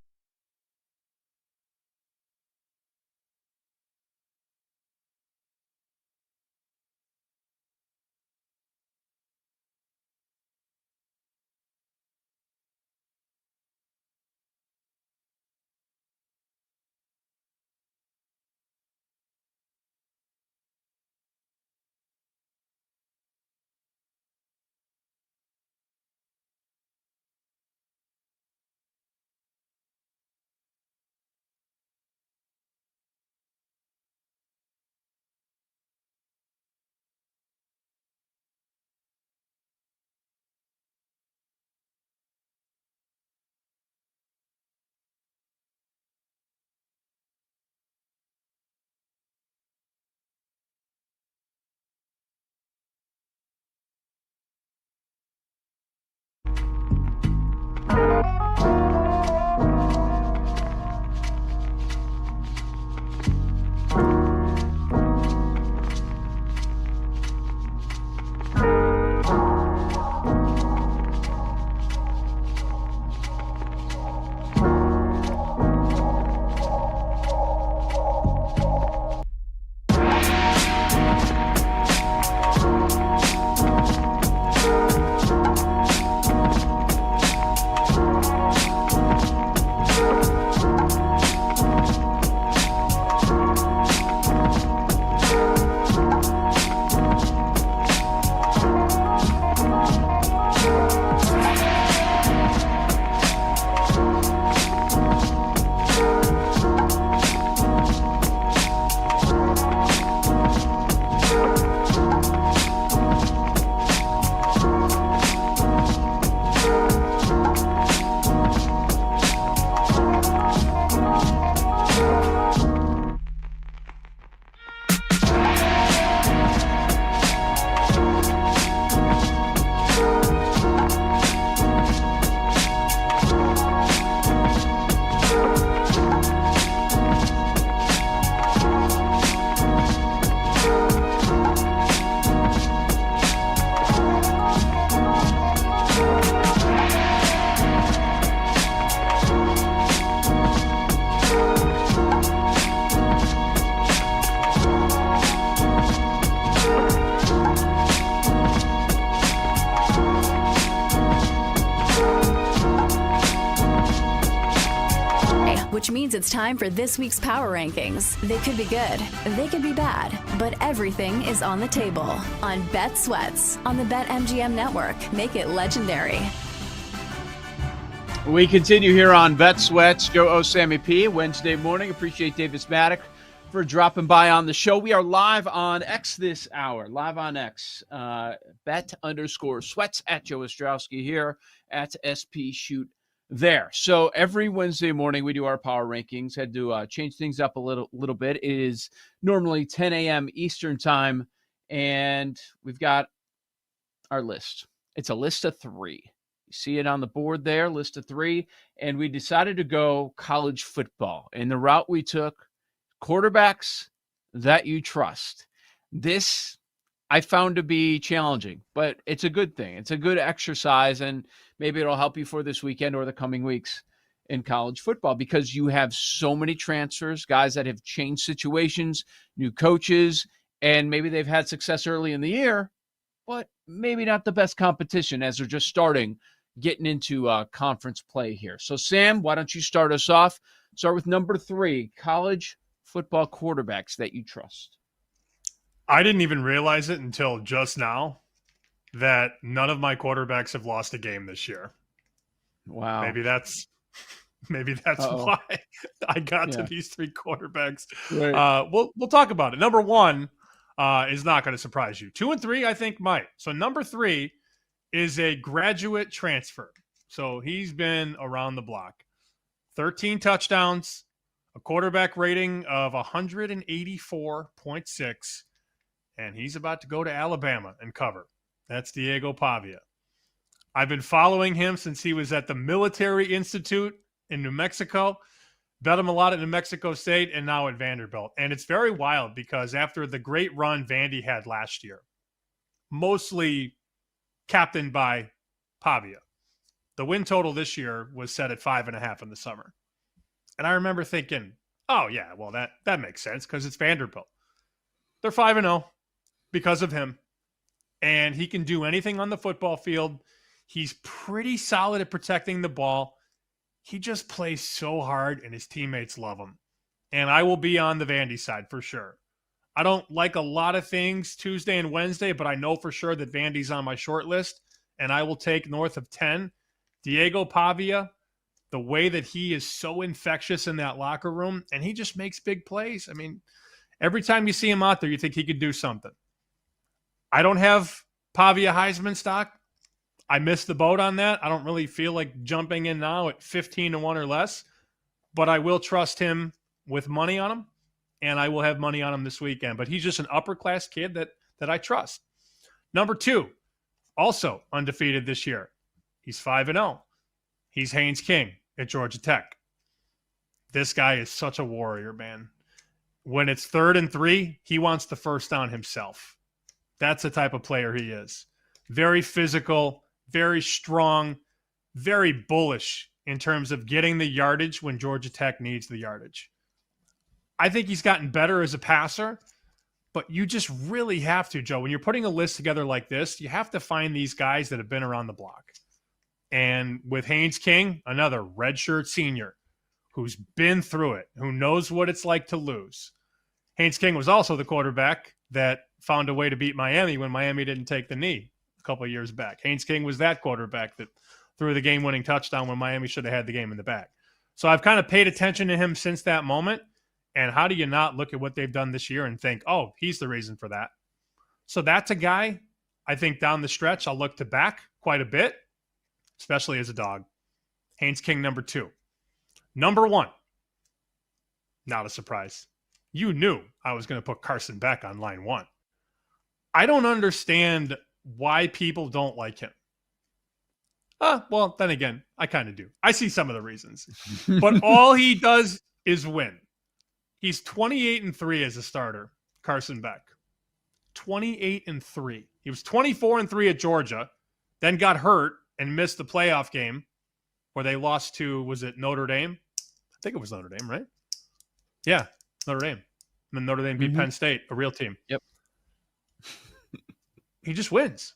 means it's time for this week's Power Rankings. They could be good, they could be bad, but everything is on the table on Bet Sweats on the BetMGM network. Make it legendary. We continue here on Bet Sweats. Joe O. Sammy P. Wednesday morning. Appreciate Davis Maddock for dropping by on the show. We are live on X this hour. Live on X. Bet_Sweats at Joe Ostrowski here at SP Shoot there. So every Wednesday morning we do our power rankings. Had to change things up a little bit. It is normally 10 a.m. Eastern time, and we've got our list. It's a list of 3. You see it on the board there, list of 3. And we decided to go college football. And the route we took, quarterbacks that you trust. This I found to be challenging, but it's a good thing. It's a good exercise, and maybe it'll help you for this weekend or the coming weeks in college football, because you have so many transfers, guys that have changed situations, new coaches, and maybe they've had success early in the year, but maybe not the best competition as they're just getting into conference play here. So, Sam, why don't you start us off? Start with number 3, college football quarterbacks that you trust. I didn't even realize it until just now that none of my quarterbacks have lost a game this year. Wow. Maybe that's why I got to these 3 quarterbacks. Right. We'll talk about it. Number 1 is not going to surprise you. 2 and 3, I think, might. So number 3 is a graduate transfer. So he's been around the block. 13 touchdowns, a quarterback rating of 184.6, and he's about to go to Alabama and cover. That's Diego Pavia. I've been following him since he was at the Military Institute in New Mexico. Bet him a lot at New Mexico State and now at Vanderbilt. And it's very wild because after the great run Vandy had last year, mostly captained by Pavia, the win total this year was set at 5.5 in the summer. And I remember thinking, oh, yeah, well, that makes sense because it's Vanderbilt. They're 5-0 because of him. And he can do anything on the football field. He's pretty solid at protecting the ball. He just plays so hard, and his teammates love him. And I will be on the Vandy side for sure. I don't like a lot of things Tuesday and Wednesday, but I know for sure that Vandy's on my short list, and I will take north of 10. Diego Pavia, the way that he is so infectious in that locker room, and he just makes big plays. I mean, every time you see him out there, you think he could do something. I don't have Pavia Heisman stock. I missed the boat on that. I don't really feel like jumping in now at 15-1 or less, but I will trust him with money on him, and I will have money on him this weekend. But he's just an upper-class kid that I trust. Number 2, also undefeated this year. He's 5-0. He's Haynes King at Georgia Tech. This guy is such a warrior, man. When it's 3rd and 3, he wants the first down himself. That's the type of player he is. Very physical, very strong, very bullish in terms of getting the yardage when Georgia Tech needs the yardage. I think he's gotten better as a passer, but you just really have to, Joe. When you're putting a list together like this, you have to find these guys that have been around the block. And with Haynes King, another redshirt senior who's been through it, who knows what it's like to lose. Haynes King was also the quarterback that found a way to beat Miami when Miami didn't take the knee a couple of years back. Haynes King was that quarterback that threw the game-winning touchdown when Miami should have had the game in the bag. So I've kind of paid attention to him since that moment. And how do you not look at what they've done this year and think, oh, he's the reason for that? So that's a guy I think down the stretch I'll look to back quite a bit, especially as a dog. Haynes King, number 2. Number 1, not a surprise. You knew I was going to put Carson Beck on line 1. I don't understand why people don't like him. Well, then again, I kind of do. I see some of the reasons. But all he does is win. He's 28-3 as a starter, Carson Beck. 28-3. He was 24-3 at Georgia, then got hurt and missed the playoff game where they lost to, was it Notre Dame? I think it was Notre Dame, right? Yeah, Notre Dame. And then Notre Dame beat Penn State, a real team. Yep. He just wins.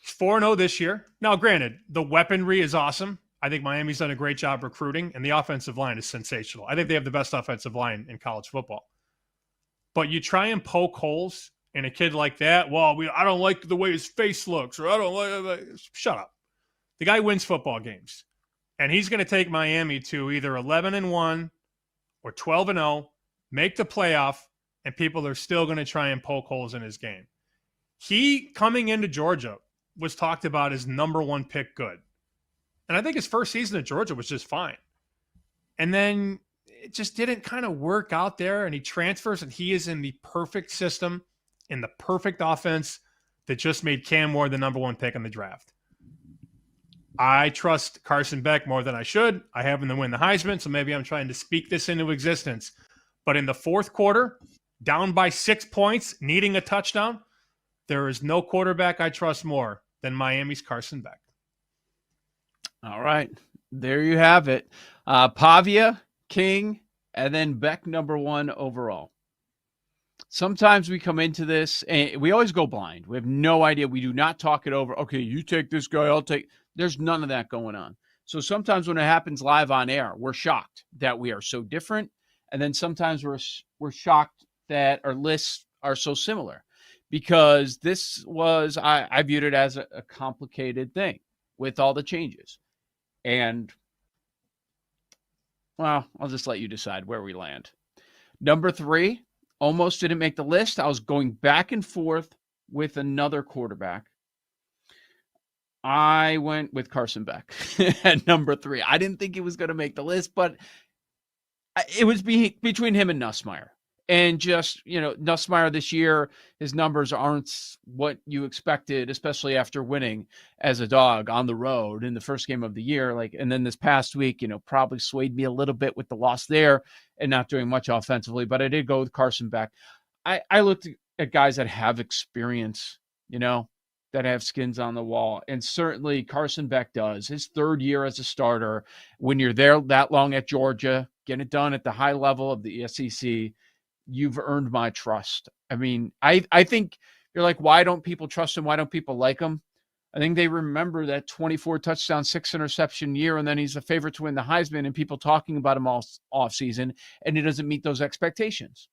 He's 4-0 this year. Now, granted, the weaponry is awesome. I think Miami's done a great job recruiting, and the offensive line is sensational. I think they have the best offensive line in college football. But you try and poke holes in a kid like that. Well, I don't like the way his face looks, or I don't like. Shut up. The guy wins football games, and he's going to take Miami to either 11-1 or 12-0, make the playoff, and people are still going to try and poke holes in his game. He, coming into Georgia, was talked about as number one pick good. And I think his first season at Georgia was just fine. And then it just didn't kind of work out there, and he transfers, and he is in the perfect system, in the perfect offense that just made Cam Ward the number one pick in the draft. I trust Carson Beck more than I should. I have him to win the Heisman, so maybe I'm trying to speak this into existence. But in the fourth quarter, down by 6 points, needing a touchdown, there is no quarterback I trust more than Miami's Carson Beck. All right. There you have it. Pavia, King, and then Beck number one overall. Sometimes we come into this and we always go blind. We have no idea. We do not talk it over. Okay, you take this guy, I'll take. There's none of that going on. So sometimes when it happens live on air, we're shocked that we are so different. And then sometimes we're shocked that our lists are so similar, because this was, I viewed it as a complicated thing with all the changes. And, well, I'll just let you decide where we land. Number 3, almost didn't make the list. I was going back and forth with another quarterback. I went with Carson Beck at number 3. I didn't think he was going to make the list, but it was between him and Nussmeier. And just, Nussmeier this year, his numbers aren't what you expected, especially after winning as a dog on the road in the first game of the year. And then this past week, probably swayed me a little bit with the loss there and not doing much offensively. But I did go with Carson Beck. I looked at guys that have experience, that have skins on the wall. And certainly Carson Beck does. His third year as a starter, when you're there that long at Georgia, getting it done at the high level of the SEC, you've earned my trust. I mean, I think you're like, why don't people trust him? Why don't people like him? I think they remember that 24 touchdown, 6 interception year, and then he's a favorite to win the Heisman, and people talking about him all off season, and he doesn't meet those expectations.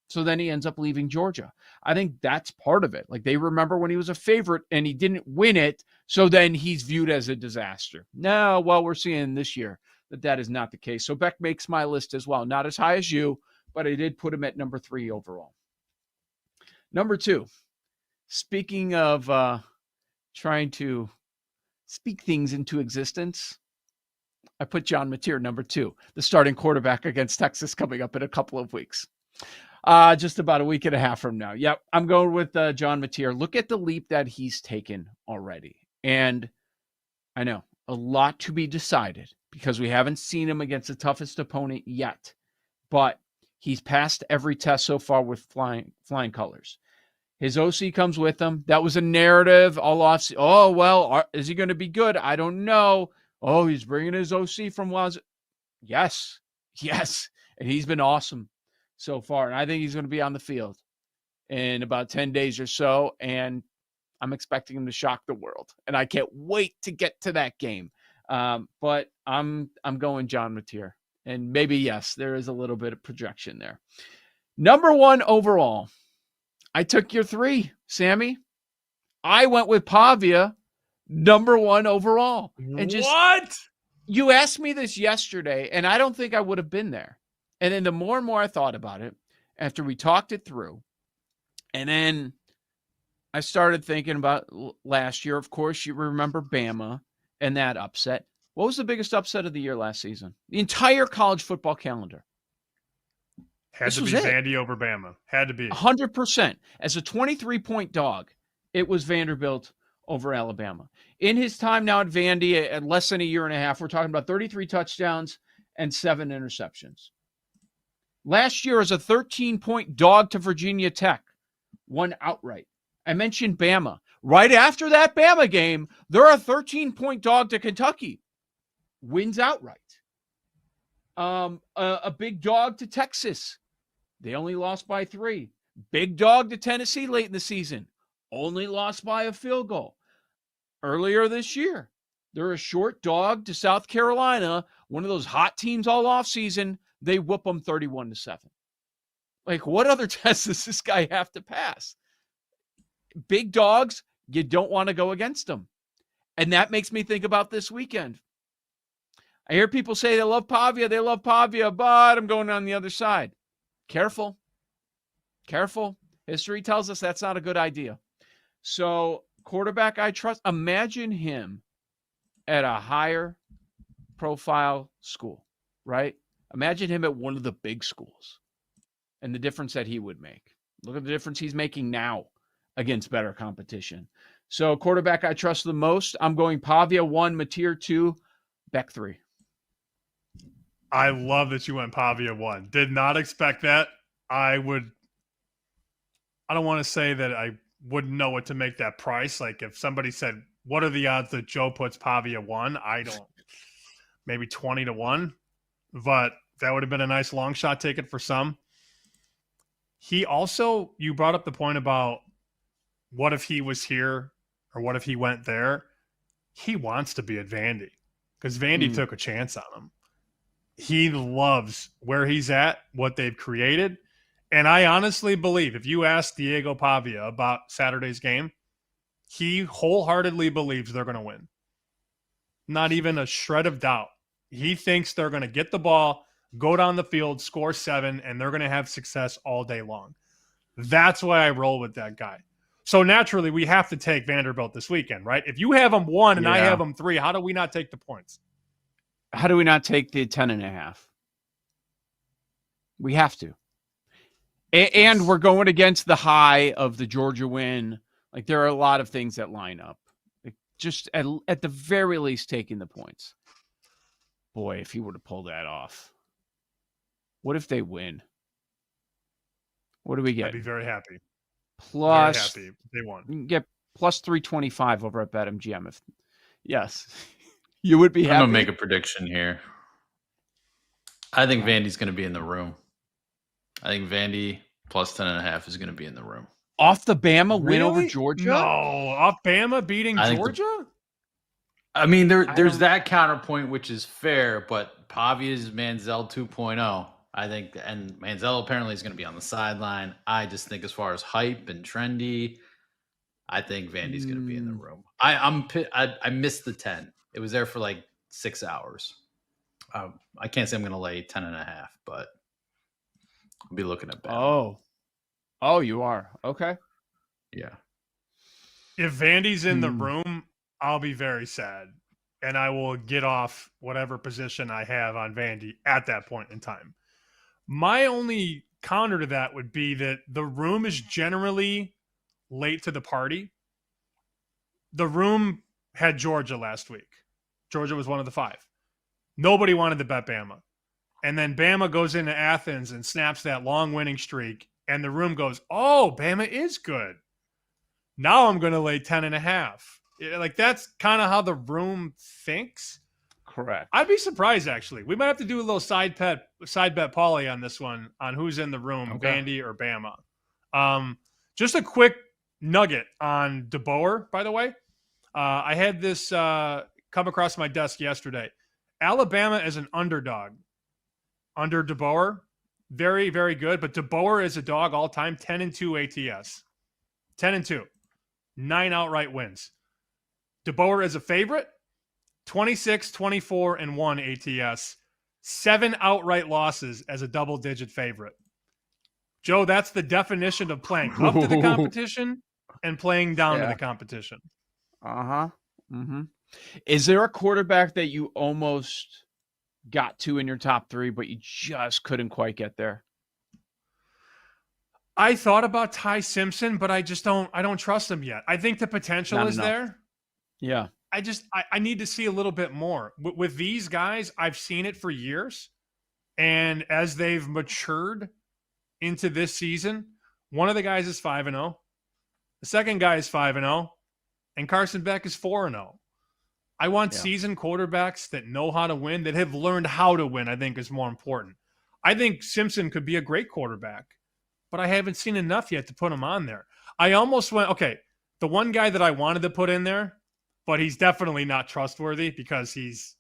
So then he ends up leaving Georgia. I think that's part of it. They remember when he was a favorite and he didn't win it, so then he's viewed as a disaster. No, well, we're seeing this year that is not the case. So Beck makes my list as well. Not as high as you, but I did put him at number 3 overall. Number 2, speaking of trying to speak things into existence, I put John Mateer number 2, the starting quarterback against Texas, coming up in a couple of weeks. Just about a week and a half from now. Yep, I'm going with John Mateer. Look at the leap that he's taken already. And I know, a lot to be decided because we haven't seen him against the toughest opponent yet. But he's passed every test so far with flying colors. His OC comes with him. That was a narrative all off. Oh, well, is he going to be good? I don't know. Oh, he's bringing his OC from Waz. Yes. And he's been awesome so far. And I think he's going to be on the field in about 10 days or so. And I'm expecting him to shock the world. And I can't wait to get to that game. But I'm going John Mateer. And maybe, yes, there is a little bit of projection there. Number 1 overall. I took your 3, Sammy. I went with Pavia, number 1 overall. And What? You asked me this yesterday, and I don't think I would have been there. And then the more and more I thought about it, after we talked it through, and then I started thinking about last year. Of course, you remember Bama and that upset. What was the biggest upset of the year last season? The entire college football calendar. Had to be Vandy over Bama. Had to be. 100%. As a 23-point dog, it was Vanderbilt over Alabama. In his time now at Vandy, at less than a year and a half, we're talking about 33 touchdowns and 7 interceptions. Last year, as a 13-point dog to Virginia Tech, won outright. I mentioned Bama. Right after that Bama game, they're a 13-point dog to Kentucky. Wins outright. A big dog to Texas. They only lost by 3. Big dog to Tennessee late in the season. Only lost by a field goal. Earlier this year, They're a short dog to South Carolina, one of those hot teams all offseason. They whoop them 31-7. Like, what other test does this guy have to pass? Big dogs, you don't want to go against them. And that makes me think about this weekend. I hear people say they love Pavia, but I'm going on the other side. Careful. History tells us that's not a good idea. So, quarterback I trust, imagine him at a higher profile school, right? Imagine him at one of the big schools and the difference that he would make. Look at the difference he's making now against better competition. So, quarterback I trust the most, I'm going Pavia 1, Mateer 2, Beck 3. I love that you went Pavia 1. Did not expect that. I don't want to say that I wouldn't know what to make that price. Like if somebody said, what are the odds that Joe puts Pavia 1? I don't. Maybe 20-1. But that would have been a nice long shot ticket for some. He also, you brought up the point about what if he was here or what if he went there? He wants to be at Vandy because Vandy took a chance on him. He loves where he's at, what they've created. And I honestly believe if you ask Diego Pavia about Saturday's game, he wholeheartedly believes they're going to win. Not even a shred of doubt. He thinks they're going to get the ball, go down the field, score 7, and they're going to have success all day long. That's why I roll with that guy. So naturally, we have to take Vanderbilt this weekend, right? If you have them 1 and I have them 3, how do we not take the points? How do we not take the 10.5? We have to. And we're going against the high of the Georgia win. Like, there are a lot of things that line up. Like, just at the very least, taking the points. Boy, if he were to pull that off. What if they win? What do we get? I'd be very happy. Plus, very happy if they won. You can get plus 325 over at BetMGM. Yes. You would be happy. I'm going to make a prediction here. I think Vandy's going to be in the room. I think Vandy plus 10.5 is going to be in the room. Off the Bama win over Georgia? No, off Bama beating Georgia? There's that counterpoint, which is fair, but Pavia's Manziel 2.0. I think, and Manziel apparently is going to be on the sideline. I just think as far as hype and trendy, I think Vandy's going to be in the room. I missed the 10. It was there for like 6 hours. I can't say I'm going to lay 10.5, but I'll be looking at Bama. Oh, you are? Okay. Yeah. If Vandy's in the room, I'll be very sad. And I will get off whatever position I have on Vandy at that point in time. My only counter to that would be that the room is generally late to the party. The room had Georgia last week. Georgia was one of the 5. Nobody wanted to bet Bama. And then Bama goes into Athens and snaps that long winning streak. And the room goes, oh, Bama is good. Now I'm going to lay 10.5. Like, that's kind of how the room thinks. Correct. I'd be surprised, actually. We might have to do a little side bet Pauly on this one, on who's in the room, Vandy or Bama. Just a quick nugget on DeBoer, by the way. I had this come across my desk yesterday. Alabama is an underdog under DeBoer. Very, very good. But DeBoer is a dog all time, 10-2 ATS. 10-2. 9 outright wins. DeBoer is a favorite, 26-24-1 ATS. 7 outright losses as a double-digit favorite. Joe, that's the definition of playing up to the competition and playing down to the competition. Uh-huh. Mm-hmm. Is there a quarterback that you almost got to in your top 3, but you just couldn't quite get there? I thought about Ty Simpson, but I don't trust him yet. I think the potential is there. Yeah. I need to see a little bit more. With these guys, I've seen it for years. And as they've matured into this season, one of the guys is 5-0. The second guy is 5-0. And Carson Beck is 4-0. I want seasoned quarterbacks that know how to win, that have learned how to win, I think is more important. I think Simpson could be a great quarterback, but I haven't seen enough yet to put him on there. I almost went, okay, the one guy that I wanted to put in there, but he's definitely not trustworthy because he's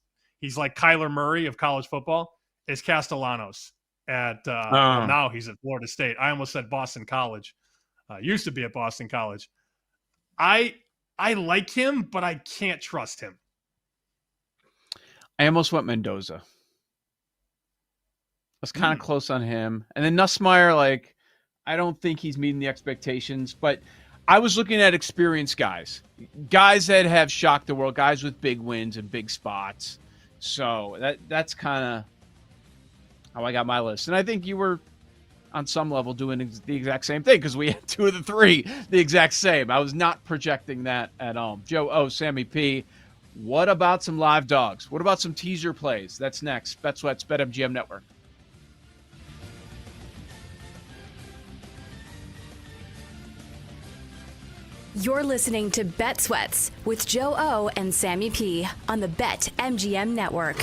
like Kyler Murray of college football. Is Castellanos at well, now he's at Florida State. I almost said Boston College. Used to be at Boston College. I like him, but I can't trust him. I almost went Mendoza. I was kind of close on him. And then Nussmeier, like, I don't think he's meeting the expectations, but I was looking at experienced guys that have shocked the world, guys with big wins and big spots. So that's kind of how I got my list. And I think you were on some level doing the exact same thing because we had 2 of the 3 the exact same. I was not projecting that at all. Joe O, Sammy P, what about some live dogs? What about some teaser plays? That's next. BetSweats, BetMGM Network. You're listening to BetSweats with Joe O and Sammy P on the BetMGM Network.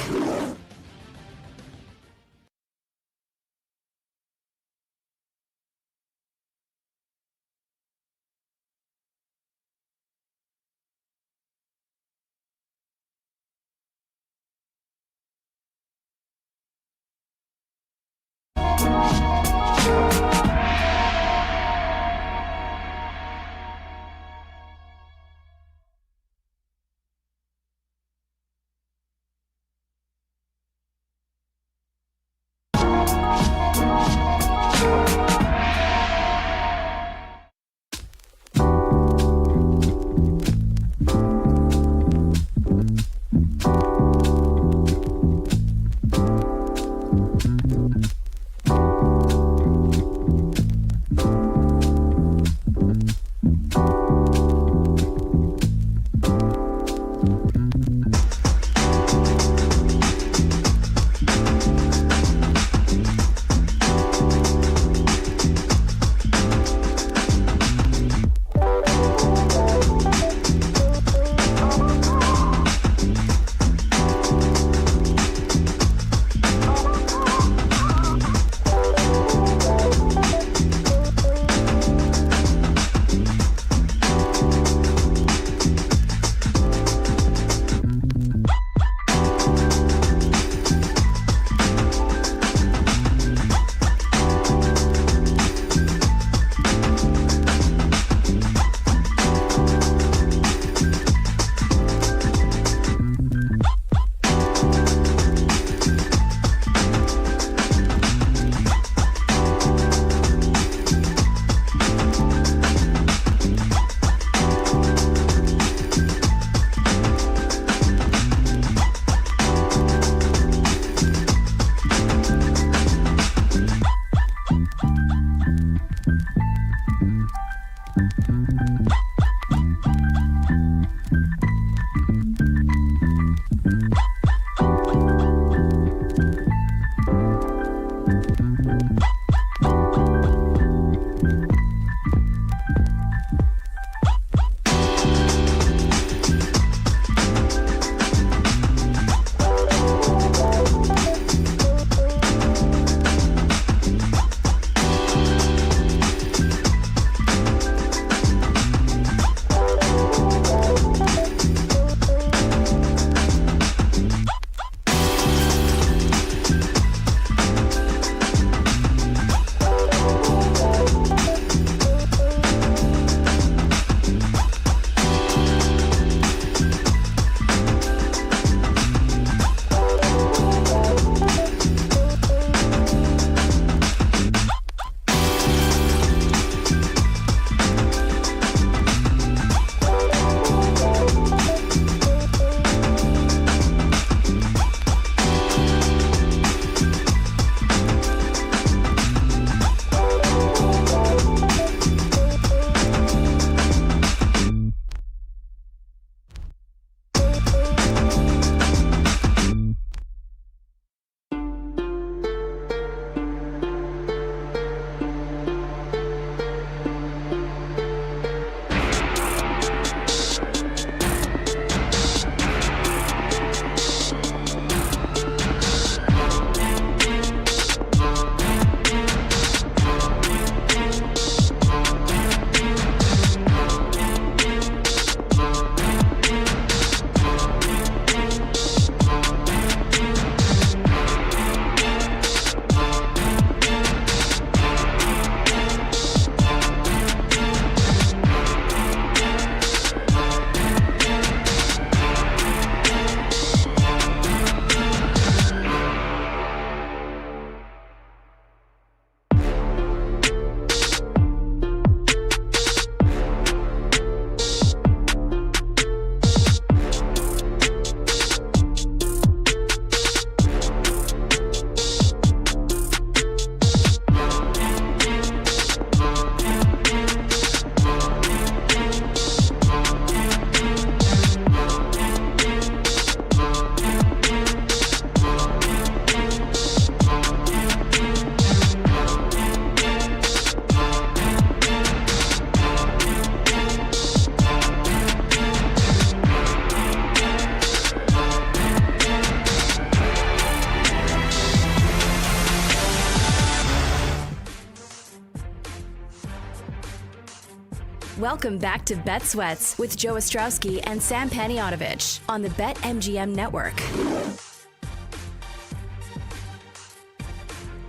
Welcome back to Bet Sweats with Joe Ostrowski and Sam Paniotovich on the BetMGM Network.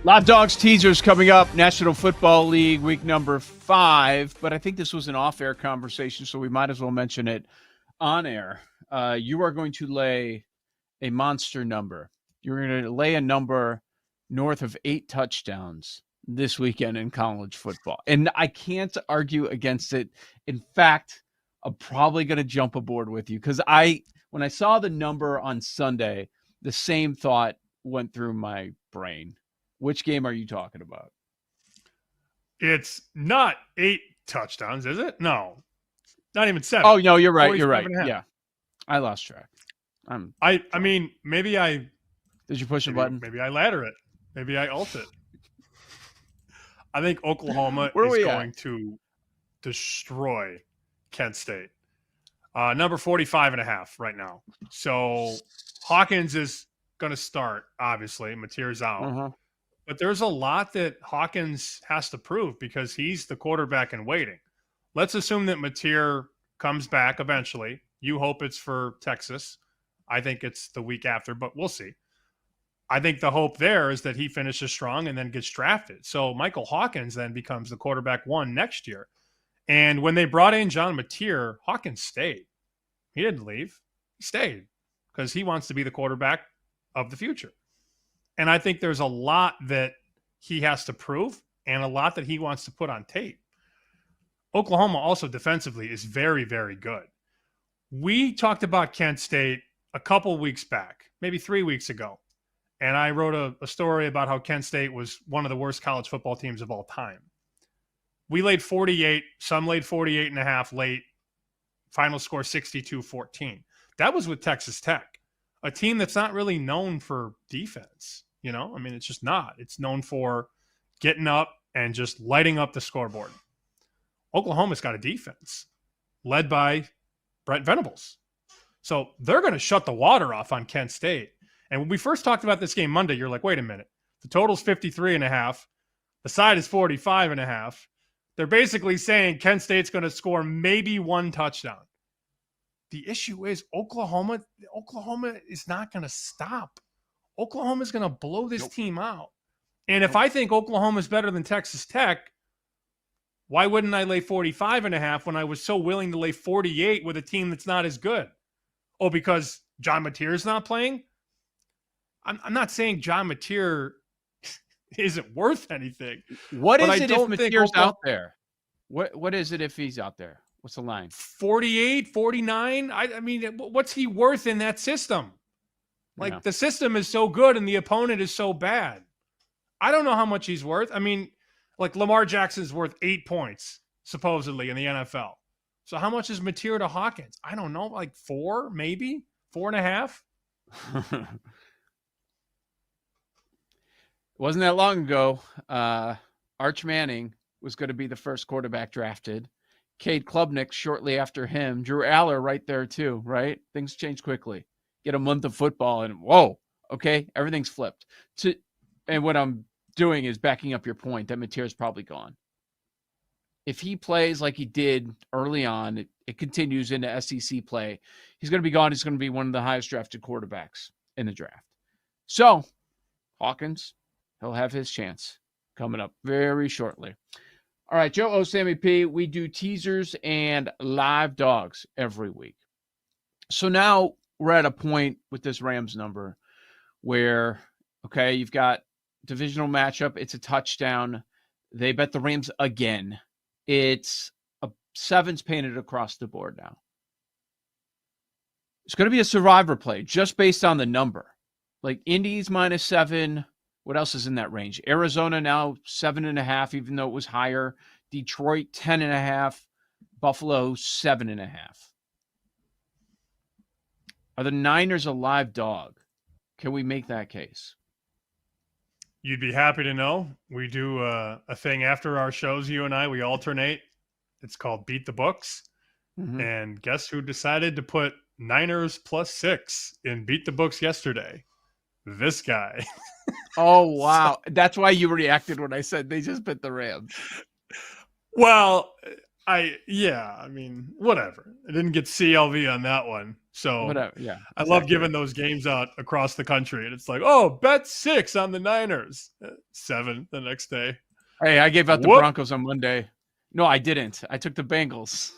Live Dogs teasers coming up. National Football League week number 5. But I think this was an off-air conversation, so we might as well mention it on air. You are going to lay a monster number. You're going to lay a number north of 8 touchdowns this weekend in college football. And I can't argue against it. In fact, I'm probably going to jump aboard with you because when I saw the number on Sunday, the same thought went through my brain. Which game are you talking about? It's not 8 touchdowns, is it? No, not even 7. Oh, no, you're right. You're right. Yeah, I lost track. I mean, maybe I. Did you push a button? Maybe I ladder it. Maybe I ult it. I think Oklahoma is going to destroy Kent State. Number 45.5 right now. So Hawkins is going to start, obviously. Mateer's out. Uh-huh. But there's a lot that Hawkins has to prove because he's the quarterback in waiting. Let's assume that Mateer comes back eventually. You hope it's for Texas. I think it's the week after, but we'll see. I think the hope there is that he finishes strong and then gets drafted. So Michael Hawkins then becomes the quarterback 1 next year. And when they brought in John Mateer, Hawkins stayed. He didn't leave. He stayed because he wants to be the quarterback of the future. And I think there's a lot that he has to prove and a lot that he wants to put on tape. Oklahoma also defensively is very, very good. We talked about Kent State a couple weeks back, maybe 3 weeks ago. And I wrote a story about how Kent State was one of the worst college football teams of all time. We laid 48. Some laid 48.5 late. Final score 62-14. That was with Texas Tech, a team that's not really known for defense. You know, I mean, it's just not. It's known for getting up and just lighting up the scoreboard. Oklahoma's got a defense led by Brent Venables. So they're going to shut the water off on Kent State. And when we first talked about this game Monday, you're like, wait a minute. The total's 53.5. The side is 45.5. They're basically saying Kent State's going to score maybe 1 touchdown. The issue is Oklahoma is not going to stop. Oklahoma is going to blow this team out. And if I think Oklahoma is better than Texas Tech, why wouldn't I lay 45.5 when I was so willing to lay 48 with a team that's not as good? Oh, because John Mateer is not playing? I'm not saying John Mateer isn't worth anything. What is it if Mateer's out there? What is it if he's out there? What's the line? 48, 49? I mean, what's he worth in that system? Like, the system is so good and the opponent is so bad. I don't know how much he's worth. I mean, like Lamar Jackson's worth 8 points, supposedly, in the NFL. So how much is Mateer to Hawkins? I don't know, like 4, maybe? 4.5? Wasn't that long ago. Arch Manning was going to be the first quarterback drafted. Cade Klubnik shortly after him. Drew Aller right there too, right? Things change quickly. Get a month of football and whoa, okay, everything's flipped. And what I'm doing is backing up your point that Mateer's probably gone. If he plays like he did early on, it continues into SEC play. He's going to be gone. He's going to be one of the highest drafted quarterbacks in the draft. So, Hawkins, he'll have his chance coming up very shortly. All right, Joe O. Sammy P. We do teasers and live dogs every week. So now we're at a point with this Rams number where, okay, you've got divisional matchup. It's a touchdown. They bet the Rams again. It's a 7's painted across the board now. It's going to be a survivor play just based on the number. Like Indy's -7. What else is in that range? Arizona now 7.5, even though it was higher. Detroit 10.5. Buffalo 7.5. Are the Niners a live dog? Can we make that case? You'd be happy to know. We do a thing after our shows, you and I. We alternate. It's called Beat the Books. Mm-hmm. And guess who decided to put Niners +6 in Beat the Books yesterday? This guy. Oh, wow. That's why you reacted when I said they just bet the Rams. Well, I mean, whatever. I didn't get CLV on that one. So Whatever. Yeah. I love giving those games out across the country. And it's like, oh, bet 6 on the Niners. 7 the next day. Hey, I gave out the Whoop. Broncos on Monday. No, I didn't. I took the Bengals.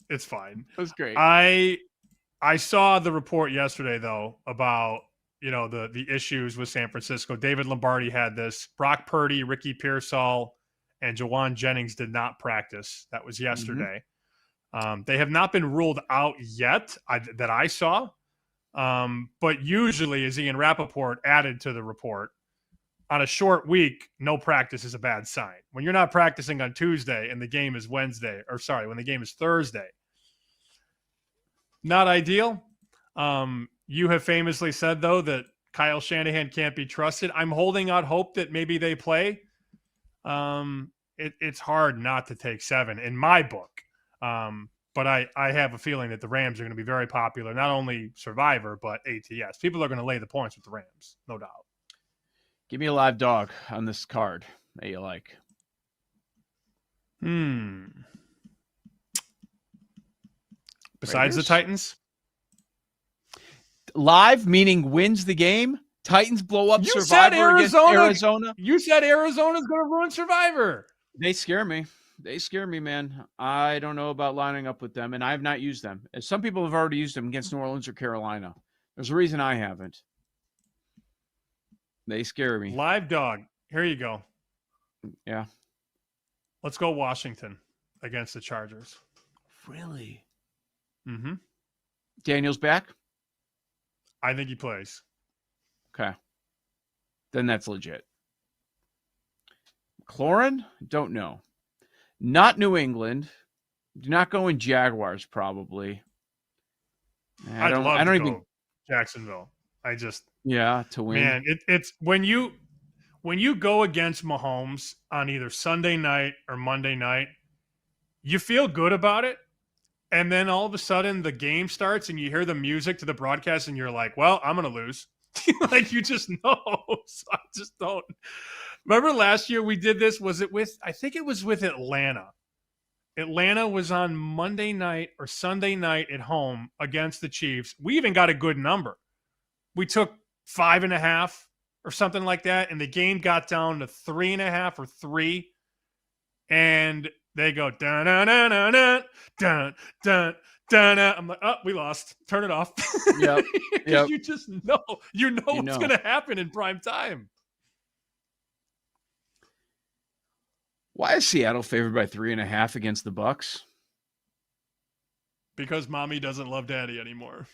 It's fine. It was great. I saw the report yesterday though about the issues with San Francisco. David Lombardi had this. Brock Purdy, Ricky Pearsall, and Jawan Jennings did not practice. That was yesterday. They have not been ruled out yet that I saw. But usually, as Ian Rappaport added to the report, on a short week, no practice is a bad sign. When you're not practicing on Tuesday and the game is when the game is Thursday, not ideal. You have famously said, though, that Kyle Shanahan can't be trusted. I'm holding out hope that maybe they play. It's hard not to take 7 in my book. But I have a feeling that the Rams are going to be very popular, not only Survivor, but ATS. People are going to lay the points with the Rams, no doubt. Give me a live dog on this card that you like. Besides Raiders? the Titans? Live, meaning wins the game. Titans blow up You Survivor said against Arizona. You said Arizona's going to ruin Survivor. They scare me. They scare me, man. I don't know about lining up with them, and I have not used them. Some people have already used them against New Orleans or Carolina. There's a reason I haven't. They scare me. Live dog. Here you go. Yeah. Let's go Washington against the Chargers. Really? Mm-hmm. Daniel's back? I think he plays. Okay. Then that's legit. McLaurin? Don't know. Not New England. Do not go in Jaguars, probably. I don't love to even go Jacksonville. to win. Man, it's when you go against Mahomes on either Sunday night or Monday night, you feel good about it. And then all of a sudden the game starts and you hear the music to the broadcast and you're like, well, I'm going to lose. Like you just know. So I just don't. Remember last year we did this? I think it was with Atlanta. Atlanta was on Monday night or Sunday night at home against the Chiefs. We even got a good number. We took 5.5 or something like that, and the game got down to 3.5 or 3. And they go dun dun dun dun dun dun dun dun. I'm like, oh, we lost. Turn it off. Yep. Because you just know, what's going to happen in prime time. Why is Seattle favored by 3.5 against the Bucks? Because mommy doesn't love daddy anymore.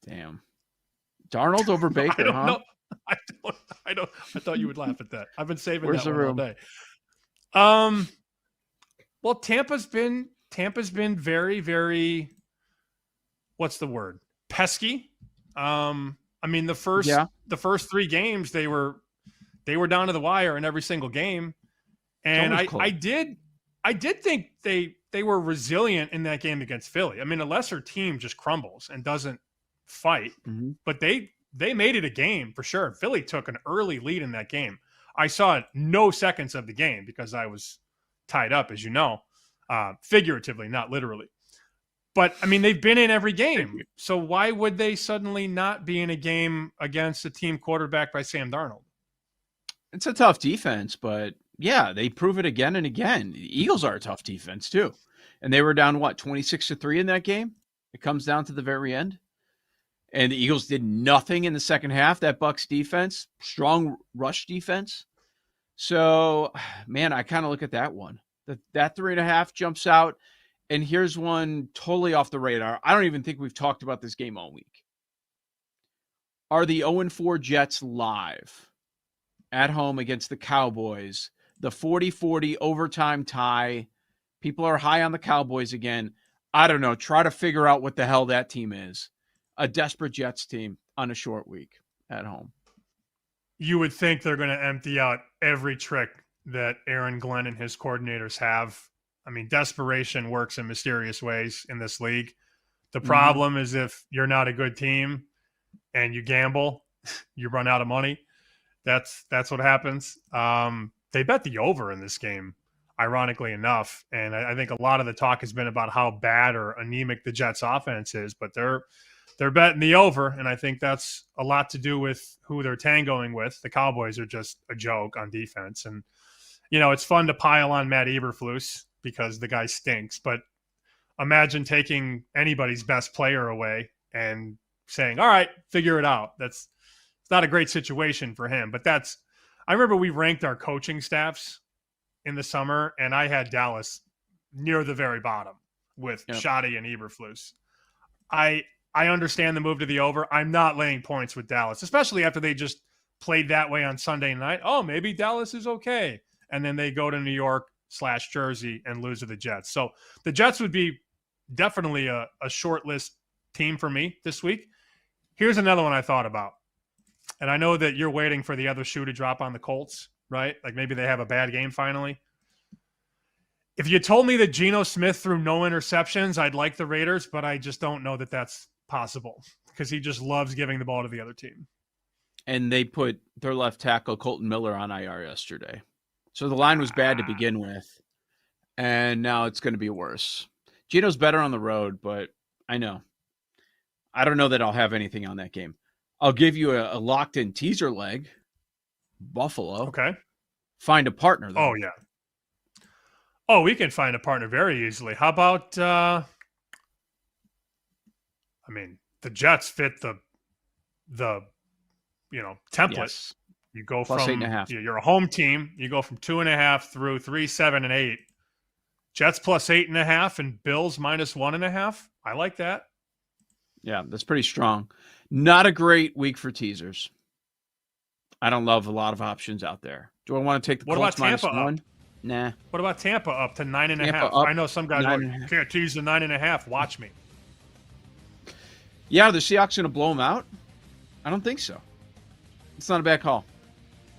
Damn. Darnold over Baker, I don't huh? know. I don't. I thought you would laugh at that. I've been saving Where's that the one room? all day. Well, Tampa's been very, very, what's the word? Pesky. I mean, the first 3 games they were down to the wire in every single game, and I did think they were resilient in that game against Philly. I mean, a lesser team just crumbles and doesn't fight, but they made it a game for sure. Philly took an early lead in that game. I saw no seconds of the game because I was tied up, as you know, figuratively, not literally. But I mean, they've been in every game. So why would they suddenly not be in a game against a team quarterbacked by Sam Darnold? It's a tough defense, but yeah, they prove it again and again. The Eagles are a tough defense too. And they were down, 26-3 in that game? It comes down to the very end. And the Eagles did nothing in the second half. That Bucs defense, strong rush defense. So, man, I kind of look at that one. That 3.5 jumps out. And here's one totally off the radar. I don't even think we've talked about this game all week. Are the 0-4 Jets live at home against the Cowboys? The 40-40 overtime tie. People are high on the Cowboys again. I don't know. Try to figure out what the hell that team is. A desperate Jets team on a short week at home. You would think they're going to empty out every trick that Aaron Glenn and his coordinators have. I mean, desperation works in mysterious ways in this league. The problem is if you're not a good team and you gamble, you run out of money. That's what happens. They bet the over in this game. ironically enough. And I think a lot of the talk has been about how bad or anemic the Jets offense is, but they're betting the over, and I think that's a lot to do with who they're tangoing with. The Cowboys are just a joke on defense, and it's fun to pile on Matt Eberflus because the guy stinks, but imagine taking anybody's best player away and saying, all right, figure it out. It's not a great situation for him, but I remember we ranked our coaching staffs in the summer, and I had Dallas near the very bottom with Shoddy and Eberflus. I understand the move to the over. I'm not laying points with Dallas, especially after they just played that way on Sunday night. Oh, maybe Dallas is okay. And then they go to New York / Jersey and lose to the Jets. So the Jets would be definitely a short list team for me this week. Here's another one I thought about. And I know that you're waiting for the other shoe to drop on the Colts, right? Like maybe they have a bad game finally. If you told me that Geno Smith threw no interceptions, I'd like the Raiders, but I just don't know that that's possible because he just loves giving the ball to the other team. And they put their left tackle, Colton Miller, on IR yesterday. So the line was bad to begin with, and now it's going to be worse. Geno's better on the road, but I don't know that I'll have anything on that game. I'll give you a locked-in teaser leg. Buffalo. Okay. Find a partner, though. Oh, yeah. Oh, we can find a partner very easily. How about, the Jets fit the template. Yes. You go Plus from 8.5. You're a home team. You go from 2.5 through 3, 7, and 8. Jets plus 8.5 and Bills minus 1.5. I like that. Yeah, that's pretty strong. Not a great week for teasers. I don't love a lot of options out there. Do I want to take the Colts minus 1? Nah. What about Tampa up to 9.5? Tampa up I know some guys can't tease the 9.5. Watch me. Yeah, are the Seahawks going to blow them out? I don't think so. It's not a bad call.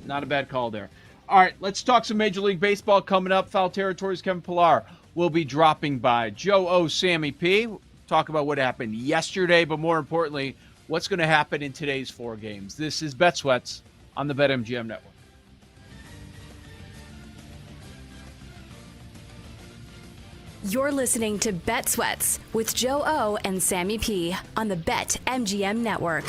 Not a bad call there. All right, let's talk some Major League Baseball coming up. Foul Territories, Kevin Pillar will be dropping by. Joe O, Sammy P. Talk about what happened yesterday, but more importantly, what's going to happen in today's 4 games. This is Bet Sweats on the BetMGM Network. You're listening to Bet Sweats with Joe O and Sammy P on the BetMGM Network.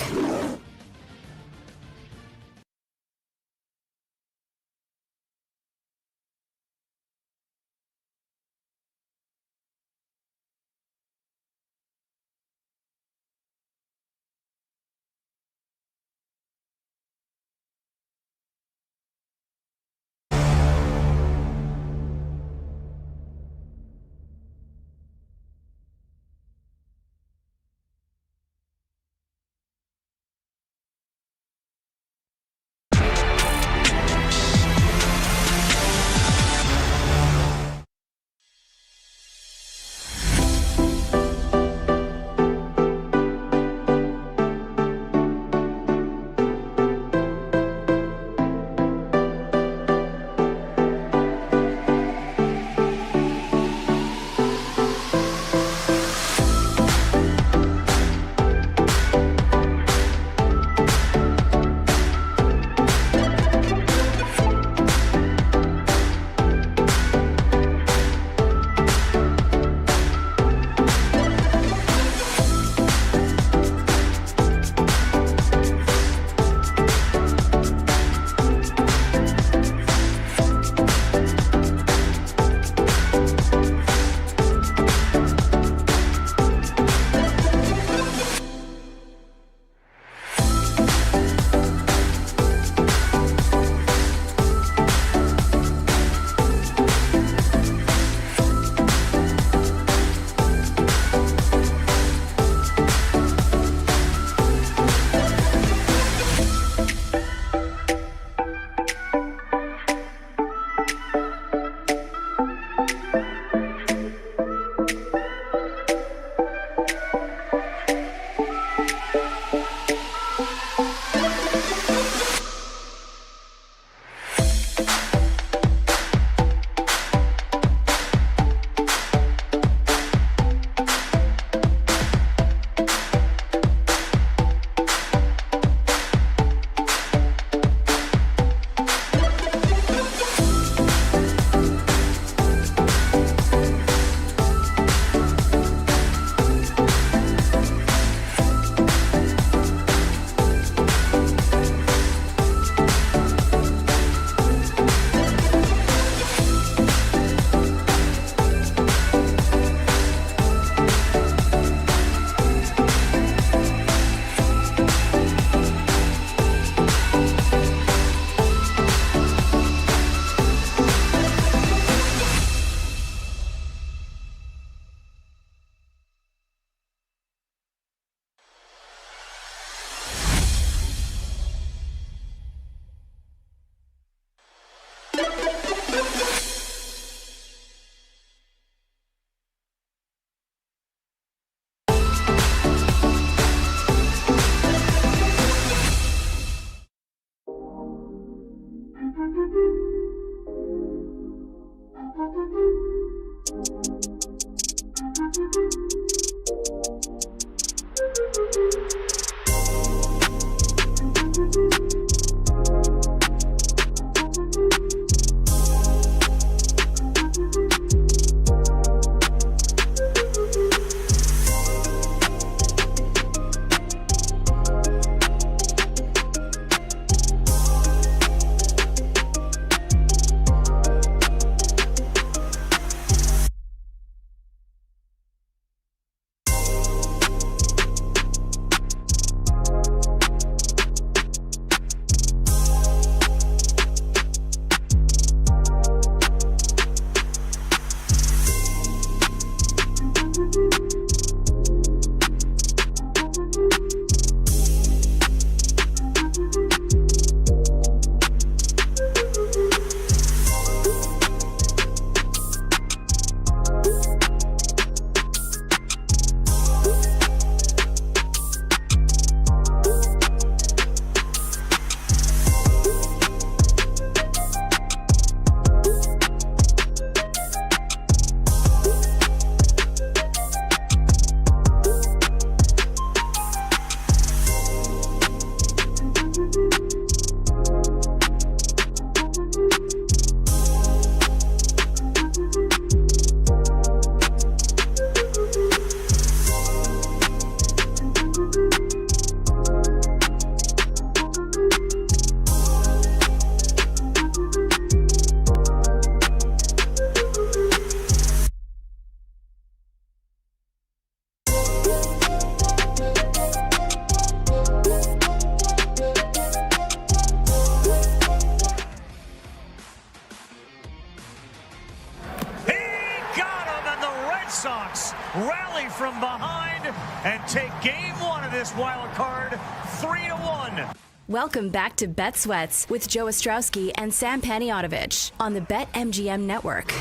Red Sox rally from behind and take game one of this wild card 3-1. Welcome back to Bet Sweats with Joe Ostrowski and Sam Paniotovich on the BetMGM network.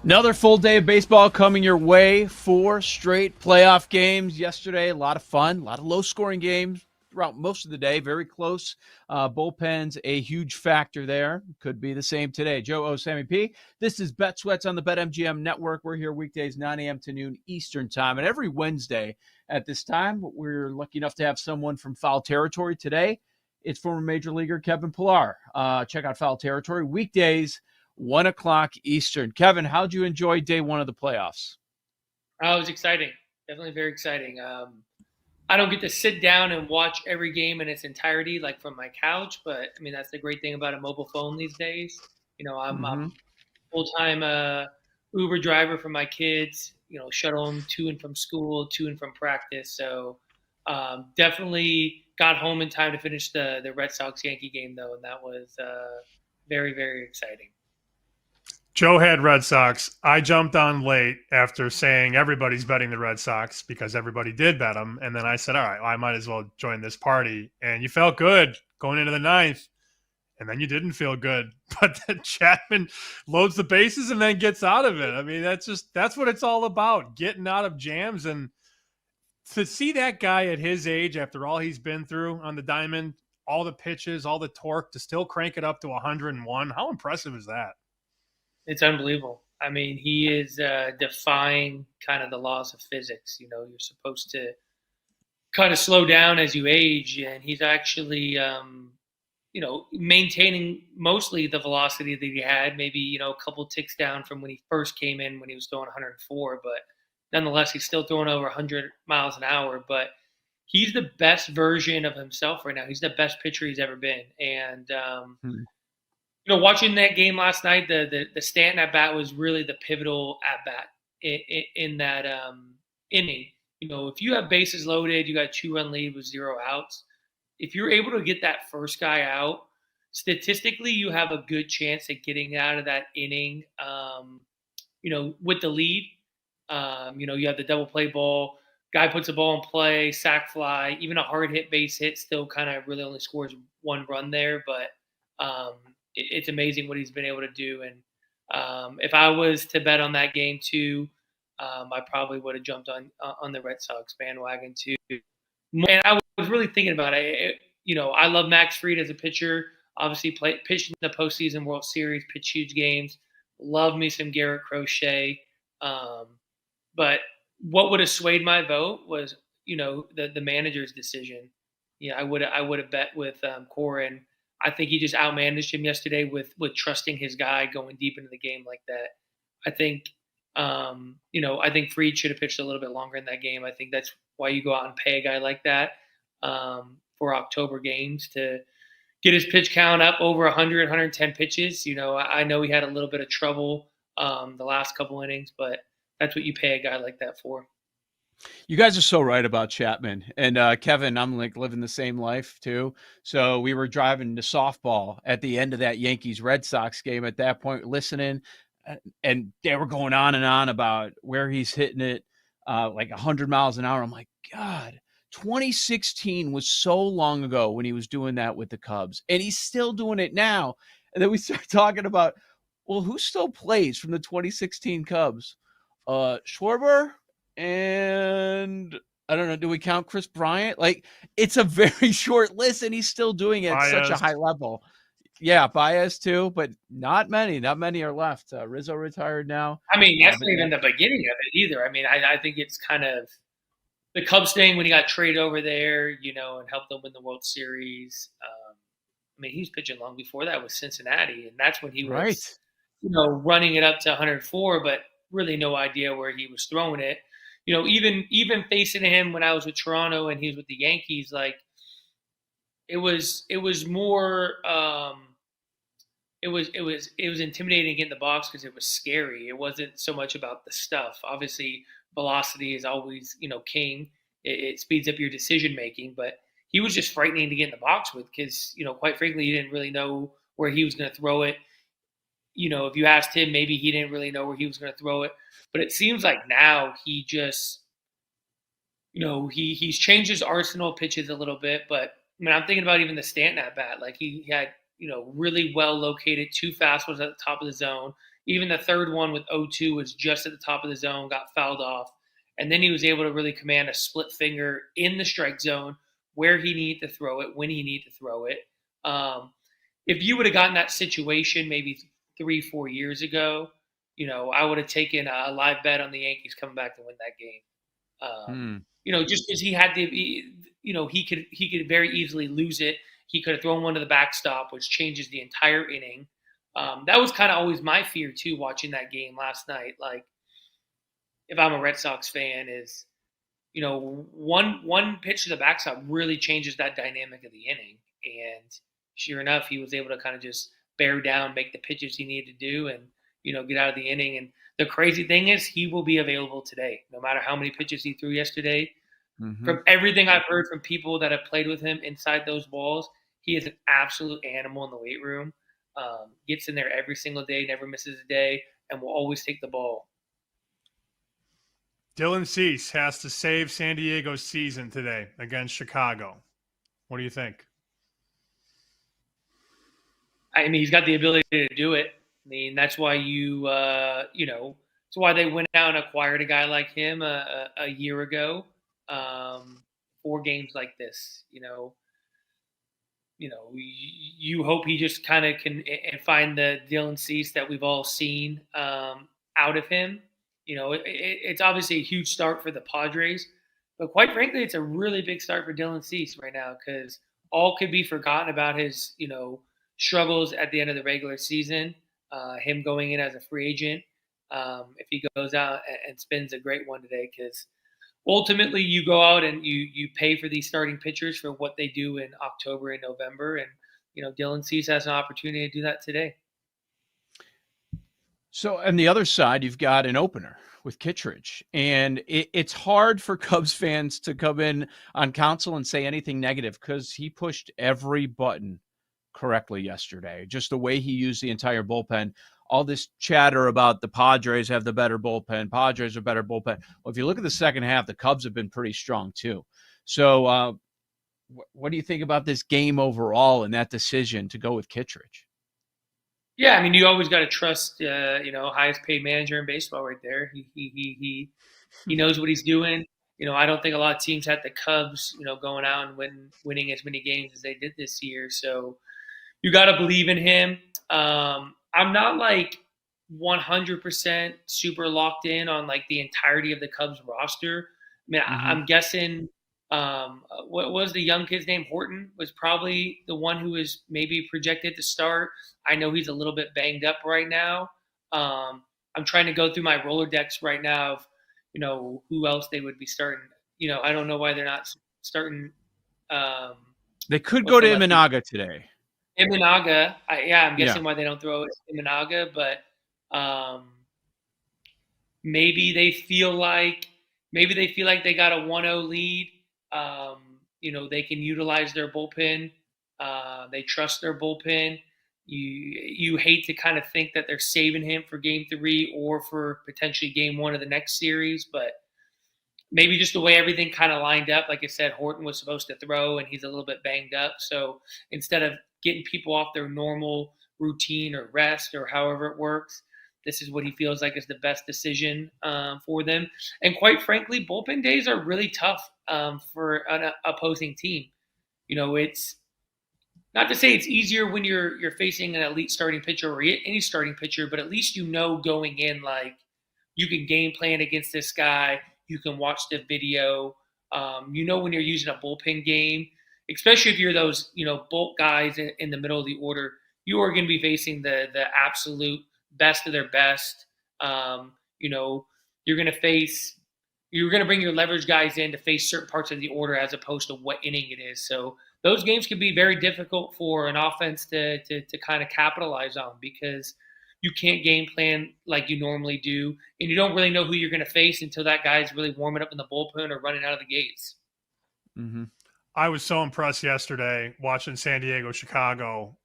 Another full day of baseball coming your way. 4 straight playoff games yesterday. A lot of fun, a lot of low-scoring games throughout most of the day. Very close. Bullpens, a huge factor there. Could be the same today. Joe O, Sammy P. This is Bet Sweats on the BetMGM network. We're here weekdays 9 a.m. to noon Eastern time. And every Wednesday at this time, we're lucky enough to have someone from Foul Territory. Today, it's former Major Leaguer Kevin Pillar. Check out Foul Territory weekdays, 1 o'clock Eastern. Kevin, how'd you enjoy day one of the playoffs? It was exciting. Definitely very exciting. I don't get to sit down and watch every game in its entirety, like from my couch, but I mean, that's the great thing about a mobile phone these days. You know, I'm a full-time Uber driver for my kids, you know, shuttle them to and from school, to and from practice. So definitely got home in time to finish the Red Sox-Yankee game, though, and that was very, very exciting. Joe had Red Sox. I jumped on late after saying everybody's betting the Red Sox because everybody did bet them. And then I said, all right, well, I might as well join this party. And you felt good going into the ninth. And then you didn't feel good. But then Chapman loads the bases and then gets out of it. I mean, that's what it's all about, getting out of jams. And to see that guy at his age, after all he's been through on the diamond, all the pitches, all the torque, to still crank it up to 101, how impressive is that? It's unbelievable. I mean, he is defying kind of the laws of physics. You know, you're supposed to kind of slow down as you age, and he's actually, you know, maintaining mostly the velocity that he had, maybe, you know, a couple ticks down from when he first came in when he was throwing 104, but nonetheless, he's still throwing over 100 miles an hour. But he's the best version of himself right now. He's the best pitcher he's ever been. And, you know, watching that game last night, the Stanton at bat was really the pivotal at bat in that inning. You know, if you have bases loaded, you got a 2-run lead with 0 outs. If you're able to get that first guy out, statistically, you have a good chance at getting out of that inning. You know, with the lead, you know, you have the double play ball. Guy puts a ball in play, sac fly, even a hard hit base hit still kind of really only scores 1 run there, but. It's amazing what he's been able to do. And if I was to bet on that game too, I probably would have jumped on the Red Sox bandwagon too. And I was really thinking about it. You know, I love Max Fried as a pitcher. Obviously, pitched in the postseason World Series, pitched huge games. Love me some Garrett Crochet. But what would have swayed my vote was, you know, the manager's decision. Yeah, I would have bet with Corin. I think he just outmanaged him yesterday with trusting his guy going deep into the game like that. I think, you know, I think Fried should have pitched a little bit longer in that game. I think that's why you go out and pay a guy like that for October games to get his pitch count up over 100, 110 pitches. You know, I know he had a little bit of trouble the last couple innings, but that's what you pay a guy like that for. You guys are so right about Chapman. And Kevin, I'm like living the same life too. So we were driving to softball at the end of that Yankees-Red Sox game at that point, listening, and they were going on and on about where he's hitting it like 100 miles an hour. I'm like, God, 2016 was so long ago when he was doing that with the Cubs, and he's still doing it now. And then we start talking about, well, who still plays from the 2016 Cubs? Schwarber? And I don't know, do we count Chris Bryant? Like, it's a very short list, and he's still doing it at such a high level. Yeah, Baez too, but not many are left. Rizzo retired now. I mean, that's not even the beginning of it either. I mean, I think it's kind of the Cubs thing when he got traded over there, you know, and helped them win the World Series. I mean, he was pitching long before that with Cincinnati, and that's when he was, you know, running it up to 104, but really no idea where he was throwing it. You know, even facing him when I was with Toronto and he was with the Yankees, like it was more it was intimidating to get in the box because it was scary. It wasn't so much about the stuff. Obviously, velocity is always, you know, king. It speeds up your decision making, but he was just frightening to get in the box with because, you know, quite frankly, you didn't really know where he was going to throw it. if you asked him, maybe he didn't really know where he was going to throw it. But it seems like now he just, he's changed his arsenal of pitches a little bit. But I mean, I'm thinking about even the Stanton at bat. Like he had, really well located 2 fastballs at the top of the zone. Even the third one with 0-2 was just at the top of the zone, got fouled off. And then he was able to really command a split finger in the strike zone where he needed to throw it, when he needed to throw it. If you would have gotten that situation maybe 3-4 years ago, I would have taken a live bet on the Yankees coming back to win that game. Just because he had he could very easily lose it. He could have thrown one to the backstop, which changes the entire inning. That was kind of always my fear too, watching that game last night. Like, if I'm a Red Sox fan, is one pitch to the backstop really changes that dynamic of the inning. And sure enough, he was able to kind of just bear down, make the pitches he needed to do, and get out of the inning. And the crazy thing is, he will be available today, no matter how many pitches he threw yesterday. Mm-hmm. From everything I've heard from people that have played with him inside those walls, he is an absolute animal in the weight room. Gets in there every single day, never misses a day, and will always take the ball. Dylan Cease has to save San Diego's season today against Chicago. What do you think? I mean, he's got the ability to do it. I mean, that's why that's why they went out and acquired a guy like him a year ago for games like this. You hope he just kind of can and find the Dylan Cease that we've all seen out of him. It's obviously a huge start for the Padres, but quite frankly, it's a really big start for Dylan Cease right now, because all could be forgotten about his, struggles at the end of the regular season, him going in as a free agent. If he goes out and spins a great one today, because ultimately you go out and you pay for these starting pitchers for what they do in October and November. And, Dylan Cease has an opportunity to do that today. So on the other side, you've got an opener with Kittredge, and it's hard for Cubs fans to come in on Counsell and say anything negative, because he pushed every button correctly yesterday. Just the way he used the entire bullpen. All this chatter about the Padres have the better bullpen, Padres are better bullpen. Well, if you look at the second half, the Cubs have been pretty strong too. So what do you think about this game overall and that decision to go with Kittredge? Yeah, I mean, you always got to trust, highest paid manager in baseball right there. He knows what he's doing. I don't think a lot of teams had the Cubs, going out and winning as many games as they did this year. So you got to believe in him. I'm not like 100% super locked in on like the entirety of the Cubs roster. I mean, I'm guessing what was the young kid's name? Horton was probably the one who was maybe projected to start. I know he's a little bit banged up right now. I'm trying to go through my Rolodex right now of, who else they would be starting. I don't know why they're not starting. They could go to Imanaga today. Imanaga, I'm guessing why they don't throw Imanaga, but maybe they feel like they got a 1-0 lead. They can utilize their bullpen. They trust their bullpen. You hate to kind of think that they're saving him for game 3 or for potentially game 1 of the next series, but maybe just the way everything kind of lined up. Like I said, Horton was supposed to throw and he's a little bit banged up. So instead of getting people off their normal routine or rest or however it works, this is what he feels like is the best decision for them. And quite frankly, bullpen days are really tough for an opposing team. It's not to say it's easier when you're facing an elite starting pitcher or any starting pitcher, but at least going in, like, you can game plan against this guy. You can watch the video. When you're using a bullpen game, especially if you're those, bulk guys in the middle of the order, you are going to be facing the absolute best of their best. You're going to bring your leverage guys in to face certain parts of the order as opposed to what inning it is. So those games can be very difficult for an offense to kind of capitalize on, because you can't game plan like you normally do, and you don't really know who you're going to face until that guy's really warming up in the bullpen or running out of the gates. I was so impressed yesterday watching San Diego, Chicago.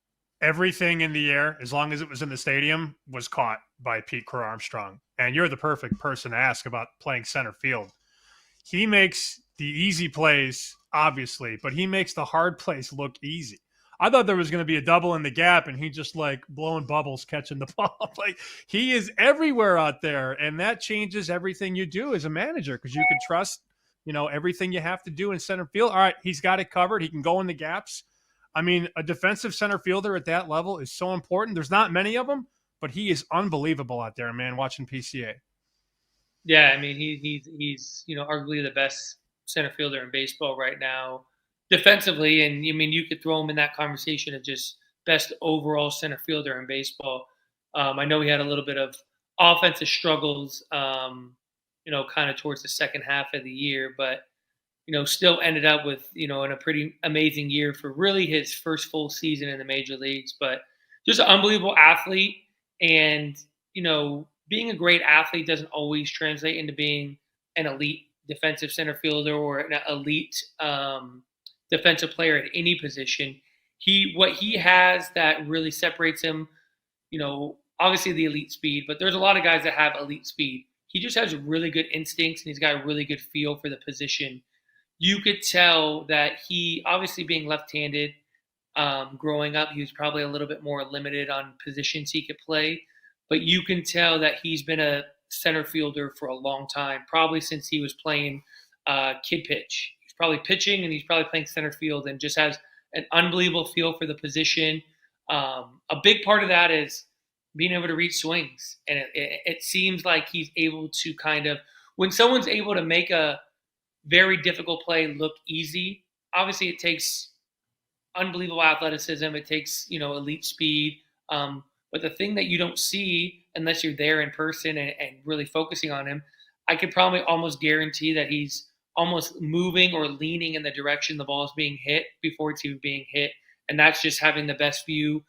everything in the air, as long as it was in the stadium, was caught by Pete Crow Armstrong. And you're the perfect person to ask about playing center field. He makes the easy plays, obviously, but he makes the hard plays look easy. I thought there was going to be a double in the gap, and he just like blowing bubbles, catching the ball. Like, he is everywhere out there, and that changes everything you do as a manager, because you can trust, everything you have to do in center field. All right, he's got it covered. He can go in the gaps. I mean, a defensive center fielder at that level is so important. There's not many of them, but he is unbelievable out there, man, watching PCA. Yeah, I mean, he's arguably the best center fielder in baseball right now defensively, and I mean, you could throw him in that conversation of just best overall center fielder in baseball. I know he had a little bit of offensive struggles, kind of towards the second half of the year, but still ended up with in a pretty amazing year for really his first full season in the major leagues. But just an unbelievable athlete, and being a great athlete doesn't always translate into being an elite defensive center fielder or an elite defensive player at any position. What he has that really separates him, obviously the elite speed, but there's a lot of guys that have elite speed. He just has really good instincts, and he's got a really good feel for the position. You could tell that he, obviously being left-handed, growing up, he was probably a little bit more limited on positions he could play. But you can tell that he's been a center fielder for a long time, probably since he was playing kid pitch. He's probably pitching, and he's probably playing center field, and just has an unbelievable feel for the position. A big part of that is being able to read swings. And it seems like he's able to when someone's able to make a very difficult play look easy, obviously it takes unbelievable athleticism. It takes, elite speed. But the thing that you don't see unless you're there in person and really focusing on him, I could probably almost guarantee that he's almost moving or leaning in the direction the ball is being hit before it's even being hit. And that's just having the best view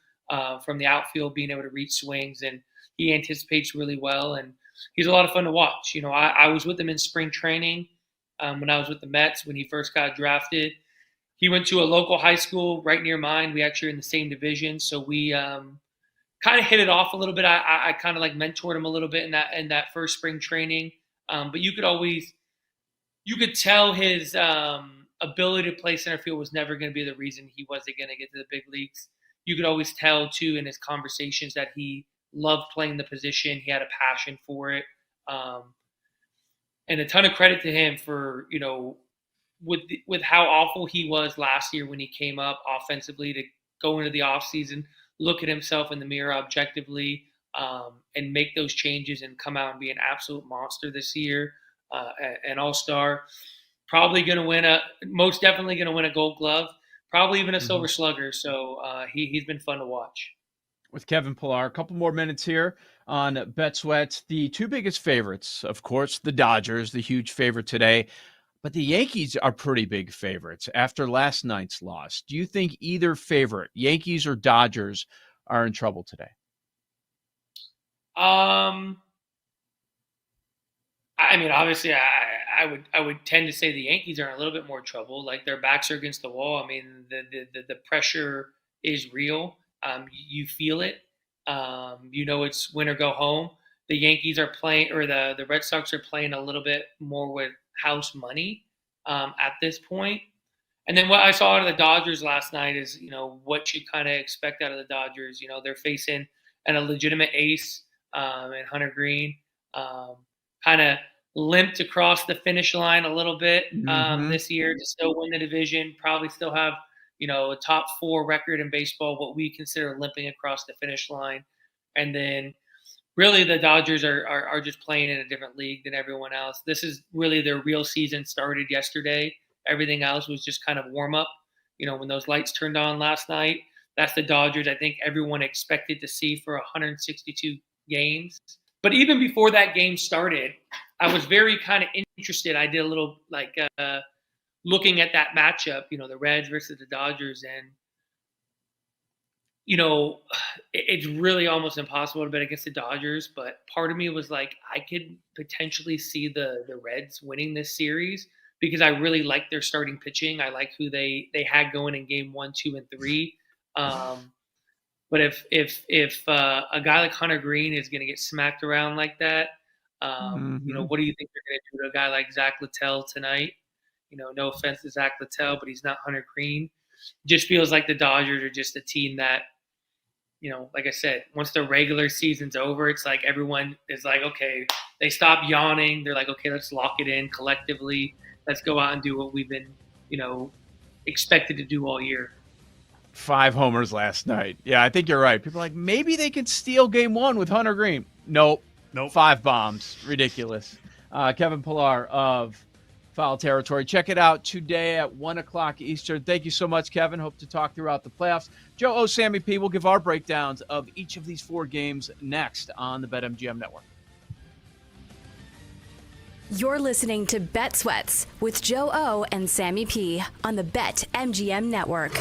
from the outfield, being able to read swings. And he anticipates really well. And he's a lot of fun to watch. I was with him in spring training when I was with the Mets when he first got drafted. He went to a local high school right near mine. We actually are in the same division. So we kind of hit it off a little bit. I kind of like mentored him a little bit in that first spring training. But you could tell his ability to play center field was never going to be the reason he wasn't going to get to the big leagues. You could always tell too in his conversations that he loved playing the position. He had a passion for it. And a ton of credit to him for, with how awful he was last year when he came up offensively, to go into the offseason, look at himself in the mirror objectively, and make those changes and come out and be an absolute monster this year, an all-star. Probably going to most definitely going to win a Gold Glove, probably even a Silver Slugger. So he's been fun to watch. With Kevin Pillar, a couple more minutes here on BetSweat. The two biggest favorites, of course, the Dodgers, the huge favorite today. But the Yankees are pretty big favorites after last night's loss. Do you think either favorite, Yankees or Dodgers, are in trouble today? I mean, obviously, I would tend to say the Yankees are in a little bit more trouble. Like, their backs are against the wall. I mean, the pressure is real. You feel it. It's win or go home. The Yankees are playing, or the Red Sox are playing a little bit more with house money at this point. And then what I saw out of the Dodgers last night is, what you kind of expect out of the Dodgers. They're facing a legitimate ace in Hunter Green. Kind of limped across the finish line a little bit this year to still win the division, probably still have, a top 4 record in baseball, what we consider limping across the finish line. And then really the Dodgers are just playing in a different league than everyone else. This is really their real season started yesterday. Everything else was just kind of warm up. When those lights turned on last night, that's the Dodgers I think everyone expected to see for 162 games. But even before that game started, I was very kind of interested. I did a little looking at that matchup, the Reds versus the Dodgers, and it's really almost impossible to bet against the Dodgers, but part of me was like, I could potentially see the Reds winning this series because I really like their starting pitching. I like who they had going in game 1, 2, and 3. But if a guy like Hunter Green is going to get smacked around like that, what do you think they're going to do to a guy like Zach Littell tonight? No offense to Zach Littell, but he's not Hunter Green. Just feels like the Dodgers are just a team that, like I said, once the regular season's over, it's like everyone is like, okay, they stop yawning. They're like, okay, let's lock it in collectively. Let's go out and do what we've been, expected to do all year. 5 homers last night. Yeah, I think you're right. People are like, maybe they could steal game 1 with Hunter Green. Nope. 5 bombs. Ridiculous. Kevin Pillar of Foul Territory. Check it out today at 1 o'clock Eastern. Thank you so much, Kevin. Hope to talk throughout the playoffs. Joe O, Sammy P will give our breakdowns of each of these 4 games next on the BetMGM Network. You're listening to Bet Sweats with Joe O and Sammy P on the BetMGM Network.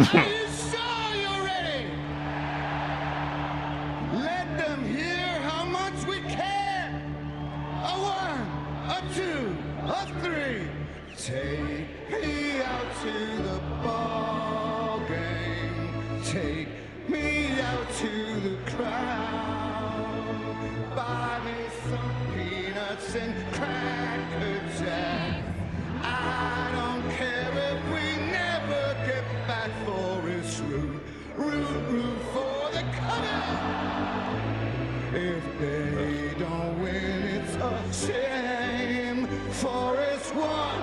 sure you're ready? Let them hear how much we care. A one, a two, a three. Take me out to the ball game. Take me out to the crowd. Buy me some peanuts and Cracker Jack. I don't care if we never get back for it's root for the cover. If they don't win, it's a shame. Forest one,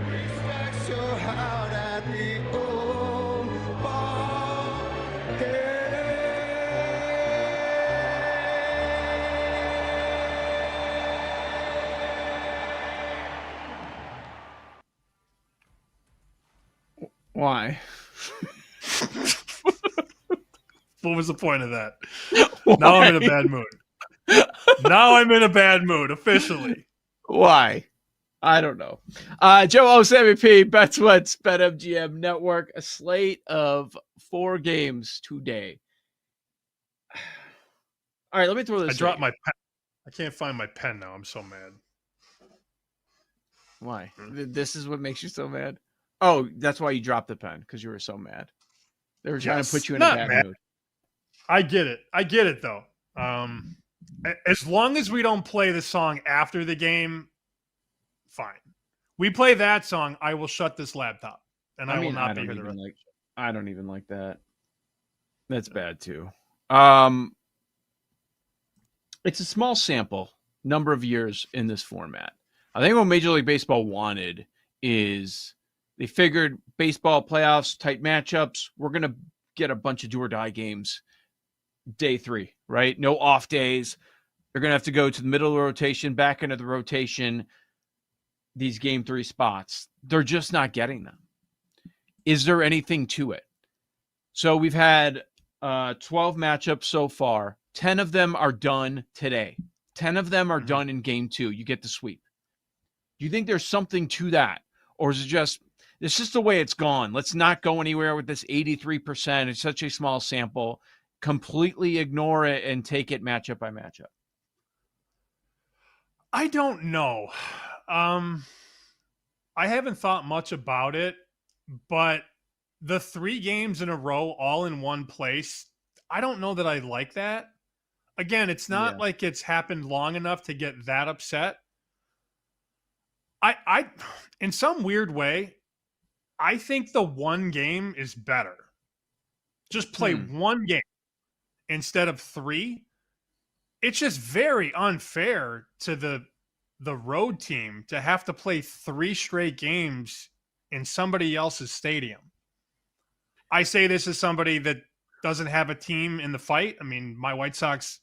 respect your heart at the old ball Why? What was the point of that? Now I'm in a bad mood. Now I'm in a bad mood, officially. Why? I don't know. Joe OSMP, BetSweats, BetMGM Network, a slate of 4 games today. All right, let me throw this. I dropped my pen. I can't find my pen now. I'm so mad. Why? This is what makes you so mad? Oh, that's why you dropped the pen, because you were so mad. They were trying to put you in a bad mood. I get it. I get it, though. As long as we don't play the song after the game, fine. We play that song, I will shut this laptop, and I will not be here the rest. I don't even like that. That's bad too. It's a small sample number of years in this format. I think what Major League Baseball wanted is they figured baseball playoffs, tight matchups, we're going to get a bunch of do or die games day 3, right? No off days. They're going to have to go to the middle of the rotation, back into the rotation, these game 3 spots. They're just not getting them. Is there anything to it? So we've had 12 matchups so far. 10 of them are done today. 10 of them are done in game 2. You get the sweep. Do you think there's something to that? Or is it just, it's just the way it's gone? Let's not go anywhere with this 83%. It's such a small sample. Completely ignore it and take it matchup by matchup. I don't know. I haven't thought much about it, but the 3 games in a row all in one place, I don't know that I like that. Again, it's not like it's happened long enough to get that upset. I in some weird way, I think the one game is better. Just play one game instead of 3. It's just very unfair to the road team to have to play 3 straight games in somebody else's stadium. I say this as somebody that doesn't have a team in the fight. I mean, my White Sox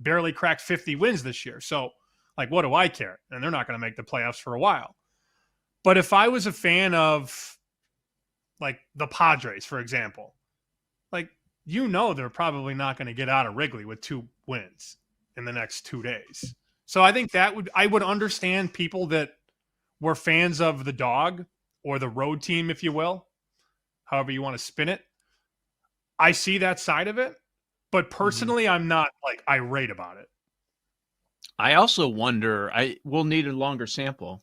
barely cracked 50 wins this year. So, like, what do I care? And they're not going to make the playoffs for a while. But if I was a fan of, like, the Padres, for example, like, they're probably not going to get out of Wrigley with 2 wins in the next 2 days. So I think I would understand people that were fans of the dog or the road team, if you will, however you want to spin it. I see that side of it, but personally, I'm not like irate about it. I also wonder, we'll need a longer sample.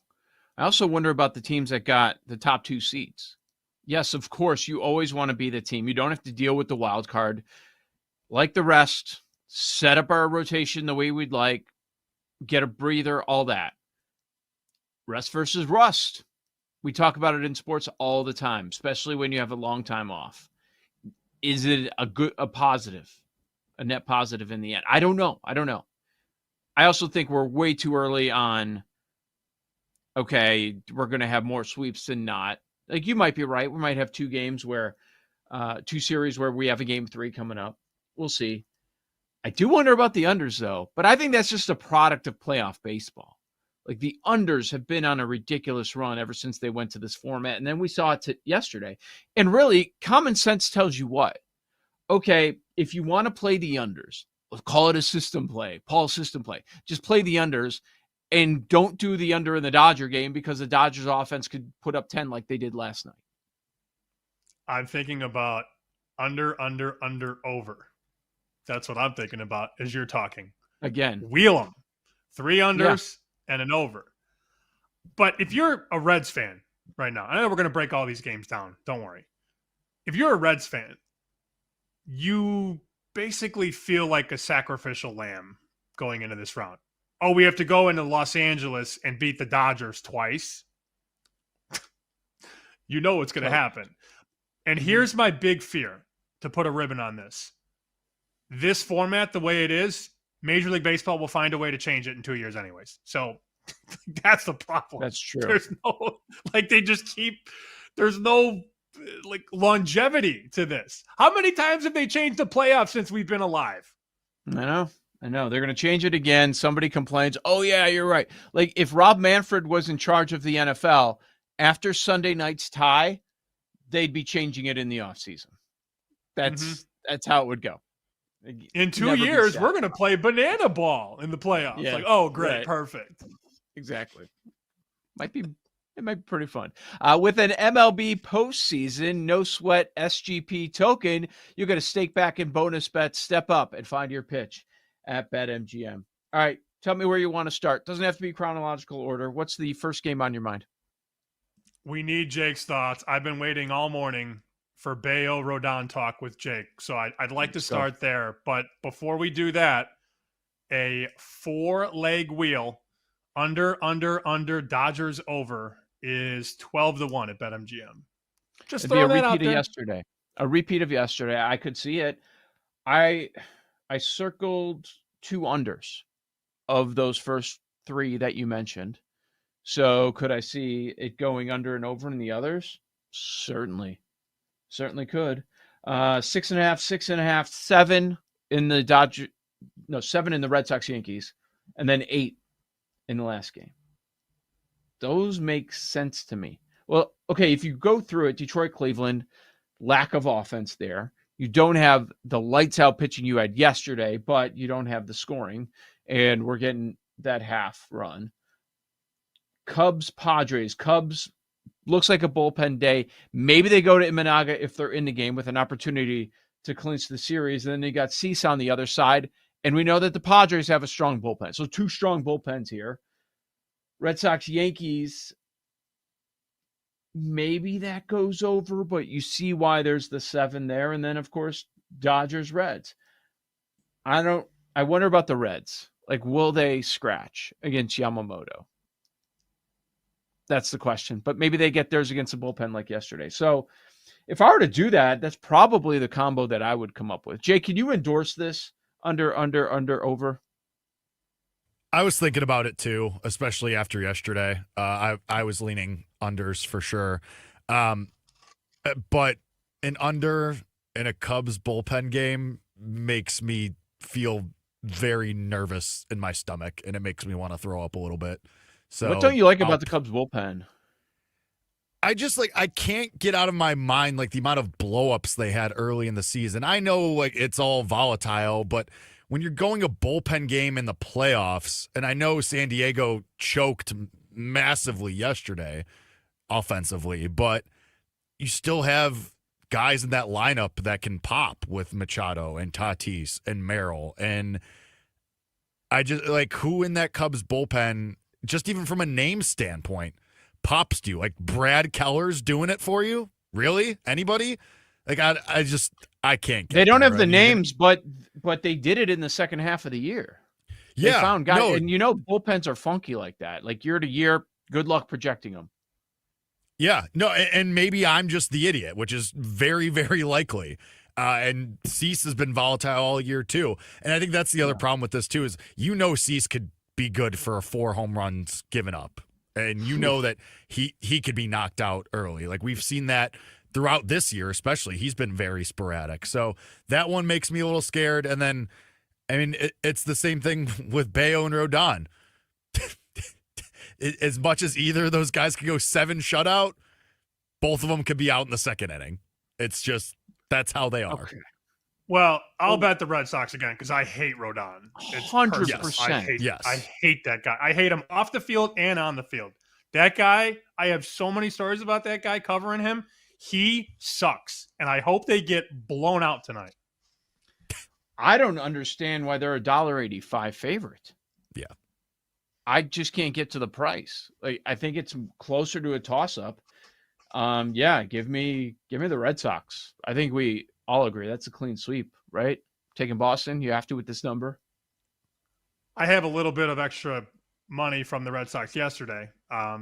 I also wonder about the teams that got the top 2 seeds. Yes, of course, you always want to be the team. You don't have to deal with the wild card. Like the rest, set up our rotation the way we'd like, get a breather, all that. Rest versus rust. We talk about it in sports all the time, especially when you have a long time off. Is it a positive, a net positive in the end? I don't know. I also think we're way too early on, okay, we're going to have more sweeps than not. Like, you might be right. We might have 2 games where, 2 series where we have a game 3 coming up. We'll see. I do wonder about the unders, though, but I think that's just a product of playoff baseball. Like, the unders have been on a ridiculous run ever since they went to this format. And then we saw it yesterday. And really, common sense tells you what? Okay, if you want to play the unders, let's call it a system play, Paul's system play. Just play the unders and don't do the under in the Dodger game because the Dodgers offense could put up 10 like they did last night. I'm thinking about under, over. That's what I'm thinking about as you're talking. Again. Wheel them. 3 unders and an over. But if you're a Reds fan right now, I know we're going to break all these games down. Don't worry. If you're a Reds fan, you basically feel like a sacrificial lamb going into this round. Oh, we have to go into Los Angeles and beat the Dodgers twice. You know what's going to happen. And here's my big fear, to put a ribbon on this. This format, the way it is, Major League Baseball will find a way to change it in 2 years anyways. So that's the problem. That's true. There's no, they just keep, there's no, longevity to this. How many times have they changed the playoffs since we've been alive? I know. They're going to change it again. Somebody complains, oh, yeah, you're right. Like, if Rob Manfred was in charge of the NFL, after Sunday night's tie, they'd be changing it in the offseason. That's how it would go. In 2 years, we're going to play banana ball in the playoffs. Yeah, oh, great, right. Perfect. Exactly. It might be pretty fun. With an MLB postseason, no sweat SGP token, you're going to stake back in bonus bets, step up, and find your pitch at BetMGM. All right, tell me where you want to start. Doesn't have to be chronological order. What's the first game on your mind? We need Jake's thoughts. I've been waiting all morning for Bayo Rodon talk with Jake. So I'd like to start there. But before we do that, a 4-leg wheel under, Dodgers over is 12-1 at BetMGM. Just It'd be throw a that out repeat of there. yesterday. A repeat of yesterday. I could see it. I circled 2 unders of those first 3 that you mentioned. So could I see it going under and over in the others? Certainly could. 6.5, 6.5, 7 in the 7 in the Red Sox Yankees, and then 8 in the last game. Those make sense to me. Well, okay, if you go through it, Detroit, Cleveland, lack of offense there. You don't have the lights out pitching you had yesterday, but you don't have the scoring, and we're getting that half run. Cubs, Padres. Cubs looks like a bullpen day. Maybe they go to Imanaga if they're in the game with an opportunity to clinch the series. And then they got Cease on the other side. And we know that the Padres have a strong bullpen. So 2 strong bullpens here. Red Sox, Yankees. Maybe that goes over, but you see why there's the 7 there. And then, of course, Dodgers, Reds. I wonder about the Reds. Will they scratch against Yamamoto? That's the question. But maybe they get theirs against a bullpen like yesterday. So if I were to do that, that's probably the combo that I would come up with. Jay, can you endorse this? Under, over? I was thinking about it too, especially after yesterday. I was leaning unders for sure. But an under in a Cubs bullpen game makes me feel very nervous in my stomach, and it makes me want to throw up a little bit. So what don't you like about the Cubs bullpen? I just I can't get out of my mind the amount of blowups they had early in the season. I know it's all volatile, but when you're going a bullpen game in the playoffs, and I know San Diego choked massively yesterday offensively, but you still have guys in that lineup that can pop with Machado and Tatis and Merrill. And I just who in that Cubs bullpen, just even from a name standpoint, pops to you? Brad Keller's doing it for you? Really? Anybody? I can't get They don't there. have the names, but they did it in the second half of the year. Yeah. They found guys, and bullpens are funky like that. Year to year, good luck projecting them. Yeah. No, and maybe I'm just the idiot, which is very, very likely. And Cease has been volatile all year too. And I think that's the other problem with this too is Cease could be good for 4 home runs given up. And that he could be knocked out early. We've seen that throughout this year, especially. He's been very sporadic. So that one makes me a little scared. And then, it's the same thing with Bayo and Rodon. As much as either of those guys could go 7 shutout, both of them could be out in the second inning. It's just, that's how they are. Okay. Well, I'll bet the Red Sox again because I hate Rodon. 100%. I hate that guy. I hate him off the field and on the field. That guy, I have so many stories about that guy covering him. He sucks, and I hope they get blown out tonight. I don't understand why they're $1.85 favorite. Yeah. I just can't get to the price. Like, I think it's closer to a toss-up. Yeah, give me the Red Sox. I think we all agree that's a clean sweep, right? Taking Boston, you have to with this number. I have a little bit of extra money from the Red Sox yesterday.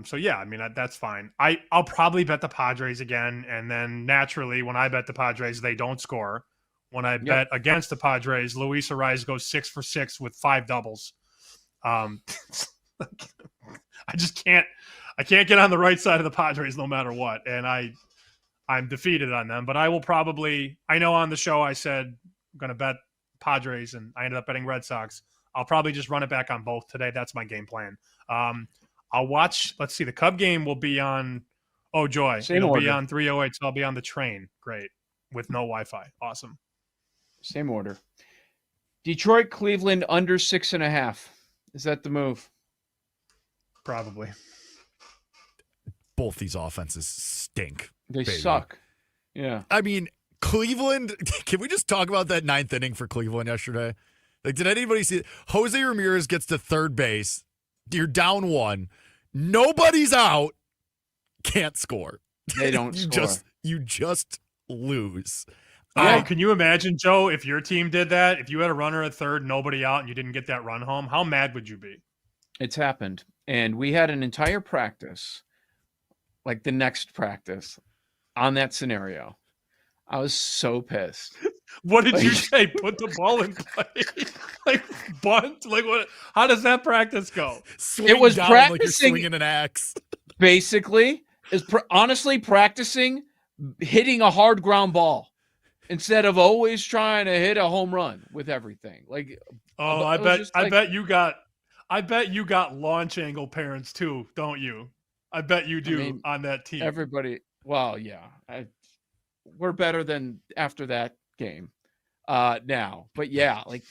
So yeah, I mean, that's fine. I'll probably bet the Padres again. And then naturally, when I bet the Padres, they don't score. When I bet against the Padres, Luis Ariz goes 6 for 6 with 5 doubles. I can't get on the right side of the Padres no matter what. And I'm defeated on them, but I will probably, I know on the show I said I'm going to bet Padres and I ended up betting Red Sox. I'll probably just run it back on both today. That's my game plan. I'll watch, let's see, the Cub game will be on, oh joy. It'll be on 308, so I'll be on the train. Great. With no Wi-Fi. Awesome. Same order. Detroit, Cleveland under 6.5. Is that the move? Probably. Both these offenses stink. They suck. Yeah. I mean, Cleveland, can we just talk about that 9th inning for Cleveland yesterday? Like, did anybody see it? Jose Ramirez gets to third base. You're down 1. Nobody's out. Can't score. They don't score. You just lose. Oh, can you imagine, Joe, if your team did that? If you had a runner at third, nobody out, and you didn't get that run home, how mad would you be? It's happened. And we had an entire practice, like the next practice, on that scenario. I was so pissed. What did you say? Put the ball in play? Like bunt? Like what? How does that practice go? It was down practicing like you're swinging an axe. Basically, is honestly practicing hitting a hard ground ball instead of always trying to hit a home run with everything. Like, oh, I bet you got launch angle parents too, don't you? I bet you do on that team. Everybody. Well, yeah, we're better than after that game now. But yeah, like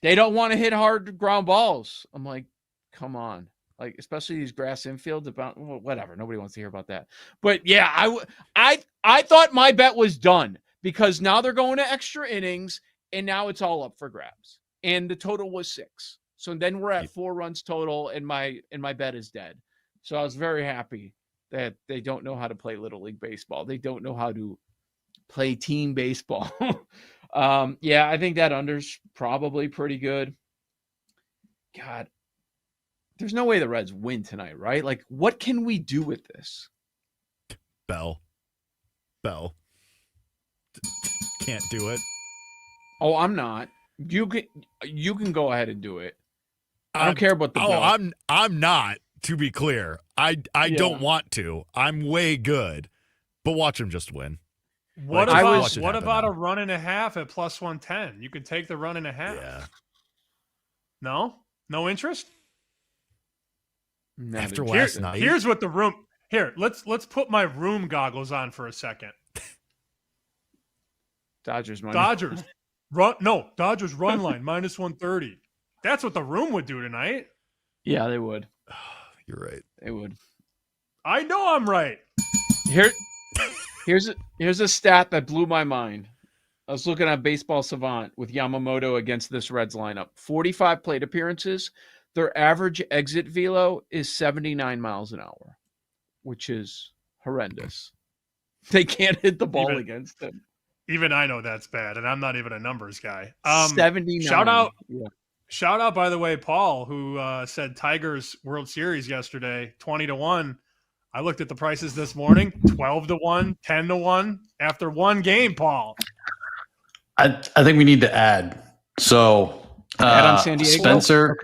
they don't want to hit hard ground balls. I'm like, come on. Like, especially these grass infields, about whatever. Nobody wants to hear about that. But yeah, I thought my bet was done because now they're going to extra innings and now it's all up for grabs. And the total was 6. So then we're at 4 runs total and my bet is dead. So I was very happy that they don't know how to play Little League baseball. They don't know how to play team baseball. Yeah, I think that under's probably pretty good. God, there's no way the Reds win tonight, right? Like, what can we do with this? Bell. Can't do it. Oh, I'm not. You can go ahead and do it. I don't care about the bell. I'm not, to be clear. I don't want to. I'm way good. But watch him just win. What about a run and a half at plus 110? You could take the run and a half. Yeah. No interest? After last night. Here's what the room. Here, let's put my room goggles on for a second. Dodgers money. Dodgers run line minus 130. That's what the room would do tonight. Yeah, they would. You're right. They would. I know I'm right. Here's a stat that blew my mind. I was looking at Baseball Savant with Yamamoto against this Reds lineup. 45 plate appearances. Their average exit velo is 79 miles an hour, which is horrendous. They can't hit the ball against them. Even I know that's bad, and I'm not even a numbers guy. 79. Shout out, by the way, Paul, who said Tigers World Series yesterday, 20-1. I looked at the prices this morning, 12-1, 10-1 after one game, Paul. I think we need to add. So add on San Diego? Spencer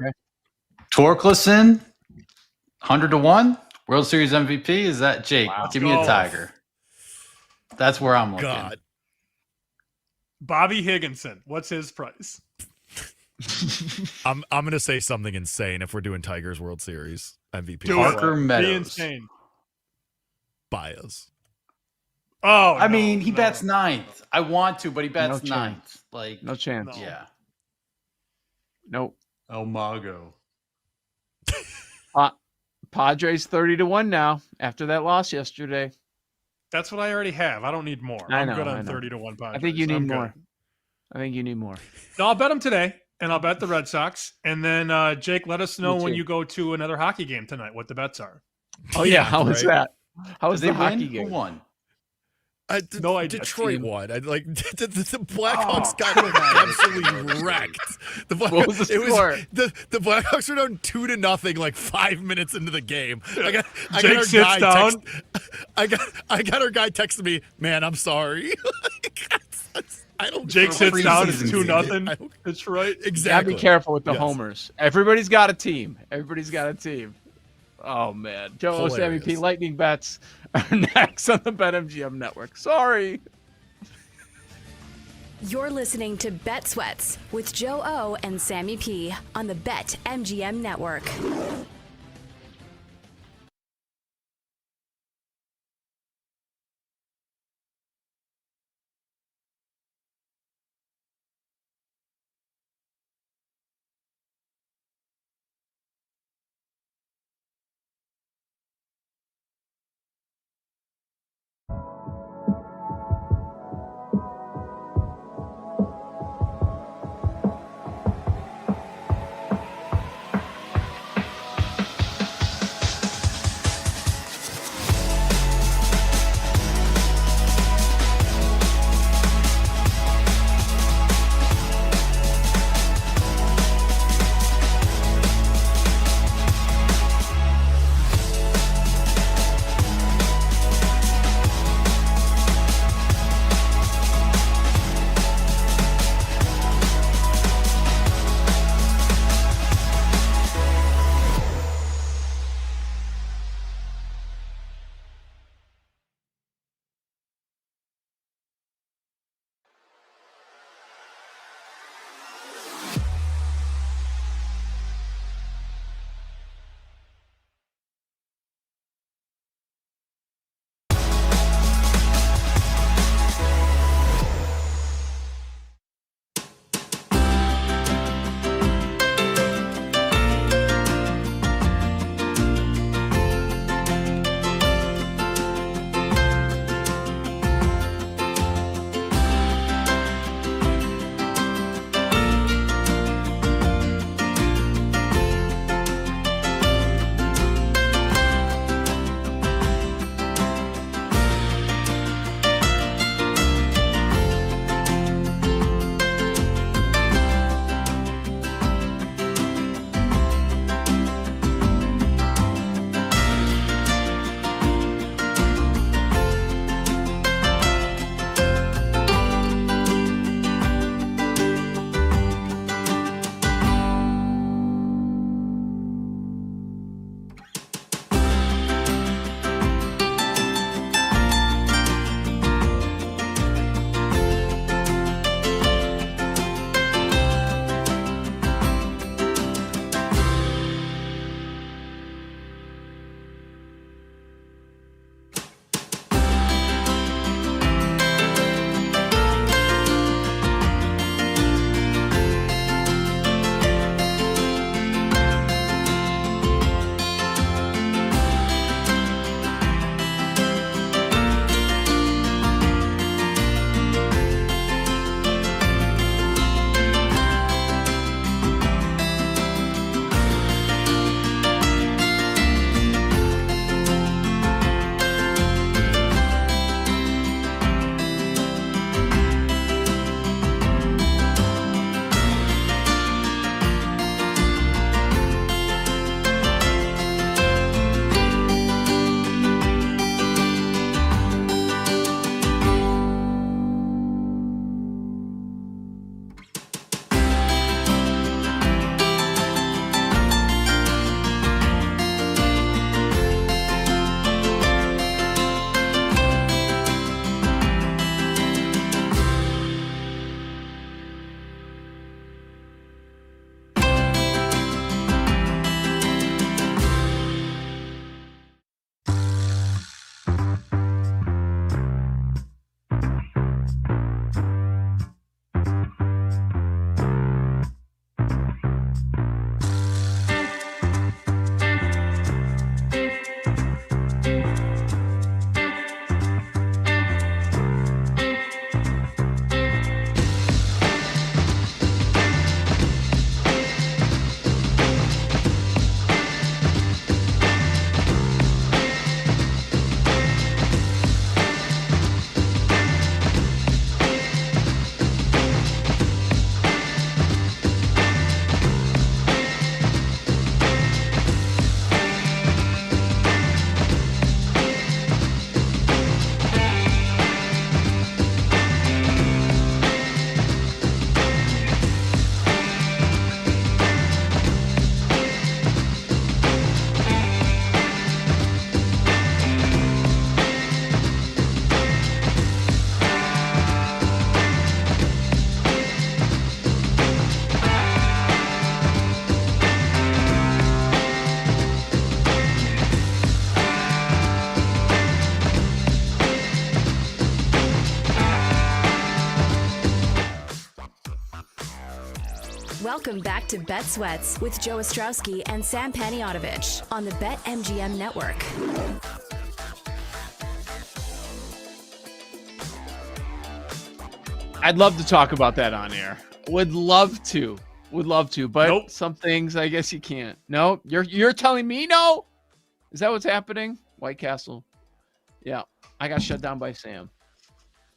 Torkelson, 100-1, World Series MVP. Is that Jake? Wow. Give me a Tiger. That's where I'm looking. God. Bobby Higginson, what's his price? I'm gonna say something insane if we're doing Tigers World Series MVP. Parker Meadows. Be insane. Baez. Oh, I mean, he bats 9th. I want to, but he bats 9th. Like, no chance. Yeah. Nope. El Mago. Padres 30-1 now after that loss yesterday. That's what I already have. I don't need more. I'm good on 30 to 1 Padres. I think you need I'm more. good. I think you need more. No, I'll bet them today, and I'll bet the Red Sox. And then, Jake, let us know Me when too. you go to another hockey game tonight, what the bets are. Oh, yeah. How was that? How was Did the they win? hockey Who game? won? No idea. Detroit won. The Blackhawks Oh, got come on. absolutely wrecked. The What was the score? The Blackhawks were down 2-0 like 5 minutes into the game. I got Jake our sits guy down. I got our guy texting me, man, I'm sorry. I don't. Jake sits down. It's preseason 2-0. That's right. Exactly. Gotta be careful with the Yes. homers. Everybody's got a team. Everybody's got a team. Oh, man. Joe, Sammy P. Hilarious. Lightning bets are next on the BetMGM network. Sorry. You're listening to Bet Sweats with Joe O and Sammy P on the BetMGM network. Welcome back to Bet Sweats with Joe Ostrowski and Sam Paniotovich on the BetMGM Network. I'd love to talk about that on air. Would love to, but Nope. some things I guess you can't. No, you're telling me no? Is that what's happening? White Castle. Yeah, I got shut down by Sam.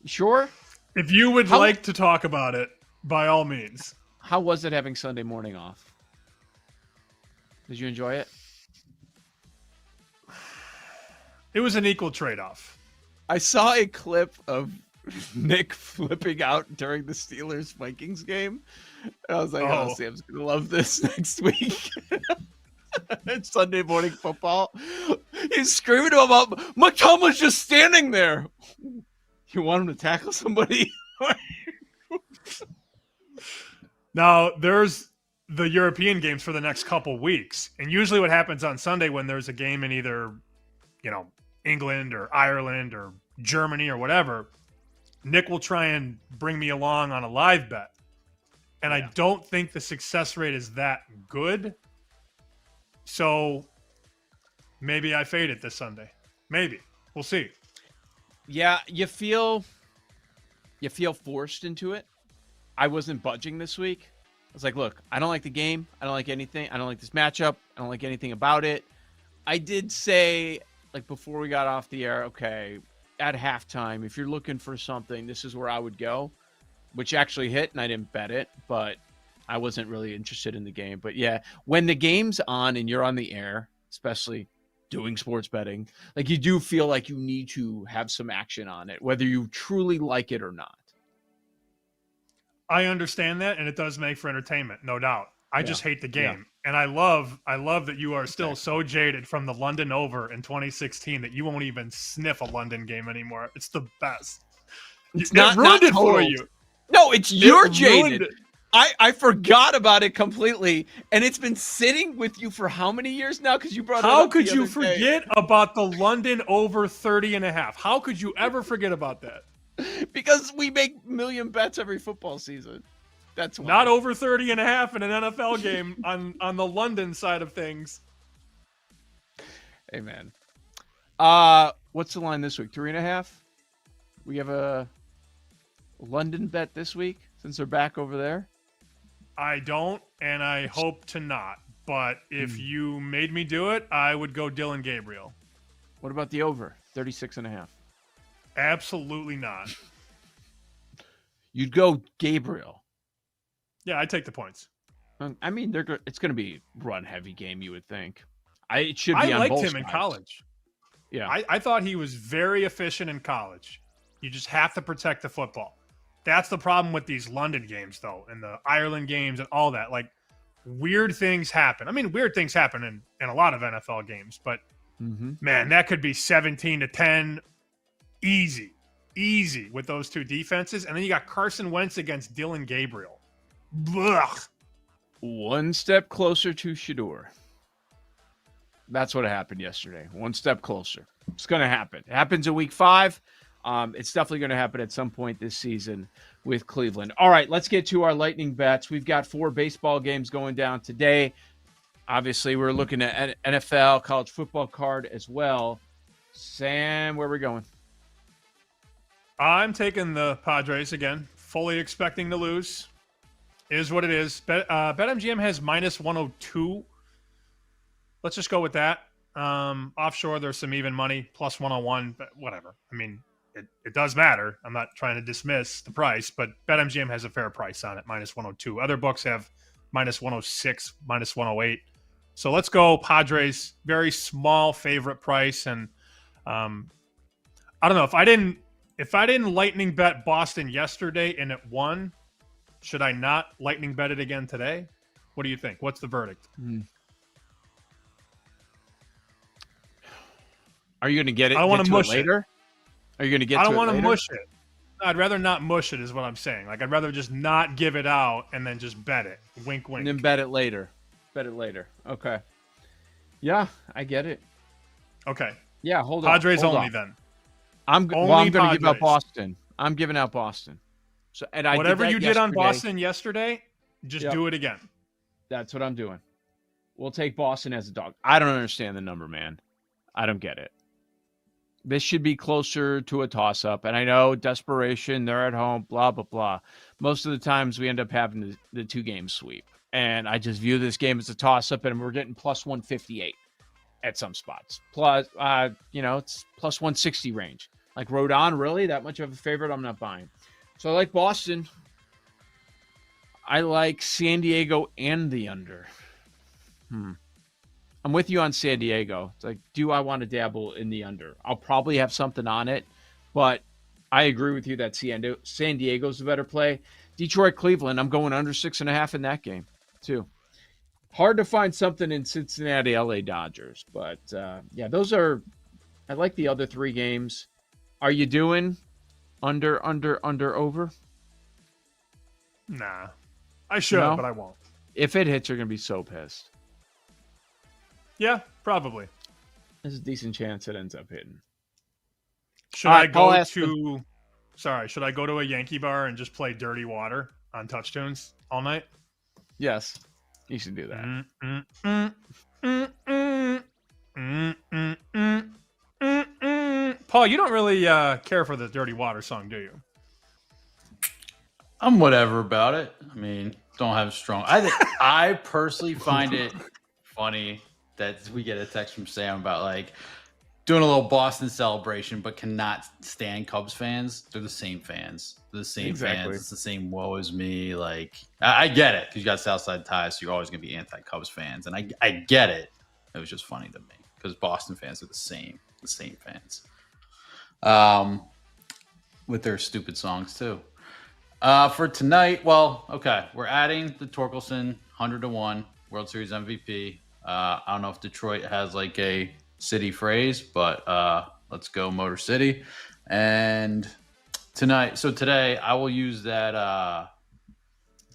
You sure? If you would like to talk about it, by all means. How was it having Sunday morning off? Did you enjoy it? It was an equal trade-off. I saw a clip of Nick flipping out during the Steelers-Vikings game. And I was like, oh, Sam's going to love this next week. It's Sunday morning football. He's screaming to him up. McCollum's just standing there. You want him to tackle somebody? Now, there's the European games for the next couple weeks. And usually what happens on Sunday when there's a game in either, England or Ireland or Germany or whatever, Nick will try and bring me along on a live bet. And I don't think the success rate is that good. So maybe I fade it this Sunday. Maybe. We'll see. Yeah, you feel forced into it. I wasn't budging this week. I was like, look, I don't like the game. I don't like anything. I don't like this matchup. I don't like anything about it. I did say, before we got off the air, okay, at halftime, if you're looking for something, this is where I would go, which actually hit, and I didn't bet it, but I wasn't really interested in the game. But yeah, when the game's on and you're on the air, especially doing sports betting, you do feel like you need to have some action on it, whether you truly like it or not. I understand that, and it does make for entertainment, no doubt. I just hate the game. And I love that you are still so jaded from the London over in 2016 that you won't even sniff a London game anymore. It's the best. It's it ruined it for total. you. No, you're jaded. It. I forgot about it completely, and it's been sitting with you for how many years now? Because you brought it up. How could you forget about the London over 30.5? How could you ever forget about that? Because we make million bets every football season. That's why. Not over 30.5 in an NFL game on the London side of things. Hey, man. What's the line this week? 3.5? We have a London bet this week since they're back over there? I don't, and I hope to not. But if you made me do it, I would go Dylan Gabriel. What about the over? 36.5. Absolutely not. You'd go Gabriel. Yeah, I'd take the points. I mean, it's going to be run-heavy game, you would think. It should be I on liked both him sides. in college. Yeah. I thought he was very efficient in college. You just have to protect the football. That's the problem with these London games, though, and the Ireland games and all that. Weird things happen. I mean, weird things happen in a lot of NFL games, but, man, that could be 17-10 easy with those two defenses. And then you got Carson Wentz against Dylan Gabriel. Ugh. One step closer to Shador. That's what happened yesterday. One step closer. It's going to happen. It happens in week 5. It's definitely going to happen at some point this season with Cleveland. All right, let's get to our lightning bets. We've got 4 baseball games going down today. Obviously, we're looking at NFL, college football card as well. Sam, where are we going? I'm taking the Padres again, fully expecting to lose. Is what it is. BetMGM has minus 102. Let's just go with that. Offshore, there's some even money, plus 101, but whatever. I mean, it does matter. I'm not trying to dismiss the price, but BetMGM has a fair price on it, minus 102. Other books have minus 106, minus 108. So let's go Padres. Very small favorite price, and I don't know if I didn't lightning bet Boston yesterday and it won. Should I not lightning bet it again today? What do you think? What's the verdict? Are you going to get it? I want to mush later. Are you going to get? I don't want to mush it. I'd rather not mush it, is what I'm saying. I'd rather just not give it out and then just bet it. Wink, wink. And then bet it later. Bet it later. Okay. Yeah, I get it. Okay. Yeah, hold on. Padres hold only on. then. I'm going to give out Boston. I'm giving out Boston. So, and whatever you did on yesterday. Boston yesterday, Just Yep. do it again. That's what I'm doing. We'll take Boston as a dog. I don't understand the number, man. I don't get it. This should be closer to a toss-up. And I know desperation, they're at home, blah, blah, blah. Most of the times we end up having the two-game sweep. And I just view this game as a toss-up, and we're getting plus 158 at some spots. Plus, it's plus 160 range. Like Rodon, really? That much of a favorite? I'm not buying. So I like Boston. I like San Diego and the under. I'm with you on San Diego. It's like, do I want to dabble in the under? I'll probably have something on it, but I agree with you that San Diego's a better play. Detroit, Cleveland, I'm going under 6.5 in that game, too. Hard to find something in Cincinnati, LA Dodgers, but I like the other three games. Are you doing under, over? Nah. I should, No? but I won't. If it hits, you're going to be so pissed. Yeah, probably. There's a decent chance it ends up hitting. Should All I right, I'll go ask to should I go to a Yankee bar and just play Dirty Water on Touchtunes all night? Yes, you should do that. Paul, you don't really care for the Dirty Water song, do you? I'm whatever about it. I mean, don't have strong. I personally find it funny that we get a text from Sam about like doing a little Boston celebration, but cannot stand Cubs fans. They're the same fans. They're the same Exactly. fans. It's the same woe is me. Like I get it because you got Southside ties, so you're always gonna be anti-Cubs fans, and I get it. It was just funny to me because Boston fans are the same fans. With their stupid songs too. For tonight, we're adding the Torkelson 100-1 World Series MVP. I don't know if Detroit has like a city phrase, but let's go Motor City. And today I will use that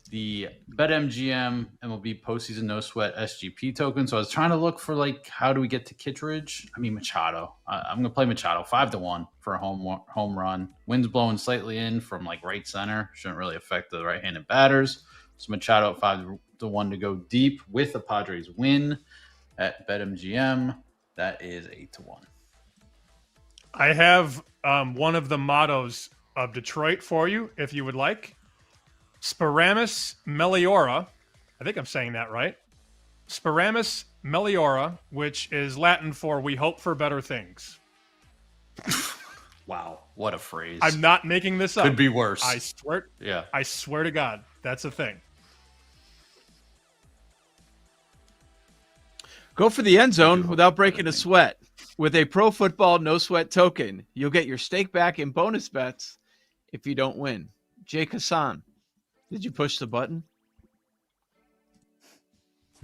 the BetMGM MLB postseason no sweat SGP token. So I was trying to look for like how do we get to Kittredge? I mean Machado. I'm gonna play Machado 5-1 for a home run. Wind's blowing slightly in from like right center. Shouldn't really affect the right-handed batters. So Machado at 5-1 to go deep with the Padres win at BetMGM. That is 8-1. I have one of the mottos of Detroit for you, if you would like. Speramus Meliora. I think I'm saying that right. Speramus Meliora, which is Latin for we hope for better things. Wow, what a phrase. I'm not making this up. Could be worse. I swear. Yeah. I swear to God, that's a thing. Go for the end zone without breaking a sweat. With a Pro Football No Sweat token, you'll get your stake back in bonus bets if you don't win. Jake Hassan, did you push the button?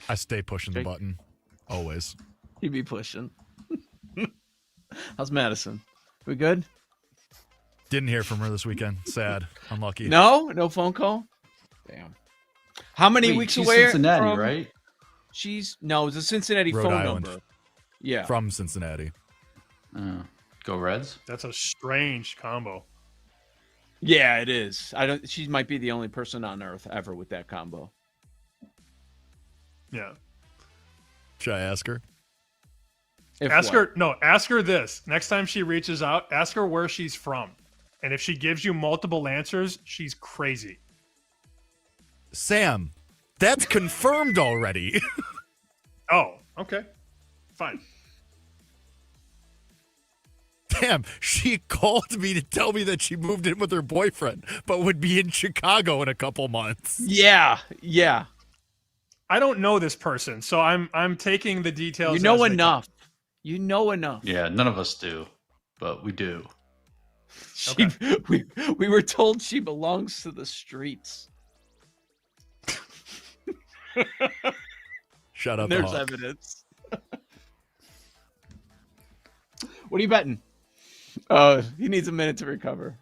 I stay pushing the button. Always. You be pushing. How's Madison? We good? Didn't hear from her this weekend. Sad. Unlucky. No phone call? Damn. How many weeks she's away? Cincinnati, from... right? It's a Cincinnati Rhode phone Island. number. Yeah. From Cincinnati. Go Reds. That's a strange combo. Yeah, it is. She might be the only person on earth ever with that combo. Yeah. Should I ask her? Ask her this. Next time she reaches out, ask her where she's from. And if she gives you multiple answers, she's crazy. Sam, that's confirmed already. Oh, okay. Fine. Damn, she called me to tell me that she moved in with her boyfriend, but would be in Chicago in a couple months. Yeah. I don't know this person, so I'm taking the details. You know as they enough. You know enough. Yeah, none of us do, but we do. We were told she belongs to the streets. Shut up. There's Hawk. evidence. What are you betting? He needs a minute to recover.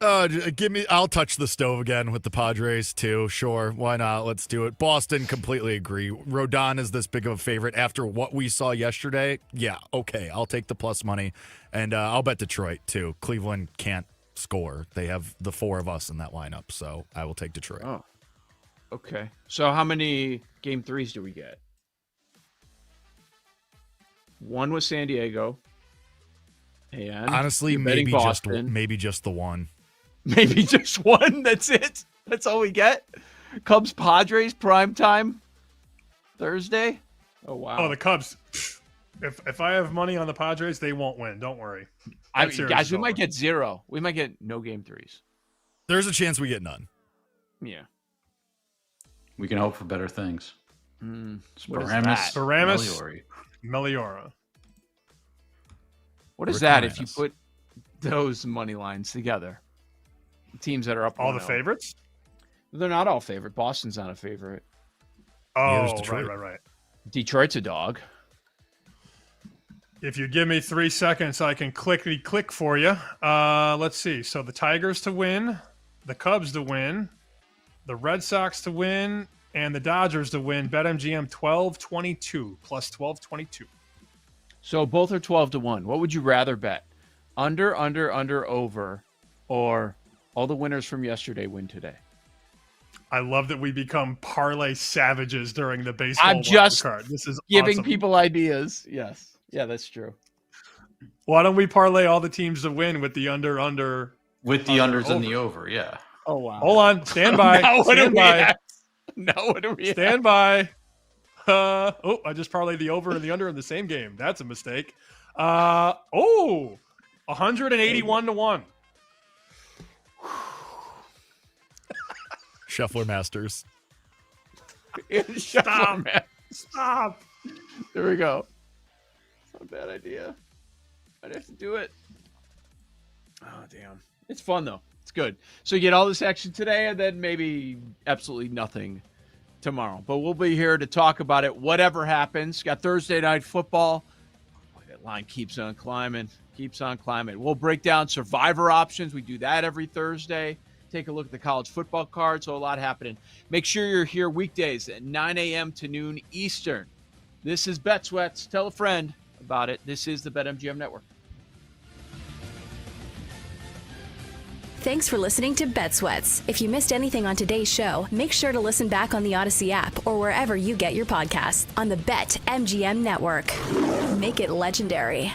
I'll touch the stove again with the Padres too. Sure, why not? Let's do it. Boston, completely agree. Rodon is this big of a favorite after what we saw yesterday. Yeah, okay, I'll take the plus money, and I'll bet Detroit too. Cleveland can't score. They have the four of us in that lineup, so I will take Detroit. Oh. Okay. So how many game 3s do we get? One was San Diego. And honestly, you're betting maybe just the one. Maybe just one. That's it. That's all we get. Cubs Padres primetime Thursday. Oh wow. Oh, the Cubs. If I have money on the Padres, they won't win. Don't worry. Guys, we might get 0. We might get no game 3s. There's a chance we get none. Yeah. We can hope for better things. What is that? Paramus, Meliora. What is that if you put those money lines together? Teams that are up all the 1-0. favorites? They're not all favorite. Boston's not a favorite. Oh, right. Detroit's a dog. If you give me 3 seconds, I can click for you. Let's see. So the Tigers to win, the Cubs to win, the Red Sox to win, and the Dodgers to win. BetMGM 12-22 plus 12-22. So both are 12-1. What would you rather bet? Under, over, or all the winners from yesterday win today? I love that we become parlay savages during the baseball I'm just wild card. This is giving awesome. people ideas. Yes. Yeah, that's true. Why don't we parlay all the teams to win with the under? With the unders and the over, yeah. Oh, wow. Hold on. Stand by. Now what Stand by. What do we Stand by. I just parlayed the over and the under in the same game. That's a mistake. 181-1. Shuffler Masters. Stop. There we go. It's not a bad idea. I'd have to do it. Oh, damn. It's fun, though. It's good. So you get all this action today and then maybe absolutely nothing tomorrow. But we'll be here to talk about it, whatever happens. Got Thursday night football. Boy, that line keeps on climbing. We'll break down survivor options. We do that every Thursday. Take a look at the college football card. So a lot happening. Make sure you're here weekdays at 9 a.m. to noon Eastern. This is Bet Sweats. Tell a friend about it. This is the BetMGM Network. Thanks for listening to Bet Sweats. If you missed anything on today's show, make sure to listen back on the Odyssey app or wherever you get your podcasts on the BetMGM Network. Make it legendary.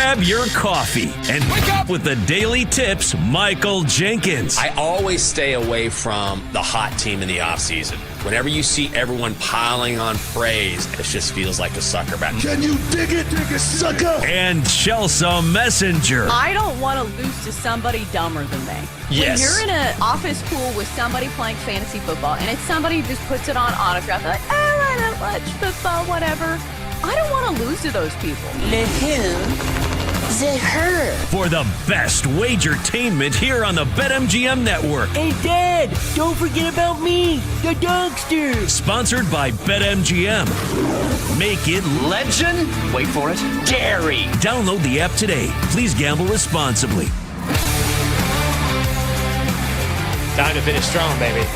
Grab your coffee and wake up with the Daily Tips, Michael Jenkins. I always stay away from the hot team in the offseason. Whenever you see everyone piling on praise, it just feels like a sucker back. Can you dig it, sucker? And Chelsea Messenger. I don't want to lose to somebody dumber than me. Yes. When you're in an office pool with somebody playing fantasy football and it's somebody who just puts it on autograph, like, I don't watch football, whatever. I don't want to lose to those people. The who? The her. For the best wagertainment here on the BetMGM Network. Hey, Dad, don't forget about me, the Dogster. Sponsored by BetMGM. Make it legend. Wait for it. Dairy. Download the app today. Please gamble responsibly. Time to finish strong, baby.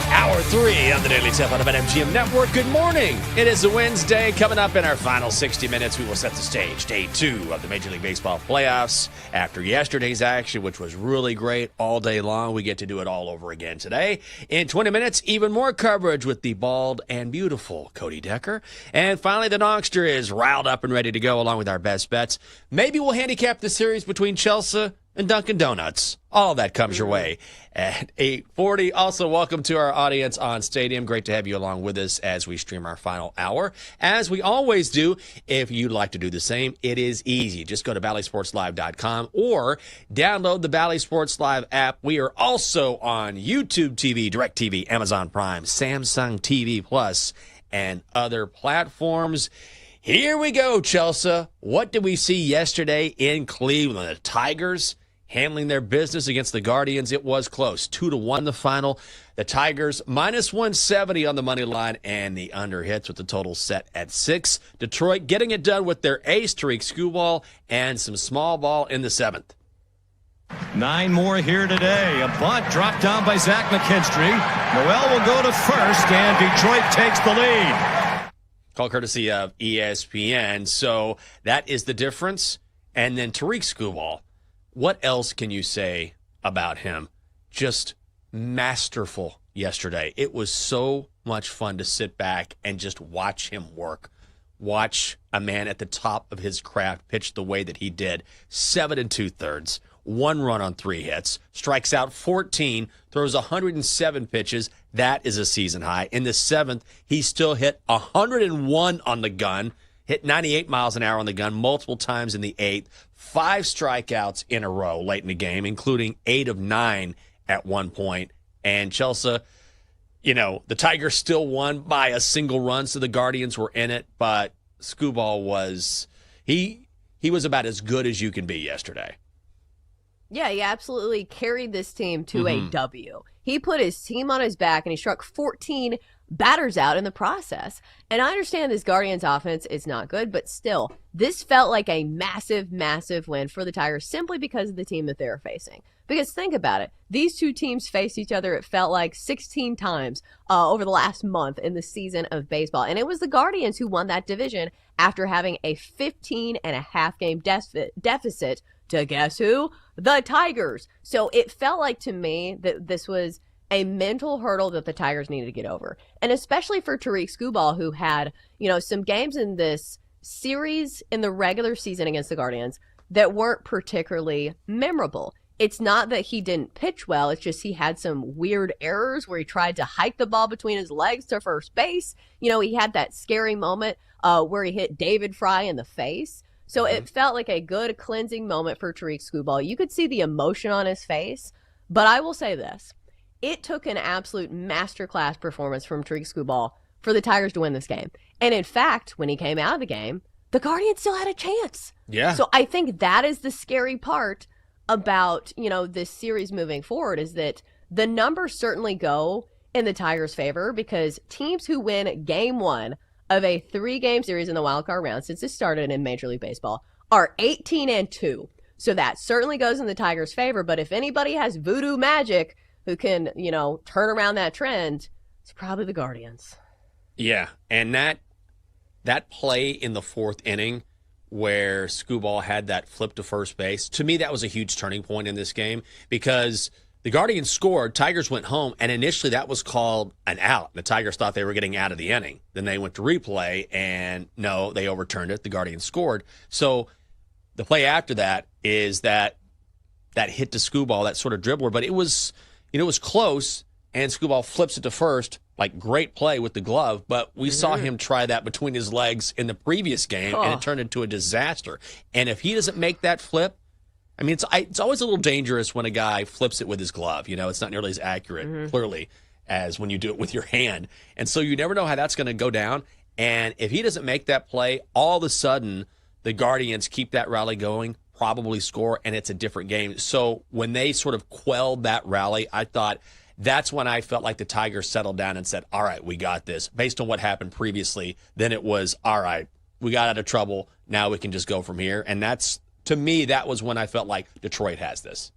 Hour 3 on the Daily Tip on the BetMGM Network. Good morning. It is a Wednesday. Coming up in our final 60 minutes, we will set the stage. Day 2 of the Major League Baseball playoffs. After yesterday's action, which was really great all day long, we get to do it all over again today. In 20 minutes, even more coverage with the bald and beautiful Cody Decker. And finally, the Nongster is riled up and ready to go along with our best bets. Maybe we'll handicap the series between Chelsea and Dunkin' Donuts. All of that comes your way at 8:40. Also, welcome to our audience on Stadium. Great to have you along with us as we stream our final hour. As we always do, if you'd like to do the same, it is easy. Just go to BallySportsLive.com or download the Bally Sports Live app. We are also on YouTube TV, DirecTV, Amazon Prime, Samsung TV Plus, and other platforms. Here we go, Chelsea. What did we see yesterday in Cleveland? The Tigers handling their business against the Guardians. It was close. 2-1 the final. The Tigers minus 170 on the money line, and the under hits with the total set at 6. Detroit getting it done with their ace, Tariq Skubal, and some small ball in the 7th. 9 more here today. A bunt dropped down by Zach McKinstry. Noel will go to first, and Detroit takes the lead. Call courtesy of ESPN. So that is the difference. And then Tariq Skubal. What else can you say about him? Just masterful yesterday. It was so much fun to sit back and just watch him work. Watch a man at the top of his craft pitch the way that he did. 7 2/3, 1 run on 3 hits, strikes out 14, throws 107 pitches. That is a season high. In the 7th, he still hit 101 on the gun, hit 98 miles an hour on the gun multiple times in the 8th. 5 strikeouts in a row late in the game, including 8 of 9 at one point. And Chelsea, the Tigers still won by a single run, so the Guardians were in it. But Skubal was he was about as good as you can be yesterday. Yeah, he absolutely carried this team to a W. He put his team on his back, and he struck 14 batters out in the process. And I understand this Guardians offense is not good, but still, this felt like a massive, massive win for the Tigers simply because of the team that they're facing. Because think about it. These two teams faced each other, it felt like 16 times over the last month in the season of baseball. And it was the Guardians who won that division after having a 15.5 game deficit to guess who? The Tigers. So it felt like to me that this was a mental hurdle that the Tigers needed to get over. And especially for Tariq Skubal, who had, some games in this series in the regular season against the Guardians that weren't particularly memorable. It's not that he didn't pitch well. It's just he had some weird errors where he tried to hike the ball between his legs to first base. He had that scary moment where he hit David Fry in the face. So it felt like a good cleansing moment for Tariq Skubal. You could see the emotion on his face. But I will say this. It took an absolute masterclass performance from Tariq Skubal for the Tigers to win this game. And in fact, when he came out of the game, the Guardians still had a chance. Yeah. So I think that is the scary part about, this series moving forward, is that the numbers certainly go in the Tigers' favor because teams who win game 1 of a 3-game series in the wild card round since it started in Major League Baseball are 18-2. So that certainly goes in the Tigers' favor. But if anybody has voodoo magic who can, turn around that trend, it's probably the Guardians. Yeah, and that play in the 4th inning where Skubal had that flip to first base, to me that was a huge turning point in this game because the Guardians scored, Tigers went home, and initially that was called an out. The Tigers thought they were getting out of the inning. Then they went to replay, and no, they overturned it. The Guardians scored. So The play after that is that hit to Skubal, that sort of dribbler, but it was close, and Skubal flips it to first. Like, great play with the glove, but we saw him try that between his legs in the previous game, and it turned into a disaster. And if he doesn't make that flip, I mean, it's always a little dangerous when a guy flips it with his glove. It's not nearly as accurate, clearly, as when you do it with your hand. And so you never know how that's going to go down. And if he doesn't make that play, all of a sudden the Guardians keep that rally going, probably score, and it's a different game. So when they sort of quelled that rally, I thought that's when I felt like the Tigers settled down and said, all right, we got this. Based on what happened previously, then it was, all right, we got out of trouble. Now we can just go from here. And that's, to me, that was when I felt like Detroit has this.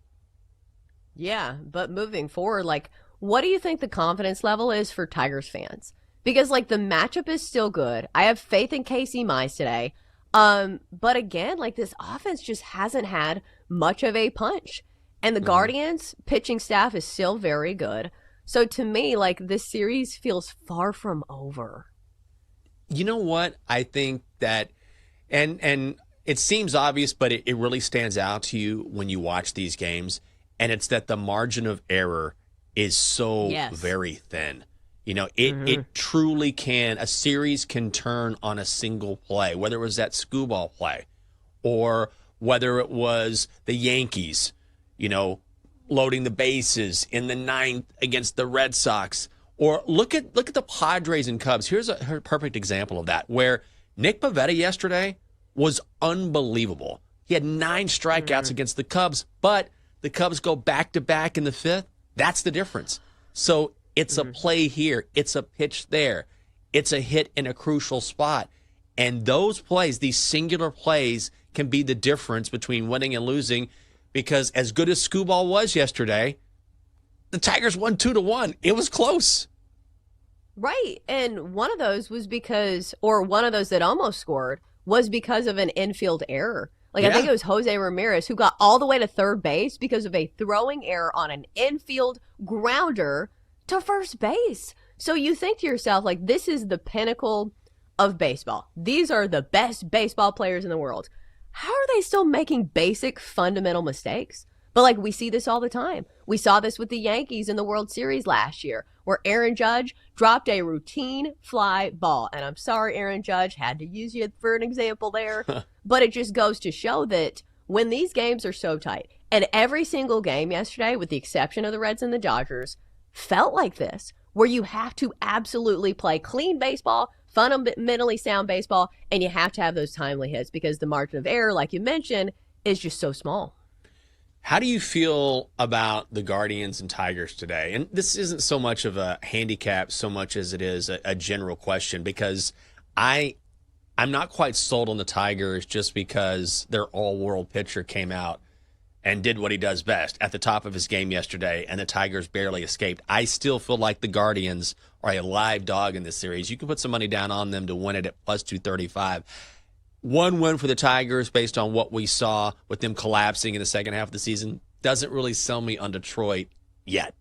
Yeah, but moving forward, like, what do you think the confidence level is for Tigers fans? Because, like, the matchup is still good. I have faith in Casey Mize today. But again, like, this offense just hasn't had much of a punch. And the Guardians pitching staff is still very good. So to me, like, this series feels far from over. You know what? I think that, and it seems obvious, but it really stands out to you when you watch these games. And it's that the margin of error is so very thin. It truly can. A series can turn on a single play, whether it was that Skubal play or whether it was the Yankees, loading the bases in the ninth against the Red Sox. Or look at the Padres and Cubs. Here's a perfect example of that, where Nick Pivetta yesterday was unbelievable. He had 9 strikeouts against the Cubs, but the Cubs go back-to-back in the 5th. That's the difference. So it's a play here. It's a pitch there. It's a hit in a crucial spot. And those plays, these singular plays, can be the difference between winning and losing, because as good as Skubal was yesterday, the Tigers won 2-1. It was close. Right. And one of those was because, or one of those that almost scored, was because of an infield error. Like, I think it was Jose Ramirez who got all the way to third base because of a throwing error on an infield grounder to first base. So you think to yourself, like, this is the pinnacle of baseball. These are the best baseball players in the world. How are they still making basic fundamental mistakes? But, like, we see this all the time. We saw this with the Yankees in the World Series last year, where Aaron Judge dropped a routine fly ball. And I'm sorry, Aaron Judge, had to use you for an example there. But it just goes to show that when these games are so tight, and every single game yesterday, with the exception of the Reds and the Dodgers, felt like this, where you have to absolutely play clean baseball, fundamentally sound baseball, and you have to have those timely hits because the margin of error, like you mentioned, is just so small. How do you feel about the Guardians and Tigers today? And this isn't so much of a handicap so much as it is a general question, because I'm not quite sold on the Tigers just because their all-world pitcher came out and did what he does best at the top of his game yesterday, and the Tigers barely escaped. I still feel like the Guardians are a live dog in this series. You can put some money down on them to win it at plus 235. One win for the Tigers based on what we saw with them collapsing in the second half of the season doesn't really sell me on Detroit yet.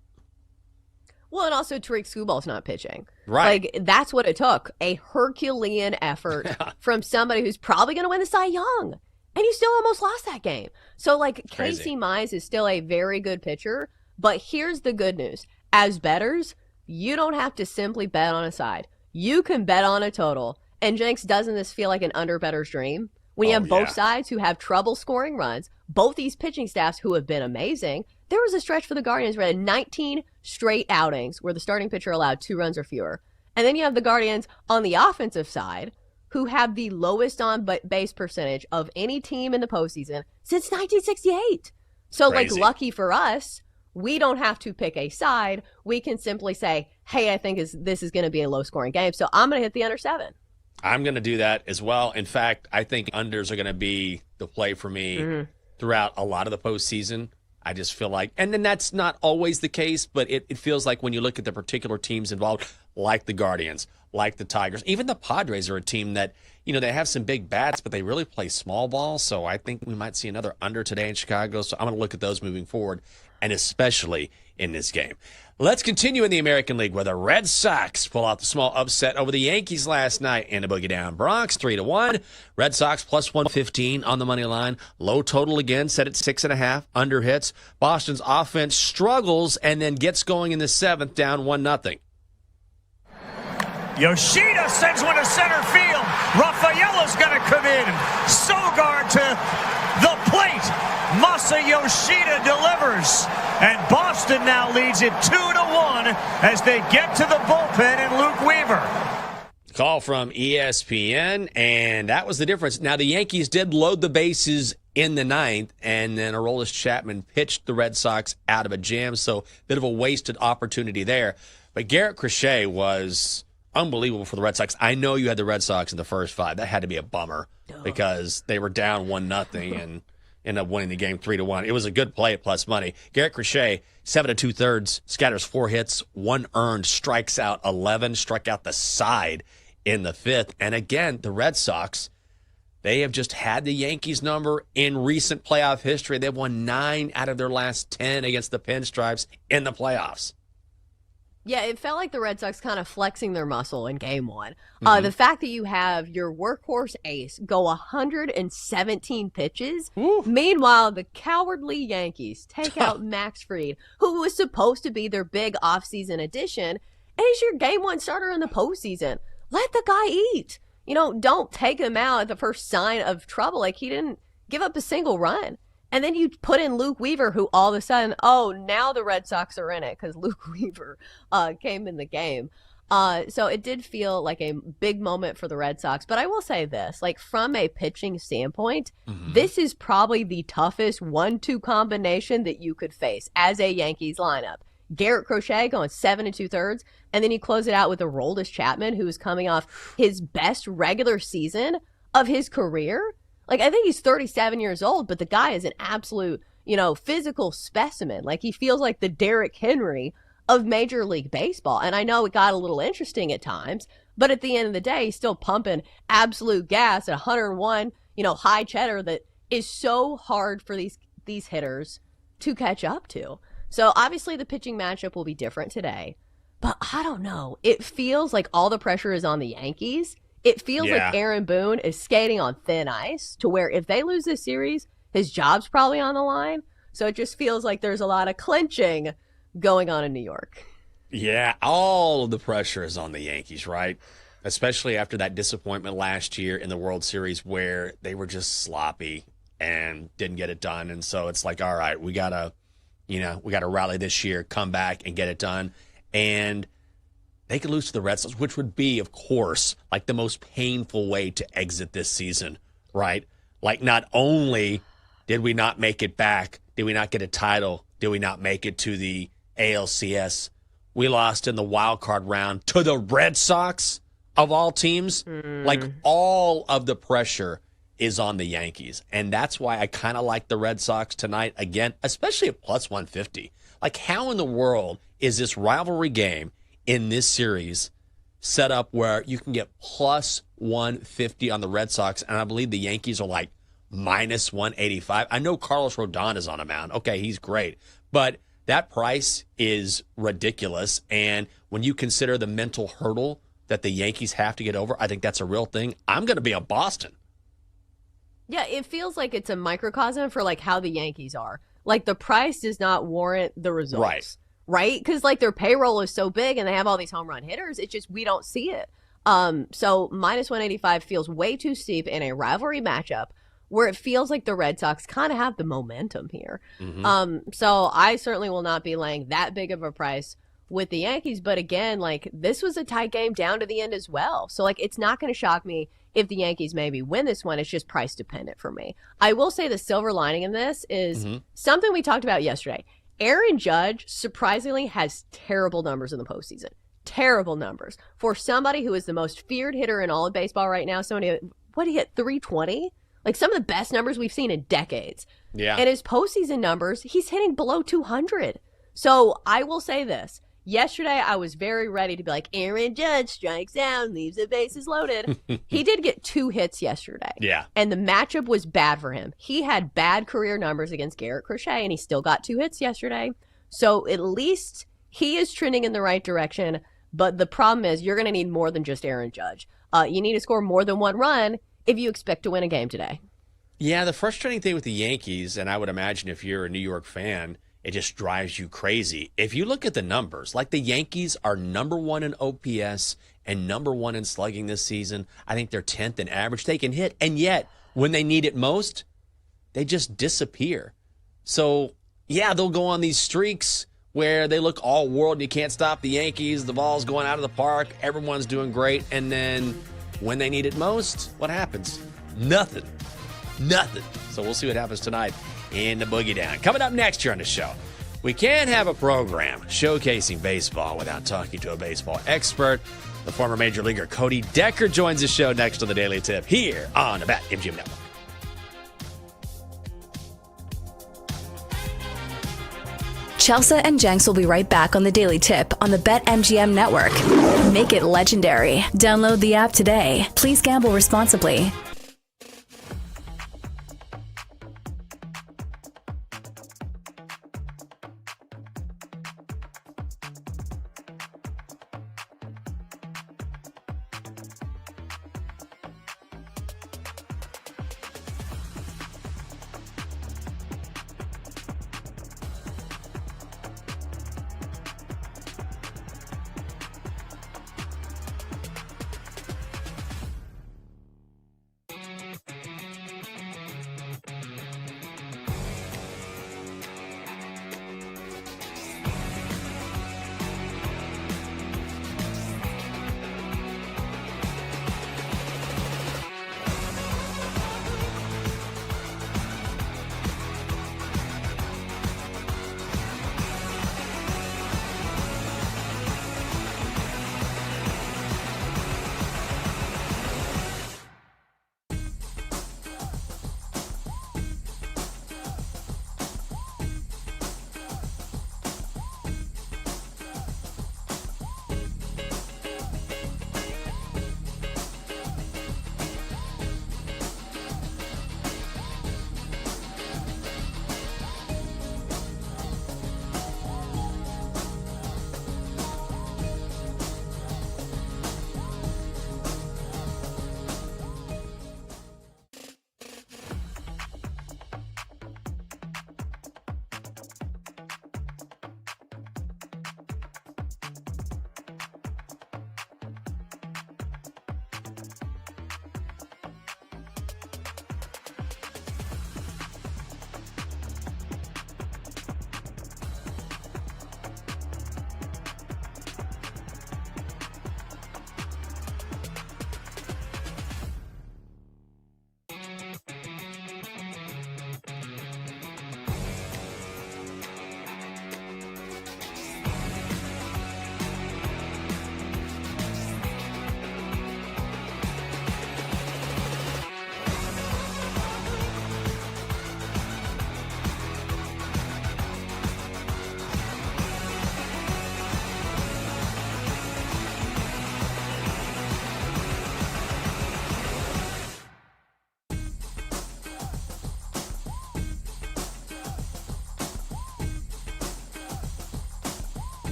Well, and also Tariq Skubal's not pitching. Right. Like, that's what it took. A Herculean effort from somebody who's probably going to win the Cy Young. And you still almost lost that game. So, like, Casey Mize is still a very good pitcher. But here's the good news. As bettors, you don't have to simply bet on a side. You can bet on a total. And Jenks, doesn't this feel like an under-better's dream? When you have both sides who have trouble scoring runs, both these pitching staffs who have been amazing. There was a stretch for the Guardians where they had 19 straight outings where the starting pitcher allowed 2 runs or fewer. And then you have the Guardians on the offensive side who have the lowest on-base percentage of any team in the postseason since 1968. So, like, lucky for us, we don't have to pick a side. We can simply say, hey, I think this is going to be a low-scoring game, so I'm going to hit the under 7. I'm going to do that as well. In fact, I think unders are going to be the play for me throughout a lot of the postseason. I just feel like, and then that's not always the case, but it feels like when you look at the particular teams involved, like the Guardians, like the Tigers, even the Padres are a team that, they have some big bats, but they really play small ball. So I think we might see another under today in Chicago. So I'm going to look at those moving forward. and especially in this game. Let's continue in the American League, where the Red Sox pull out the small upset over the Yankees last night in the Boogie Down Bronx, 3-1. Red Sox plus 115 on the money line. Low total again, set at 6.5. Under hits. Boston's offense struggles and then gets going in the 7th, down 1-0. Yoshida sends one to center field. Rafaela's going to come in. Sogard to the plate. Masa Yoshida delivers. And Boston now leads it 2-1 as they get to the bullpen and Luke Weaver. Call from ESPN, and that was the difference. Now, the Yankees did load the bases in the 9th, and then Aroldis Chapman pitched the Red Sox out of a jam, so a bit of a wasted opportunity there. But Garrett Crochet was unbelievable for the Red Sox. I know you had the Red Sox in the first 5. That had to be a bummer because they were down 1-0 and ended up winning the game 3-1. It was a good play at plus money. Garrett Crochet, 7 2/3, scatters 4 hits, 1 earned, strikes out 11, struck out the side in the 5th. And again, the Red Sox, they have just had the Yankees number in recent playoff history. They've won 9 out of their last 10 against the Pinstripes in the playoffs. Yeah, it felt like the Red Sox kind of flexing their muscle in game 1. Mm-hmm. The fact that you have your workhorse ace go 117 pitches. Meanwhile, the cowardly Yankees take out Max Fried, who was supposed to be their big offseason addition, and he's your game 1 starter in the postseason. Let the guy eat. Don't take him out at the first sign of trouble. Like, he didn't give up a single run. And then you put in Luke Weaver, who all of a sudden, now the Red Sox are in it because Luke Weaver came in the game. So it did feel like a big moment for the Red Sox. But I will say this, like, from a pitching standpoint, this is probably the toughest 1-2 combination that you could face as a Yankees lineup. Garrett Crochet going 7 2/3, and then you close it out with Aroldis Chapman, who is coming off his best regular season of his career. Like, I think he's 37 years old, but the guy is an absolute, physical specimen. Like, he feels like the Derrick Henry of Major League Baseball. And I know it got a little interesting at times, but at the end of the day, he's still pumping absolute gas at 101, high cheddar that is so hard for these hitters to catch up to. So obviously the pitching matchup will be different today, but I don't know. It feels like all the pressure is on the Yankees. It feels like Aaron Boone is skating on thin ice to where if they lose this series, his job's probably on the line. So it just feels like there's a lot of clinching going on in New York. Yeah, all of the pressure is on the Yankees, right? Especially after that disappointment last year in the World Series where they were just sloppy and didn't get it done. And so it's like, all right, we gotta rally this year, come back and get it done. And they could lose to the Red Sox, which would be, of course, like the most painful way to exit this season, right? Like, not only did we not make it back, did we not get a title, did we not make it to the ALCS, we lost in the wild card round to the Red Sox of all teams. Like, all of the pressure is on the Yankees. And that's why I kind of like the Red Sox tonight, again, especially at plus 150. Like, how in the world is this rivalry game in this series set up where you can get plus 150 on the Red Sox, and I believe the Yankees are like minus 185. I know Carlos Rodon is on a mound. Okay, he's great. But that price is ridiculous. And when you consider the mental hurdle that the Yankees have to get over, I think that's a real thing. I'm going to be on Boston. Yeah, it feels like it's a microcosm for like how the Yankees are. Like, the price does not warrant the results. Right? Because, like, their payroll is so big and they have all these home run hitters. It's just we don't see it. So minus 185 feels way too steep in a rivalry matchup where it feels like the Red Sox kind of have the momentum here. So I certainly will not be laying that big of a price with the Yankees. But again, like, this was a tight game down to the end as well. So, like, it's not going to shock me if the Yankees maybe win this one. It's just price dependent for me. I will say the silver lining in this is something we talked about yesterday. Aaron Judge surprisingly has terrible numbers in the postseason. Terrible numbers. For somebody who is the most feared hitter in all of baseball right now, he hit 320? Like, some of the best numbers we've seen in decades. Yeah. And his postseason numbers, he's hitting below 200. So I will say this. Yesterday, I was very ready to be like, Aaron Judge strikes out, leaves the bases loaded. He did get 2 hits yesterday. Yeah. And the matchup was bad for him. He had bad career numbers against Garrett Crochet, and he still got 2 hits yesterday. So at least he is trending in the right direction. But the problem is you're going to need more than just Aaron Judge. You need to score more than 1 run if you expect to win a game today. Yeah, the frustrating thing with the Yankees, and I would imagine if you're a New York fan, it just drives you crazy. If you look at the numbers, like the Yankees are number 1 in OPS and number 1 in slugging this season. I think they're 10th in average taken hit. And yet, when they need it most, they just disappear. So, yeah, they'll go on these streaks where they look all world. You can't stop the Yankees. The ball's going out of the park. Everyone's doing great. And then when they need it most, what happens? Nothing. So we'll see what happens tonight in the Boogie Down. Coming up next year on the show, we can't have a program showcasing baseball without talking to a baseball expert. The former Major Leaguer Cody Decker joins the show next on the Daily Tip here on the BetMGM Network. Chelsea and Jenks will be right back on the Daily Tip on the BetMGM Network. Make it legendary. Download the app today. Please gamble responsibly.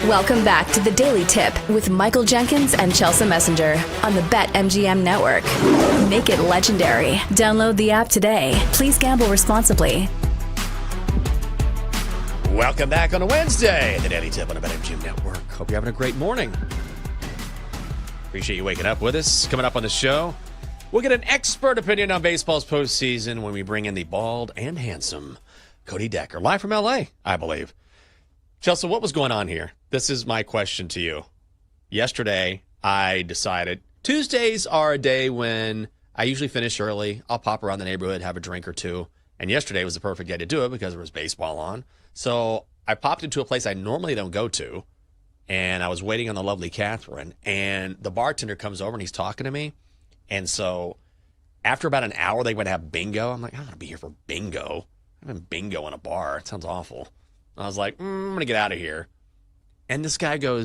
Welcome back to the Daily Tip with Michael Jenkins and Chelsea Messenger on the BetMGM network. Make it legendary. Download the app today. Please gamble responsibly. Welcome back on a Wednesday, the Daily Tip on the BetMGM network. Hope you're having a great morning. Appreciate you waking up with us. Coming up on the show, we'll get an expert opinion on baseball's postseason when we bring in the bald and handsome Cody Decker, live from LA, I believe. Chelsea, what was going on here? This is my question to you. Yesterday, I decided Tuesdays are a day when I usually finish early. I'll pop around the neighborhood, have a drink or two. And yesterday was the perfect day to do it because there was baseball on. So I popped into a place I normally don't go to, and I was waiting on the lovely Catherine, and the bartender comes over and he's talking to me. And so after about an hour, they would have bingo. I'm like, I don't want to be here for bingo. I'm having bingo in a bar. It sounds awful. I was like, I'm going to get out of here. And this guy goes,